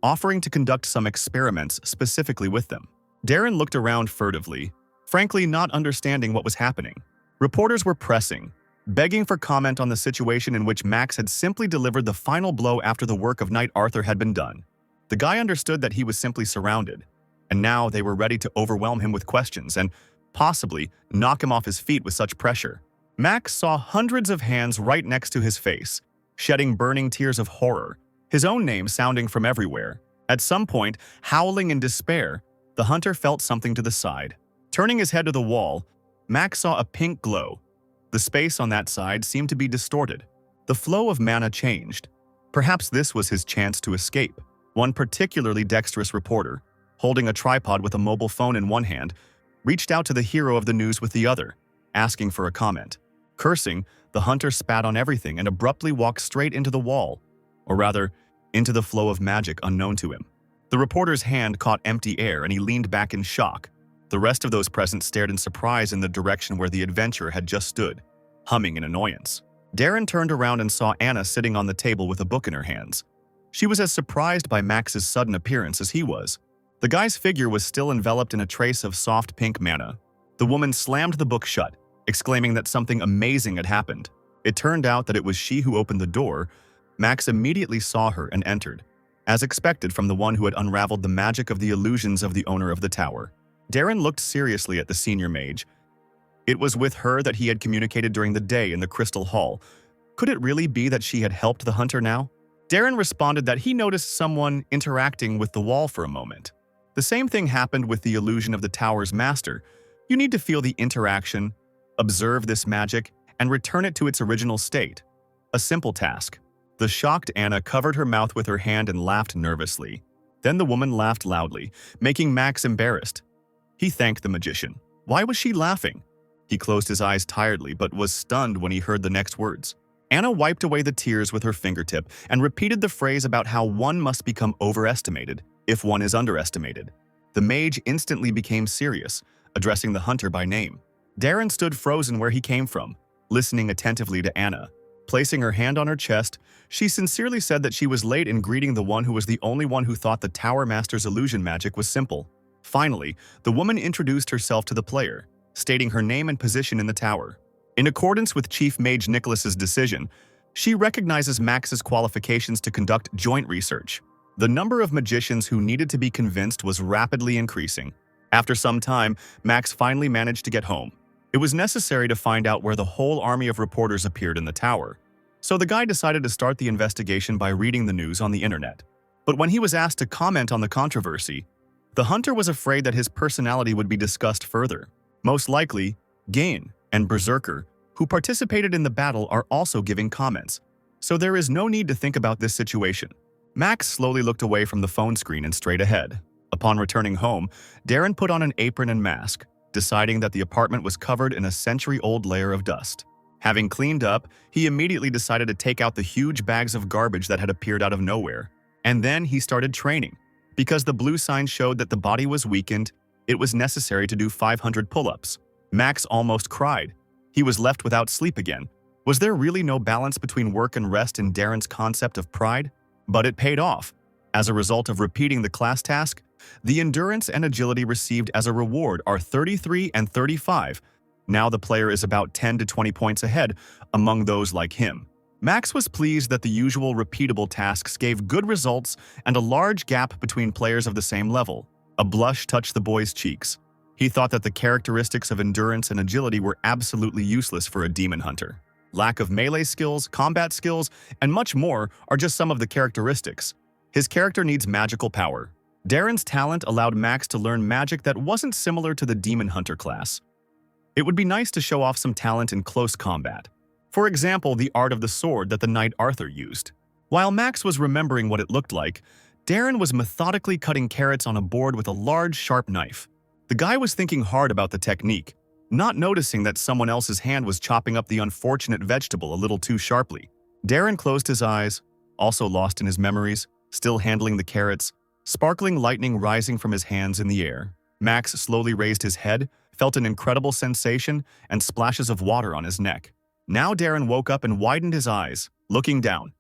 offering to conduct some experiments specifically with them. Darren looked around furtively, frankly not understanding what was happening. Reporters were pressing, begging for comment on the situation in which Max had simply delivered the final blow after the work of Knight Arthur had been done. The guy understood that he was simply surrounded, and now they were ready to overwhelm him with questions and possibly knock him off his feet with such pressure. Max saw hundreds of hands right next to his face, shedding burning tears of horror, his own name sounding from everywhere. At some point, howling in despair, the hunter felt something to the side. Turning his head to the wall, Max saw a pink glow. The space on that side seemed to be distorted. The flow of mana changed. Perhaps this was his chance to escape. One particularly dexterous reporter, holding a tripod with a mobile phone in one hand, reached out to the hero of the news with the other, asking for a comment. Cursing, the hunter spat on everything and abruptly walked straight into the wall, or rather, into the flow of magic unknown to him. The reporter's hand caught empty air and he leaned back in shock. The rest of those present stared in surprise in the direction where the adventurer had just stood, humming in annoyance. Darren turned around and saw Anna sitting on the table with a book in her hands. She was as surprised by Max's sudden appearance as he was. The guy's figure was still enveloped in a trace of soft pink mana. The woman slammed the book shut, exclaiming that something amazing had happened. It turned out that it was she who opened the door. Max immediately saw her and entered, as expected from the one who had unraveled the magic of the illusions of the owner of the tower. Darren looked seriously at the senior mage. It was with her that he had communicated during the day in the Crystal Hall. Could it really be that she had helped the hunter now? Darren responded that he noticed someone interacting with the wall for a moment. The same thing happened with the illusion of the tower's master. You need to feel the interaction, observe this magic, and return it to its original state. A simple task. The shocked Anna covered her mouth with her hand and laughed nervously. Then the woman laughed loudly, making Max embarrassed. He thanked the magician. Why was she laughing? He closed his eyes tiredly but was stunned when he heard the next words. Anna wiped away the tears with her fingertip and repeated the phrase about how one must become overestimated if one is underestimated. The mage instantly became serious, addressing the hunter by name. Darren stood frozen where he came from, listening attentively to Anna. Placing her hand on her chest, she sincerely said that she was late in greeting the one who was the only one who thought the Tower Master's illusion magic was simple. Finally, the woman introduced herself to the player, stating her name and position in the tower. In accordance with Chief Mage Nicholas's decision, She recognizes Max's qualifications to conduct joint research. The number of magicians who needed to be convinced was rapidly increasing. After some time, Max finally managed to get home. It was necessary to find out where the whole army of reporters appeared in the tower. So the guy decided to start the investigation by reading the news on the internet. But when he was asked to comment on the controversy, the hunter was afraid that his personality would be discussed further. Most likely, Gain and Berserker, who participated in the battle, are also giving comments. So there is no need to think about this situation. Max slowly looked away from the phone screen and straight ahead. Upon returning home, Darren put on an apron and mask, deciding that the apartment was covered in a century-old layer of dust. Having cleaned up, he immediately decided to take out the huge bags of garbage that had appeared out of nowhere. And then he started training. Because the blue sign showed that the body was weakened, it was necessary to do 500 pull-ups. Max almost cried. He was left without sleep again. Was there really no balance between work and rest in Darren's concept of pride? But it paid off. As a result of repeating the class task, the endurance and agility received as a reward are 33 and 35. Now the player is about 10 to 20 points ahead among those like him. Max was pleased that the usual repeatable tasks gave good results and a large gap between players of the same level. A blush touched the boy's cheeks. He thought that the characteristics of endurance and agility were absolutely useless for a demon hunter. Lack of melee skills, combat skills, and much more are just some of the characteristics. His character needs magical power. Darren's talent allowed Max to learn magic that wasn't similar to the demon hunter class. It would be nice to show off some talent in close combat. For example, the art of the sword that the knight Arthur used. While Max was remembering what it looked like, Darren was methodically cutting carrots on a board with a large, sharp knife. The guy was thinking hard about the technique, not noticing that someone else's hand was chopping up the unfortunate vegetable a little too sharply. Darren closed his eyes, also lost in his memories, still handling the carrots, sparkling lightning rising from his hands in the air. Max slowly raised his head, felt an incredible sensation, and splashes of water on his neck. Now Darren woke up and widened his eyes, looking down.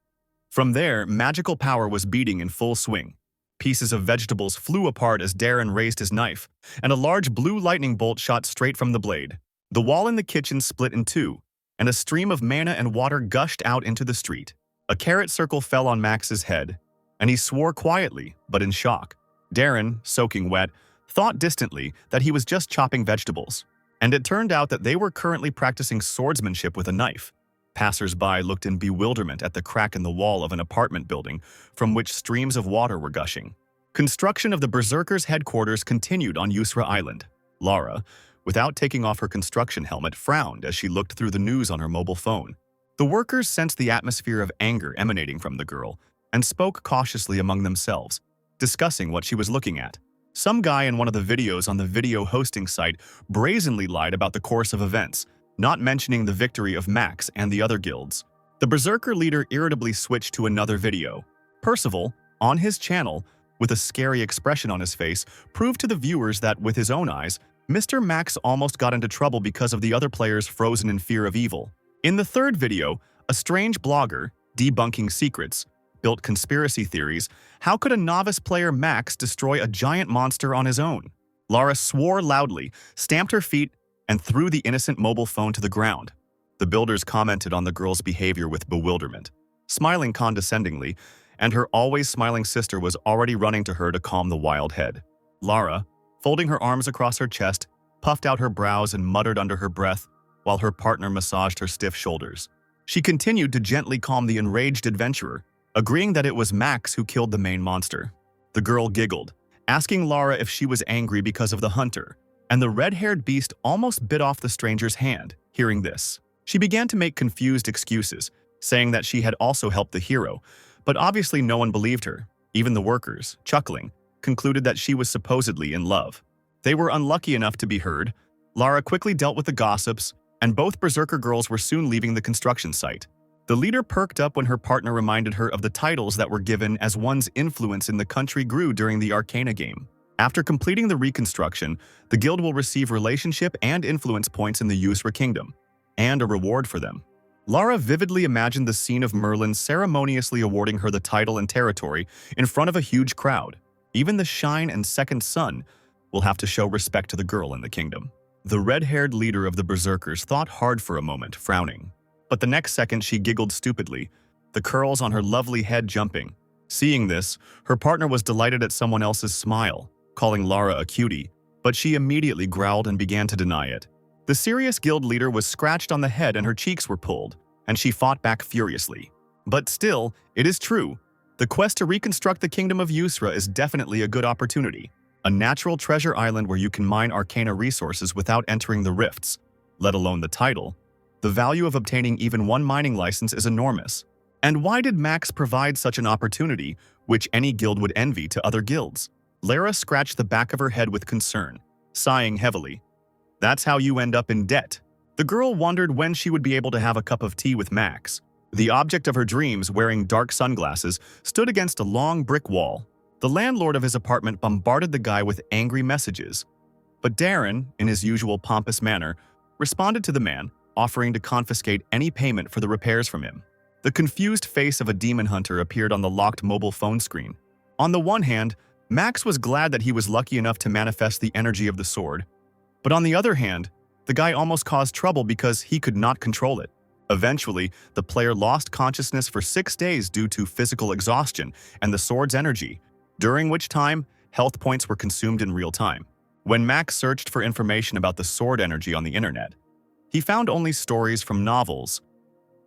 From there, magical power was beating in full swing. Pieces of vegetables flew apart as Darren raised his knife, and a large blue lightning bolt shot straight from the blade. The wall in the kitchen split in two, and a stream of mana and water gushed out into the street. A carrot circle fell on Max's head, and he swore quietly, but in shock. Darren, soaking wet, thought distantly that he was just chopping vegetables, and it turned out that they were currently practicing swordsmanship with a knife. Passers-by looked in bewilderment at the crack in the wall of an apartment building from which streams of water were gushing. Construction of the Berserkers' headquarters continued on Usra Island. Lara, without taking off her construction helmet, frowned as she looked through the news on her mobile phone. The workers sensed the atmosphere of anger emanating from the girl and spoke cautiously among themselves, discussing what she was looking at. Some guy in one of the videos on the video hosting site brazenly lied about the course of events, not mentioning the victory of Max and the other guilds. The Berserker leader irritably switched to another video. Percival, on his channel, with a scary expression on his face, proved to the viewers that, with his own eyes, Mr. Max almost got into trouble because of the other players frozen in fear of evil. In the third video, a strange blogger, debunking secrets, built conspiracy theories. How could a novice player Max destroy a giant monster on his own? Lara swore loudly, stamped her feet, and threw the innocent mobile phone to the ground. The builders commented on the girl's behavior with bewilderment, smiling condescendingly, and her always smiling sister was already running to her to calm the wild head. Lara, folding her arms across her chest, puffed out her brows and muttered under her breath while her partner massaged her stiff shoulders. She continued to gently calm the enraged adventurer, agreeing that it was Max who killed the main monster. The girl giggled, asking Lara if she was angry because of the hunter, and the red-haired beast almost bit off the stranger's hand. Hearing this, she began to make confused excuses, saying that she had also helped the hero, but obviously no one believed her. Even the workers, chuckling, concluded that she was supposedly in love. They were unlucky enough to be heard. Lara quickly dealt with the gossips, and both Berserker girls were soon leaving the construction site. The leader perked up when her partner reminded her of the titles that were given as one's influence in the country grew during the Arcana game. After completing the reconstruction, the guild will receive relationship and influence points in the Usra Kingdom, and a reward for them. Lara vividly imagined the scene of Merlin ceremoniously awarding her the title and territory in front of a huge crowd. Even the Shine and Second Son will have to show respect to the girl in the kingdom. The red-haired leader of the Berserkers thought hard for a moment, frowning. But the next second she giggled stupidly, the curls on her lovely head jumping. Seeing this, her partner was delighted at someone else's smile, calling Lara a cutie, but she immediately growled and began to deny it. The serious guild leader was scratched on the head and her cheeks were pulled, and she fought back furiously. But still, it is true. The quest to reconstruct the kingdom of Yusra is definitely a good opportunity. A natural treasure island where you can mine Arcana resources without entering the rifts, let alone the title. The value of obtaining even one mining license is enormous. And why did Max provide such an opportunity, which any guild would envy to other guilds? Lara scratched the back of her head with concern, sighing heavily. That's how you end up in debt. The girl wondered when she would be able to have a cup of tea with Max. The object of her dreams, wearing dark sunglasses, stood against a long brick wall. The landlord of his apartment bombarded the guy with angry messages. But Darren, in his usual pompous manner, responded to the man, offering to confiscate any payment for the repairs from him. The confused face of a demon hunter appeared on the locked mobile phone screen. On the one hand, Max was glad that he was lucky enough to manifest the energy of the sword. But on the other hand, the guy almost caused trouble because he could not control it. Eventually, the player lost consciousness for 6 days due to physical exhaustion and the sword's energy, during which time health points were consumed in real time. When Max searched for information about the sword energy on the internet, he found only stories from novels.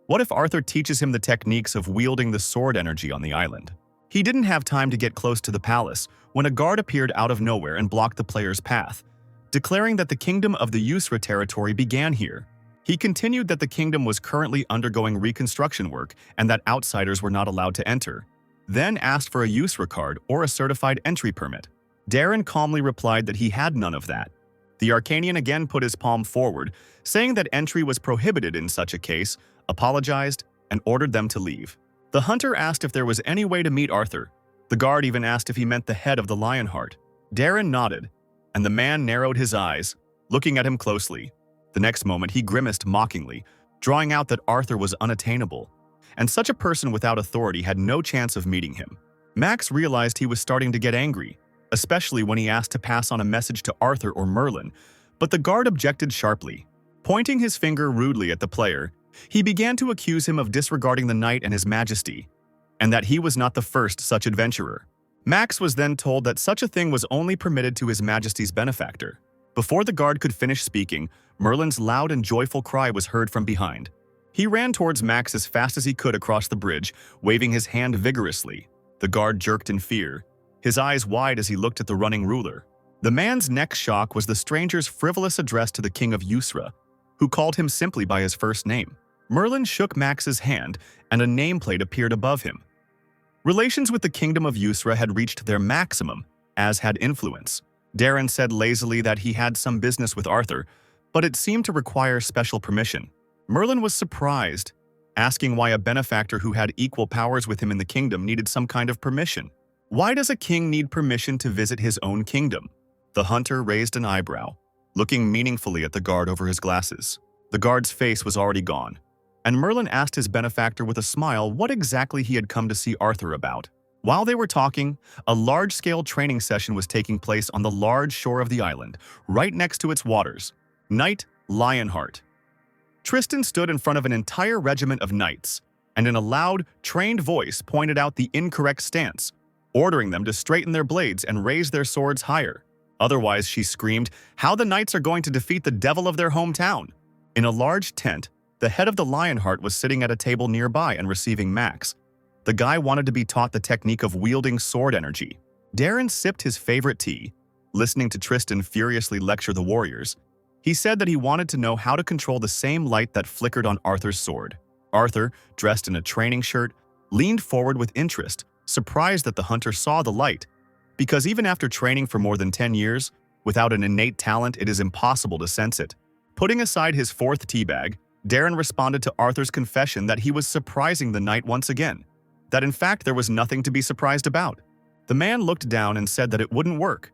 What if Arthur teaches him the techniques of wielding the sword energy on the island? He didn't have time to get close to the palace when a guard appeared out of nowhere and blocked the player's path, declaring that the kingdom of the Yusra territory began here. He continued that the kingdom was currently undergoing reconstruction work and that outsiders were not allowed to enter, then asked for a Yusra card or a certified entry permit. Darren calmly replied that he had none of that. The Arcanian again put his palm forward, saying that entry was prohibited in such a case, apologized, and ordered them to leave. The hunter asked if there was any way to meet Arthur. The guard even asked if he meant the head of the Lionheart. Darren nodded, and the man narrowed his eyes, looking at him closely. The next moment he grimaced mockingly, drawing out that Arthur was unattainable, and such a person without authority had no chance of meeting him. Max realized he was starting to get angry, especially when he asked to pass on a message to Arthur or Merlin, but the guard objected sharply. Pointing his finger rudely at the player, he began to accuse him of disregarding the knight and his majesty, and that he was not the first such adventurer. Max was then told that such a thing was only permitted to his majesty's benefactor. Before the guard could finish speaking, Merlin's loud and joyful cry was heard from behind. He ran towards Max as fast as he could across the bridge, waving his hand vigorously. The guard jerked in fear, his eyes wide as he looked at the running ruler. The man's next shock was the stranger's frivolous address to the king of Yusra, who called him simply by his first name. Merlin shook Max's hand, and a nameplate appeared above him. Relations with the kingdom of Yusra had reached their maximum, as had influence. Darren said lazily that he had some business with Arthur, but it seemed to require special permission. Merlin was surprised, asking why a benefactor who had equal powers with him in the kingdom needed some kind of permission. Why does a king need permission to visit his own kingdom? The hunter raised an eyebrow, looking meaningfully at the guard over his glasses. The guard's face was already gone, and Merlin asked his benefactor with a smile what exactly he had come to see Arthur about. While they were talking, a large-scale training session was taking place on the large shore of the island, right next to its waters. Knight Lionheart. Tristan stood in front of an entire regiment of knights, and in a loud, trained voice pointed out the incorrect stance, ordering them to straighten their blades and raise their swords higher. Otherwise, she screamed, how the knights are going to defeat the devil of their hometown. In a large tent, the head of the Lionheart was sitting at a table nearby and receiving Max. The guy wanted to be taught the technique of wielding sword energy. Darren sipped his favorite tea, listening to Tristan furiously lecture the warriors. He said that he wanted to know how to control the same light that flickered on Arthur's sword. Arthur, dressed in a training shirt, leaned forward with interest, surprised that the hunter saw the light, because even after training for more than 10 years, without an innate talent, it is impossible to sense it. Putting aside his fourth tea bag, Darren responded to Arthur's confession that he was surprising the knight once again, that in fact there was nothing to be surprised about. The man looked down and said that it wouldn't work.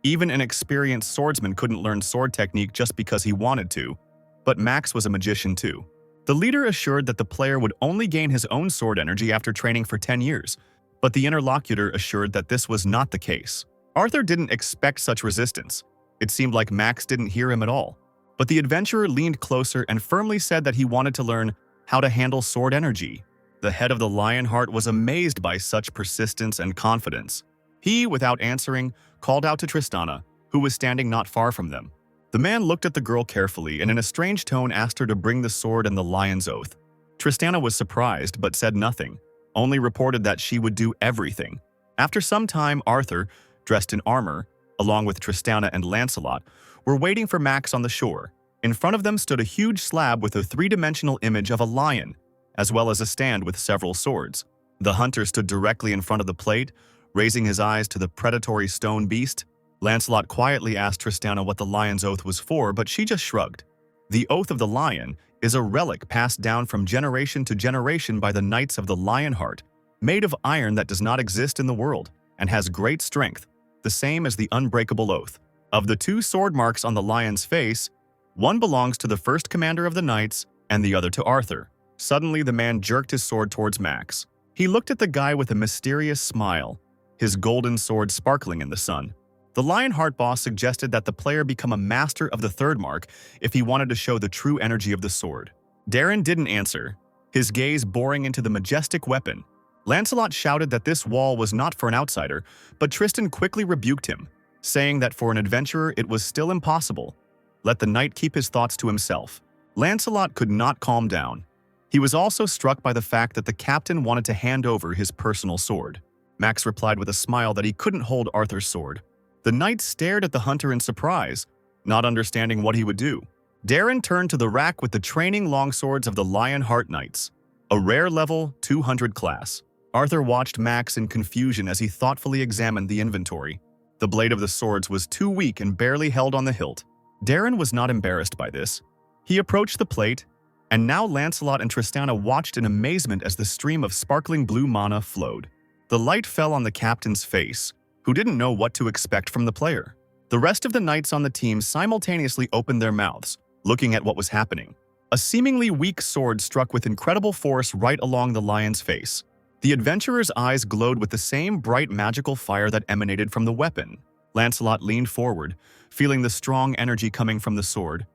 Even an experienced swordsman couldn't learn sword technique just because he wanted to, but Max was a magician too. The leader assured that the player would only gain his own sword energy after training for 10 years, but the interlocutor assured that this was not the case. Arthur didn't expect such resistance. It seemed like Max didn't hear him at all. But the adventurer leaned closer and firmly said that he wanted to learn how to handle sword energy. The head of the Lionheart was amazed by such persistence and confidence. He, without answering, called out to Tristana, who was standing not far from them. The man looked at the girl carefully and in a strange tone asked her to bring the sword and the lion's oath. Tristana was surprised but said nothing, only reported that she would do everything. After some time, Arthur, dressed in armor, along with Tristana and Lancelot, were waiting for Max on the shore. In front of them stood a huge slab with a three-dimensional image of a lion, as well as a stand with several swords. The hunter stood directly in front of the plate, raising his eyes to the predatory stone beast. Lancelot quietly asked Tristana what the lion's oath was for, but she just shrugged. The oath of the lion is a relic passed down from generation to generation by the knights of the Lionheart, made of iron that does not exist in the world and has great strength, the same as the unbreakable oath. Of the two sword marks on the lion's face, one belongs to the first commander of the knights and the other to Arthur. Suddenly, the man jerked his sword towards Max. He looked at the guy with a mysterious smile, his golden sword sparkling in the sun. The Lionheart boss suggested that the player become a master of the third mark if he wanted to show the true energy of the sword. Darren didn't answer, his gaze boring into the majestic weapon. Lancelot shouted that this wall was not for an outsider, but Tristan quickly rebuked him, saying that for an adventurer it was still impossible. Let the knight keep his thoughts to himself. Lancelot could not calm down. He was also struck by the fact that the captain wanted to hand over his personal sword. Max replied with a smile that he couldn't hold Arthur's sword. The knight stared at the hunter in surprise, not understanding what he would do. Darren turned to the rack with the training longswords of the Lionheart Knights, a rare level 200 class. Arthur watched Max in confusion as he thoughtfully examined the inventory. The blade of the swords was too weak and barely held on the hilt. Darren was not embarrassed by this. He approached the plate, and now Lancelot and Tristana watched in amazement as the stream of sparkling blue mana flowed. The light fell on the captain's face, who didn't know what to expect from the player. The rest of the knights on the team simultaneously opened their mouths, looking at what was happening. A seemingly weak sword struck with incredible force right along the lion's face. The adventurer's eyes glowed with the same bright magical fire that emanated from the weapon. Lancelot leaned forward, feeling the strong energy coming from the sword.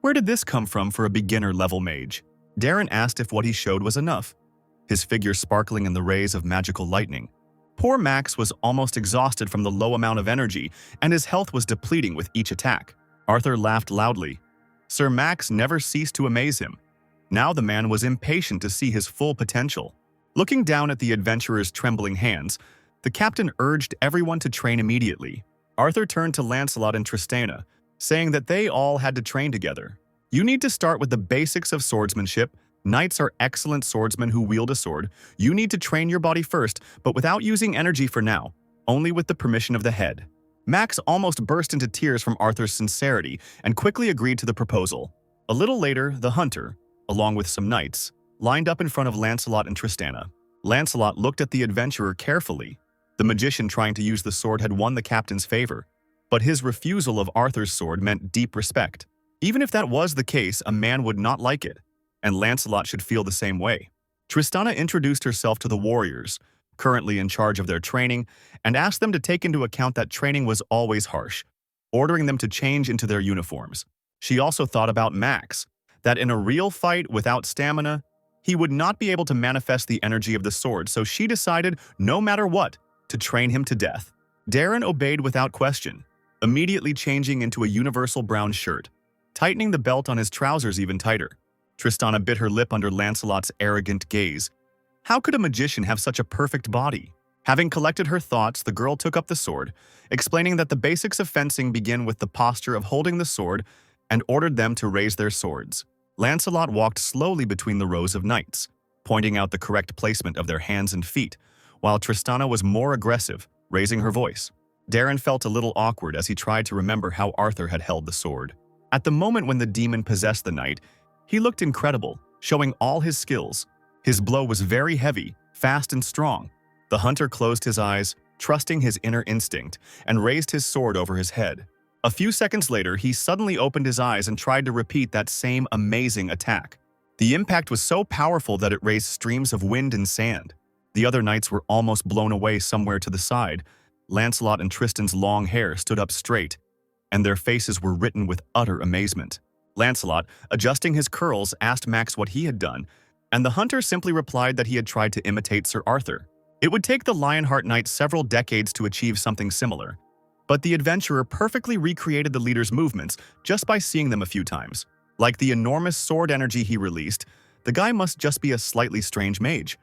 Where did this come from for a beginner-level mage? Darren asked if what he showed was enough, his figure sparkling in the rays of magical lightning. Poor Max was almost exhausted from the low amount of energy, and his health was depleting with each attack. Arthur laughed loudly. Sir Max never ceased to amaze him. Now the man was impatient to see his full potential. Looking down at the adventurer's trembling hands, the captain urged everyone to train immediately. Arthur turned to Lancelot and Tristana, saying that they all had to train together. You need to start with the basics of swordsmanship. Knights are excellent swordsmen who wield a sword. You need to train your body first, but without using energy for now, only with the permission of the head. Max almost burst into tears from Arthur's sincerity and quickly agreed to the proposal. A little later, the hunter, along with some knights, lined up in front of Lancelot and Tristana. Lancelot looked at the adventurer carefully. The magician trying to use the sword had won the captain's favor, but his refusal of Arthur's sword meant deep respect. Even if that was the case, a man would not like it, and Lancelot should feel the same way. Tristana introduced herself to the warriors, currently in charge of their training, and asked them to take into account that training was always harsh, ordering them to change into their uniforms. She also thought about Max, that in a real fight without stamina, he would not be able to manifest the energy of the sword, so she decided, no matter what, to train him to death. Darren obeyed without question, immediately changing into a universal brown shirt, tightening the belt on his trousers even tighter. Tristana bit her lip under Lancelot's arrogant gaze. How could a magician have such a perfect body? Having collected her thoughts, the girl took up the sword, explaining that the basics of fencing begin with the posture of holding the sword, and ordered them to raise their swords. Lancelot walked slowly between the rows of knights, pointing out the correct placement of their hands and feet, while Tristana was more aggressive, raising her voice. Darren felt a little awkward as he tried to remember how Arthur had held the sword. At the moment when the demon possessed the knight, he looked incredible, showing all his skills. His blow was very heavy, fast and strong. The hunter closed his eyes, trusting his inner instinct, and raised his sword over his head. A few seconds later, he suddenly opened his eyes and tried to repeat that same amazing attack. The impact was so powerful that it raised streams of wind and sand. The other knights were almost blown away somewhere to the side. Lancelot and Tristan's long hair stood up straight, and their faces were written with utter amazement. Lancelot, adjusting his curls, asked Max what he had done, and the hunter simply replied that he had tried to imitate Sir Arthur. It would take the Lionheart Knights several decades to achieve something similar, but the adventurer perfectly recreated the leader's movements just by seeing them a few times. Like the enormous sword energy he released, the guy must just be a slightly strange mage.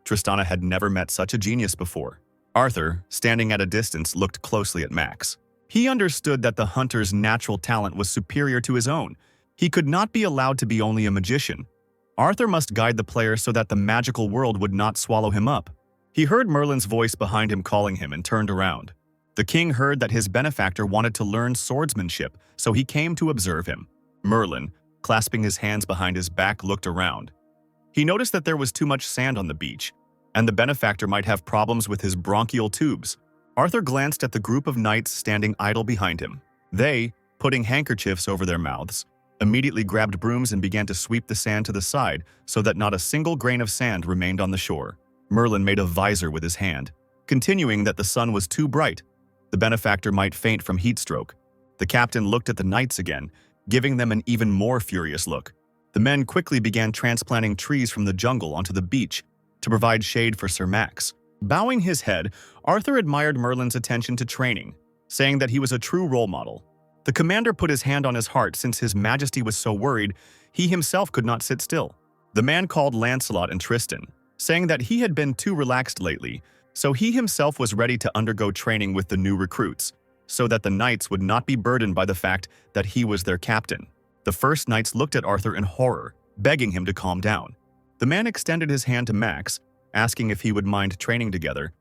Tristana had never met such a genius before. Arthur, standing at a distance, looked closely at Max. He understood that the hunter's natural talent was superior to his own. He could not be allowed to be only a magician. Arthur must guide the player so that the magical world would not swallow him up. He heard Merlin's voice behind him calling him and turned around. The king heard that his benefactor wanted to learn swordsmanship, so he came to observe him. Merlin, clasping his hands behind his back, looked around. He noticed that there was too much sand on the beach, and the benefactor might have problems with his bronchial tubes. Arthur glanced at the group of knights standing idle behind him. They, putting handkerchiefs over their mouths, immediately grabbed brooms and began to sweep the sand to the side so that not a single grain of sand remained on the shore. Merlin made a visor with his hand, continuing that the sun was too bright. The benefactor might faint from heat stroke. The captain looked at the knights again, giving them an even more furious look. The men quickly began transplanting trees from the jungle onto the beach to provide shade for Sir Max. Bowing his head, Arthur admired Merlin's attention to training, saying that he was a true role model. The commander put his hand on his heart since His Majesty was so worried he himself could not sit still. The man called Lancelot and Tristan, saying that he had been too relaxed lately, so he himself was ready to undergo training with the new recruits, so that the knights would not be burdened by the fact that he was their captain. The first knights looked at Arthur in horror, begging him to calm down. The man extended his hand to Max, asking if he would mind training together,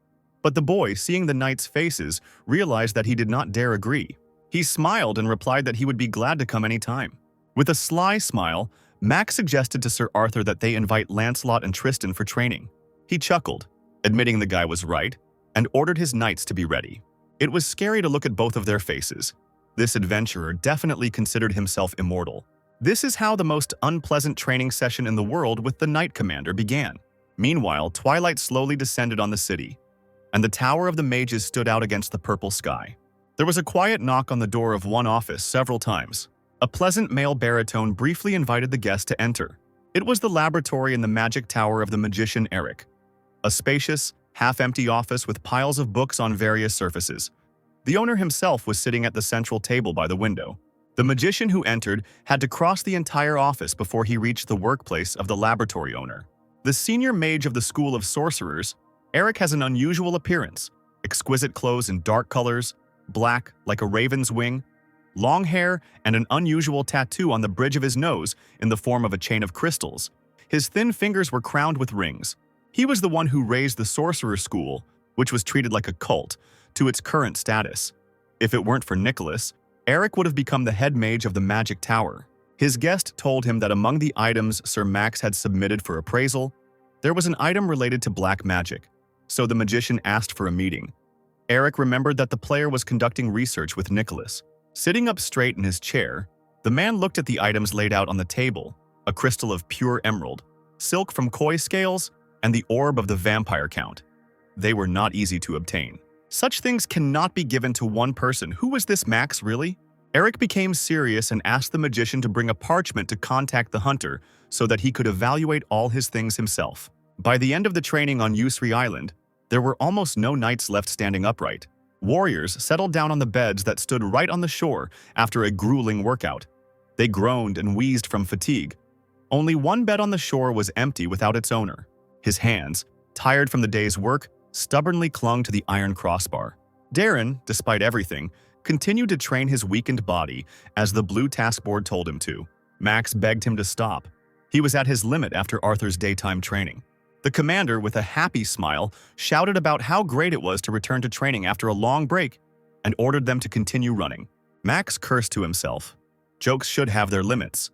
but the boy, seeing the knights' faces, realized that he did not dare agree. He smiled and replied that he would be glad to come any time. With a sly smile, Max suggested to Sir Arthur that they invite Lancelot and Tristan for training. He chuckled, admitting the guy was right, and ordered his knights to be ready. It was scary to look at both of their faces. This adventurer definitely considered himself immortal. This is how the most unpleasant training session in the world with the Knight Commander began. Meanwhile, twilight slowly descended on the city, and the Tower of the Mages stood out against the purple sky. There was a quiet knock on the door of one office several times. A pleasant male baritone briefly invited the guest to enter. It was the laboratory in the magic tower of the magician Eric, a spacious, half-empty office with piles of books on various surfaces. The owner himself was sitting at the central table by the window. The magician who entered had to cross the entire office before he reached the workplace of the laboratory owner. The senior mage of the School of Sorcerers, Eric has an unusual appearance, exquisite clothes in dark colors, black like a raven's wing, long hair, and an unusual tattoo on the bridge of his nose in the form of a chain of crystals. His thin fingers were crowned with rings. He was the one who raised the Sorcerer School, which was treated like a cult, to its current status. If it weren't for Nicholas, Eric would have become the head mage of the Magic Tower. His guest told him that among the items Sir Max had submitted for appraisal, there was an item related to black magic, so the magician asked for a meeting. Eric remembered that the player was conducting research with Nicholas. Sitting up straight in his chair, the man looked at the items laid out on the table, a crystal of pure emerald, silk from koi scales, and the orb of the vampire count. They were not easy to obtain. Such things cannot be given to one person. Who was this Max, really? Eric became serious and asked the magician to bring a parchment to contact the hunter so that he could evaluate all his things himself. By the end of the training on Usri Island, there were almost no knights left standing upright. Warriors settled down on the beds that stood right on the shore after a grueling workout. They groaned and wheezed from fatigue. Only one bed on the shore was empty without its owner. His hands, tired from the day's work, stubbornly clung to the iron crossbar. Darren, despite everything, continued to train his weakened body as the blue taskboard told him to. Max begged him to stop. He was at his limit after Arthur's daytime training. The commander, with a happy smile, shouted about how great it was to return to training after a long break and ordered them to continue running. Max cursed to himself. Jokes should have their limits.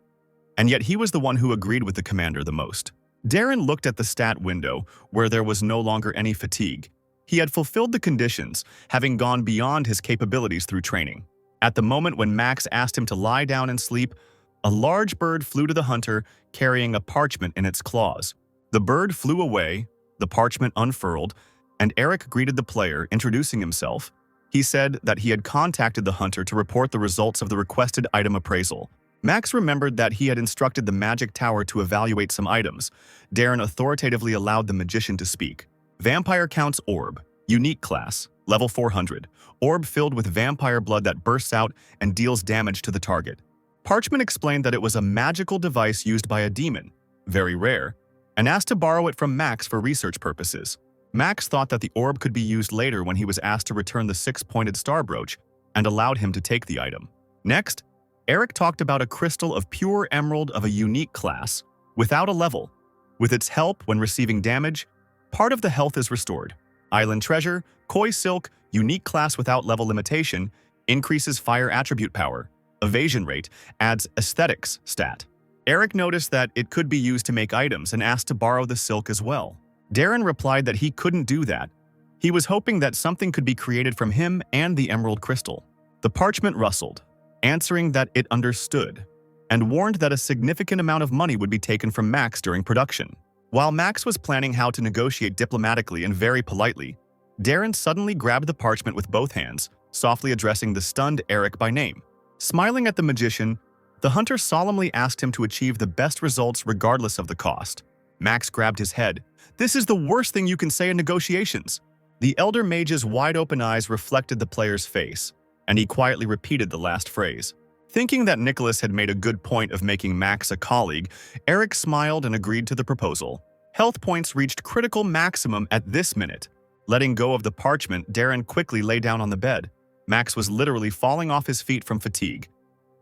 And yet he was the one who agreed with the commander the most. Darren looked at the stat window, where there was no longer any fatigue. He had fulfilled the conditions, having gone beyond his capabilities through training. At the moment when Max asked him to lie down and sleep, a large bird flew to the hunter, carrying a parchment in its claws. The bird flew away, the parchment unfurled, and Eric greeted the player, introducing himself. He said that he had contacted the hunter to report the results of the requested item appraisal. Max remembered that he had instructed the magic tower to evaluate some items. Darren authoritatively allowed the magician to speak. Vampire Count's Orb. Unique class. Level 400. Orb filled with vampire blood that bursts out and deals damage to the target. Parchment explained that it was a magical device used by a demon, very rare, and asked to borrow it from Max for research purposes. Max thought that the orb could be used later when he was asked to return the six-pointed star brooch and allowed him to take the item. Next, Eric talked about a crystal of pure emerald of a unique class, without a level. With its help when receiving damage, part of the health is restored. Island Treasure, Koi Silk, unique class without level limitation, increases fire attribute power. Evasion rate, adds aesthetics stat. Eric noticed that it could be used to make items and asked to borrow the silk as well. Darren replied that he couldn't do that. He was hoping that something could be created from him and the emerald crystal. The parchment rustled, answering that it understood, and warned that a significant amount of money would be taken from Max during production. While Max was planning how to negotiate diplomatically and very politely, Darren suddenly grabbed the parchment with both hands, softly addressing the stunned Eric by name. Smiling at the magician, the hunter solemnly asked him to achieve the best results regardless of the cost. Max grabbed his head. "This is the worst thing you can say in negotiations." The elder mage's wide-open eyes reflected the player's face, and he quietly repeated the last phrase. Thinking that Nicholas had made a good point of making Max a colleague, Eric smiled and agreed to the proposal. Health points reached critical maximum at this minute. Letting go of the parchment, Darren quickly lay down on the bed. Max was literally falling off his feet from fatigue,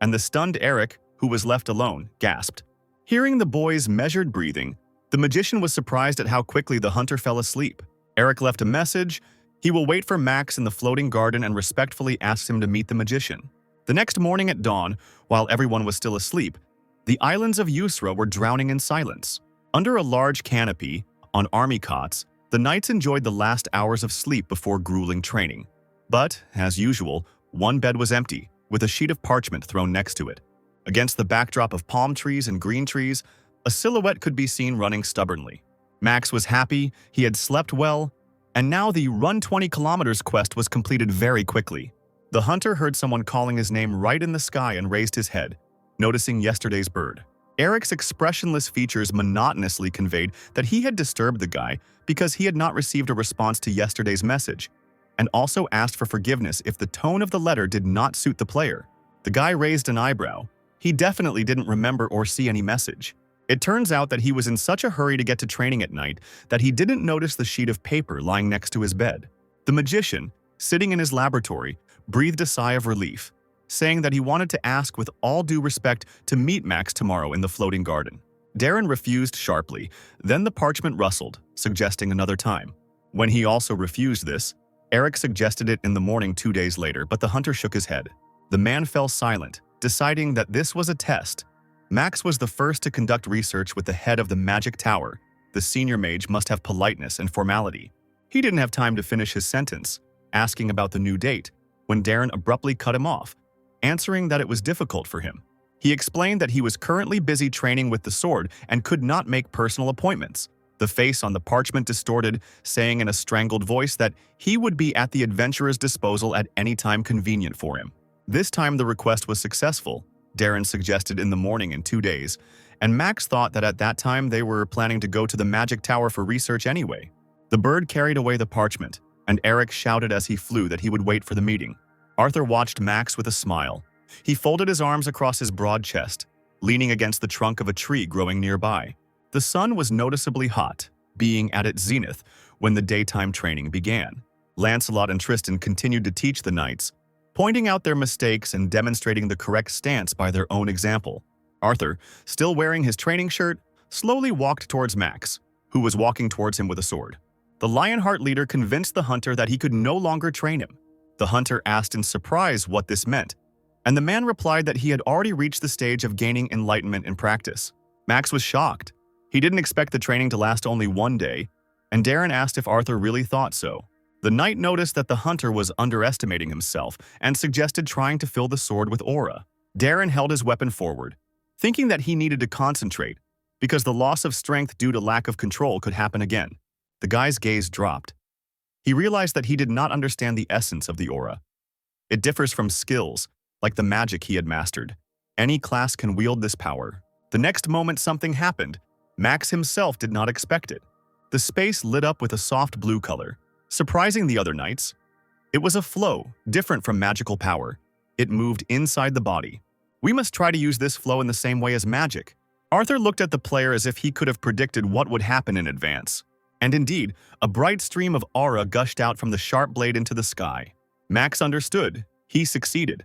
and the stunned Eric, who was left alone, gasped. Hearing the boy's measured breathing, the magician was surprised at how quickly the hunter fell asleep. Eric left a message. He will wait for Max in the floating garden and respectfully asked him to meet the magician. The next morning at dawn, while everyone was still asleep, the islands of Asura were drowning in silence. Under a large canopy, on army cots, the knights enjoyed the last hours of sleep before grueling training. But, as usual, one bed was empty, with a sheet of parchment thrown next to it. Against the backdrop of palm trees and green trees, a silhouette could be seen running stubbornly. Max was happy, he had slept well, and now the Run 20 Kilometers quest was completed very quickly. The hunter heard someone calling his name right in the sky and raised his head, noticing yesterday's bird. Eric's expressionless features monotonously conveyed that he had disturbed the guy because he had not received a response to yesterday's message, and also asked for forgiveness if the tone of the letter did not suit the player. The guy raised an eyebrow. He definitely didn't remember or see any message. It turns out that he was in such a hurry to get to training at night that he didn't notice the sheet of paper lying next to his bed. The magician, sitting in his laboratory, breathed a sigh of relief, saying that he wanted to ask with all due respect to meet Max tomorrow in the floating garden. Darren refused sharply, then the parchment rustled, suggesting another time. When he also refused this, Eric suggested it in the morning 2 days later, but the hunter shook his head. The man fell silent, deciding that this was a test. Max was the first to conduct research with the head of the magic tower. The senior mage must have politeness and formality. He didn't have time to finish his sentence, asking about the new date, when Darren abruptly cut him off, answering that it was difficult for him. He explained that he was currently busy training with the sword and could not make personal appointments. The face on the parchment distorted, saying in a strangled voice that he would be at the adventurer's disposal at any time convenient for him. This time the request was successful, Darren suggested in the morning in 2 days, and Max thought that at that time they were planning to go to the magic tower for research anyway. The bird carried away the parchment, and Eric shouted as he flew that he would wait for the meeting. Arthur watched Max with a smile. He folded his arms across his broad chest, leaning against the trunk of a tree growing nearby. The sun was noticeably hot, being at its zenith when the daytime training began. Lancelot and Tristan continued to teach the knights, pointing out their mistakes and demonstrating the correct stance by their own example. Arthur, still wearing his training shirt, slowly walked towards Max, who was walking towards him with a sword. The Lionheart leader convinced the hunter that he could no longer train him. The hunter asked in surprise what this meant, and the man replied that he had already reached the stage of gaining enlightenment in practice. Max was shocked. He didn't expect the training to last only 1 day, and Darren asked if Arthur really thought so. The knight noticed that the hunter was underestimating himself and suggested trying to fill the sword with aura. Darren held his weapon forward, thinking that he needed to concentrate, because the loss of strength due to lack of control could happen again. The guy's gaze dropped. He realized that he did not understand the essence of the aura. It differs from skills, like the magic he had mastered. Any class can wield this power. The next moment something happened. Max himself did not expect it. The space lit up with a soft blue color, surprising the other knights. It was a flow, different from magical power. It moved inside the body. We must try to use this flow in the same way as magic. Arthur looked at the player as if he could have predicted what would happen in advance. And indeed, a bright stream of aura gushed out from the sharp blade into the sky. Max understood. He succeeded.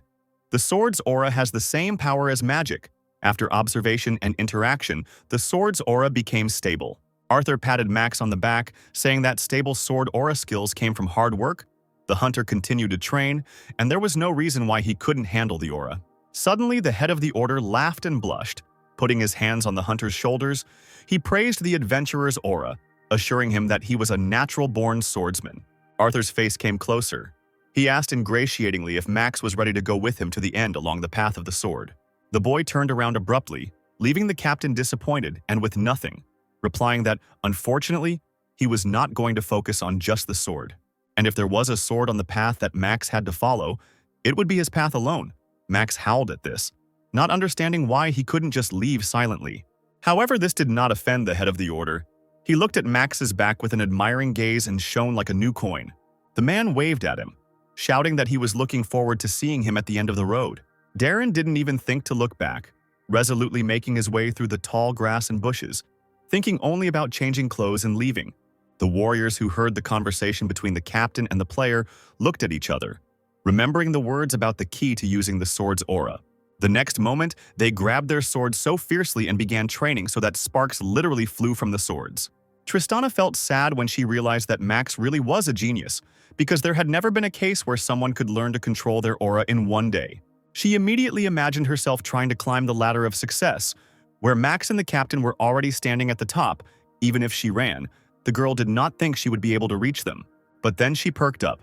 The sword's aura has the same power as magic. After observation and interaction, the sword's aura became stable. Arthur patted Max on the back, saying that stable sword aura skills came from hard work. The hunter continued to train, and there was no reason why he couldn't handle the aura. Suddenly, the head of the order laughed and blushed. Putting his hands on the hunter's shoulders, he praised the adventurer's aura, assuring him that he was a natural-born swordsman. Arthur's face came closer. He asked ingratiatingly if Max was ready to go with him to the end along the path of the sword. The boy turned around abruptly, leaving the captain disappointed and with nothing, replying that, unfortunately, he was not going to focus on just the sword. And if there was a sword on the path that Max had to follow, it would be his path alone. Max howled at this, not understanding why he couldn't just leave silently. However, this did not offend the head of the order. He looked at Max's back with an admiring gaze and shone like a new coin. The man waved at him, shouting that he was looking forward to seeing him at the end of the road. Darren didn't even think to look back, resolutely making his way through the tall grass and bushes, thinking only about changing clothes and leaving. The warriors who heard the conversation between the captain and the player looked at each other, remembering the words about the key to using the sword's aura. The next moment, they grabbed their swords so fiercely and began training so that sparks literally flew from the swords. Tristana felt sad when she realized that Max really was a genius, because there had never been a case where someone could learn to control their aura in one day. She immediately imagined herself trying to climb the ladder of success, where Max and the captain were already standing at the top. Even if she ran, the girl did not think she would be able to reach them. But then she perked up,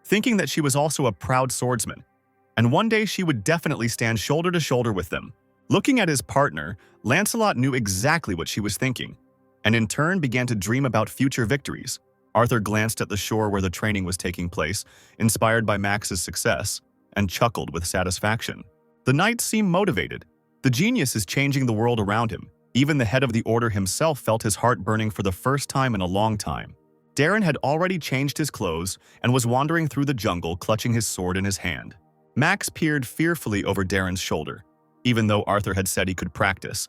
thinking that she was also a proud swordsman, and one day she would definitely stand shoulder to shoulder with them. Looking at his partner, Lancelot knew exactly what she was thinking, and in turn began to dream about future victories. Arthur glanced at the shore where the training was taking place, inspired by Max's success, and chuckled with satisfaction. The knight seemed motivated. The genius is changing the world around him. Even the head of the order himself felt his heart burning for the first time in a long time. Darren had already changed his clothes and was wandering through the jungle clutching his sword in his hand. Max peered fearfully over Darren's shoulder, even though Arthur had said he could practice.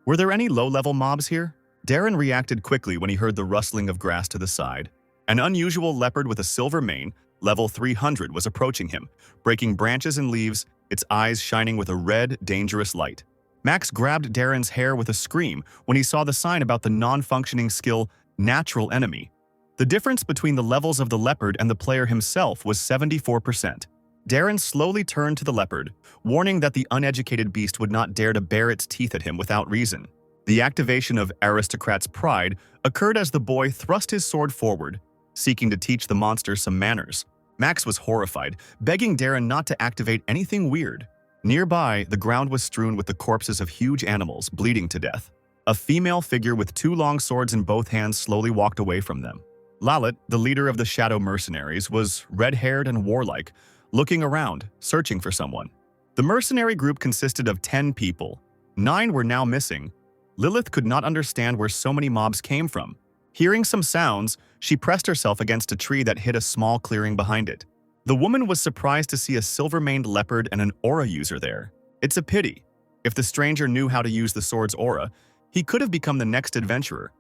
Were there any low-level mobs here? Darren reacted quickly when he heard the rustling of grass to the side. An unusual leopard with a silver mane, level 300, was approaching him, breaking branches and leaves, its eyes shining with a red, dangerous light. Max grabbed Darren's hair with a scream when he saw the sign about the non-functioning skill, Natural Enemy. The difference between the levels of the leopard and the player himself was 74%. Darren slowly turned to the leopard, warning that the uneducated beast would not dare to bare its teeth at him without reason. The activation of Aristocrat's Pride occurred as the boy thrust his sword forward, seeking to teach the monster some manners. Max was horrified, begging Darren not to activate anything weird. Nearby, the ground was strewn with the corpses of huge animals bleeding to death. A female figure with two long swords in both hands slowly walked away from them. Lalit, the leader of the Shadow Mercenaries, was red-haired and warlike, looking around, searching for someone. The mercenary group consisted of 10 people. 9 were now missing. Lilith could not understand where so many mobs came from. Hearing some sounds, she pressed herself against a tree that hid a small clearing behind it. The woman was surprised to see a silver-maned leopard and an aura user there. It's a pity. If the stranger knew how to use the sword's aura, he could have become the next adventurer.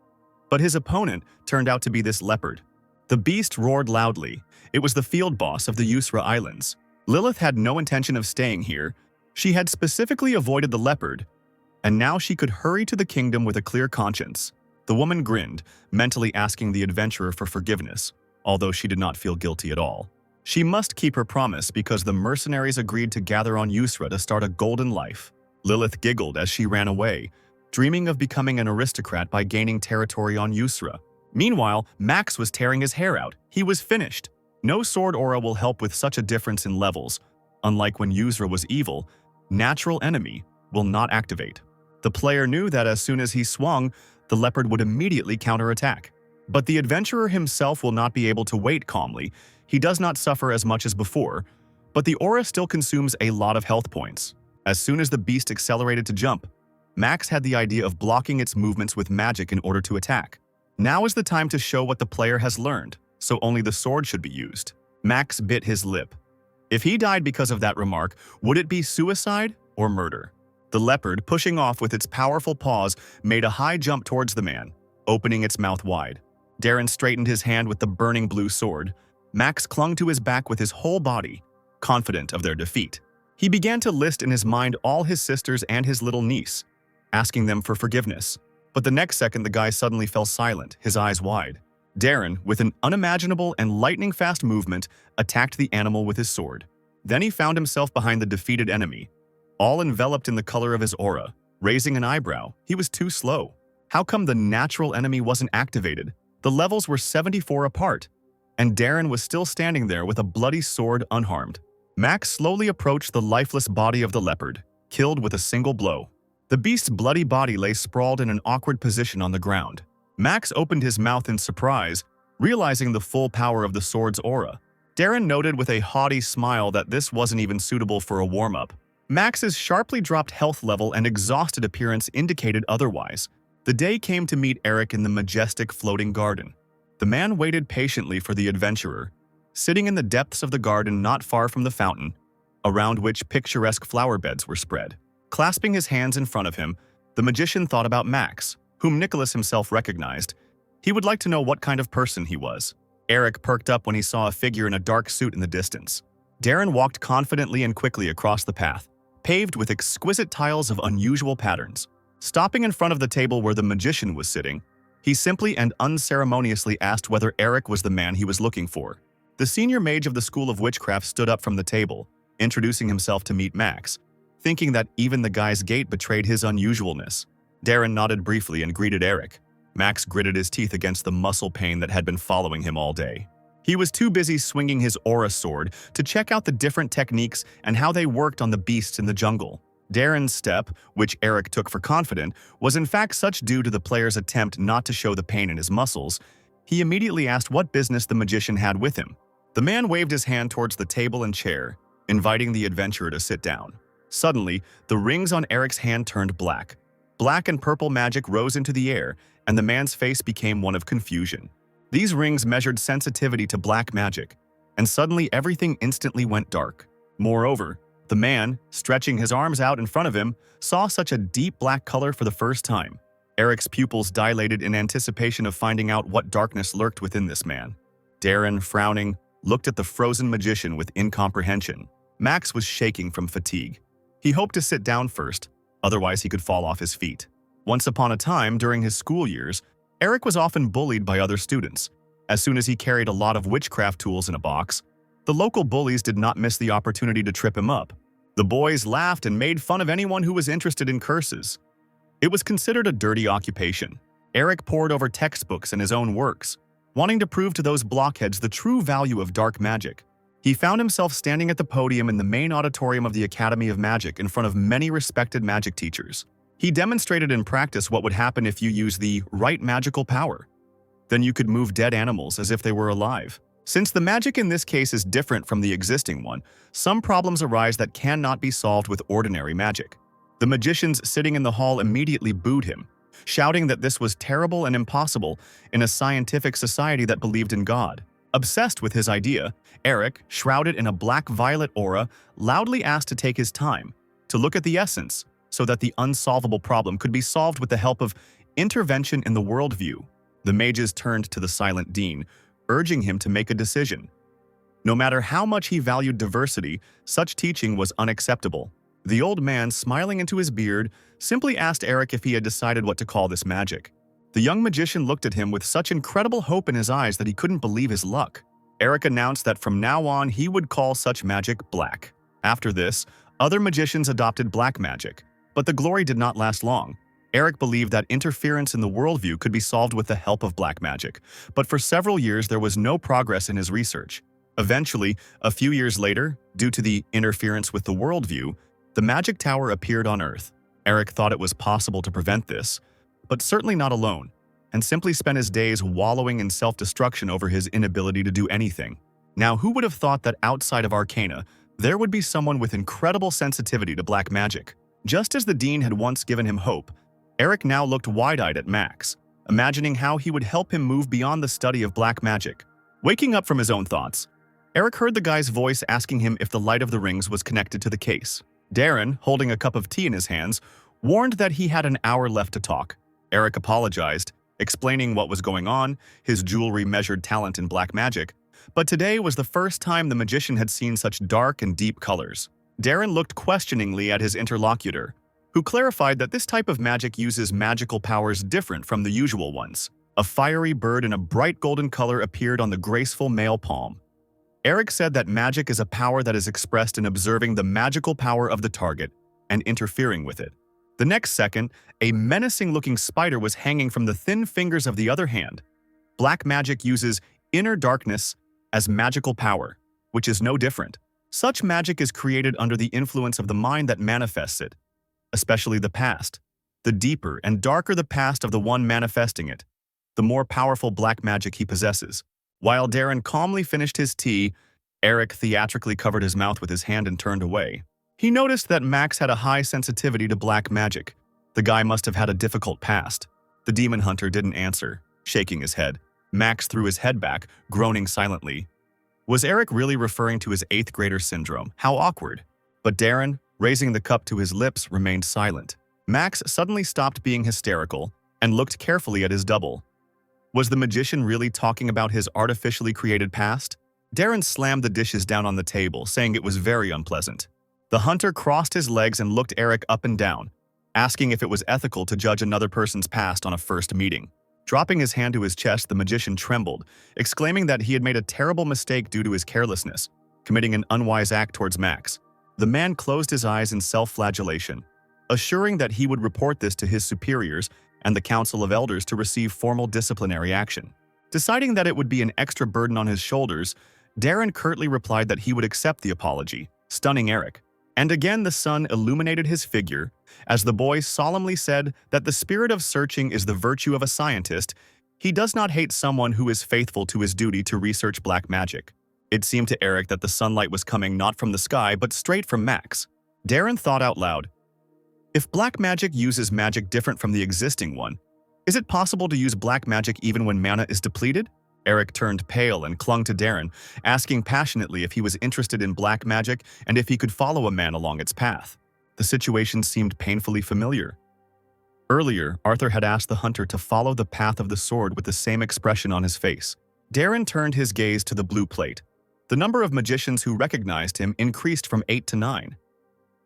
But his opponent turned out to be this leopard. The beast roared loudly. It was the field boss of the Asura Islands. Lilith had no intention of staying here. She had specifically avoided the leopard, and now she could hurry to the kingdom with a clear conscience. The woman grinned, mentally asking the adventurer for forgiveness, although she did not feel guilty at all. She must keep her promise because the mercenaries agreed to gather on Asura to start a golden life. Lilith giggled as she ran away, dreaming of becoming an aristocrat by gaining territory on Asura. Meanwhile, Max was tearing his hair out. He was finished. No sword aura will help with such a difference in levels. Unlike when Asura was evil, Natural Enemy will not activate. The player knew that as soon as he swung, the leopard would immediately counterattack. But the adventurer himself will not be able to wait calmly. He does not suffer as much as before, but the aura still consumes a lot of health points. As soon as the beast accelerated to jump, Max had the idea of blocking its movements with magic in order to attack. Now is the time to show what the player has learned, so only the sword should be used. Max bit his lip. If he died because of that remark, would it be suicide or murder? The leopard, pushing off with its powerful paws, made a high jump towards the man, opening its mouth wide. Darren straightened his hand with the burning blue sword. Max clung to his back with his whole body, confident of their defeat. He began to list in his mind all his sisters and his little niece, asking them for forgiveness. But the next second, the guy suddenly fell silent, his eyes wide. Darren, with an unimaginable and lightning-fast movement, attacked the animal with his sword. Then he found himself behind the defeated enemy, all enveloped in the color of his aura. Raising an eyebrow, he was too slow. How come the natural enemy wasn't activated? The levels were 74 apart, and Darren was still standing there with a bloody sword unharmed. Max slowly approached the lifeless body of the leopard, killed with a single blow. The beast's bloody body lay sprawled in an awkward position on the ground. Max opened his mouth in surprise, realizing the full power of the sword's aura. Darren noted with a haughty smile that this wasn't even suitable for a warm-up. Max's sharply dropped health level and exhausted appearance indicated otherwise. The day came to meet Eric in the majestic floating garden. The man waited patiently for the adventurer, sitting in the depths of the garden not far from the fountain, around which picturesque flower beds were spread. Clasping his hands in front of him, the magician thought about Max, whom Nicholas himself recognized. He would like to know what kind of person he was. Eric perked up when he saw a figure in a dark suit in the distance. Darren walked confidently and quickly across the path, paved with exquisite tiles of unusual patterns. Stopping in front of the table where the magician was sitting, he simply and unceremoniously asked whether Eric was the man he was looking for. The senior mage of the School of Witchcraft stood up from the table, introducing himself to meet Max, thinking that even the guy's gait betrayed his unusualness. Darren nodded briefly and greeted Eric. Max gritted his teeth against the muscle pain that had been following him all day. He was too busy swinging his aura sword to check out the different techniques and how they worked on the beasts in the jungle. Darren's step, which Eric took for confident, was in fact such due to the player's attempt not to show the pain in his muscles. He immediately asked what business the magician had with him. The man waved his hand towards the table and chair, inviting the adventurer to sit down. Suddenly, the rings on Eric's hand turned black. Black and purple magic rose into the air, and the man's face became one of confusion. These rings measured sensitivity to black magic, and suddenly everything instantly went dark. Moreover, the man, stretching his arms out in front of him, saw such a deep black color for the first time. Eric's pupils dilated in anticipation of finding out what darkness lurked within this man. Darren, frowning, looked at the frozen magician with incomprehension. Max was shaking from fatigue. He hoped to sit down first, otherwise he could fall off his feet. Once upon a time, during his school years, Eric was often bullied by other students. As soon as he carried a lot of witchcraft tools in a box, the local bullies did not miss the opportunity to trip him up. The boys laughed and made fun of anyone who was interested in curses. It was considered a dirty occupation. Eric pored over textbooks and his own works, wanting to prove to those blockheads the true value of dark magic. He found himself standing at the podium in the main auditorium of the Academy of Magic in front of many respected magic teachers. He demonstrated in practice what would happen if you use the right magical power. Then you could move dead animals as if they were alive. Since the magic in this case is different from the existing one, some problems arise that cannot be solved with ordinary magic. The magicians sitting in the hall immediately booed him, shouting that this was terrible and impossible in a scientific society that believed in God. Obsessed with his idea, Eric, shrouded in a black-violet aura, loudly asked to take his time, to look at the essence, so that the unsolvable problem could be solved with the help of intervention in the worldview. The mages turned to the silent dean, urging him to make a decision. No matter how much he valued diversity, such teaching was unacceptable. The old man, smiling into his beard, simply asked Eric if he had decided what to call this magic. The young magician looked at him with such incredible hope in his eyes that he couldn't believe his luck. Eric announced that from now on he would call such magic black. After this, other magicians adopted black magic, but the glory did not last long. Eric believed that interference in the worldview could be solved with the help of black magic, but for several years there was no progress in his research. Eventually, a few years later, due to the interference with the worldview, the magic tower appeared on Earth. Eric thought it was possible to prevent this, but certainly not alone, and simply spent his days wallowing in self-destruction over his inability to do anything. Now, who would have thought that outside of Arcana, there would be someone with incredible sensitivity to black magic. Just as the dean had once given him hope, Eric now looked wide-eyed at Max, imagining how he would help him move beyond the study of black magic. Waking up from his own thoughts, Eric heard the guy's voice asking him if the light of the rings was connected to the case. Darren, holding a cup of tea in his hands, warned that he had an hour left to talk. Eric apologized, explaining what was going on, his jewelry measured talent in black magic, but today was the first time the magician had seen such dark and deep colors. Darren looked questioningly at his interlocutor, who clarified that this type of magic uses magical powers different from the usual ones. A fiery bird in a bright golden color appeared on the graceful male palm. Eric said that magic is a power that is expressed in observing the magical power of the target and interfering with it. The next second, a menacing-looking spider was hanging from the thin fingers of the other hand. Black magic uses inner darkness as magical power, which is no different. Such magic is created under the influence of the mind that manifests it, especially the past. The deeper and darker the past of the one manifesting it, the more powerful black magic he possesses. While Darren calmly finished his tea, Eric theatrically covered his mouth with his hand and turned away. He noticed that Max had a high sensitivity to black magic. The guy must have had a difficult past. The demon hunter didn't answer, shaking his head. Max threw his head back, groaning silently. Was Eric really referring to his 8th grader syndrome? How awkward. But Darren, raising the cup to his lips, remained silent. Max suddenly stopped being hysterical and looked carefully at his double. Was the magician really talking about his artificially created past? Darren slammed the dishes down on the table, saying it was very unpleasant. The hunter crossed his legs and looked Eric up and down, asking if it was ethical to judge another person's past on a first meeting. Dropping his hand to his chest, the magician trembled, exclaiming that he had made a terrible mistake due to his carelessness, committing an unwise act towards Max. The man closed his eyes in self-flagellation, assuring that he would report this to his superiors and the Council of Elders to receive formal disciplinary action. Deciding that it would be an extra burden on his shoulders, Darren curtly replied that he would accept the apology, stunning Eric. And again the sun illuminated his figure, as the boy solemnly said that the spirit of searching is the virtue of a scientist. He does not hate someone who is faithful to his duty to research black magic. It seemed to Eric that the sunlight was coming not from the sky but straight from Max. Darren thought out loud, if black magic uses magic different from the existing one, is it possible to use black magic even when mana is depleted? Eric turned pale and clung to Darren, asking passionately if he was interested in black magic and if he could follow a man along its path. The situation seemed painfully familiar. Earlier, Arthur had asked the hunter to follow the path of the sword with the same expression on his face. Darren turned his gaze to the blue plate. The number of magicians who recognized him increased from 8 to 9.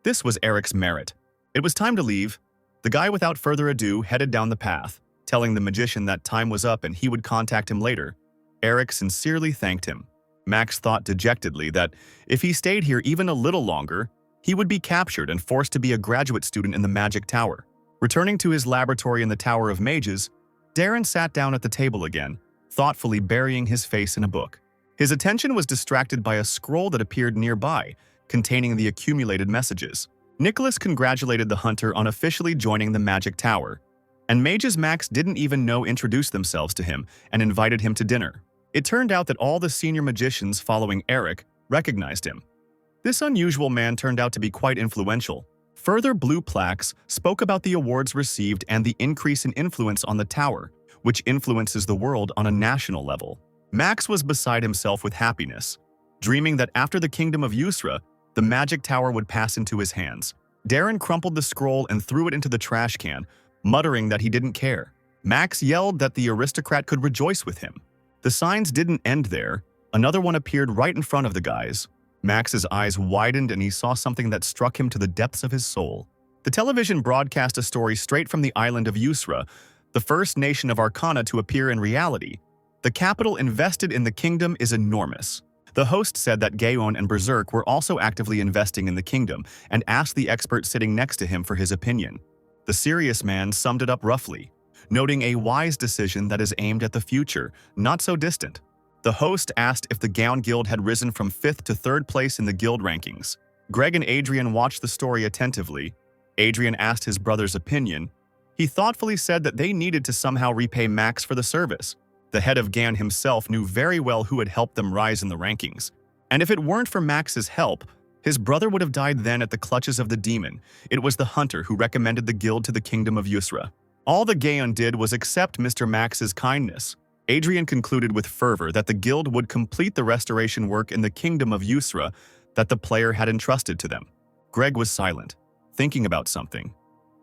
This was Eric's merit. It was time to leave. The guy without further ado headed down the path, telling the magician that time was up and he would contact him later. Eric sincerely thanked him. Max thought dejectedly that if he stayed here even a little longer, he would be captured and forced to be a graduate student in the Magic Tower. Returning to his laboratory in the Tower of Mages, Darren sat down at the table again, thoughtfully burying his face in a book. His attention was distracted by a scroll that appeared nearby, containing the accumulated messages. Nicholas congratulated the hunter on officially joining the Magic Tower, and Mages Max didn't even know introduce themselves to him and invited him to dinner. It turned out that all the senior magicians following Eric recognized him. This unusual man turned out to be quite influential. Further blue plaques spoke about the awards received and the increase in influence on the tower, which influences the world on a national level. Max was beside himself with happiness, dreaming that after the kingdom of Asura, the Magic Tower would pass into his hands. Darren crumpled the scroll and threw it into the trash can, muttering that he didn't care. Max yelled that the aristocrat could rejoice with him. The signs didn't end there. Another one appeared right in front of the guys. Max's eyes widened and he saw something that struck him to the depths of his soul. The television broadcast a story straight from the island of Asura, the first nation of Arcana to appear in reality. The capital invested in the kingdom is enormous. The host said that Gaon and Berserk were also actively investing in the kingdom and asked the expert sitting next to him for his opinion. The serious man summed it up roughly, noting a wise decision that is aimed at the future, not so distant. The host asked if the Gaon Guild had risen from 5th to 3rd place in the guild rankings. Greg and Adrian watched the story attentively. Adrian asked his brother's opinion. He thoughtfully said that they needed to somehow repay Max for the service. The head of Gaon himself knew very well who had helped them rise in the rankings. And if it weren't for Max's help, His brother would have died then at the clutches of the demon. It was the hunter who recommended the guild to the kingdom of Yusra. All the Gaon did was accept Mr. Max's kindness. Adrian concluded with fervor that the guild would complete the restoration work in the kingdom of Yusra that the player had entrusted to them. Greg was silent, thinking about something.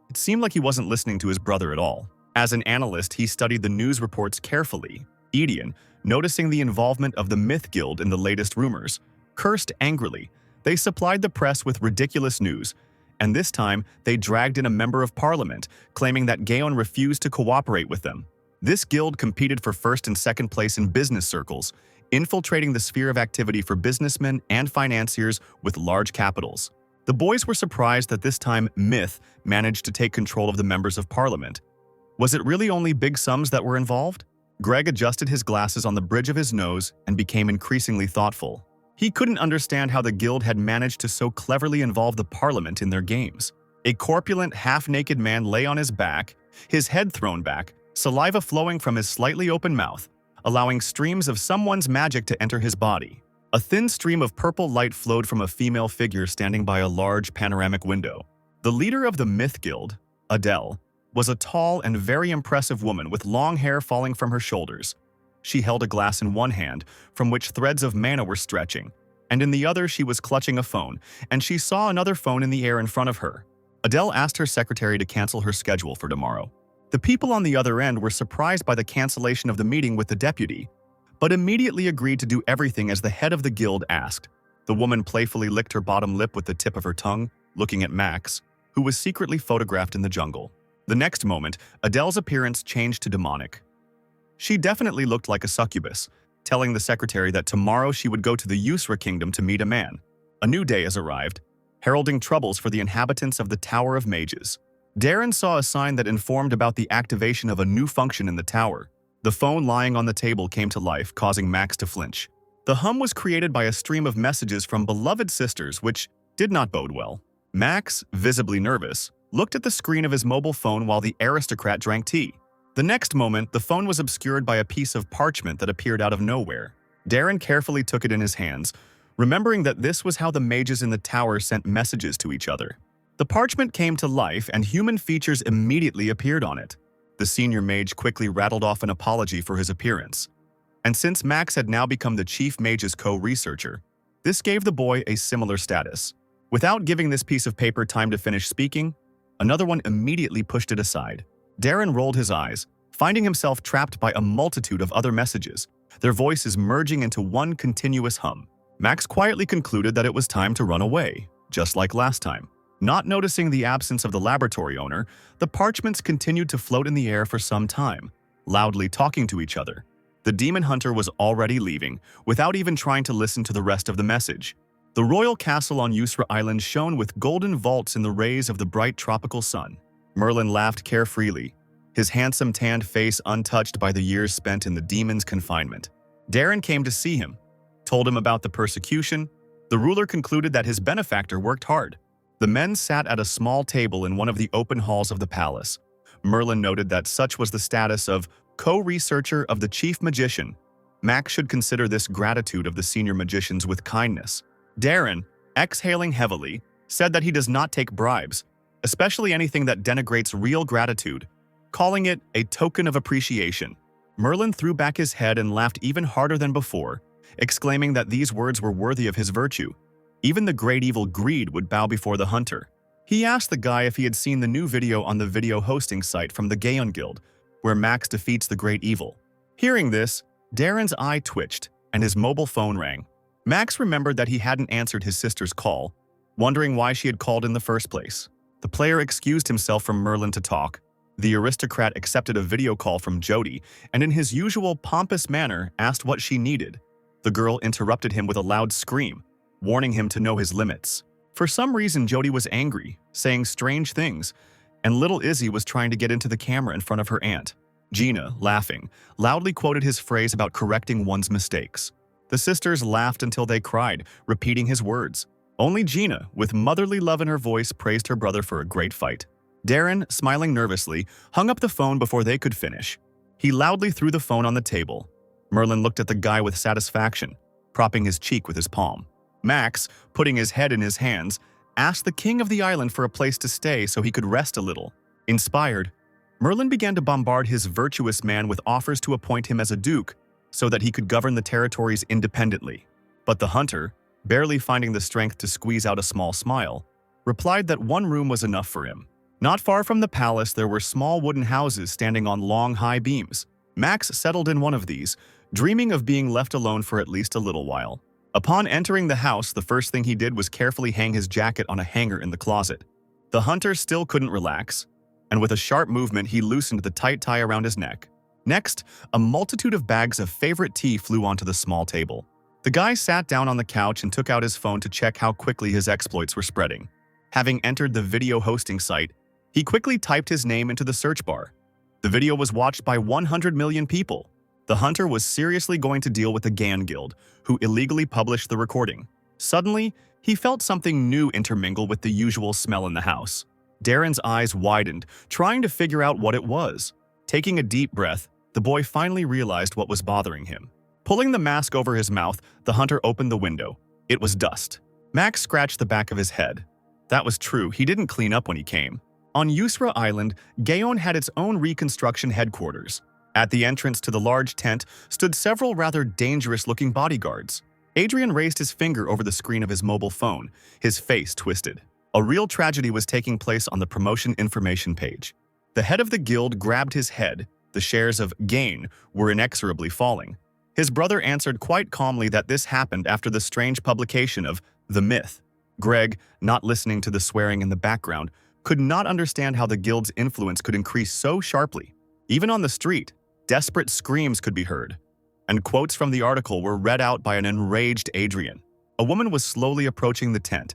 It seemed like he wasn't listening to his brother at all. As an analyst, he studied the news reports carefully. Edian, noticing the involvement of the Myth Guild in the latest rumors, cursed angrily. They supplied the press with ridiculous news, and this time they dragged in a member of parliament, claiming that Gaon refused to cooperate with them. This guild competed for first and second place in business circles, infiltrating the sphere of activity for businessmen and financiers with large capitals. The boys were surprised that this time Myth managed to take control of the members of parliament. Was it really only big sums that were involved? Greg adjusted his glasses on the bridge of his nose and became increasingly thoughtful. He couldn't understand how the guild had managed to so cleverly involve the parliament in their games. A corpulent, half-naked man lay on his back, his head thrown back, saliva flowing from his slightly open mouth, allowing streams of someone's magic to enter his body. A thin stream of purple light flowed from a female figure standing by a large panoramic window. The leader of the Myth Guild, Adele, was a tall and very impressive woman with long hair falling from her shoulders. She held a glass in one hand, from which threads of mana were stretching, and in the other she was clutching a phone, and she saw another phone in the air in front of her. Adele asked her secretary to cancel her schedule for tomorrow. The people on the other end were surprised by the cancellation of the meeting with the deputy, but immediately agreed to do everything as the head of the guild asked. The woman playfully licked her bottom lip with the tip of her tongue, looking at Max, who was secretly photographed in the jungle. The next moment, Adele's appearance changed to demonic. She definitely looked like a succubus, telling the secretary that tomorrow she would go to the Yusra kingdom to meet a man. A new day has arrived, heralding troubles for the inhabitants of the Tower of Mages. Darren saw a sign that informed about the activation of a new function in the tower. The phone lying on the table came to life, causing Max to flinch. The hum was created by a stream of messages from beloved sisters, which did not bode well. Max, visibly nervous, looked at the screen of his mobile phone while the aristocrat drank tea. The next moment, the phone was obscured by a piece of parchment that appeared out of nowhere. Darren carefully took it in his hands, remembering that this was how the mages in the tower sent messages to each other. The parchment came to life and human features immediately appeared on it. The senior mage quickly rattled off an apology for his appearance. And since Max had now become the chief mage's co-researcher, this gave the boy a similar status. Without giving this piece of paper time to finish speaking, another one immediately pushed it aside. Darren rolled his eyes, finding himself trapped by a multitude of other messages, their voices merging into one continuous hum. Max quietly concluded that it was time to run away, just like last time. Not noticing the absence of the laboratory owner, the parchments continued to float in the air for some time, loudly talking to each other. The demon hunter was already leaving, without even trying to listen to the rest of the message. The royal castle on Yusra Island shone with golden vaults in the rays of the bright tropical sun. Merlin laughed carefreely, his handsome tanned face untouched by the years spent in the demon's confinement. Darren came to see him, told him about the persecution. The ruler concluded that his benefactor worked hard. The men sat at a small table in one of the open halls of the palace. Merlin noted that such was the status of co-researcher of the chief magician. Max should consider this gratitude of the senior magicians with kindness. Darren, exhaling heavily, said that he does not take bribes, especially anything that denigrates real gratitude, calling it a token of appreciation. Merlin threw back his head and laughed even harder than before, exclaiming that these words were worthy of his virtue. Even the great evil greed would bow before the hunter. He asked the guy if he had seen the new video on the video hosting site from the Gaon Guild, where Max defeats the great evil. Hearing this, Darren's eye twitched and his mobile phone rang. Max remembered that he hadn't answered his sister's call, wondering why she had called in the first place. The player excused himself from Merlin to talk. The aristocrat accepted a video call from Jody and in his usual pompous manner asked what she needed. The girl interrupted him with a loud scream, warning him to know his limits. For some reason, Jody was angry, saying strange things, and little Izzy was trying to get into the camera in front of her aunt. Gina, laughing, loudly quoted his phrase about correcting one's mistakes. The sisters laughed until they cried, repeating his words. Only Gina, with motherly love in her voice, praised her brother for a great fight. Darren, smiling nervously, hung up the phone before they could finish. He loudly threw the phone on the table. Merlin looked at the guy with satisfaction, propping his cheek with his palm. Max, putting his head in his hands, asked the king of the island for a place to stay so he could rest a little. Inspired, Merlin began to bombard his virtuous man with offers to appoint him as a duke so that he could govern the territories independently. But the hunter, barely finding the strength to squeeze out a small smile, replied that one room was enough for him. Not far from the palace there were small wooden houses standing on long, high beams. Max settled in one of these, dreaming of being left alone for at least a little while. Upon entering the house, the first thing he did was carefully hang his jacket on a hanger in the closet. The hunter still couldn't relax, and with a sharp movement he loosened the tight tie around his neck. Next, a multitude of bags of favorite tea flew onto the small table. The guy sat down on the couch and took out his phone to check how quickly his exploits were spreading. Having entered the video hosting site, he quickly typed his name into the search bar. The video was watched by 100 million people. The hunter was seriously going to deal with the Gaon Guild, who illegally published the recording. Suddenly, he felt something new intermingle with the usual smell in the house. Darren's eyes widened, trying to figure out what it was. Taking a deep breath, the boy finally realized what was bothering him. Pulling the mask over his mouth, the hunter opened the window. It was dust. Max scratched the back of his head. That was true, he didn't clean up when he came. On Asura Island, Gaon had its own reconstruction headquarters. At the entrance to the large tent stood several rather dangerous-looking bodyguards. Adrian raised his finger over the screen of his mobile phone, his face twisted. A real tragedy was taking place on the promotion information page. The head of the guild grabbed his head. The shares of Gain were inexorably falling. His brother answered quite calmly that this happened after the strange publication of The Myth. Greg, not listening to the swearing in the background, could not understand how the guild's influence could increase so sharply. Even on the street, desperate screams could be heard, and quotes from the article were read out by an enraged Adrian. A woman was slowly approaching the tent,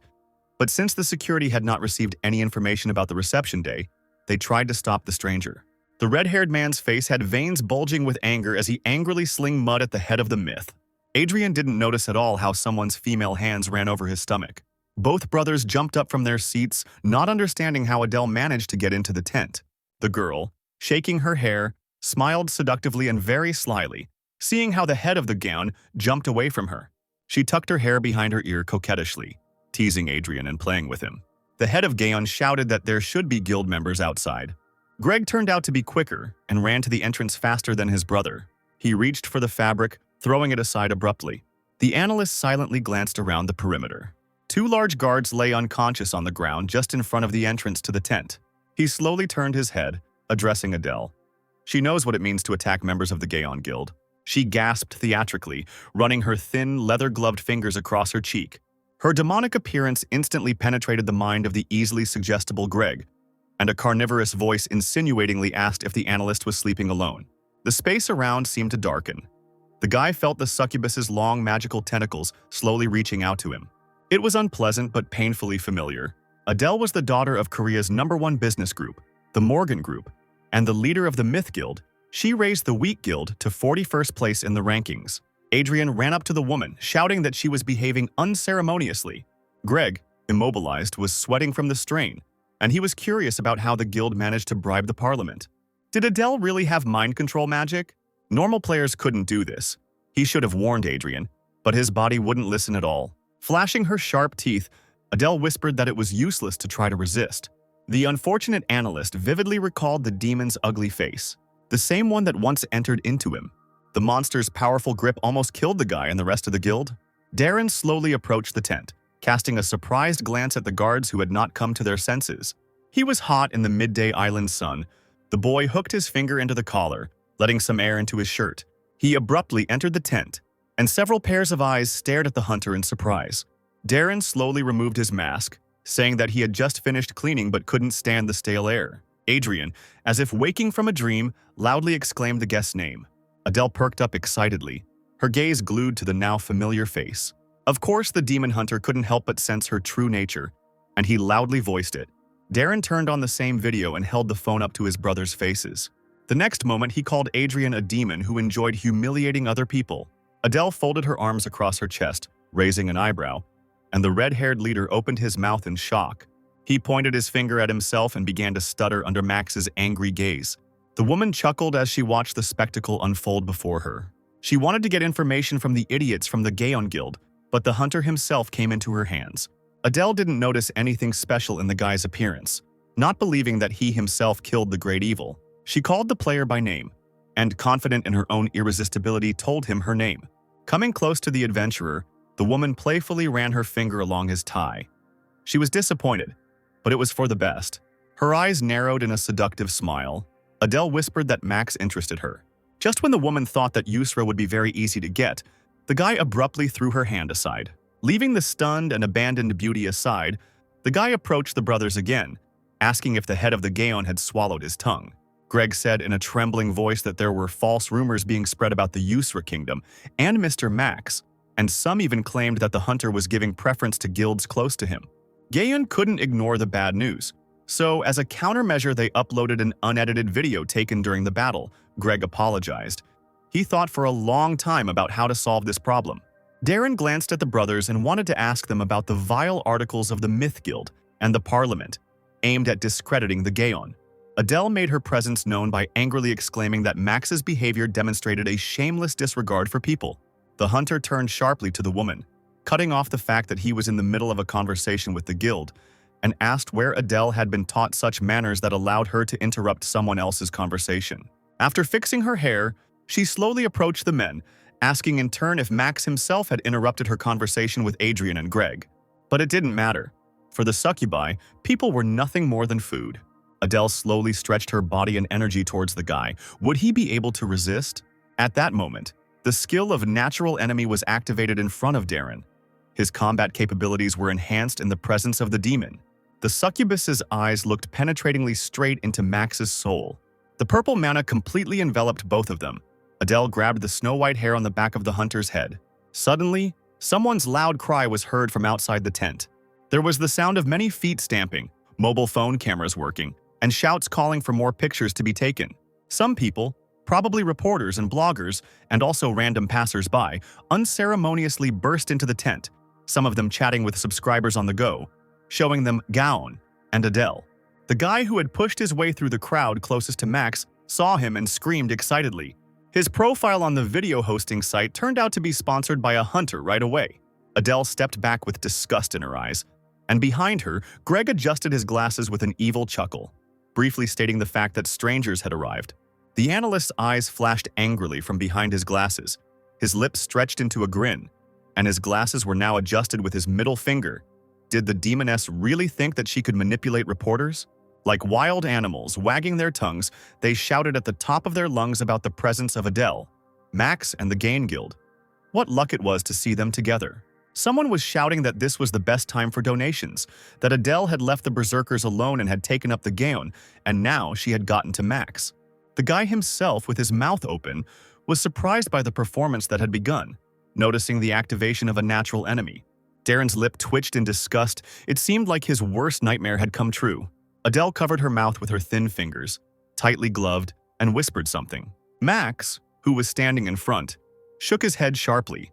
but since the security had not received any information about the reception day, they tried to stop the stranger. The red-haired man's face had veins bulging with anger as he angrily slinged mud at the head of the myth. Adrian didn't notice at all how someone's female hands ran over his stomach. Both brothers jumped up from their seats, not understanding how Adele managed to get into the tent. The girl, shaking her hair, smiled seductively and very slyly, seeing how the head of the gown jumped away from her. She tucked her hair behind her ear coquettishly, teasing Adrian and playing with him. The head of Gaon shouted that there should be guild members outside. Greg turned out to be quicker and ran to the entrance faster than his brother. He reached for the fabric, throwing it aside abruptly. The analyst silently glanced around the perimeter. 2 large guards lay unconscious on the ground just in front of the entrance to the tent. He slowly turned his head, addressing Adele. She knows what it means to attack members of the Gaon Guild. She gasped theatrically, running her thin, leather-gloved fingers across her cheek. Her demonic appearance instantly penetrated the mind of the easily suggestible Greg, and a carnivorous voice insinuatingly asked if the analyst was sleeping alone. The space around seemed to darken. The guy felt the succubus's long magical tentacles slowly reaching out to him. It was unpleasant but painfully familiar. Adele was the daughter of Korea's #1 business group, the Morgan Group, and the leader of the Myth Guild. She raised the Wheat Guild to 41st place in the rankings. Adrian ran up to the woman, shouting that she was behaving unceremoniously. Greg, immobilized, was sweating from the strain, and he was curious about how the guild managed to bribe the parliament. Did Adele really have mind control magic? Normal players couldn't do this. He should have warned Adrian, but his body wouldn't listen at all. Flashing her sharp teeth, Adele whispered that it was useless to try to resist. The unfortunate analyst vividly recalled the demon's ugly face, the same one that once entered into him. The monster's powerful grip almost killed the guy and the rest of the guild. Darren slowly approached the tent, casting a surprised glance at the guards who had not come to their senses. He was hot in the midday island sun. The boy hooked his finger into the collar, letting some air into his shirt. He abruptly entered the tent, and several pairs of eyes stared at the hunter in surprise. Darren slowly removed his mask, saying that he had just finished cleaning but couldn't stand the stale air. Adrian, as if waking from a dream, loudly exclaimed the guest's name. Adele perked up excitedly, her gaze glued to the now familiar face. Of course, the demon hunter couldn't help but sense her true nature, and he loudly voiced it. Darren turned on the same video and held the phone up to his brothers' faces. The next moment, he called Adrian a demon who enjoyed humiliating other people. Adele folded her arms across her chest, raising an eyebrow, and the red-haired leader opened his mouth in shock. He pointed his finger at himself and began to stutter under Max's angry gaze. The woman chuckled as she watched the spectacle unfold before her. She wanted to get information from the idiots from the Gaon Guild, but the hunter himself came into her hands. Adele didn't notice anything special in the guy's appearance. Not believing that he himself killed the great evil, she called the player by name, and confident in her own irresistibility told him her name. Coming close to the adventurer, the woman playfully ran her finger along his thigh. She was disappointed, but it was for the best. Her eyes narrowed in a seductive smile. Adele whispered that Max interested her. Just when the woman thought that Yusra would be very easy to get, the guy abruptly threw her hand aside. Leaving the stunned and abandoned beauty aside, the guy approached the brothers again, asking if the head of the Gaon had swallowed his tongue. Greg said in a trembling voice that there were false rumors being spread about the Yusra kingdom and Mr. Max, and some even claimed that the hunter was giving preference to guilds close to him. Gaon couldn't ignore the bad news, so as a countermeasure they uploaded an unedited video taken during the battle. Greg apologized. He thought for a long time about how to solve this problem. Darren glanced at the brothers and wanted to ask them about the vile articles of the Myth Guild and the Parliament, aimed at discrediting the Gaon. Adele made her presence known by angrily exclaiming that Max's behavior demonstrated a shameless disregard for people. The hunter turned sharply to the woman, cutting off the fact that he was in the middle of a conversation with the guild, and asked where Adele had been taught such manners that allowed her to interrupt someone else's conversation. After fixing her hair, she slowly approached the men, asking in turn if Max himself had interrupted her conversation with Adrian and Greg. But it didn't matter. For the succubi, people were nothing more than food. Adele slowly stretched her body and energy towards the guy. Would he be able to resist? At that moment, the skill of natural enemy was activated in front of Darren. His combat capabilities were enhanced in the presence of the demon. The succubus's eyes looked penetratingly straight into Max's soul. The purple mana completely enveloped both of them. Adele grabbed the snow-white hair on the back of the hunter's head. Suddenly, someone's loud cry was heard from outside the tent. There was the sound of many feet stamping, mobile phone cameras working, and shouts calling for more pictures to be taken. Some people, probably reporters and bloggers, and also random passers-by, unceremoniously burst into the tent, some of them chatting with subscribers on the go, showing them Gaon and Adele. The guy who had pushed his way through the crowd closest to Max saw him and screamed excitedly. His profile on the video hosting site turned out to be sponsored by a hunter right away. Adele stepped back with disgust in her eyes, and behind her, Greg adjusted his glasses with an evil chuckle, briefly stating the fact that strangers had arrived. The analyst's eyes flashed angrily from behind his glasses. His lips stretched into a grin, and his glasses were now adjusted with his middle finger. Did the demoness really think that she could manipulate reporters? Like wild animals wagging their tongues, they shouted at the top of their lungs about the presence of Adele, Max, and the Gain Guild. What luck it was to see them together. Someone was shouting that this was the best time for donations, that Adele had left the berserkers alone and had taken up the Gaon, and now she had gotten to Max. The guy himself, with his mouth open, was surprised by the performance that had begun, noticing the activation of a natural enemy. Darren's lip twitched in disgust. It seemed like his worst nightmare had come true. Adele covered her mouth with her thin fingers, tightly gloved, and whispered something. Max, who was standing in front, shook his head sharply,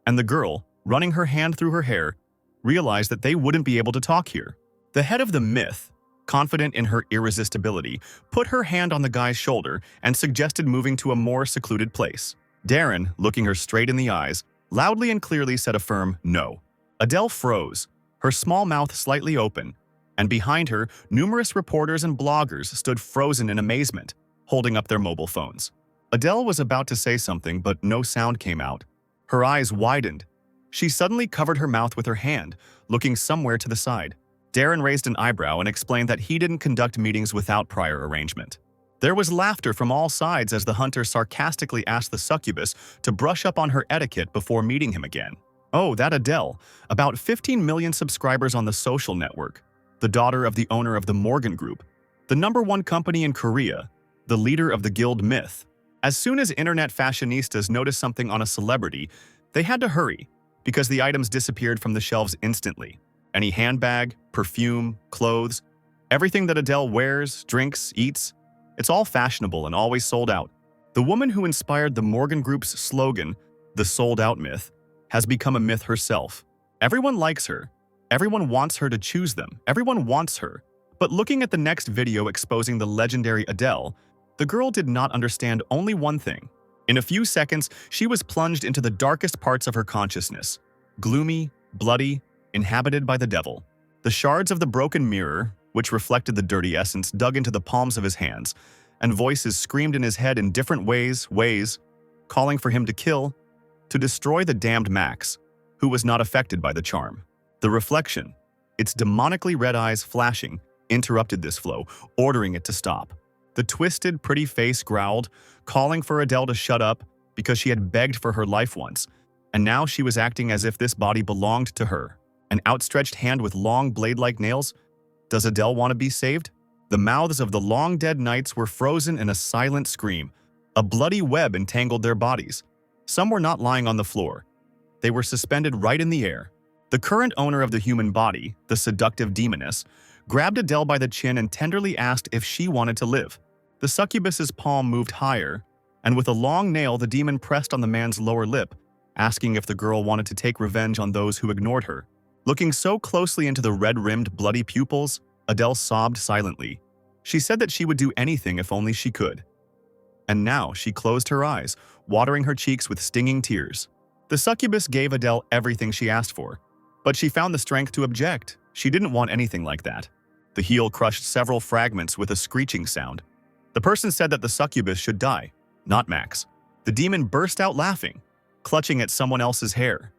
and the girl, running her hand through her hair, realized that they wouldn't be able to talk here. The head of the myth, confident in her irresistibility, put her hand on the guy's shoulder and suggested moving to a more secluded place. Darren, looking her straight in the eyes, loudly and clearly said a firm no. Adele froze, her small mouth slightly open, and behind her, numerous reporters and bloggers stood frozen in amazement, holding up their mobile phones. Adele was about to say something, but no sound came out. Her eyes widened. She suddenly covered her mouth with her hand, looking somewhere to the side. Darren raised an eyebrow and explained that he didn't conduct meetings without prior arrangement. There was laughter from all sides as the hunter sarcastically asked the succubus to brush up on her etiquette before meeting him again. Oh, that Adele, about 15 million subscribers on the social network, the daughter of the owner of the Morgan Group, the #1 company in Korea, the leader of the guild Myth. As soon as internet fashionistas noticed something on a celebrity, they had to hurry, because the items disappeared from the shelves instantly. Any handbag, perfume, clothes, everything that Adele wears, drinks, eats, it's all fashionable and always sold out. The woman who inspired the Morgan Group's slogan, the sold-out myth, has become a myth herself. Everyone likes her. Everyone wants her to choose them. Everyone wants her. But looking at the next video exposing the legendary Adele, the girl did not understand only one thing. In a few seconds, she was plunged into the darkest parts of her consciousness. gloomy, bloody, inhabited by the devil. The shards of the broken mirror, which reflected the dirty essence, dug into the palms of his hands, and voices screamed in his head in different ways, calling for him to kill, to destroy the damned Max, who was not affected by the charm. The reflection, its demonically red eyes flashing, interrupted this flow, ordering it to stop. The twisted, pretty face growled, calling for Adele to shut up because she had begged for her life once, and now she was acting as if this body belonged to her. An outstretched hand with long blade-like nails? Does Adele want to be saved? The mouths of the long-dead knights were frozen in a silent scream. A bloody web entangled their bodies. Some were not lying on the floor. They were suspended right in the air. The current owner of the human body, the seductive demoness, grabbed Adele by the chin and tenderly asked if she wanted to live. The succubus's palm moved higher, and with a long nail the demon pressed on the man's lower lip, asking if the girl wanted to take revenge on those who ignored her. Looking so closely into the red-rimmed, bloody pupils, Adele sobbed silently. She said that she would do anything if only she could. And now she closed her eyes, watering her cheeks with stinging tears. The succubus gave Adele everything she asked for, but she found the strength to object. She didn't want anything like that. The heel crushed several fragments with a screeching sound. The person said that the succubus should die, not Max. The demon burst out laughing, clutching at someone else's hair.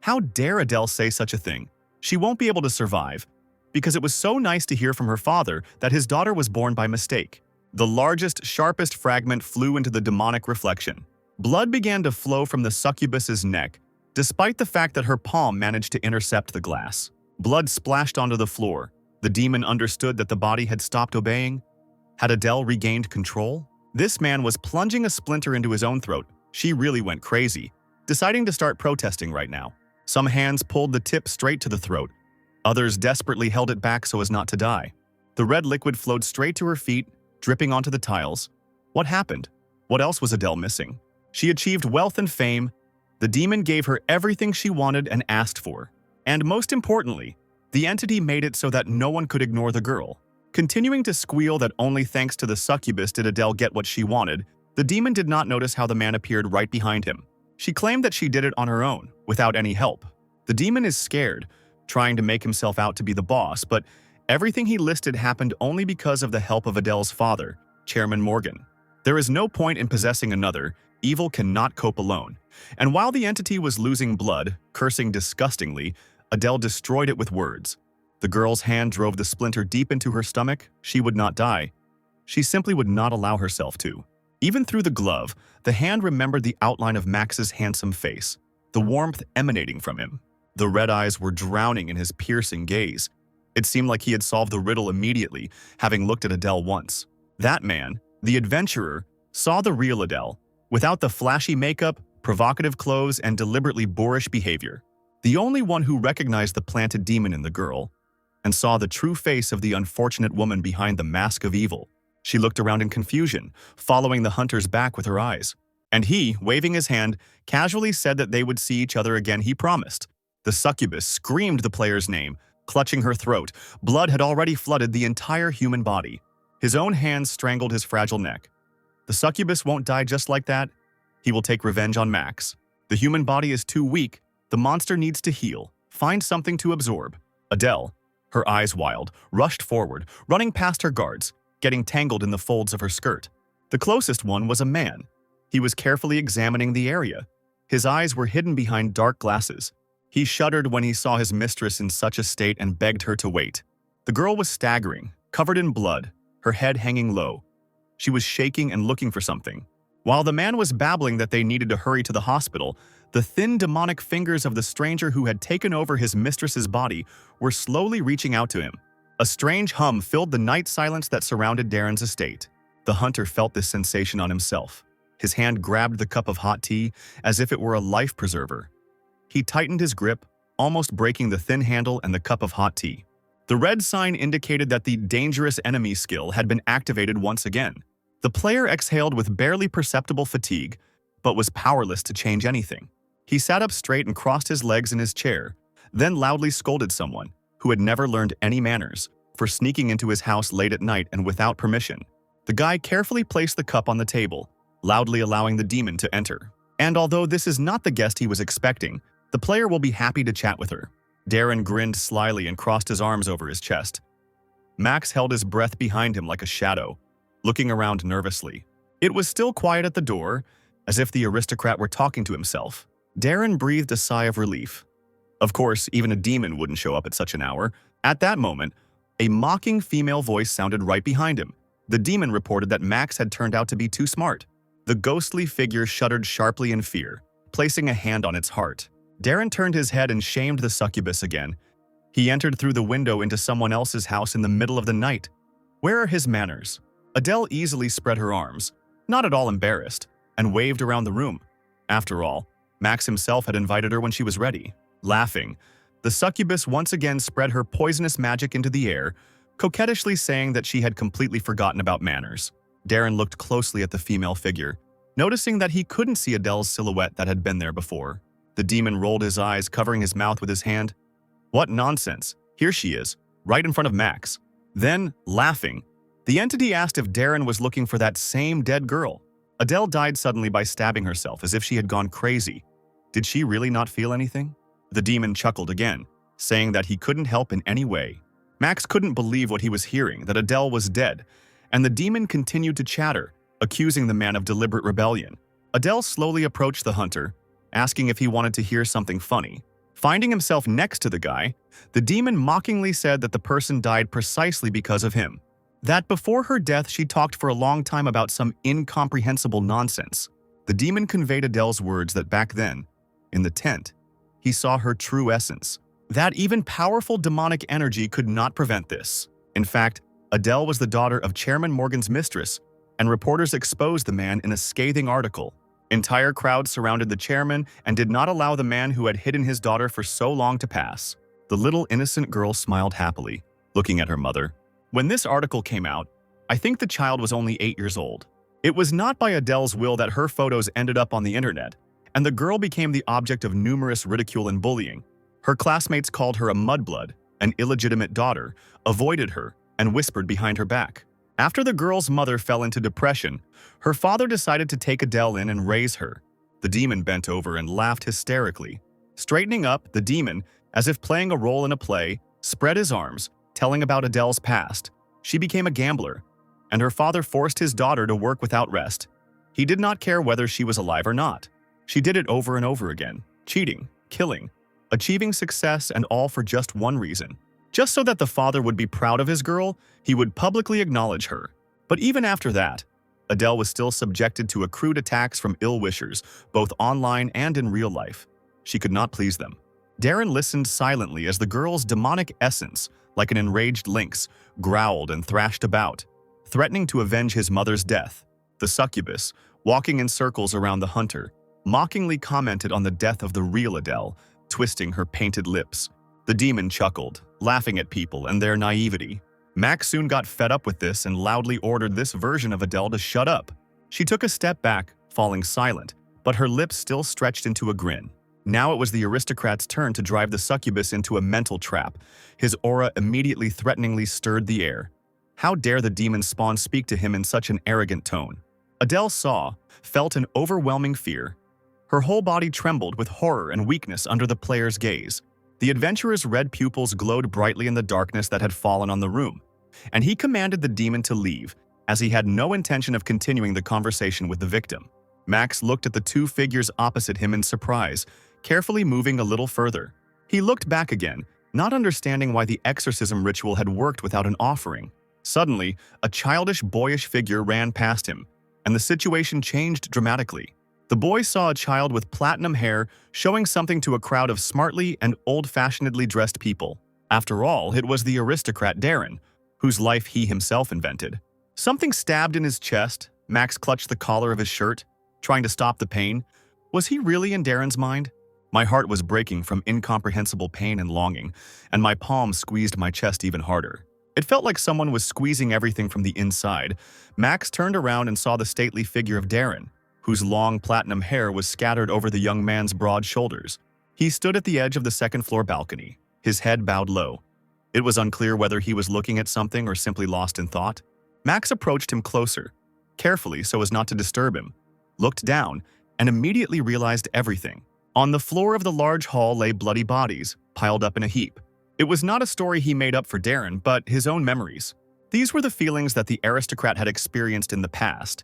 How dare Adele say such a thing? She won't be able to survive, because it was so nice to hear from her father that his daughter was born by mistake. The largest, sharpest fragment flew into the demonic reflection. Blood began to flow from the succubus's neck, despite the fact that her palm managed to intercept the glass. Blood splashed onto the floor. The demon understood that the body had stopped obeying. Had Adele regained control? This man was plunging a splinter into his own throat. She really went crazy, deciding to start protesting right now. Some hands pulled the tip straight to the throat. Others desperately held it back so as not to die. The red liquid flowed straight to her feet, dripping onto the tiles. What happened? What else was Adele missing? She achieved wealth and fame. The demon gave her everything she wanted and asked for. And most importantly, the entity made it so that no one could ignore the girl. Continuing to squeal that only thanks to the succubus did Adele get what she wanted, the demon did not notice how the man appeared right behind him. She claimed that she did it on her own, without any help. The demon is scared, trying to make himself out to be the boss, but everything he listed happened only because of the help of Adele's father, Chairman Morgan. There is no point in possessing another. Evil cannot cope alone. And while the entity was losing blood, cursing disgustingly, Adele destroyed it with words. The girl's hand drove the splinter deep into her stomach. She would not die. She simply would not allow herself to. Even through the glove, the hand remembered the outline of Max's handsome face, the warmth emanating from him. The red eyes were drowning in his piercing gaze. It seemed like he had solved the riddle immediately, having looked at Adele once. That man, the adventurer, saw the real Adele, without the flashy makeup, provocative clothes, and deliberately boorish behavior. The only one who recognized the planted demon in the girl, and saw the true face of the unfortunate woman behind the mask of evil. She looked around in confusion, following the hunter's back with her eyes. And he, waving his hand, casually said that they would see each other again. He promised. The succubus screamed the player's name, clutching her throat. Blood had already flooded the entire human body. His own hands strangled his fragile neck. The succubus won't die just like that. He will take revenge on Max. The human body is too weak. The monster needs to heal, find something to absorb. Adele, her eyes wild, rushed forward, running past her guards, getting tangled in the folds of her skirt. The closest one was a man. He was carefully examining the area. His eyes were hidden behind dark glasses. He shuddered when he saw his mistress in such a state and begged her to wait. The girl was staggering, covered in blood, her head hanging low. She was shaking and looking for something. While the man was babbling that they needed to hurry to the hospital, the thin demonic fingers of the stranger who had taken over his mistress's body were slowly reaching out to him. A strange hum filled the night silence that surrounded Darren's estate. The hunter felt this sensation on himself. His hand grabbed the cup of hot tea as if it were a life preserver. He tightened his grip, almost breaking the thin handle and the cup of hot tea. The red sign indicated that the dangerous enemy skill had been activated once again. The player exhaled with barely perceptible fatigue, but was powerless to change anything. He sat up straight and crossed his legs in his chair, then loudly scolded someone, who had never learned any manners, for sneaking into his house late at night and without permission. The guy carefully placed the cup on the table, loudly allowing the demon to enter. And although this is not the guest he was expecting, The player will be happy to chat with her. Darren grinned slyly and crossed his arms over his chest. Max held his breath behind him like a shadow, looking around nervously. It was still quiet at the door, as if the aristocrat were talking to himself. Darren breathed a sigh of relief. Of course, even a demon wouldn't show up at such an hour. At that moment, a mocking female voice sounded right behind him. The demon reported that Max had turned out to be too smart. The ghostly figure shuddered sharply in fear, placing a hand on its heart. Darren turned his head and shamed the succubus again. He entered through the window into someone else's house in the middle of the night. Where are his manners? Adele easily spread her arms, not at all embarrassed, and waved around the room. After all, Max himself had invited her when she was ready. Laughing, the succubus once again spread her poisonous magic into the air, coquettishly saying that she had completely forgotten about manners. Darren looked closely at the female figure, noticing that he couldn't see Adele's silhouette that had been there before. The demon rolled his eyes, covering his mouth with his hand. What nonsense! Here she is, right in front of Max. Then, laughing, the entity asked if Darren was looking for that same dead girl. Adele died suddenly by stabbing herself as if she had gone crazy. Did she really not feel anything? The demon chuckled again, saying that he couldn't help in any way. Max couldn't believe what he was hearing, that Adele was dead, and the demon continued to chatter, accusing the man of deliberate rebellion. Adele slowly approached the hunter, asking if he wanted to hear something funny. Finding himself next to the guy, the demon mockingly said that the person died precisely because of him. That before her death she talked for a long time about some incomprehensible nonsense. The demon conveyed Adele's words that back then, in the tent, he saw her true essence. That even powerful demonic energy could not prevent this. In fact, Adele was the daughter of Chairman Morgan's mistress, and reporters exposed the man in a scathing article. Entire crowds surrounded the chairman and did not allow the man who had hidden his daughter for so long to pass. The little innocent girl smiled happily, looking at her mother. When this article came out, I think the child was only 8 years old. It was not by Adele's will that her photos ended up on the internet, and the girl became the object of numerous ridicule and bullying. Her classmates called her a mudblood, an illegitimate daughter, avoided her, and whispered behind her back. After the girl's mother fell into depression, her father decided to take Adele in and raise her. The demon bent over and laughed hysterically. Straightening up, the demon, as if playing a role in a play, spread his arms, telling about Adele's past. She became a gambler, and her father forced his daughter to work without rest. He did not care whether she was alive or not. She did it over and over again, cheating, killing, achieving success, and all for just one reason. Just so that the father would be proud of his girl, he would publicly acknowledge her. But even after that, Adele was still subjected to accrued attacks from ill-wishers, both online and in real life. She could not please them. Darren listened silently as the girl's demonic essence, like an enraged lynx, growled and thrashed about, threatening to avenge his mother's death. The succubus, walking in circles around the hunter, mockingly commented on the death of the real Adele, twisting her painted lips. The demon chuckled, laughing at people and their naivety. Max soon got fed up with this and loudly ordered this version of Adele to shut up. She took a step back, falling silent, but her lips still stretched into a grin. Now it was the aristocrat's turn to drive the succubus into a mental trap. His aura immediately threateningly stirred the air. How dare the demon spawn speak to him in such an arrogant tone? Adele felt an overwhelming fear. Her whole body trembled with horror and weakness under the player's gaze. The adventurer's red pupils glowed brightly in the darkness that had fallen on the room, and he commanded the demon to leave, as he had no intention of continuing the conversation with the victim. Max looked at the two figures opposite him in surprise, carefully moving a little further. He looked back again, not understanding why the exorcism ritual had worked without an offering. Suddenly, a childish, boyish figure ran past him, and the situation changed dramatically. The boy saw a child with platinum hair showing something to a crowd of smartly and old-fashionedly dressed people. After all, it was the aristocrat Darren, whose life he himself invented. Something stabbed in his chest. Max clutched the collar of his shirt, trying to stop the pain. Was he really in Darren's mind? My heart was breaking from incomprehensible pain and longing, and my palm squeezed my chest even harder. It felt like someone was squeezing everything from the inside. Max turned around and saw the stately figure of Darren, whose long platinum hair was scattered over the young man's broad shoulders. He stood at the edge of the second-floor balcony, his head bowed low. It was unclear whether he was looking at something or simply lost in thought. Max approached him closer, carefully so as not to disturb him, looked down, and immediately realized everything. On the floor of the large hall lay bloody bodies, piled up in a heap. It was not a story he made up for Darren, but his own memories. These were the feelings that the aristocrat had experienced in the past.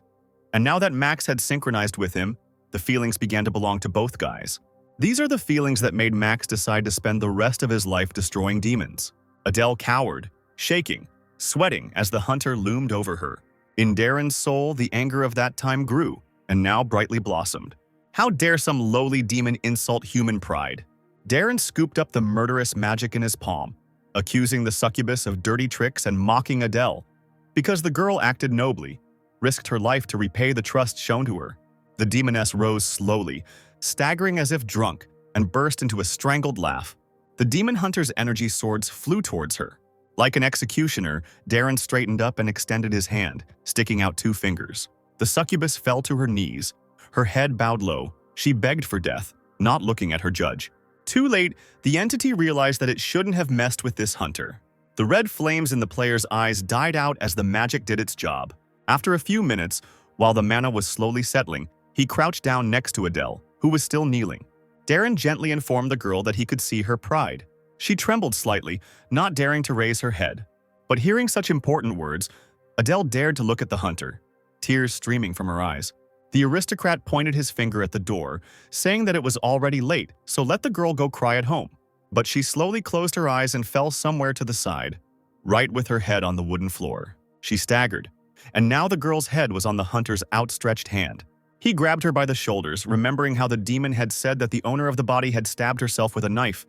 And now that Max had synchronized with him, the feelings began to belong to both guys. These are the feelings that made Max decide to spend the rest of his life destroying demons. Adele cowered, shaking, sweating as the hunter loomed over her. In Darren's soul, the anger of that time grew, and now brightly blossomed. How dare some lowly demon insult human pride? Darren scooped up the murderous magic in his palm, accusing the succubus of dirty tricks and mocking Adele. Because the girl acted nobly, risked her life to repay the trust shown to her. The demoness rose slowly, staggering as if drunk, and burst into a strangled laugh. The demon hunter's energy swords flew towards her. Like an executioner, Darren straightened up and extended his hand, sticking out 2 fingers. The succubus fell to her knees. Her head bowed low. She begged for death, not looking at her judge. Too late, the entity realized that it shouldn't have messed with this hunter. The red flames in the player's eyes died out as the magic did its job. After a few minutes, while the mana was slowly settling, he crouched down next to Adele, who was still kneeling. Darren gently informed the girl that he could see her pride. She trembled slightly, not daring to raise her head. But hearing such important words, Adele dared to look at the hunter, tears streaming from her eyes. The aristocrat pointed his finger at the door, saying that it was already late, so let the girl go cry at home. But she slowly closed her eyes and fell somewhere to the side, right with her head on the wooden floor. She staggered, and now the girl's head was on the hunter's outstretched hand. He grabbed her by the shoulders, remembering how the demon had said that the owner of the body had stabbed herself with a knife,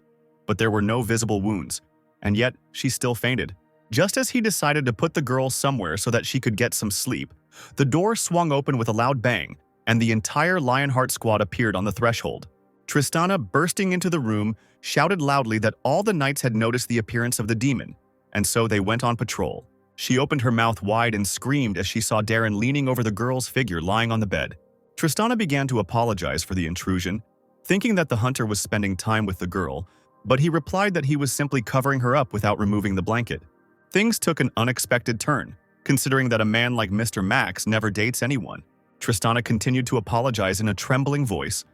but there were no visible wounds, and yet she still fainted. Just as he decided to put the girl somewhere so that she could get some sleep, the door swung open with a loud bang, and the entire Lionheart squad appeared on the threshold. Tristana, bursting into the room, shouted loudly that all the knights had noticed the appearance of the demon, and so they went on patrol. She opened her mouth wide and screamed as she saw Darren leaning over the girl's figure lying on the bed. Tristana began to apologize for the intrusion, thinking that the hunter was spending time with the girl, but he replied that he was simply covering her up without removing the blanket. Things took an unexpected turn, considering that a man like Mr. Max never dates anyone. Tristana continued to apologize in a trembling voice.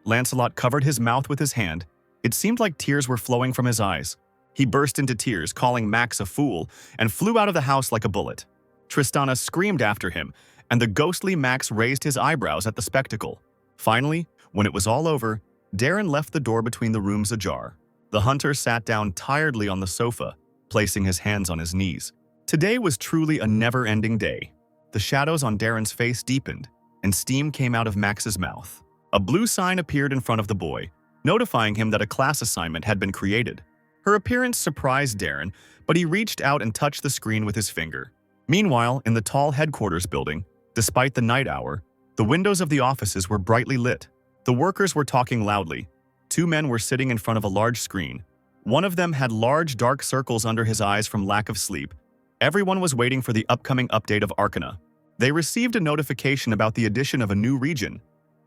Lancelot covered his mouth with his hand. It seemed like tears were flowing from his eyes. He burst into tears, calling Max a fool, and flew out of the house like a bullet. Tristana screamed after him, and the ghostly Max raised his eyebrows at the spectacle. Finally, when it was all over, Darren left the door between the rooms ajar. The hunter sat down tiredly on the sofa, placing his hands on his knees. Today was truly a never-ending day. The shadows on Darren's face deepened, and steam came out of Max's mouth. A blue sign appeared in front of the boy, notifying him that a class assignment had been created. Her appearance surprised Darren, but he reached out and touched the screen with his finger. Meanwhile, in the tall headquarters building, despite the night hour, the windows of the offices were brightly lit. The workers were talking loudly. 2 men were sitting in front of a large screen. One of them had large dark circles under his eyes from lack of sleep. Everyone was waiting for the upcoming update of Arcana. They received a notification about the addition of a new region,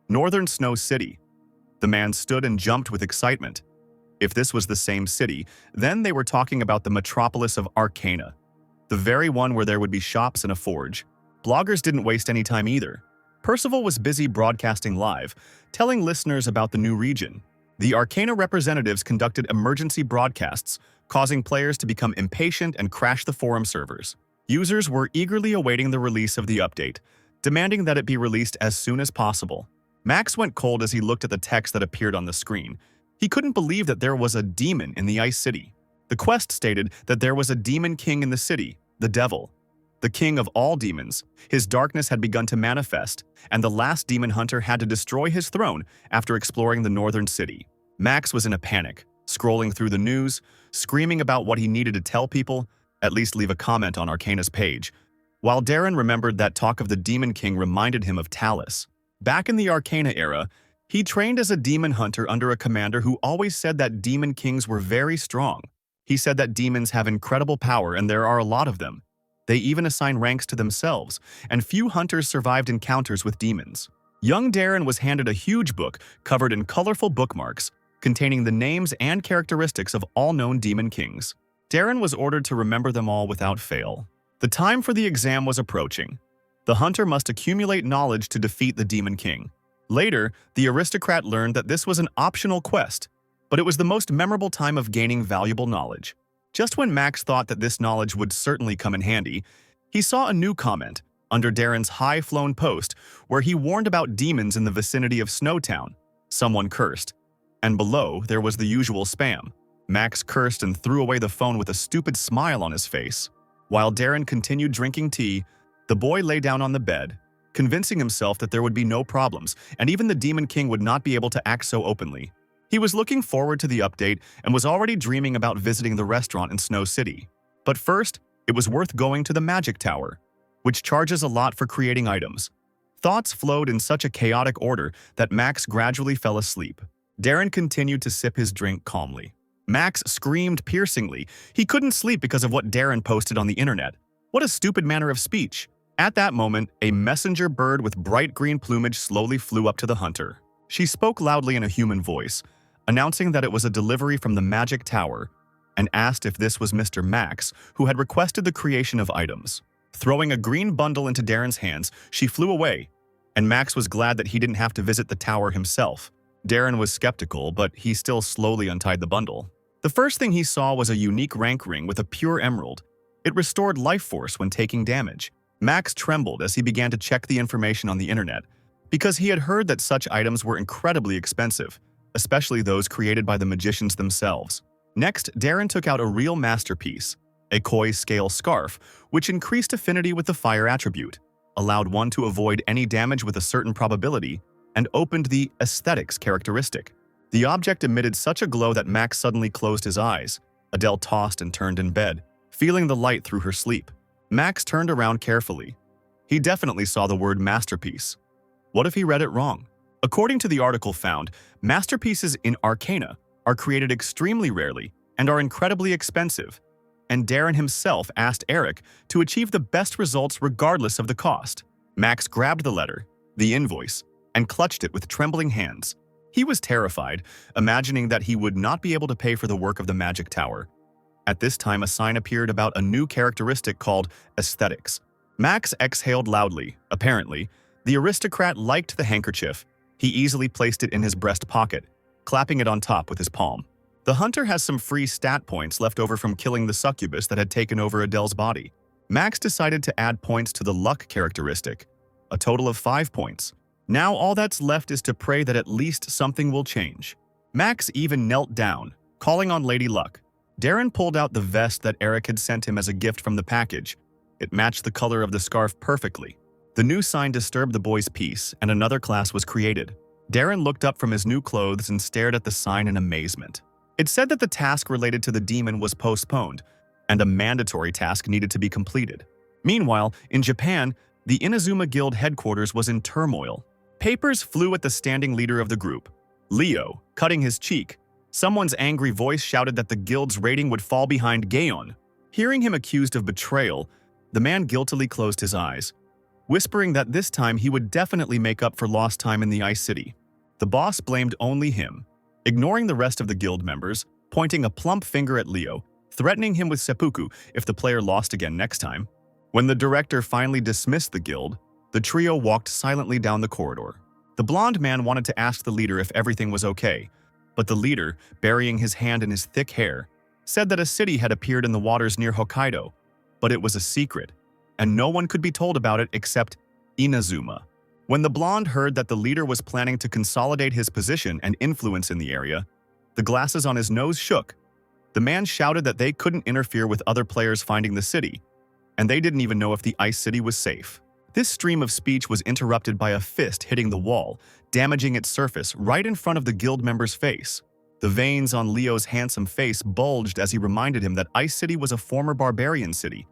Northern Snow City. The man stood and jumped with excitement. If this was the same city, then they were talking about the metropolis of Arcana, the very one where there would be shops and a forge. Bloggers didn't waste any time either. Percival was busy broadcasting live, telling listeners about the new region. The Arcana representatives conducted emergency broadcasts, causing players to become impatient and crash the forum servers. Users were eagerly awaiting the release of the update, demanding that it be released as soon as possible. Max went cold as he looked at the text that appeared on the screen. He couldn't believe that there was a demon in the Ice City. The quest stated that there was a demon king in the city, the devil. The king of all demons, his darkness had begun to manifest, and the last demon hunter had to destroy his throne after exploring the northern city. Max was in a panic, scrolling through the news, screaming about what he needed to tell people, at least leave a comment on Arcana's page, while Darren remembered that talk of the Demon King reminded him of Talus. Back in the Arcana era, he trained as a demon hunter under a commander who always said that demon kings were very strong. He said that demons have incredible power and there are a lot of them. They even assign ranks to themselves, and few hunters survived encounters with demons. Young Darren was handed a huge book covered in colorful bookmarks, containing the names and characteristics of all known demon kings. Darren was ordered to remember them all without fail. The time for the exam was approaching. The hunter must accumulate knowledge to defeat the Demon King. Later, the aristocrat learned that this was an optional quest, but it was the most memorable time of gaining valuable knowledge. Just when Max thought that this knowledge would certainly come in handy, he saw a new comment under Darren's high-flown post where he warned about demons in the vicinity of Snowtown. Someone cursed. And below, there was the usual spam. Max cursed and threw away the phone with a stupid smile on his face. While Darren continued drinking tea, the boy lay down on the bed, convincing himself that there would be no problems, and even the Demon King would not be able to act so openly. He was looking forward to the update and was already dreaming about visiting the restaurant in Snow City. But first, it was worth going to the Magic Tower, which charges a lot for creating items. Thoughts flowed in such a chaotic order that Max gradually fell asleep. Darren continued to sip his drink calmly. Max screamed piercingly. He couldn't sleep because of what Darren posted on the internet. What a stupid manner of speech. At that moment, a messenger bird with bright green plumage slowly flew up to the hunter. She spoke loudly in a human voice, announcing that it was a delivery from the Magic Tower, and asked if this was Mr. Max, who had requested the creation of items. Throwing a green bundle into Darren's hands, she flew away, and Max was glad that he didn't have to visit the tower himself. Darren was skeptical, but he still slowly untied the bundle. The first thing he saw was a unique rank ring with a pure emerald. It restored life force when taking damage. Max trembled as he began to check the information on the internet, because he had heard that such items were incredibly expensive, especially those created by the magicians themselves. Next, Darren took out a real masterpiece, a koi scale scarf, which increased affinity with the fire attribute, allowed one to avoid any damage with a certain probability, and opened the aesthetics characteristic. The object emitted such a glow that Max suddenly closed his eyes. Adele tossed and turned in bed, feeling the light through her sleep. Max turned around carefully. He definitely saw the word masterpiece. What if he read it wrong? According to the article found, masterpieces in Arcana are created extremely rarely and are incredibly expensive, and Darren himself asked Eric to achieve the best results regardless of the cost. Max grabbed the letter, the invoice, and clutched it with trembling hands. He was terrified, imagining that he would not be able to pay for the work of the Magic Tower. At this time, a sign appeared about a new characteristic called aesthetics. Max exhaled loudly. Apparently, the aristocrat liked the handkerchief. He easily placed it in his breast pocket, clapping it on top with his palm. The hunter has some free stat points left over from killing the succubus that had taken over Adele's body. Max decided to add points to the luck characteristic, a total of 5 points. Now all that's left is to pray that at least something will change. Max even knelt down, calling on Lady Luck. Darren pulled out the vest that Eric had sent him as a gift from the package. It matched the color of the scarf perfectly. The new sign disturbed the boy's peace, and another class was created. Darren looked up from his new clothes and stared at the sign in amazement. It said that the task related to the demon was postponed, and a mandatory task needed to be completed. Meanwhile, in Japan, the Inazuma Guild headquarters was in turmoil. Papers flew at the standing leader of the group, Leo, cutting his cheek. Someone's angry voice shouted that the guild's rating would fall behind Gaon. Hearing him accused of betrayal, the man guiltily closed his eyes, whispering that this time he would definitely make up for lost time in the Ice City. The boss blamed only him, ignoring the rest of the guild members, pointing a plump finger at Leo, threatening him with seppuku if the player lost again next time. When the director finally dismissed the guild, the trio walked silently down the corridor. The blonde man wanted to ask the leader if everything was okay, but the leader, burying his hand in his thick hair, said that a city had appeared in the waters near Hokkaido, but it was a secret, and no one could be told about it except Inazuma. When the blonde heard that the leader was planning to consolidate his position and influence in the area, the glasses on his nose shook. The man shouted that they couldn't interfere with other players finding the city, and they didn't even know if the Ice City was safe. This stream of speech was interrupted by a fist hitting the wall, damaging its surface right in front of the guild member's face. The veins on Leo's handsome face bulged as he reminded him that Ice City was a former barbarian city,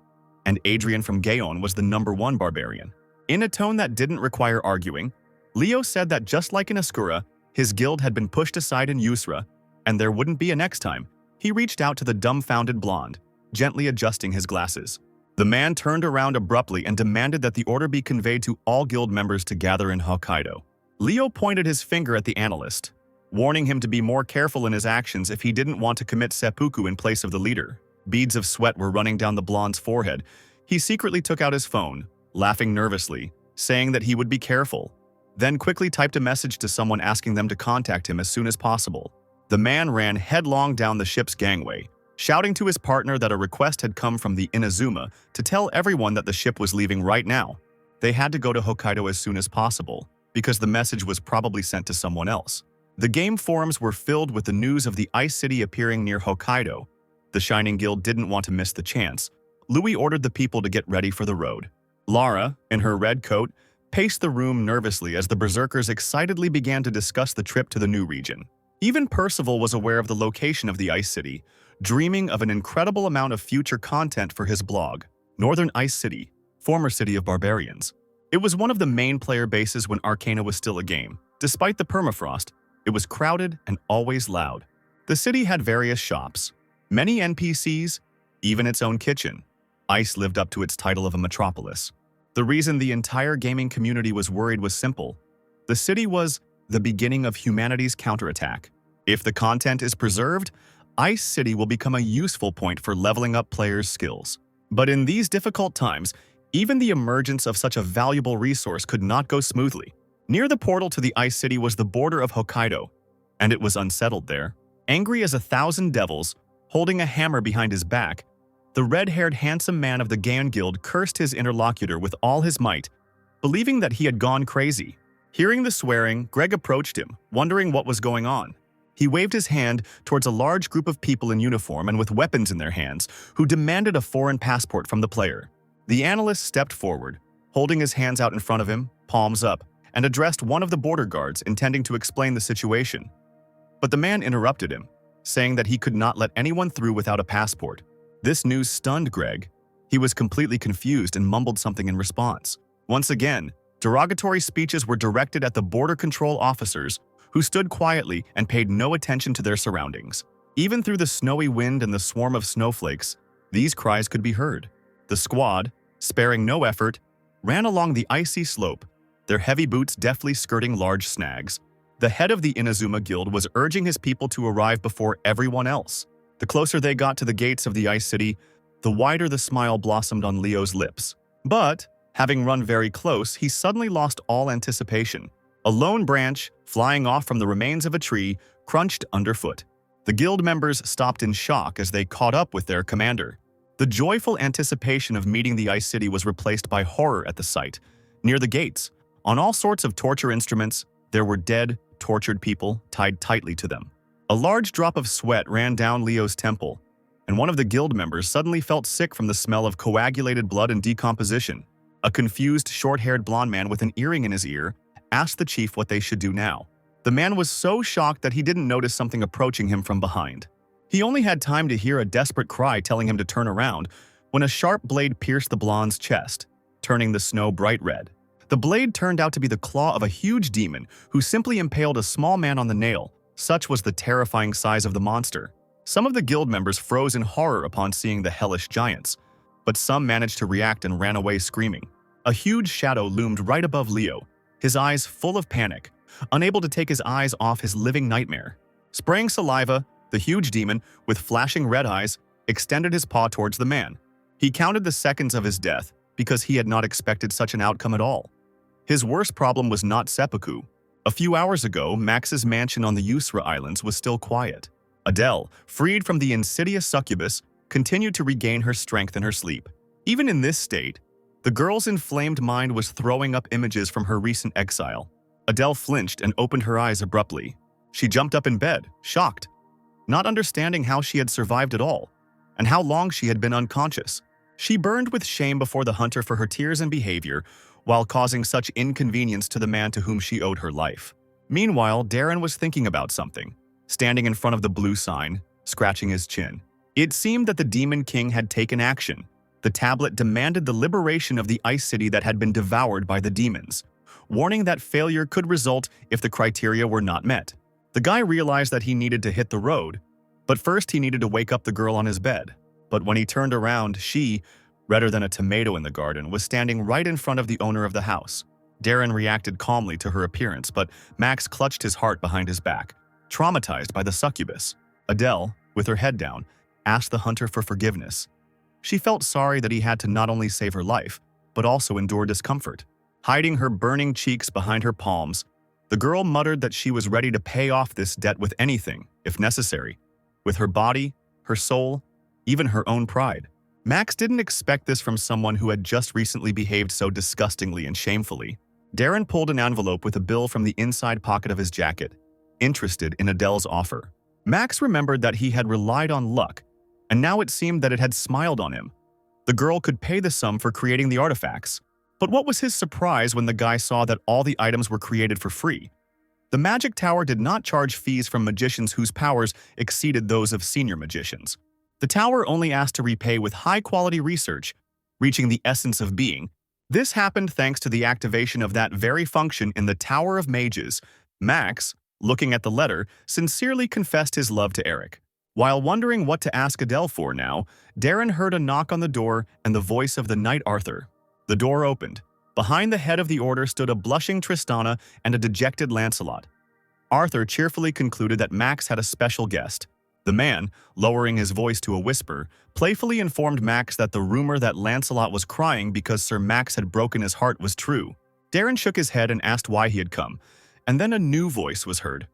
and Adrian from Gaon was the #1 barbarian. In a tone that didn't require arguing, Leo said that just like in Asura, his guild had been pushed aside in Yusra, and there wouldn't be a next time. He reached out to the dumbfounded blonde, gently adjusting his glasses. The man turned around abruptly and demanded that the order be conveyed to all guild members to gather in Hokkaido. Leo pointed his finger at the analyst, warning him to be more careful in his actions if he didn't want to commit seppuku in place of the leader. Beads of sweat were running down the blonde's forehead. He secretly took out his phone, laughing nervously, saying that he would be careful. then quickly typed a message to someone asking them to contact him as soon as possible. The man ran headlong down the ship's gangway, shouting to his partner that a request had come from the Inazuma to tell everyone that the ship was leaving right now. They had to go to Hokkaido as soon as possible, because the message was probably sent to someone else. The game forums were filled with the news of the ice city appearing near Hokkaido. The Shining Guild didn't want to miss the chance. Louis ordered the people to get ready for the road. Lara, in her red coat, paced the room nervously as the berserkers excitedly began to discuss the trip to the new region. Even Percival was aware of the location of the Ice City, dreaming of an incredible amount of future content for his blog, Northern Ice City, former city of barbarians. It was one of the main player bases when Arcana was still a game. Despite the permafrost, it was crowded and always loud. The city had various shops, many NPCs, even its own kitchen. Ice lived up to its title of a metropolis. The reason the entire gaming community was worried was simple. The city was the beginning of humanity's counterattack. If the content is preserved, Ice City will become a useful point for leveling up players' skills. But in these difficult times, even the emergence of such a valuable resource could not go smoothly. Near the portal to the Ice City was the border of Hokkaido, and it was unsettled there. Angry as 1,000 devils, holding a hammer behind his back, the red-haired handsome man of the Gaon Guild cursed his interlocutor with all his might, believing that he had gone crazy. Hearing the swearing, Greg approached him, wondering what was going on. He waved his hand towards a large group of people in uniform and with weapons in their hands, who demanded a foreign passport from the player. The analyst stepped forward, holding his hands out in front of him, palms up, and addressed one of the border guards, intending to explain the situation. But the man interrupted him, saying that he could not let anyone through without a passport. This news stunned Greg. He was completely confused and mumbled something in response. Once again, derogatory speeches were directed at the border control officers, who stood quietly and paid no attention to their surroundings. Even through the snowy wind and the swarm of snowflakes, these cries could be heard. The squad, sparing no effort, ran along the icy slope, their heavy boots deftly skirting large snags. The head of the Inazuma Guild was urging his people to arrive before everyone else. The closer they got to the gates of the Ice City, the wider the smile blossomed on Leo's lips. But, having run very close, he suddenly lost all anticipation. A lone branch, flying off from the remains of a tree, crunched underfoot. The guild members stopped in shock as they caught up with their commander. The joyful anticipation of meeting the Ice City was replaced by horror at the sight. Near the gates, on all sorts of torture instruments, there were dead, tortured people tied tightly to them. A large drop of sweat ran down Leo's temple, and one of the guild members suddenly felt sick from the smell of coagulated blood and decomposition. A confused, short-haired blonde man with an earring in his ear asked the chief what they should do now. The man was so shocked that he didn't notice something approaching him from behind. He only had time to hear a desperate cry telling him to turn around when a sharp blade pierced the blonde's chest, turning the snow bright red. The blade turned out to be the claw of a huge demon who simply impaled a small man on the nail. Such was the terrifying size of the monster. Some of the guild members froze in horror upon seeing the hellish giants, but some managed to react and ran away screaming. A huge shadow loomed right above Leo, his eyes full of panic, unable to take his eyes off his living nightmare. Spraying saliva, the huge demon, with flashing red eyes, extended his paw towards the man. He counted the seconds of his death because he had not expected such an outcome at all. His worst problem was not seppuku. A few hours ago, Max's mansion on the Usura Islands was still quiet. Adele, freed from the insidious succubus, continued to regain her strength in her sleep. Even in this state, the girl's inflamed mind was throwing up images from her recent exile. Adele flinched and opened her eyes abruptly. She jumped up in bed, shocked, not understanding how she had survived at all, and how long she had been unconscious. She burned with shame before the hunter for her tears and behavior, while causing such inconvenience to the man to whom she owed her life. Meanwhile, Darren was thinking about something, standing in front of the blue sign, scratching his chin. It seemed that the Demon King had taken action. The tablet demanded the liberation of the Ice City that had been devoured by the demons, warning that failure could result if the criteria were not met. The guy realized that he needed to hit the road, but first he needed to wake up the girl on his bed. But when he turned around, she, redder than a tomato in the garden, was standing right in front of the owner of the house. Darren reacted calmly to her appearance, but Max clutched his heart behind his back, traumatized by the succubus. Adele, with her head down, asked the hunter for forgiveness. She felt sorry that he had to not only save her life, but also endure discomfort. Hiding her burning cheeks behind her palms, the girl muttered that she was ready to pay off this debt with anything, if necessary, with her body, her soul, even her own pride. Max didn't expect this from someone who had just recently behaved so disgustingly and shamefully. Darren pulled an envelope with a bill from the inside pocket of his jacket, interested in Adele's offer. Max remembered that he had relied on luck, and now it seemed that it had smiled on him. The girl could pay the sum for creating the artifacts. But what was his surprise when the guy saw that all the items were created for free? The Magic Tower did not charge fees from magicians whose powers exceeded those of senior magicians. The tower only asked to repay with high-quality research, reaching the essence of being. This happened thanks to the activation of that very function in the Tower of Mages. Max, looking at the letter, sincerely confessed his love to Eric. While wondering what to ask Adele for now, Darren heard a knock on the door and the voice of the Knight Arthur. The door opened. Behind the head of the order stood a blushing Tristana and a dejected Lancelot. Arthur cheerfully concluded that Max had a special guest. The man, lowering his voice to a whisper, playfully informed Max that the rumor that Lancelot was crying because Sir Max had broken his heart was true. Darren shook his head and asked why he had come, and then a new voice was heard.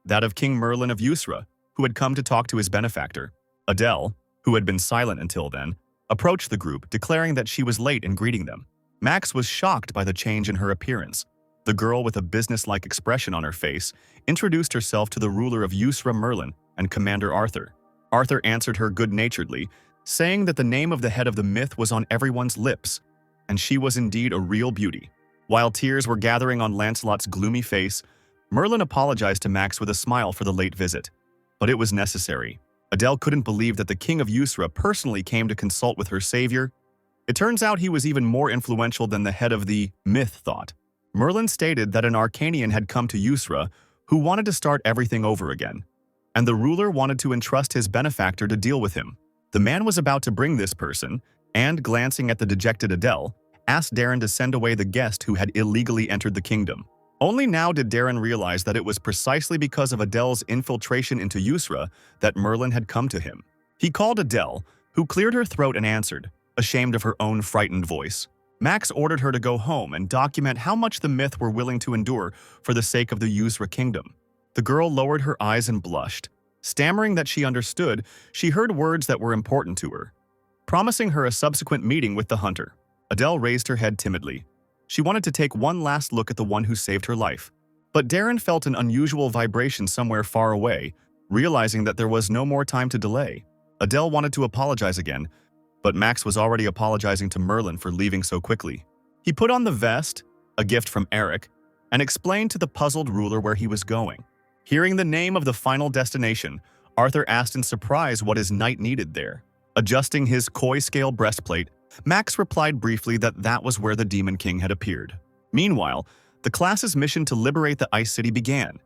That of King Merlin of Usra, who had come to talk to his benefactor. Adele, who had been silent until then, approached the group, declaring that she was late in greeting them. Max was shocked by the change in her appearance. The girl, with a businesslike expression on her face, introduced herself to the ruler of Usra, Merlin, and Commander Arthur. Arthur answered her good-naturedly, saying that the name of the head of the myth was on everyone's lips, and she was indeed a real beauty. While tears were gathering on Lancelot's gloomy face, Merlin apologized to Max with a smile for the late visit. But it was necessary. Adele couldn't believe that the king of Usra personally came to consult with her savior. It turns out he was even more influential than the head of the myth thought. Merlin stated that an Arcanian had come to Usra who wanted to start everything over again, and the ruler wanted to entrust his benefactor to deal with him. The man was about to bring this person, and glancing at the dejected Adele, asked Darren to send away the guest who had illegally entered the kingdom. Only now did Darren realize that it was precisely because of Adele's infiltration into Usra that Merlin had come to him. He called Adele, who cleared her throat and answered, ashamed of her own frightened voice. Max ordered her to go home and document how much the myth were willing to endure for the sake of the Usra kingdom. The girl lowered her eyes and blushed. Stammering that she understood, she heard words that were important to her, promising her a subsequent meeting with the hunter. Adele raised her head timidly. She wanted to take one last look at the one who saved her life. But Darren felt an unusual vibration somewhere far away, realizing that there was no more time to delay. Adele wanted to apologize again, but Max was already apologizing to Merlin for leaving so quickly. He put on the vest, a gift from Eric, and explained to the puzzled ruler where he was going. Hearing the name of the final destination, Arthur asked in surprise what his knight needed there. Adjusting his koi-scale breastplate, Max replied briefly that that was where the Demon King had appeared. Meanwhile, the class's mission to liberate the Ice City began,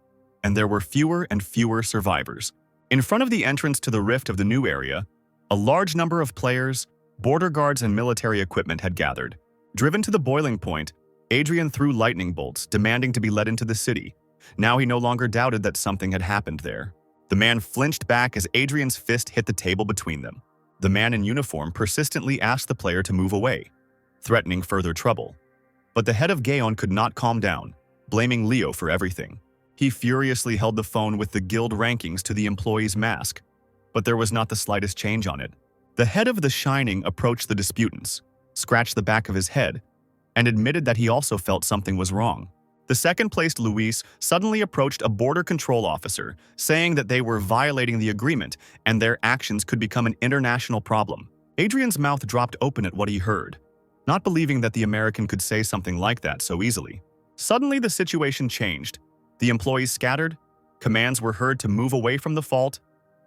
and there were fewer and fewer survivors. In front of the entrance to the rift of the new area, a large number of players, border guards, and military equipment had gathered. Driven to the boiling point, Adrian threw lightning bolts, demanding to be let into the city. Now he no longer doubted that something had happened there. The man flinched back as Adrian's fist hit the table between them. The man in uniform persistently asked the player to move away, threatening further trouble. But the head of Gaon could not calm down, blaming Leo for everything. He furiously held the phone with the guild rankings to the employee's mask, but there was not the slightest change on it. The head of the Shining approached the disputants, scratched the back of his head, and admitted that he also felt something was wrong. The second-placed Luis suddenly approached a border control officer, saying that they were violating the agreement and their actions could become an international problem. Adrian's mouth dropped open at what he heard, not believing that the American could say something like that so easily. Suddenly, the situation changed. The employees scattered, commands were heard to move away from the fault,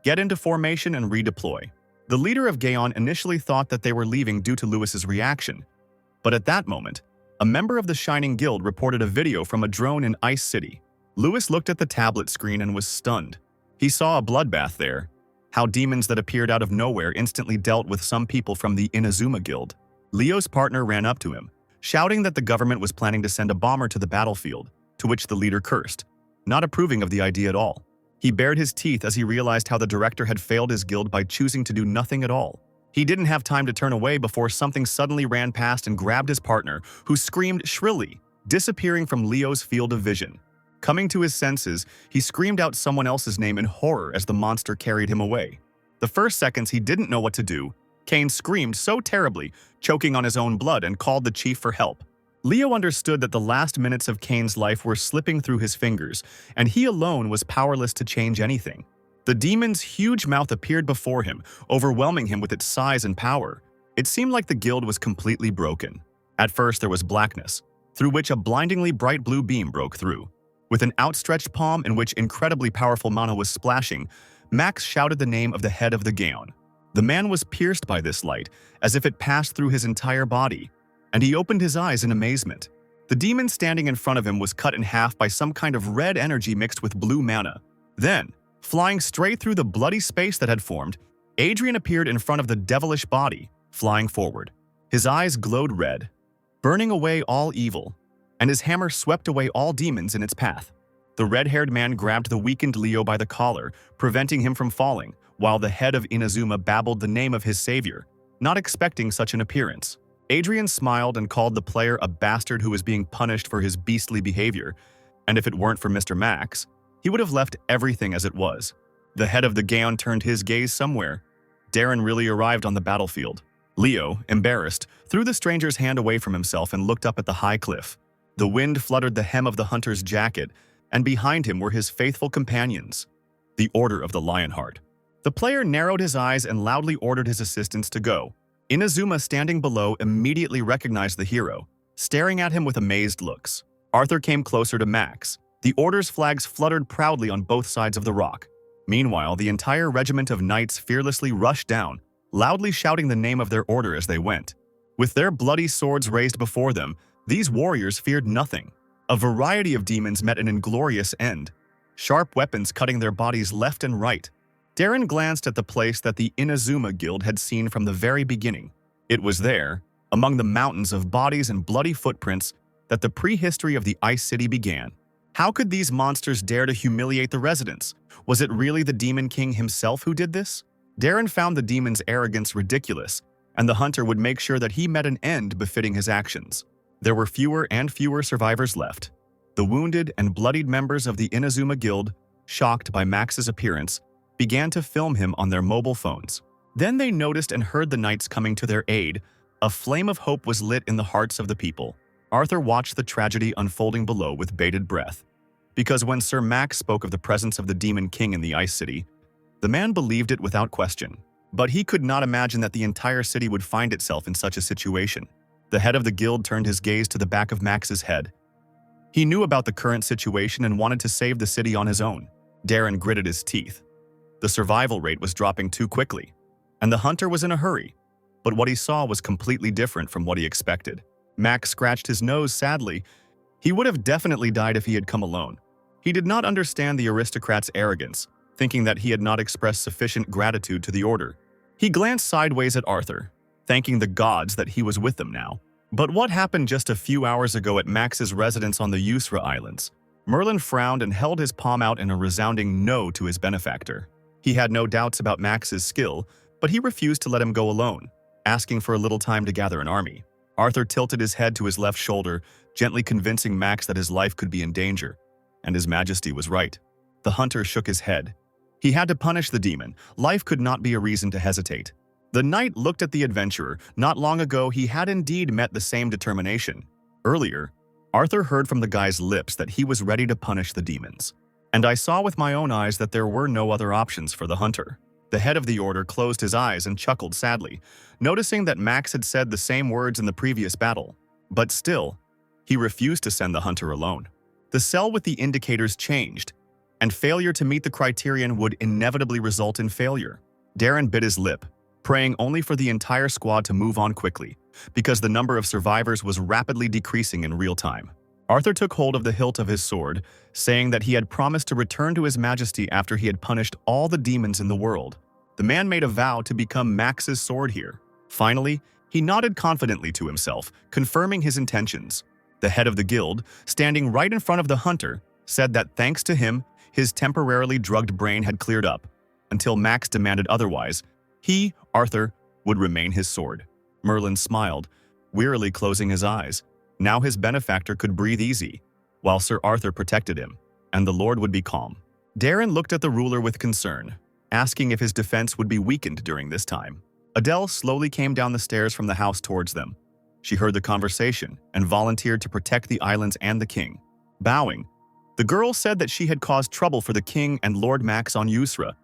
get into formation, and redeploy. The leader of Gaon initially thought that they were leaving due to Lewis's reaction, but at that moment, a member of the Shining Guild reported a video from a drone in Ice City. Lewis looked at the tablet screen and was stunned. He saw a bloodbath there, how demons that appeared out of nowhere instantly dealt with some people from the Inazuma Guild. Leo's partner ran up to him, shouting that the government was planning to send a bomber to the battlefield, to which the leader cursed, not approving of the idea at all. He bared his teeth as he realized how the director had failed his guild by choosing to do nothing at all. He didn't have time to turn away before something suddenly ran past and grabbed his partner, who screamed shrilly, disappearing from Leo's field of vision. Coming to his senses, he screamed out someone else's name in horror as the monster carried him away. The first seconds he didn't know what to do. Kane screamed so terribly, choking on his own blood, and called the chief for help. Leo understood that the last minutes of Kane's life were slipping through his fingers, and he alone was powerless to change anything. The demon's huge mouth appeared before him, overwhelming him with its size and power. It seemed like the guild was completely broken. At first there was blackness, through which a blindingly bright blue beam broke through. With an outstretched palm in which incredibly powerful mana was splashing, Max shouted the name of the head of the Gaon. The man was pierced by this light, as if it passed through his entire body, and he opened his eyes in amazement. The demon standing in front of him was cut in half by some kind of red energy mixed with blue mana. Then, flying straight through the bloody space that had formed, Adrian appeared in front of the devilish body, flying forward. His eyes glowed red, burning away all evil, and his hammer swept away all demons in its path. The red-haired man grabbed the weakened Leo by the collar, preventing him from falling, while the head of Inazuma babbled the name of his savior, not expecting such an appearance. Adrian smiled and called the player a bastard who was being punished for his beastly behavior, and if it weren't for Mr. Max, he would have left everything as it was. The head of the Gaon turned his gaze somewhere. Darren really arrived on the battlefield. Leo, embarrassed, threw the stranger's hand away from himself and looked up at the high cliff. The wind fluttered the hem of the hunter's jacket, and behind him were his faithful companions, the Order of the Lionheart. The player narrowed his eyes and loudly ordered his assistants to go. Inazuma, standing below, immediately recognized the hero, staring at him with amazed looks. Arthur came closer to Max. The Order's flags fluttered proudly on both sides of the rock. Meanwhile, the entire regiment of knights fearlessly rushed down, loudly shouting the name of their order as they went. With their bloody swords raised before them, these warriors feared nothing. A variety of demons met an inglorious end, sharp weapons cutting their bodies left and right. Darren glanced at the place that the Inazuma Guild had seen from the very beginning. It was there, among the mountains of bodies and bloody footprints, that the prehistory of the Ice City began. How could these monsters dare to humiliate the residents? Was it really the Demon King himself who did this? Darren found the demon's arrogance ridiculous, and the hunter would make sure that he met an end befitting his actions. There were fewer and fewer survivors left. The wounded and bloodied members of the Inazuma Guild, shocked by Max's appearance, began to film him on their mobile phones. Then they noticed and heard the knights coming to their aid. A flame of hope was lit in the hearts of the people. Arthur watched the tragedy unfolding below with bated breath. Because when Sir Max spoke of the presence of the Demon King in the Ice City, the man believed it without question. But he could not imagine that the entire city would find itself in such a situation. The head of the guild turned his gaze to the back of Max's head. He knew about the current situation and wanted to save the city on his own. Darren gritted his teeth. The survival rate was dropping too quickly, and the hunter was in a hurry. But what he saw was completely different from what he expected. Max scratched his nose sadly. He would have definitely died if he had come alone. He did not understand the aristocrat's arrogance, thinking that he had not expressed sufficient gratitude to the order. He glanced sideways at Arthur, thanking the gods that he was with them now. But what happened just a few hours ago at Max's residence on the Usra Islands? Merlin frowned and held his palm out in a resounding no to his benefactor. He had no doubts about Max's skill, but he refused to let him go alone, asking for a little time to gather an army. Arthur tilted his head to his left shoulder, gently convincing Max that his life could be in danger. And His Majesty was right. The hunter shook his head. He had to punish the demon. Life could not be a reason to hesitate. The knight looked at the adventurer. Not long ago, he had indeed met the same determination. Earlier, Arthur heard from the guy's lips that he was ready to punish the demons. And I saw with my own eyes that there were no other options for the hunter. The head of the order closed his eyes and chuckled sadly, noticing that Max had said the same words in the previous battle. But still, he refused to send the hunter alone. The cell with the indicators changed, and failure to meet the criterion would inevitably result in failure. Darren bit his lip, praying only for the entire squad to move on quickly, because the number of survivors was rapidly decreasing in real time. Arthur took hold of the hilt of his sword, saying that he had promised to return to His Majesty after he had punished all the demons in the world. The man made a vow to become Max's sword here. Finally, he nodded confidently to himself, confirming his intentions. The head of the guild, standing right in front of the hunter, said that thanks to him, his temporarily drugged brain had cleared up. Until Max demanded otherwise, he, Arthur, would remain his sword. Merlin smiled, wearily closing his eyes. Now his benefactor could breathe easy, while Sir Arthur protected him, and the Lord would be calm. Darren looked at the ruler with concern, asking if his defense would be weakened during this time. Adele slowly came down the stairs from the house towards them. She heard the conversation and volunteered to protect the islands and the king. Bowing, the girl said that she had caused trouble for the king and Lord Max on Usra,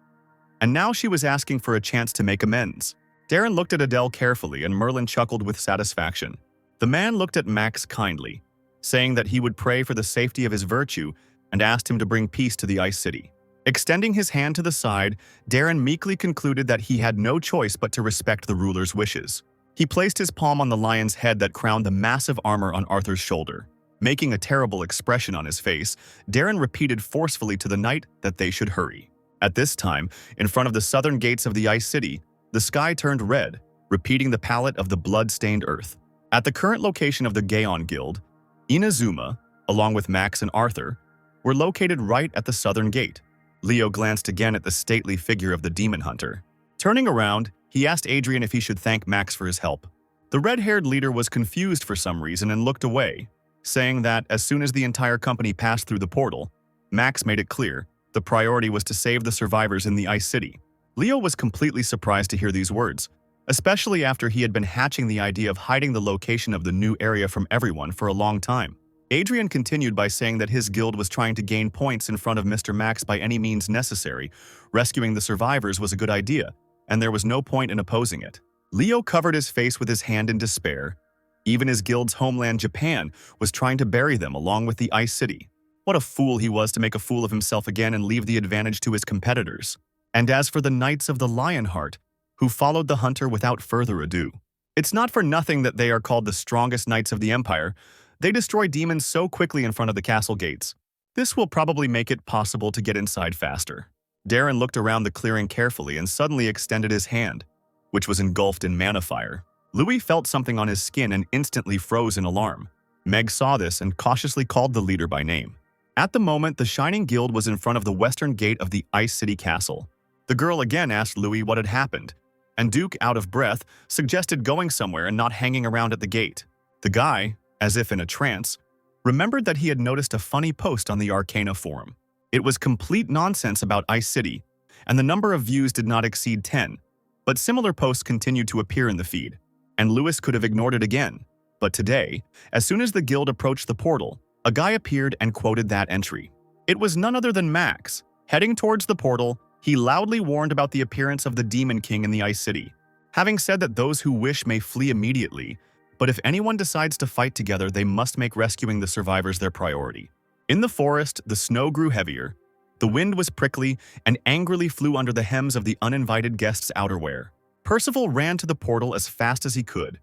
and now she was asking for a chance to make amends. Darren looked at Adele carefully, and Merlin chuckled with satisfaction. The man looked at Max kindly, saying that he would pray for the safety of his virtue and asked him to bring peace to the Ice City. Extending his hand to the side, Darren meekly concluded that he had no choice but to respect the ruler's wishes. He placed his palm on the lion's head that crowned the massive armor on Arthur's shoulder. Making a terrible expression on his face, Darren repeated forcefully to the knight that they should hurry. At this time, in front of the southern gates of the Ice City, the sky turned red, repeating the palette of the blood-stained earth. At the current location of the Gaon Guild, Inazuma, along with Max and Arthur, were located right at the southern gate. Leo glanced again at the stately figure of the demon hunter. Turning around, he asked Adrian if he should thank Max for his help. The red-haired leader was confused for some reason and looked away, saying that as soon as the entire company passed through the portal, Max made it clear the priority was to save the survivors in the Ice City. Leo was completely surprised to hear these words, especially after he had been hatching the idea of hiding the location of the new area from everyone for a long time. Adrian continued by saying that his guild was trying to gain points in front of Mr. Max by any means necessary. Rescuing the survivors was a good idea, and there was no point in opposing it. Leo covered his face with his hand in despair. Even his guild's homeland, Japan, was trying to bury them along with the Ice City. What a fool he was to make a fool of himself again and leave the advantage to his competitors. And as for the Knights of the Lionheart, who followed the hunter without further ado. It's not for nothing that they are called the strongest knights of the Empire. They destroy demons so quickly in front of the castle gates. This will probably make it possible to get inside faster. Darren looked around the clearing carefully and suddenly extended his hand, which was engulfed in mana fire. Louis felt something on his skin and instantly froze in alarm. Meg saw this and cautiously called the leader by name. At the moment, the Shining Guild was in front of the western gate of the Ice City Castle. The girl again asked Louis what had happened, and Duke, out of breath, suggested going somewhere and not hanging around at the gate. The guy, as if in a trance, remembered that he had noticed a funny post on the Arcana forum. It was complete nonsense about Ice City, and the number of views did not exceed 10, but similar posts continued to appear in the feed, and Louis could have ignored it again. But today, as soon as the guild approached the portal, a guy appeared and quoted that entry. It was none other than Max. Heading towards the portal, he loudly warned about the appearance of the Demon King in the Ice City, having said that those who wish may flee immediately, but if anyone decides to fight together, they must make rescuing the survivors their priority. In the forest, the snow grew heavier, the wind was prickly, and angrily flew under the hems of the uninvited guests' outerwear. Percival ran to the portal as fast as he could.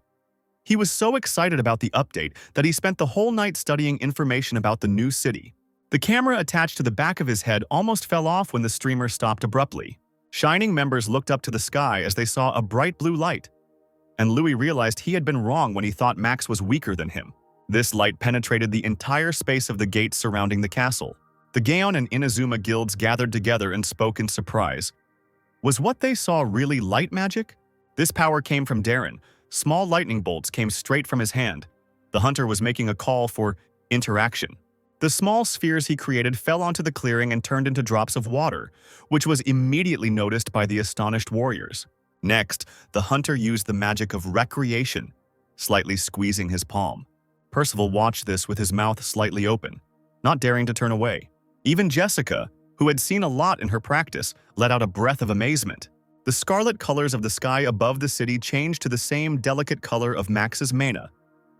He was so excited about the update that he spent the whole night studying information about the new city. The camera attached to the back of his head almost fell off when the streamer stopped abruptly. Shining members looked up to the sky as they saw a bright blue light, and Louis realized he had been wrong when he thought Max was weaker than him. This light penetrated the entire space of the gates surrounding the castle. The Gaon and Inazuma guilds gathered together and spoke in surprise. Was what they saw really light magic? This power came from Darren. Small lightning bolts came straight from his hand. The hunter was making a call for interaction. The small spheres he created fell onto the clearing and turned into drops of water, which was immediately noticed by the astonished warriors. Next, the hunter used the magic of recreation, slightly squeezing his palm. Percival watched this with his mouth slightly open, not daring to turn away. Even Jessica, who had seen a lot in her practice, let out a breath of amazement. The scarlet colors of the sky above the city changed to the same delicate color of Max's mana,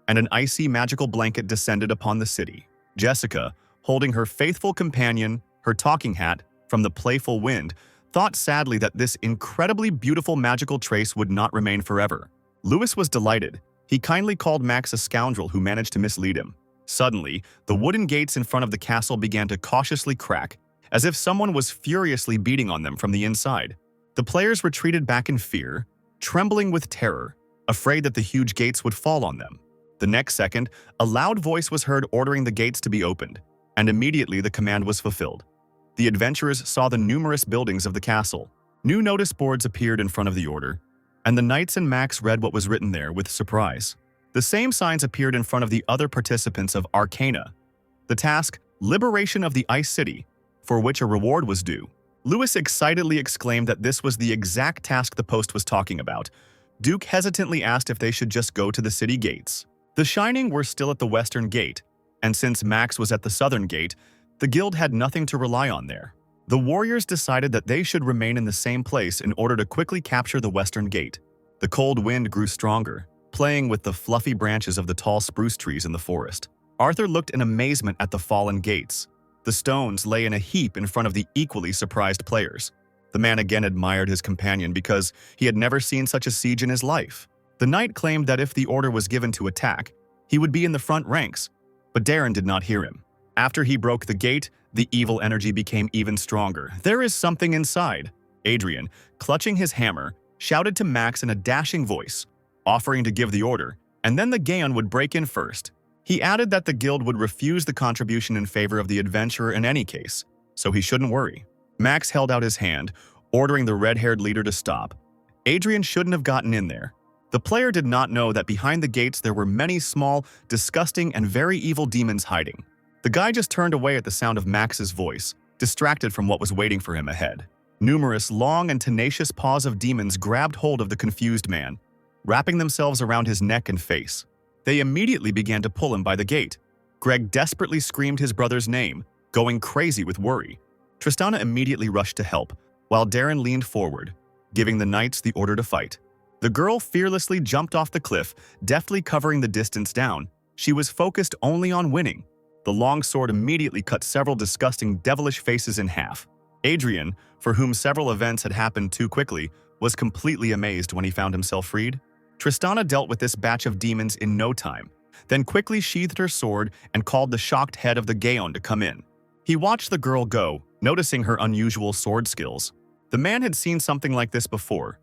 and an icy magical blanket descended upon the city. Jessica, holding her faithful companion, her talking hat, from the playful wind, thought sadly that this incredibly beautiful magical trace would not remain forever. Louis was delighted. He kindly called Max a scoundrel who managed to mislead him. Suddenly, the wooden gates in front of the castle began to cautiously crack, as if someone was furiously beating on them from the inside. The players retreated back in fear, trembling with terror, afraid that the huge gates would fall on them. The next second, a loud voice was heard ordering the gates to be opened, and immediately the command was fulfilled. The adventurers saw the numerous buildings of the castle. New notice boards appeared in front of the order, and the knights and Max read what was written there with surprise. The same signs appeared in front of the other participants of Arcana. The task, Liberation of the Ice City, for which a reward was due. Lewis excitedly exclaimed that this was the exact task the post was talking about. Duke hesitantly asked if they should just go to the city gates. The Shining were still at the western gate, and since Max was at the southern gate, the guild had nothing to rely on there. The warriors decided that they should remain in the same place in order to quickly capture the western gate. The cold wind grew stronger, playing with the fluffy branches of the tall spruce trees in the forest. Arthur looked in amazement at the fallen gates. The stones lay in a heap in front of the equally surprised players. The man again admired his companion because he had never seen such a siege in his life. The knight claimed that if the order was given to attack, he would be in the front ranks, but Darren did not hear him. After he broke the gate, the evil energy became even stronger. "There is something inside," Adrian, clutching his hammer, shouted to Max in a dashing voice, offering to give the order, and then the Gaon would break in first. He added that the guild would refuse the contribution in favor of the adventurer in any case, so he shouldn't worry. Max held out his hand, ordering the red-haired leader to stop. Adrian shouldn't have gotten in there. The player did not know that behind the gates there were many small, disgusting, and very evil demons hiding. The guy just turned away at the sound of Max's voice, distracted from what was waiting for him ahead. Numerous long and tenacious paws of demons grabbed hold of the confused man, wrapping themselves around his neck and face. They immediately began to pull him by the gate. Greg desperately screamed his brother's name, going crazy with worry. Tristana immediately rushed to help, while Darren leaned forward, giving the knights the order to fight. The girl fearlessly jumped off the cliff, deftly covering the distance down. She was focused only on winning. The long sword immediately cut several disgusting, devilish faces in half. Adrian, for whom several events had happened too quickly, was completely amazed when he found himself freed. Tristana dealt with this batch of demons in no time, then quickly sheathed her sword and called the shocked head of the Gaon to come in. He watched the girl go, noticing her unusual sword skills. The man had seen something like this before.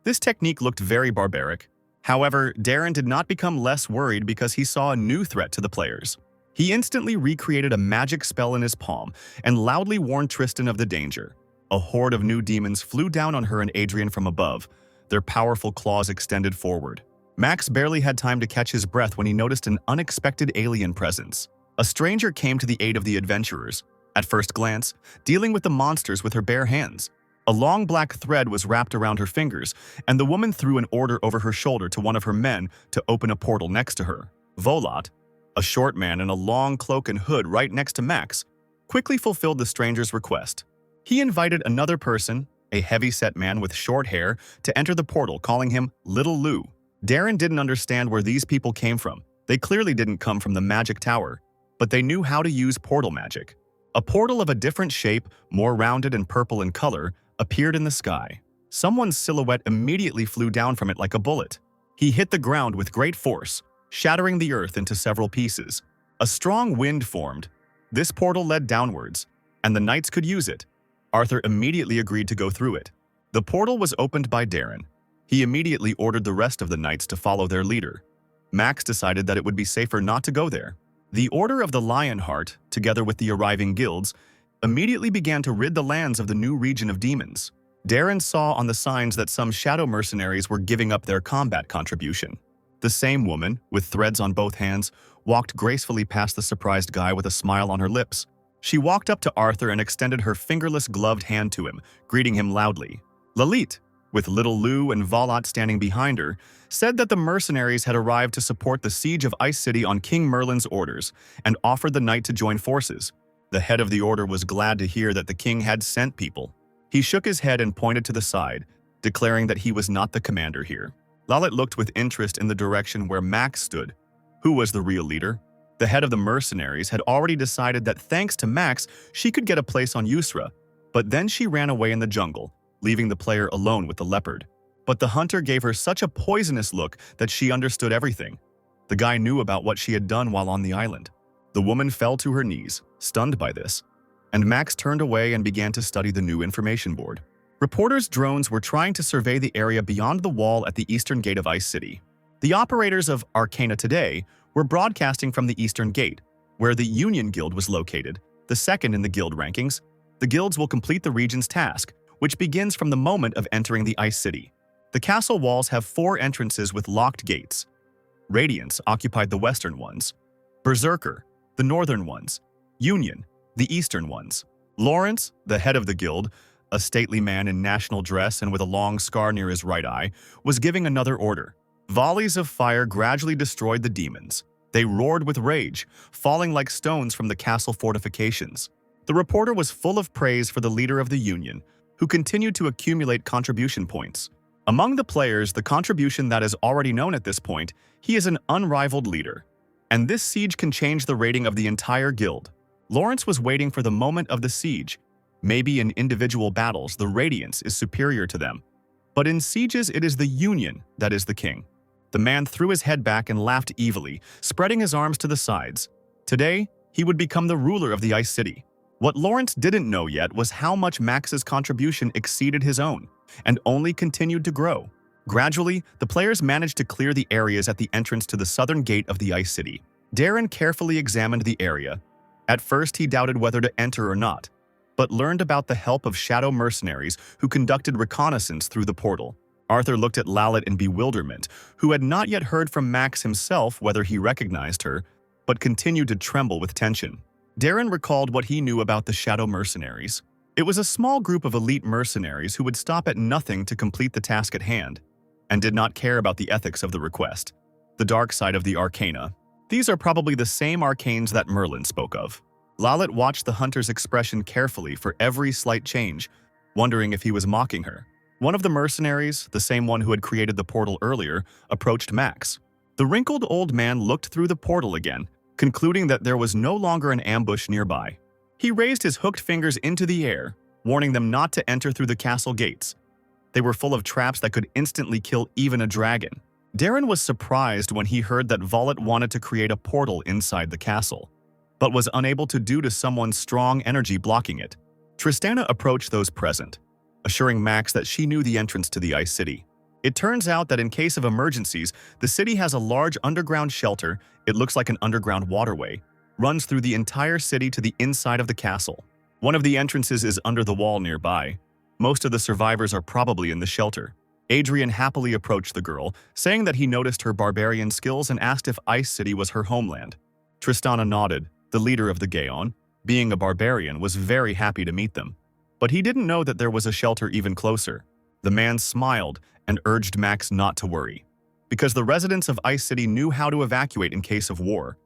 This technique looked very barbaric. However, Darren did not become less worried because he saw a new threat to the players. He instantly recreated a magic spell in his palm and loudly warned Tristan of the danger. A horde of new demons flew down on her and Adrian from above, their powerful claws extended forward. Max barely had time to catch his breath when he noticed an unexpected alien presence. A stranger came to the aid of the adventurers, at first glance, dealing with the monsters with her bare hands. A long black thread was wrapped around her fingers, and the woman threw an order over her shoulder to one of her men to open a portal next to her. Volat, a short man in a long cloak and hood right next to Max, quickly fulfilled the stranger's request. He invited another person, a heavy-set man with short hair, to enter the portal, calling him Little Lou. Darren didn't understand where these people came from. They clearly didn't come from the magic tower, but they knew how to use portal magic. A portal of a different shape, more rounded and purple in color, appeared in the sky. Someone's silhouette immediately flew down from it like a bullet. He hit the ground with great force, shattering the earth into several pieces. A strong wind formed. This portal led downwards, and the knights could use it. Arthur immediately agreed to go through it. The portal was opened by Darren. He immediately ordered the rest of the knights to follow their leader. Max decided that it would be safer not to go there. The Order of the Lionheart, together with the arriving guilds, immediately began to rid the lands of the new region of demons. Darren saw on the signs that some shadow mercenaries were giving up their combat contribution. The same woman, with threads on both hands, walked gracefully past the surprised guy with a smile on her lips. She walked up to Arthur and extended her fingerless gloved hand to him, greeting him loudly. Lalit, with Little Lou and Volat standing behind her, said that the mercenaries had arrived to support the siege of Ice City on King Merlin's orders and offered the knight to join forces. The head of the order was glad to hear that the king had sent people. He shook his head and pointed to the side, declaring that he was not the commander here. Lalit looked with interest in the direction where Max stood. Who was the real leader? The head of the mercenaries had already decided that thanks to Max, she could get a place on Yusra, but then she ran away in the jungle, leaving the player alone with the leopard. But the hunter gave her such a poisonous look that she understood everything. The guy knew about what she had done while on the island. The woman fell to her knees, stunned by this, and Max turned away and began to study the new information board. Reporters' drones were trying to survey the area beyond the wall at the eastern gate of Ice City. The operators of Arcana today were broadcasting from the eastern gate, where the Union Guild was located, the second in the guild rankings. The guilds will complete the region's task, which begins from the moment of entering the Ice City. The castle walls have 4 entrances with locked gates. Radiance occupied the western ones, Berserker, the northern ones, Union, the eastern ones. Lawrence, the head of the guild, a stately man in national dress and with a long scar near his right eye, was giving another order. Volleys of fire gradually destroyed the demons. They roared with rage, falling like stones from the castle fortifications. The reporter was full of praise for the leader of the Union, who continued to accumulate contribution points. Among the players, the contribution that is already known at this point, he is an unrivaled leader. And this siege can change the rating of the entire guild. Lawrence was waiting for the moment of the siege. Maybe in individual battles, the radiance is superior to them. But in sieges, it is the Union that is the king. The man threw his head back and laughed evilly, spreading his arms to the sides. Today, he would become the ruler of the Ice City. What Lawrence didn't know yet was how much Max's contribution exceeded his own, and only continued to grow. Gradually, the players managed to clear the areas at the entrance to the southern gate of the Ice City. Darren carefully examined the area. At first, he doubted whether to enter or not, but learned about the help of shadow mercenaries who conducted reconnaissance through the portal. Arthur looked at Lallet in bewilderment, who had not yet heard from Max himself whether he recognized her, but continued to tremble with tension. Darren recalled what he knew about the shadow mercenaries. It was a small group of elite mercenaries who would stop at nothing to complete the task at hand, and did not care about the ethics of the request. The dark side of the Arcana. These are probably the same arcanes that Merlin spoke of. Lallet watched the hunter's expression carefully for every slight change, wondering if he was mocking her. One of the mercenaries, the same one who had created the portal earlier, approached Max. The wrinkled old man looked through the portal again, concluding that there was no longer an ambush nearby. He raised his hooked fingers into the air, warning them not to enter through the castle gates. They were full of traps that could instantly kill even a dragon. Darren was surprised when he heard that Vollet wanted to create a portal inside the castle, but was unable to due to someone's strong energy blocking it. Tristana approached those present, assuring Max that she knew the entrance to the Ice City. It turns out that in case of emergencies, the city has a large underground shelter. It looks like an underground waterway, runs through the entire city to the inside of the castle. One of the entrances is under the wall nearby. Most of the survivors are probably in the shelter. Adrian happily approached the girl, saying that he noticed her barbarian skills and asked if Ice City was her homeland. Tristana nodded. The leader of the Gaon, being a barbarian, was very happy to meet them. But he didn't know that there was a shelter even closer. The man smiled and urged Max not to worry, because the residents of Ice City knew how to evacuate in case of war.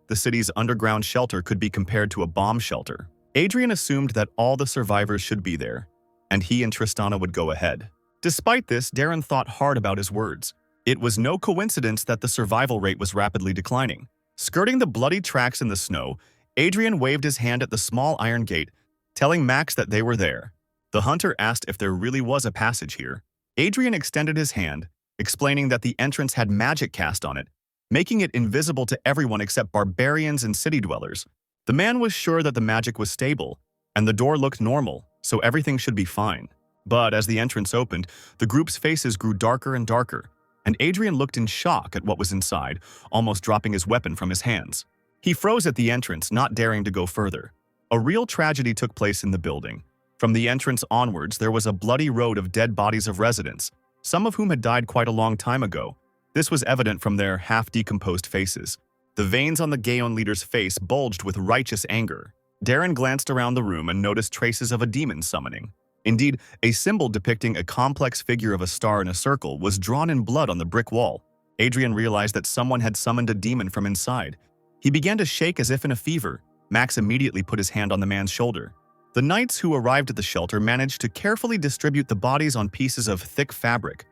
The city's underground shelter could be compared to a bomb shelter. Adrian assumed that all the survivors should be there, and he and Tristana would go ahead. Despite this, Darren thought hard about his words. It was no coincidence that the survival rate was rapidly declining. Skirting the bloody tracks in the snow, Adrian waved his hand at the small iron gate, telling Max that they were there. The hunter asked if there really was a passage here. Adrian extended his hand, explaining that the entrance had magic cast on it, making it invisible to everyone except barbarians and city dwellers. The man was sure that the magic was stable, and the door looked normal, so everything should be fine. But as the entrance opened, the group's faces grew darker and darker, and Adrian looked in shock at what was inside, almost dropping his weapon from his hands. He froze at the entrance, not daring to go further. A real tragedy took place in the building. From the entrance onwards, there was a bloody road of dead bodies of residents, some of whom had died quite a long time ago. This was evident from their half-decomposed faces. The veins on the Gaon leader's face bulged with righteous anger. Darren glanced around the room and noticed traces of a demon summoning. Indeed, a symbol depicting a complex figure of a star in a circle was drawn in blood on the brick wall. Adrian realized that someone had summoned a demon from inside. He began to shake as if in a fever. Max immediately put his hand on the man's shoulder. The knights who arrived at the shelter managed to carefully distribute the bodies on pieces of thick fabric,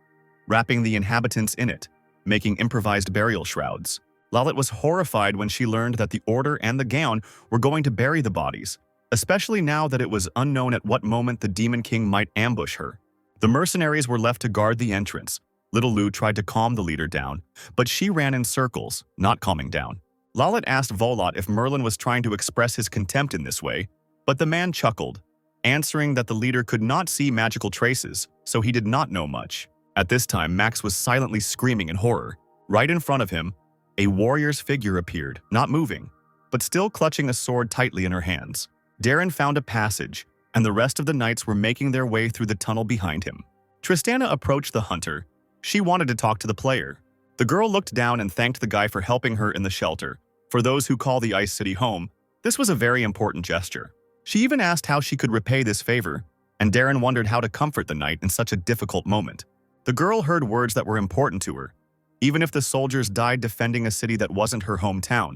wrapping the inhabitants in it, making improvised burial shrouds. Lallet was horrified when she learned that the Order and the Gaon were going to bury the bodies, especially now that it was unknown at what moment the Demon King might ambush her. The mercenaries were left to guard the entrance. Little Lou tried to calm the leader down, but she ran in circles, not calming down. Lallet asked Volot if Merlin was trying to express his contempt in this way, but the man chuckled, answering that the leader could not see magical traces, so he did not know much. At this time, Max was silently screaming in horror. Right in front of him, a warrior's figure appeared, not moving, but still clutching a sword tightly in her hands. Darren found a passage, and the rest of the knights were making their way through the tunnel behind him. Tristana approached the hunter. She wanted to talk to the player. The girl looked down and thanked the guy for helping her in the shelter. For those who call the Ice City home, this was a very important gesture. She even asked how she could repay this favor, and Darren wondered how to comfort the knight in such a difficult moment. The girl heard words that were important to her. Even if the soldiers died defending a city that wasn't her hometown,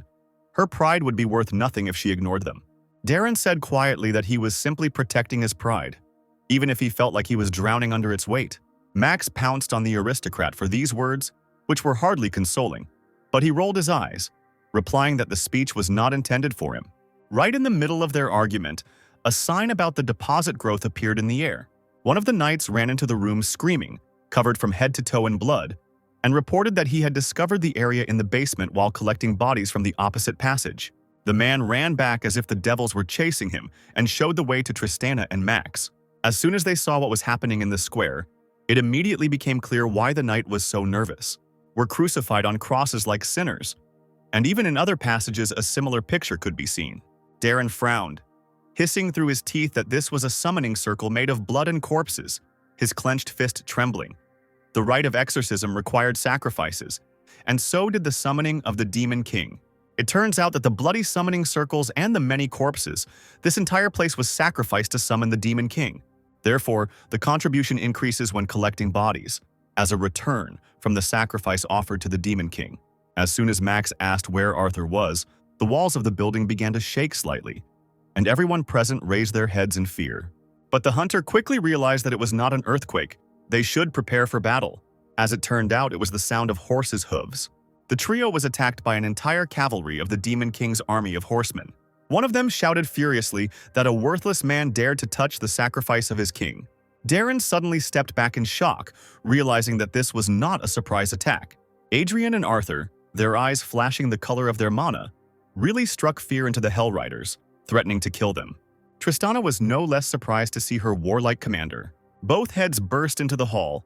her pride would be worth nothing if she ignored them. Darren said quietly that he was simply protecting his pride, even if he felt like he was drowning under its weight. Max pounced on the aristocrat for these words, which were hardly consoling, but he rolled his eyes, replying that the speech was not intended for him. Right in the middle of their argument, a sign about the deposit growth appeared in the air. One of the knights ran into the room screaming, covered from head to toe in blood, and reported that he had discovered the area in the basement while collecting bodies from the opposite passage. The man ran back as if the devils were chasing him and showed the way to Tristana and Max. As soon as they saw what was happening in the square, it immediately became clear why the knight was so nervous. Were crucified on crosses like sinners, and even in other passages a similar picture could be seen. Darren frowned, hissing through his teeth that this was a summoning circle made of blood and corpses, his clenched fist trembling. The rite of exorcism required sacrifices, and so did the summoning of the Demon King. It turns out that the bloody summoning circles and the many corpses, this entire place was sacrificed to summon the Demon King. Therefore, the contribution increases when collecting bodies, as a return from the sacrifice offered to the Demon King. As soon as Max asked where Arthur was, the walls of the building began to shake slightly, and everyone present raised their heads in fear. But the hunter quickly realized that it was not an earthquake. They should prepare for battle. As it turned out, it was the sound of horses' hooves. The trio was attacked by an entire cavalry of the Demon King's army of horsemen. One of them shouted furiously that a worthless man dared to touch the sacrifice of his king. Darren suddenly stepped back in shock, realizing that this was not a surprise attack. Adrian and Arthur, their eyes flashing the color of their mana, really struck fear into the Hell Riders, threatening to kill them. Tristana was no less surprised to see her warlike commander. Both heads burst into the hall.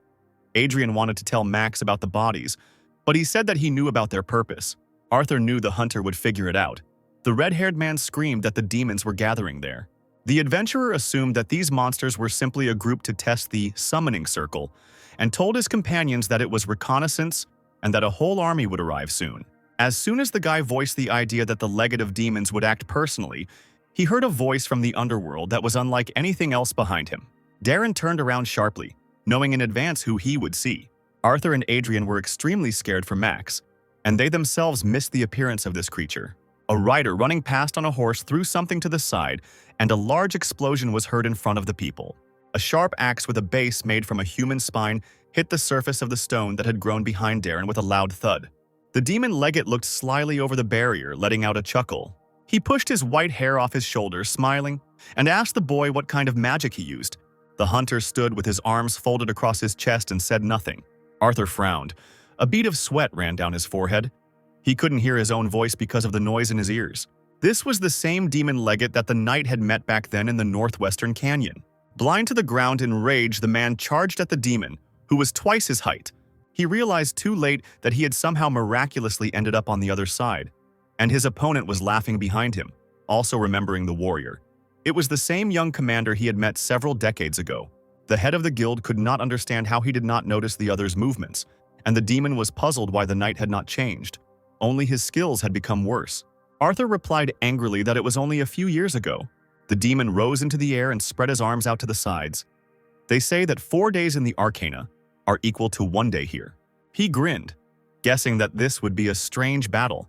Adrian wanted to tell Max about the bodies, but he said that he knew about their purpose. Arthur knew the hunter would figure it out. The red-haired man screamed that the demons were gathering there. The adventurer assumed that these monsters were simply a group to test the summoning circle, and told his companions that it was reconnaissance and that a whole army would arrive soon. As soon as the guy voiced the idea that the legate of demons would act personally, he heard a voice from the underworld that was unlike anything else behind him. Darren turned around sharply, knowing in advance who he would see. Arthur and Adrian were extremely scared for Max, and they themselves missed the appearance of this creature. A rider running past on a horse threw something to the side, and a large explosion was heard in front of the people. A sharp axe with a base made from a human spine hit the surface of the stone that had grown behind Darren with a loud thud. The demon legate looked slyly over the barrier, letting out a chuckle. He pushed his white hair off his shoulders, smiling, and asked the boy what kind of magic he used. The hunter stood with his arms folded across his chest and said nothing. Arthur frowned. A bead of sweat ran down his forehead. He couldn't hear his own voice because of the noise in his ears. This was the same demon legate that the knight had met back then in the northwestern canyon. Blind to the ground in rage, the man charged at the demon, who was twice his height. He realized too late that he had somehow miraculously ended up on the other side, and his opponent was laughing behind him, also remembering the warrior. It was the same young commander he had met several decades ago. The head of the guild could not understand how he did not notice the other's movements, and the demon was puzzled why the knight had not changed. Only his skills had become worse. Arthur replied angrily that it was only a few years ago. The demon rose into the air and spread his arms out to the sides. They say that 4 days in the Arcana are equal to 1 day here. He grinned, guessing that this would be a strange battle.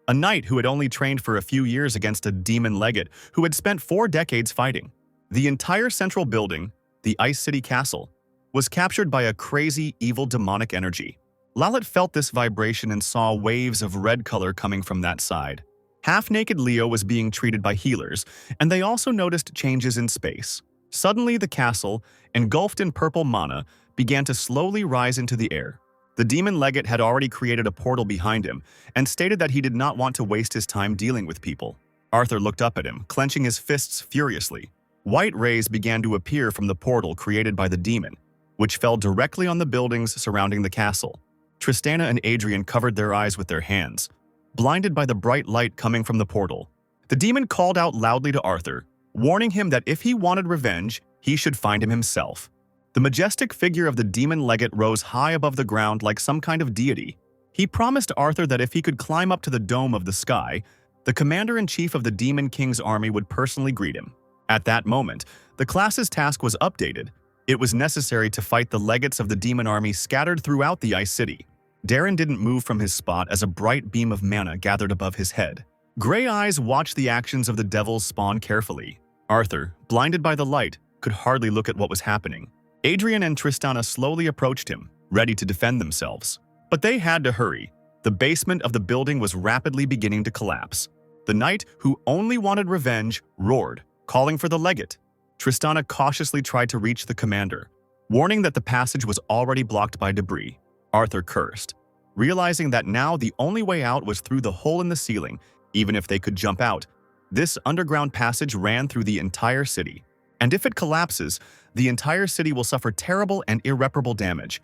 A knight who had only trained for a few years against a demon legate who had spent 4 decades fighting. The entire central building, the Ice City Castle, was captured by a crazy, evil demonic energy. Lalit felt this vibration and saw waves of red color coming from that side. Half-naked Leo was being treated by healers, and they also noticed changes in space. Suddenly, the castle, engulfed in purple mana, began to slowly rise into the air. The demon legate had already created a portal behind him and stated that he did not want to waste his time dealing with people. Arthur looked up at him, clenching his fists furiously. White rays began to appear from the portal created by the demon, which fell directly on the buildings surrounding the castle. Tristana and Adrian covered their eyes with their hands, blinded by the bright light coming from the portal. The demon called out loudly to Arthur, warning him that if he wanted revenge, he should find him himself. The majestic figure of the demon legate rose high above the ground like some kind of deity. He promised Arthur that if he could climb up to the dome of the sky, the commander-in-chief of the Demon King's army would personally greet him. At that moment, the class's task was updated. It was necessary to fight the legates of the demon army scattered throughout the Ice City. Darren didn't move from his spot as a bright beam of mana gathered above his head. Gray eyes watched the actions of the devils spawn carefully. Arthur, blinded by the light, could hardly look at what was happening. Adrian and Tristana slowly approached him, ready to defend themselves. But they had to hurry. The basement of the building was rapidly beginning to collapse. The knight, who only wanted revenge, roared, calling for the legate. Tristana cautiously tried to reach the commander, warning that the passage was already blocked by debris. Arthur cursed, realizing that now the only way out was through the hole in the ceiling, even if they could jump out. This underground passage ran through the entire city, and if it collapses, the entire city will suffer terrible and irreparable damage.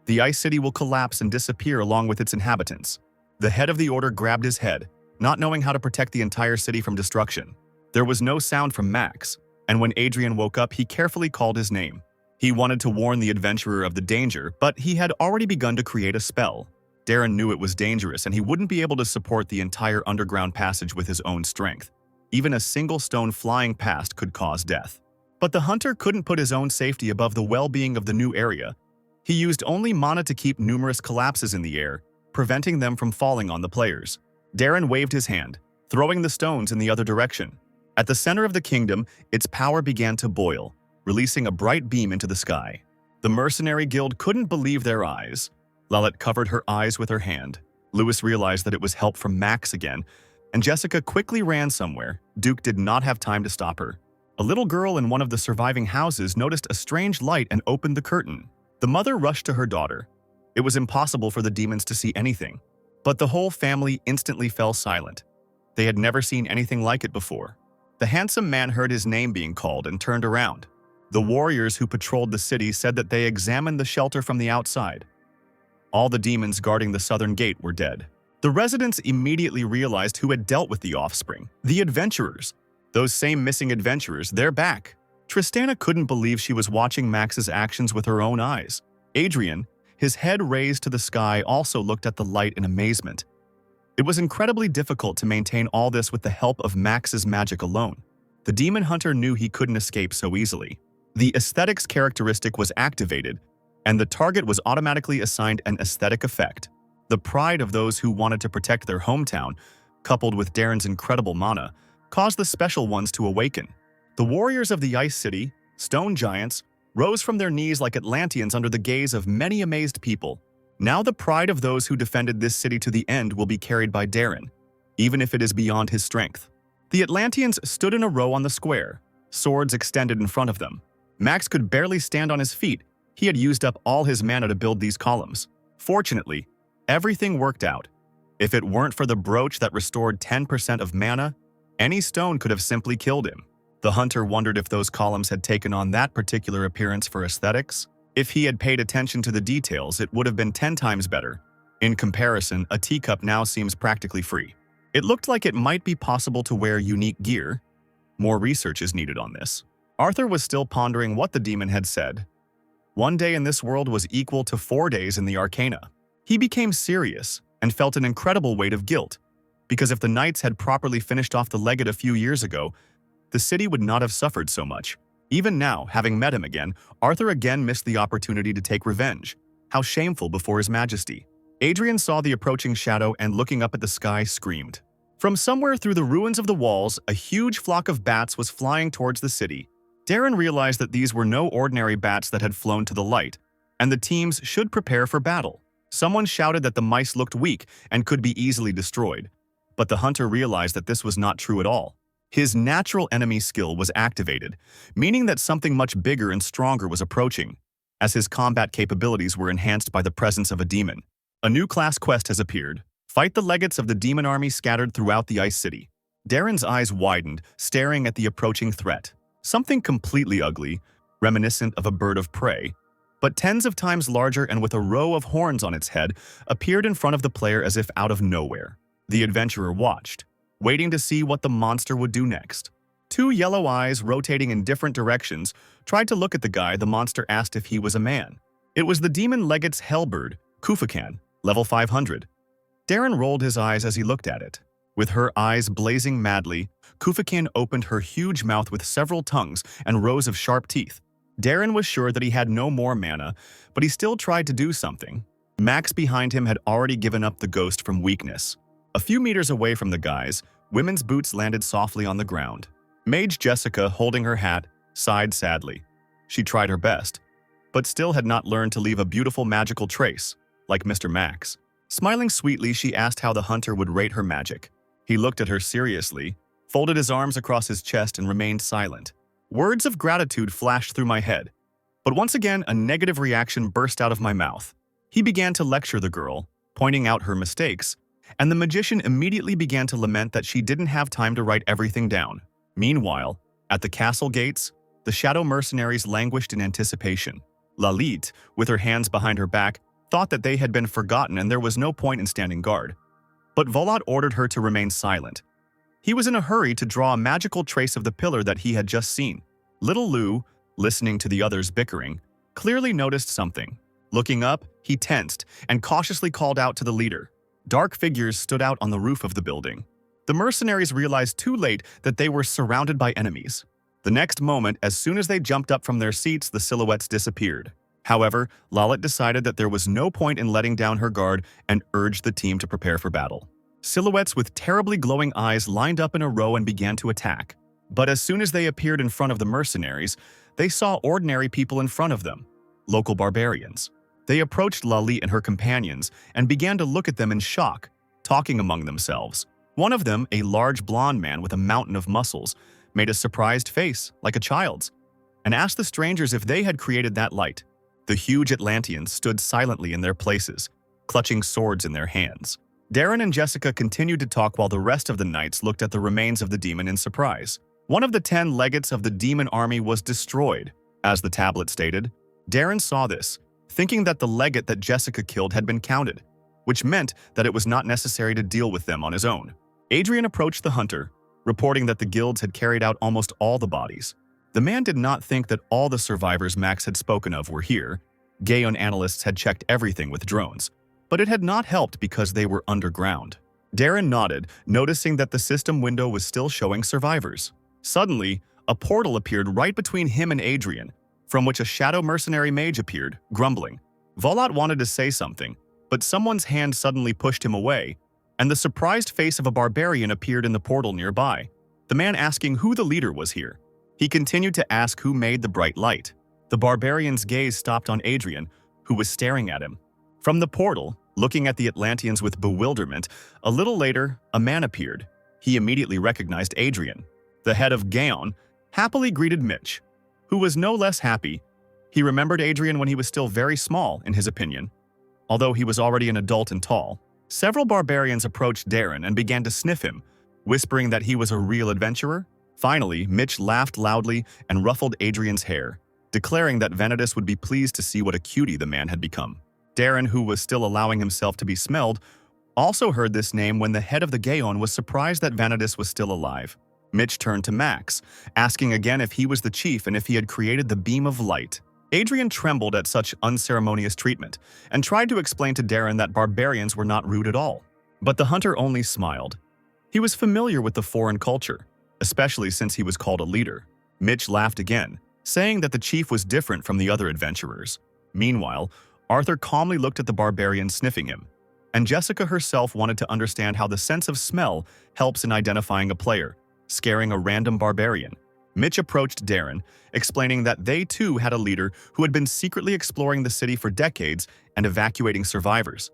The Ice City will collapse and disappear along with its inhabitants. The head of the order grabbed his head, not knowing how to protect the entire city from destruction. There was no sound from Max, and when Adrian woke up, he carefully called his name. He wanted to warn the adventurer of the danger, but he had already begun to create a spell. Darren knew it was dangerous and he wouldn't be able to support the entire underground passage with his own strength. Even a single stone flying past could cause death. But the hunter couldn't put his own safety above the well-being of the new area. He used only mana to keep numerous collapses in the air, preventing them from falling on the players. Darren waved his hand, throwing the stones in the other direction. At the center of the kingdom, its power began to boil, releasing a bright beam into the sky. The mercenary guild couldn't believe their eyes. Lalette covered her eyes with her hand. Lewis realized that it was help from Max again, and Jessica quickly ran somewhere. Duke did not have time to stop her. A little girl in one of the surviving houses noticed a strange light and opened the curtain. The mother rushed to her daughter. It was impossible for the demons to see anything, but the whole family instantly fell silent. They had never seen anything like it before. The handsome man heard his name being called and turned around. The warriors who patrolled the city said that they examined the shelter from the outside. All the demons guarding the southern gate were dead. The residents immediately realized who had dealt with the offspring. The adventurers. Those same missing adventurers, they're back. Tristana couldn't believe she was watching Max's actions with her own eyes. Adrian, his head raised to the sky, also looked at the light in amazement. It was incredibly difficult to maintain all this with the help of Max's magic alone. The demon hunter knew he couldn't escape so easily. The aesthetics characteristic was activated, and the target was automatically assigned an aesthetic effect. The pride of those who wanted to protect their hometown, coupled with Darren's incredible mana, caused the special ones to awaken. The warriors of the Ice City, stone giants, rose from their knees like Atlanteans under the gaze of many amazed people. Now the pride of those who defended this city to the end will be carried by Darren, even if it is beyond his strength. The Atlanteans stood in a row on the square, swords extended in front of them. Max could barely stand on his feet. He had used up all his mana to build these columns. Fortunately, everything worked out. If it weren't for the brooch that restored 10% of mana, any stone could have simply killed him. The hunter wondered if those columns had taken on that particular appearance for aesthetics. If he had paid attention to the details, it would have been 10 times better. In comparison, a teacup now seems practically free. It looked like it might be possible to wear unique gear. More research is needed on this. Arthur was still pondering what the demon had said. One day in this world was equal to 4 days in the Arcana. He became serious and felt an incredible weight of guilt, because if the knights had properly finished off the legate a few years ago, the city would not have suffered so much. Even now, having met him again, Arthur again missed the opportunity to take revenge. How shameful before his majesty. Adrian saw the approaching shadow and, looking up at the sky, screamed. From somewhere through the ruins of the walls, a huge flock of bats was flying towards the city. Darren realized that these were no ordinary bats that had flown to the light, and the teams should prepare for battle. Someone shouted that the mice looked weak and could be easily destroyed, but the hunter realized that this was not true at all. His natural enemy skill was activated, meaning that something much bigger and stronger was approaching, as his combat capabilities were enhanced by the presence of a demon. A new class quest has appeared. Fight the legates of the demon army scattered throughout the Ice City. Darren's eyes widened, staring at the approaching threat. Something completely ugly, reminiscent of a bird of prey, but tens of times larger and with a row of horns on its head, appeared in front of the player as if out of nowhere. The adventurer watched, waiting to see what the monster would do next. Two yellow eyes, rotating in different directions, tried to look at the guy the monster asked if he was a man. It was the demon legate's hellbird, Kufakan, level 500. Darren rolled his eyes as he looked at it. With her eyes blazing madly, Kufakan opened her huge mouth with several tongues and rows of sharp teeth. Darren was sure that he had no more mana, but he still tried to do something. Max behind him had already given up the ghost from weakness. A few meters away from the guys, women's boots landed softly on the ground. Mage Jessica, holding her hat, sighed sadly. She tried her best, but still had not learned to leave a beautiful magical trace, like Mr. Max. Smiling sweetly, she asked how the hunter would rate her magic. He looked at her seriously, folded his arms across his chest, and remained silent. Words of gratitude flashed through my head, but once again a negative reaction burst out of my mouth. He began to lecture the girl, pointing out her mistakes, and the magician immediately began to lament that she didn't have time to write everything down. Meanwhile, at the castle gates, the shadow mercenaries languished in anticipation. Lalit, with her hands behind her back, thought that they had been forgotten and there was no point in standing guard. But Volat ordered her to remain silent. He was in a hurry to draw a magical trace of the pillar that he had just seen. Little Lou, listening to the others bickering, clearly noticed something. Looking up, he tensed and cautiously called out to the leader. Dark figures stood out on the roof of the building. The mercenaries realized too late that they were surrounded by enemies. The next moment, as soon as they jumped up from their seats, the silhouettes disappeared. However, Lalit decided that there was no point in letting down her guard and urged the team to prepare for battle. Silhouettes with terribly glowing eyes lined up in a row and began to attack. But as soon as they appeared in front of the mercenaries, they saw ordinary people in front of them, local barbarians. They approached Lalit and her companions and began to look at them in shock, talking among themselves. One of them, a large blonde man with a mountain of muscles, made a surprised face, like a child's, and asked the strangers if they had created that light. The huge Atlanteans stood silently in their places, clutching swords in their hands. Darren and Jessica continued to talk while the rest of the knights looked at the remains of the demon in surprise. One of the 10 legates of the demon army was destroyed, as the tablet stated. Darren saw this, thinking that the legate that Jessica killed had been counted, which meant that it was not necessary to deal with them on his own. Adrian approached the hunter, reporting that the guilds had carried out almost all the bodies. The man did not think that all the survivors Max had spoken of were here. Gaon analysts had checked everything with drones, but it had not helped because they were underground. Darren nodded, noticing that the system window was still showing survivors. Suddenly, a portal appeared right between him and Adrian, from which a shadow mercenary mage appeared, grumbling. Volat wanted to say something, but someone's hand suddenly pushed him away, and the surprised face of a barbarian appeared in the portal nearby, the man asking who the leader was here. He continued to ask who made the bright light. The barbarian's gaze stopped on Adrian, who was staring at him. From the portal, looking at the Atlanteans with bewilderment, a little later, a man appeared. He immediately recognized Adrian. The head of Gaon happily greeted Mitch, who was no less happy. He remembered Adrian when he was still very small, in his opinion, although he was already an adult and tall. Several barbarians approached Darren and began to sniff him, whispering that he was a real adventurer. Finally, Mitch laughed loudly and ruffled Adrian's hair, declaring that Vanitas would be pleased to see what a cutie the man had become. Darren, who was still allowing himself to be smelled, also heard this name when the head of the Gaon was surprised that Vanitas was still alive. Mitch turned to Max, asking again if he was the chief and if he had created the beam of light. Adrian trembled at such unceremonious treatment and tried to explain to Darren that barbarians were not rude at all. But the hunter only smiled. He was familiar with the foreign culture, especially since he was called a leader. Mitch laughed again, saying that the chief was different from the other adventurers. Meanwhile, Arthur calmly looked at the barbarian sniffing him, and Jessica herself wanted to understand how the sense of smell helps in identifying a player, scaring a random barbarian. Mitch approached Darren, explaining that they too had a leader who had been secretly exploring the city for decades and evacuating survivors.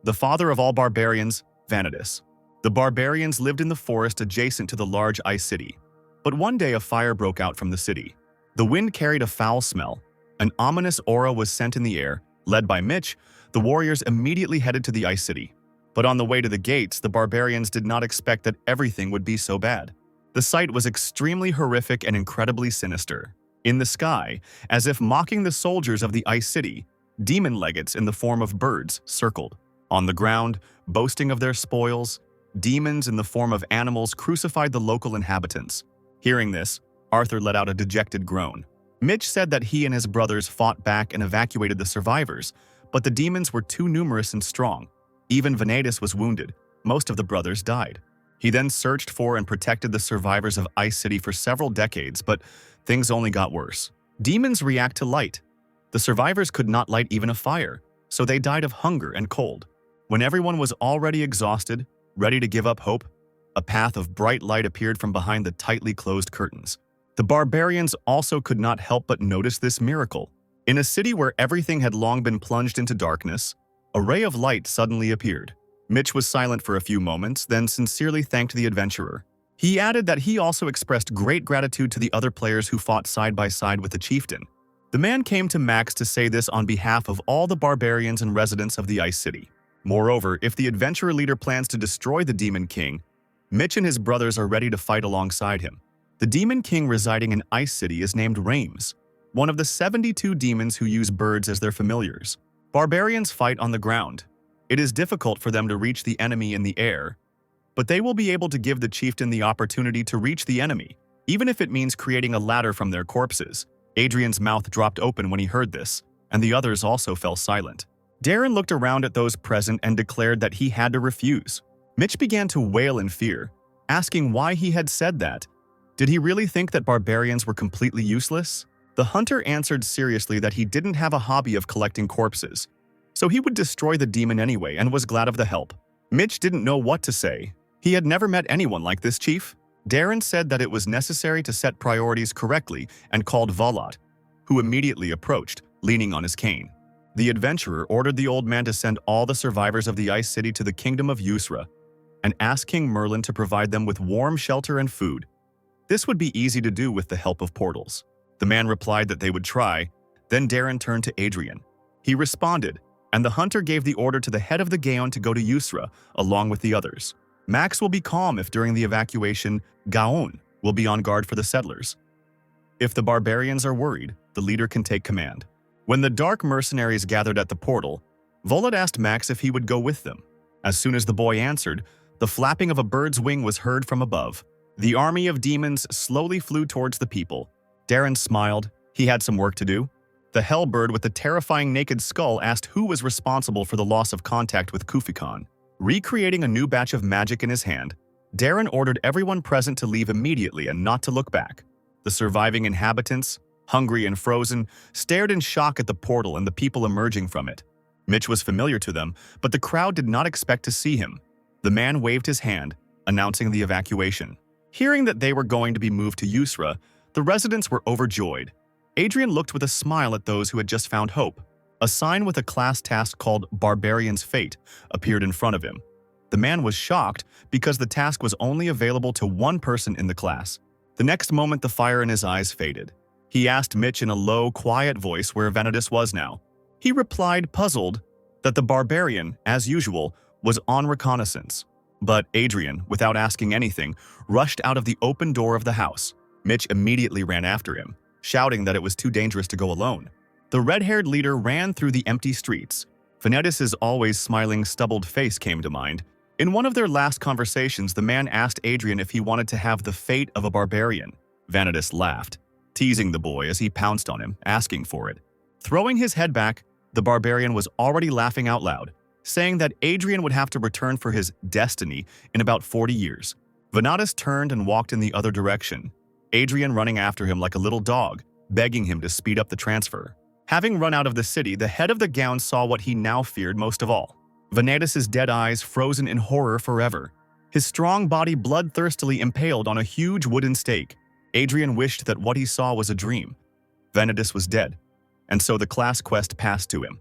The father of all barbarians, Vanitas. The barbarians lived in the forest adjacent to the large ice city. But one day a fire broke out from the city. The wind carried a foul smell. An ominous aura was sent in the air. Led by Mitch, the warriors immediately headed to the ice city. But on the way to the gates, the barbarians did not expect that everything would be so bad. The sight was extremely horrific and incredibly sinister. In the sky, as if mocking the soldiers of the ice city, demon legates in the form of birds circled. On the ground, boasting of their spoils, demons in the form of animals crucified the local inhabitants. Hearing this, Arthur let out a dejected groan. Mitch said that he and his brothers fought back and evacuated the survivors, but the demons were too numerous and strong. Even Venatus was wounded. Most of the brothers died. He then searched for and protected the survivors of Ice City for several decades, but things only got worse. Demons react to light. The survivors could not light even a fire, so they died of hunger and cold. When everyone was already exhausted, ready to give up hope, a path of bright light appeared from behind the tightly closed curtains. The barbarians also could not help but notice this miracle. In a city where everything had long been plunged into darkness, a ray of light suddenly appeared. Mitch was silent for a few moments, then sincerely thanked the adventurer. He added that he also expressed great gratitude to the other players who fought side by side with the chieftain. The man came to Max to say this on behalf of all the barbarians and residents of the Ice City. Moreover, if the adventurer leader plans to destroy the Demon King, Mitch and his brothers are ready to fight alongside him. The Demon King residing in Ice City is named Rames, one of the 72 demons who use birds as their familiars. Barbarians fight on the ground. It is difficult for them to reach the enemy in the air, but they will be able to give the chieftain the opportunity to reach the enemy, even if it means creating a ladder from their corpses. Adrian's mouth dropped open when he heard this, and the others also fell silent. Darren looked around at those present and declared that he had to refuse. Mitch began to wail in fear, asking why he had said that. Did he really think that barbarians were completely useless? The hunter answered seriously that he didn't have a hobby of collecting corpses, so he would destroy the demon anyway and was glad of the help. Mitch didn't know what to say. He had never met anyone like this, Chief. Darren said that it was necessary to set priorities correctly and called Volat, who immediately approached, leaning on his cane. The adventurer ordered the old man to send all the survivors of the Ice City to the kingdom of Usra and asked King Merlin to provide them with warm shelter and food. This would be easy to do with the help of portals. The man replied that they would try. Then Darren turned to Adrian. He responded, and the hunter gave the order to the head of the Gaon to go to Usra along with the others. Max will be calm if during the evacuation, Gaon will be on guard for the settlers. If the barbarians are worried, the leader can take command. When the dark mercenaries gathered at the portal, Volat asked Max if he would go with them. As soon as the boy answered, the flapping of a bird's wing was heard from above. The army of demons slowly flew towards the people. Darren smiled. He had some work to do. The hellbird with the terrifying naked skull asked who was responsible for the loss of contact with Kufikon. Recreating a new batch of magic in his hand, Darren ordered everyone present to leave immediately and not to look back. The surviving inhabitants, hungry and frozen, stared in shock at the portal and the people emerging from it. Mitch was familiar to them, but the crowd did not expect to see him. The man waved his hand, announcing the evacuation. Hearing that they were going to be moved to Usra, the residents were overjoyed. Adrian looked with a smile at those who had just found hope. A sign with a class task called Barbarian's Fate appeared in front of him. The man was shocked because the task was only available to one person in the class. The next moment, the fire in his eyes faded. He asked Mitch in a low, quiet voice where Venatus was now. He replied, puzzled, that the barbarian, as usual, was on reconnaissance. But Adrian, without asking anything, rushed out of the open door of the house. Mitch immediately ran after him, shouting that it was too dangerous to go alone. The red-haired leader ran through the empty streets. Venatus's always smiling, stubbled face came to mind. In one of their last conversations, the man asked Adrian if he wanted to have the fate of a barbarian. Venatus laughed, teasing the boy as he pounced on him, asking for it. Throwing his head back, the barbarian was already laughing out loud, saying that Adrian would have to return for his destiny in about 40 years. Venatus turned and walked in the other direction, Adrian running after him like a little dog, begging him to speed up the transfer. Having run out of the city, the head of the gown saw what he now feared most of all. Venatus's dead eyes frozen in horror forever. His strong body bloodthirstily impaled on a huge wooden stake. Adrian wished that what he saw was a dream. Venatus was dead, and so the class quest passed to him.